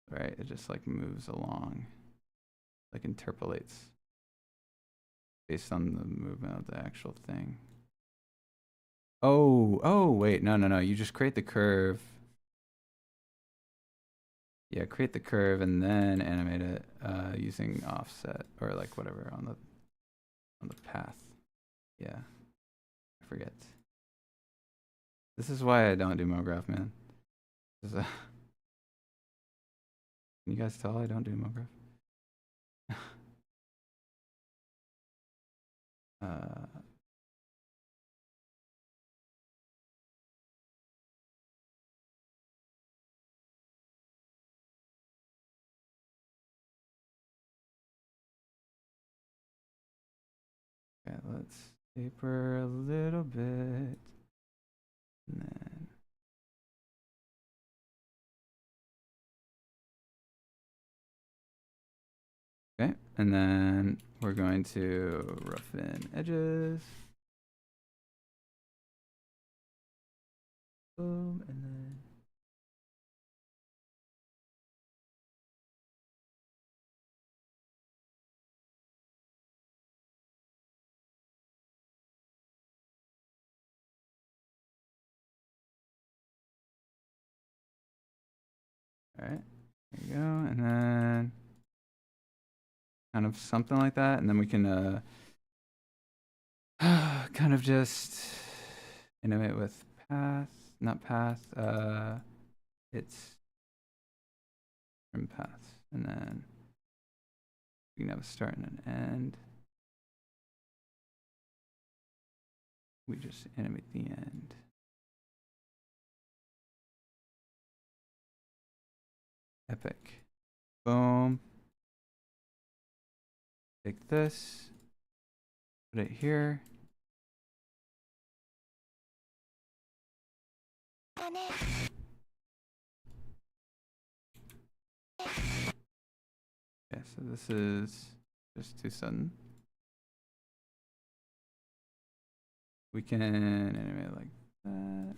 Right, it just like moves along, like interpolates based on the movement of the actual thing. Oh, wait, no, you just create the curve. Yeah, create the curve and then animate it using offset or like whatever on the path. Yeah, I forget. This is why I don't do MoGraph, man. Can you guys tell I don't do MoGraph? Okay, let's taper a little bit. And then okay, and then we're going to roughen edges. Boom, and then all right, there you go, and then kind of something like that, and then we can kind of just animate with path, not path, it's trim paths, and then we can have a start and an end. We just animate the end. Epic. Boom. Take this, put it here. Okay, so this is just too sudden. We can animate like that.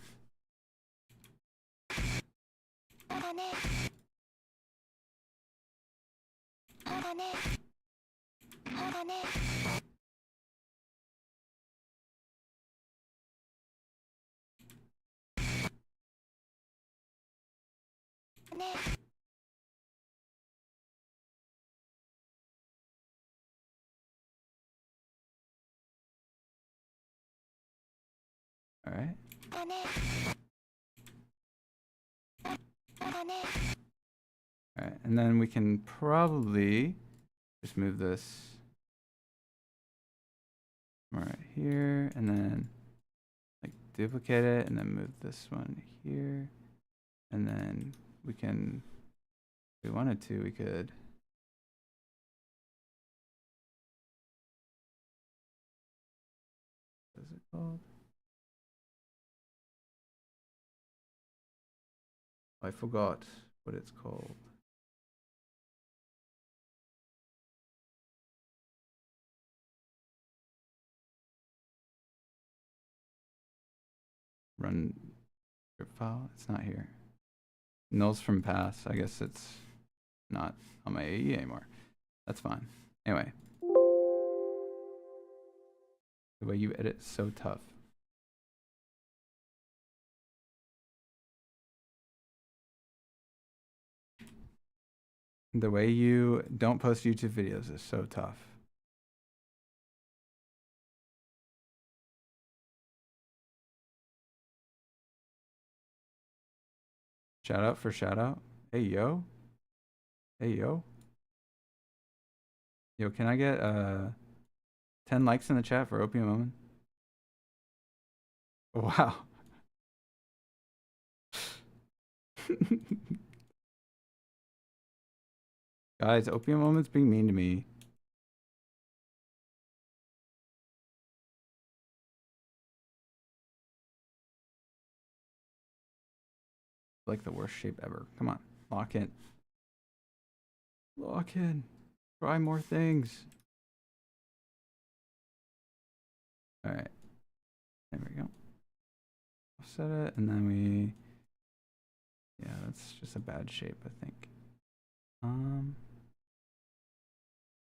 All right. All right, and then we can probably just move this right here, and then like duplicate it, and then move this one here, and then we can, if we wanted to, we could. What is it called? I forgot what it's called. Run script file. It's not here. Nulls from paths. I guess it's not on my AE anymore. That's fine. Anyway. The way you edit is so tough. The way you don't post YouTube videos is so tough. Shout out for shout out. Hey, yo. Hey, yo. Yo, can I get 10 likes in the chat for Opium Moment? Wow. Guys, Opium Moment's being mean to me. Like the worst shape ever. Come on, lock in. Lock in. Try more things. All right. There we go. Set it, and then we. Yeah, that's just a bad shape, I think.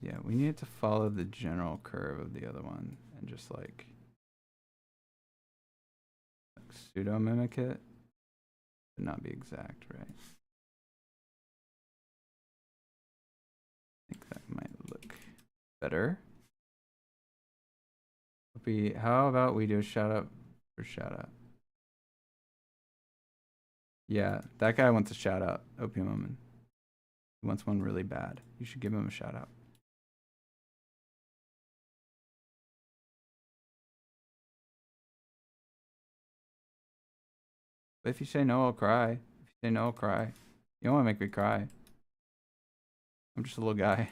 Yeah, we need to follow the general curve of the other one and just like pseudo mimic it, but not be exact, right? I think that might look better. How about we do a shout out for shout out? Yeah, that guy wants a shout out, Opium Woman. He wants one really bad. You should give him a shout out. But if you say no, I'll cry. If you say no, I'll cry. You don't want to make me cry. I'm just a little guy.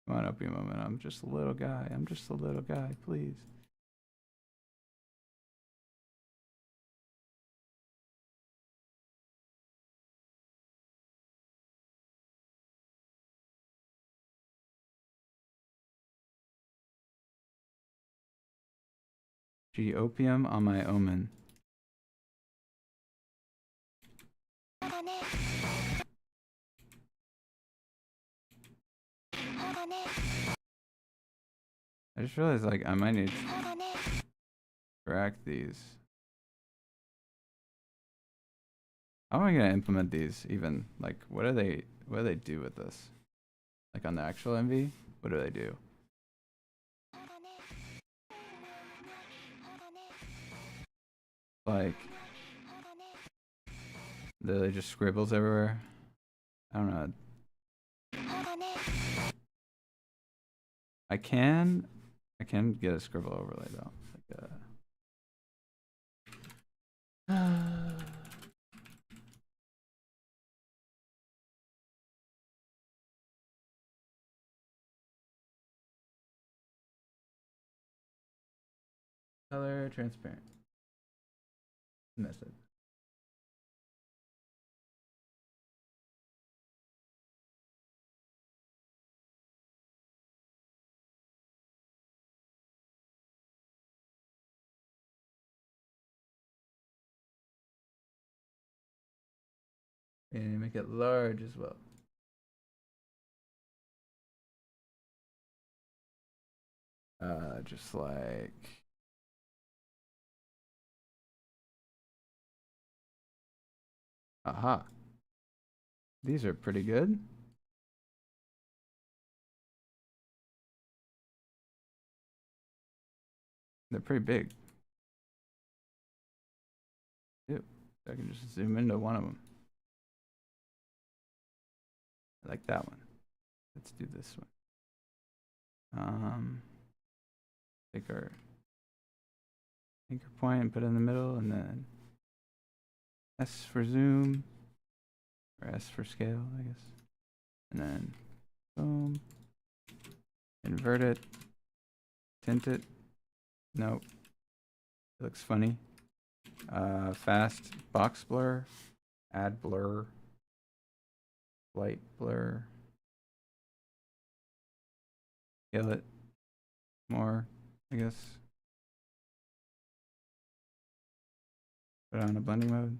Come on, Opium Woman. I'm just a little guy. I'm just a little guy, please. Gee, opium on my omen. I just realized, like, I might need to track these. How am I gonna implement these even? Like, what do they do with this? Like on the actual MV, what do they do? Like, they just scribbles everywhere. I don't know. I can get a scribble overlay though. Like color transparent method. And make it large as well. Just like aha. These are pretty good. They're pretty big. Ew. I can just zoom into one of them. I like that one. Let's do this one. Take our anchor point and put it in the middle, and then S for zoom, or S for scale, I guess. And then boom, invert it, tint it. Nope, it looks funny. Fast box blur, add blur, light blur. Scale it more, I guess. Put it on a blending mode.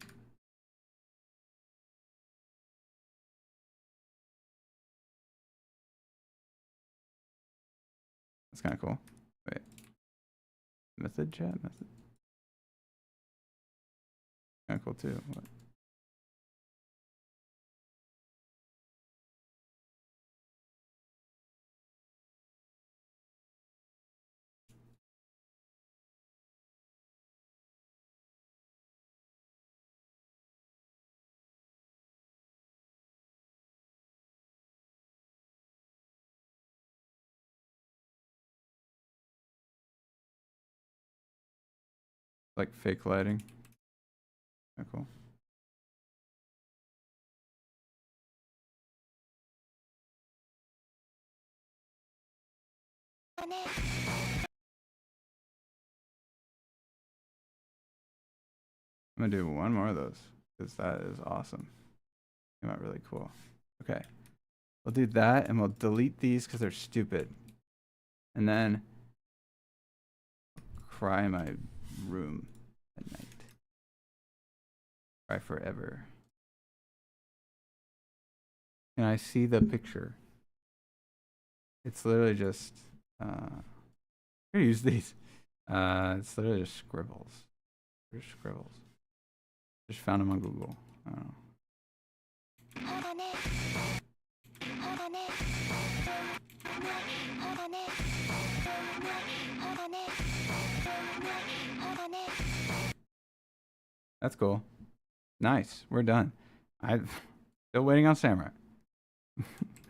That's kind of cool. Wait. Method chat method. Kind of cool too. What? Like fake lighting. Kind of cool. I'm gonna do one more of those because that is awesome. Came out really cool. Okay, we'll do that and we'll delete these because they're stupid. And then cry in my room at night. Cry forever. Can I see the picture? It's literally just I'm gonna use these. It's literally just scribbles. There's scribbles. Just found them on Google. I don't know. That's cool. Nice. We're done. I'm still waiting on Samurai,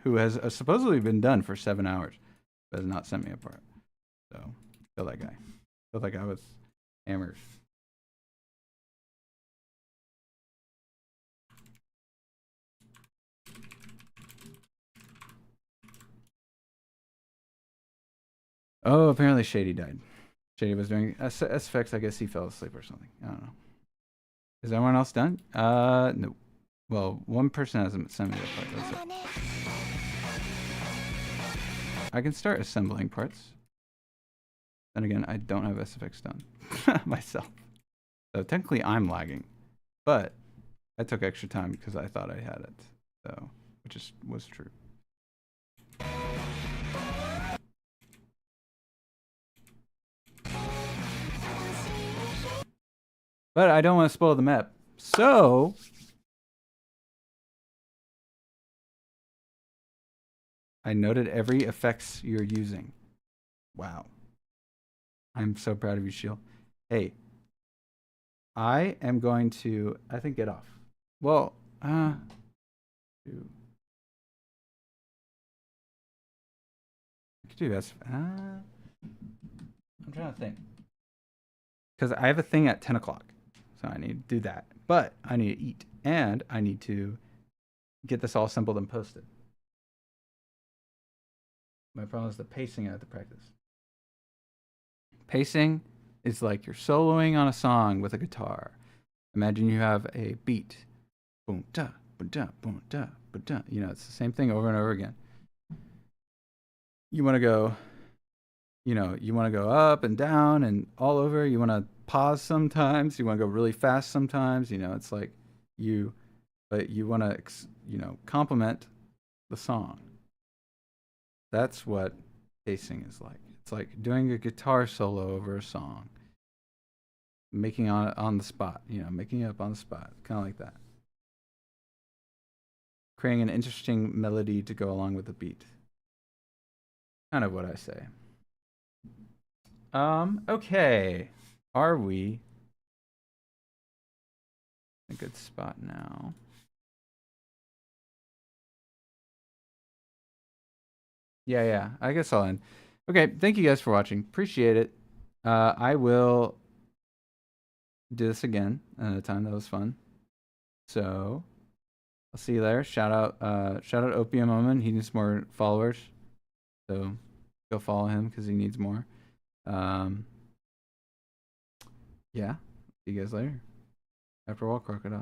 who has supposedly been done for 7 hours, but has not sent me a part. So, kill that guy. Kill that guy with hammers. Oh, apparently Shady died. Shady was doing SFX. I guess he fell asleep or something. I don't know. Is everyone else done? No. Well, one person hasn't sent me the part. That's it. I can start assembling parts. Then again, I don't have SFX done myself. So technically I'm lagging. But I took extra time because I thought I had it. So, which was true. But I don't want to spoil the map. So I noted every effects you're using. Wow. I'm so proud of you, Shield. Hey, I am going to, I think, get off. Well, I could do this. I'm trying to think. Because I have a thing at 10 o'clock. So I need to do that. But I need to eat. And I need to get this all assembled and posted. My problem is the pacing I have to practice. Pacing is like you're soloing on a song with a guitar. Imagine you have a beat. Boom, da, boom, da, boom, da, boom, da. You know, it's the same thing over and over again. You want to go, you know, you want to go up and down and all over. You want to pause sometimes. You want to go really fast sometimes. You know, it's like but you want to, you know, complement the song. That's what pacing is like. It's like doing a guitar solo over a song. Making on the spot, you know, making it up on the spot. Kind of like that. Creating an interesting melody to go along with the beat. Kind of what I say. Okay. Are we in a good spot now? Yeah. I guess I'll end. Okay, thank you guys for watching. Appreciate it. I will do this again another time. That was fun. So I'll see you there. Shout out Opium Omen. He needs more followers. So go follow him because he needs more. Yeah. See you guys later. After all, Crocodile.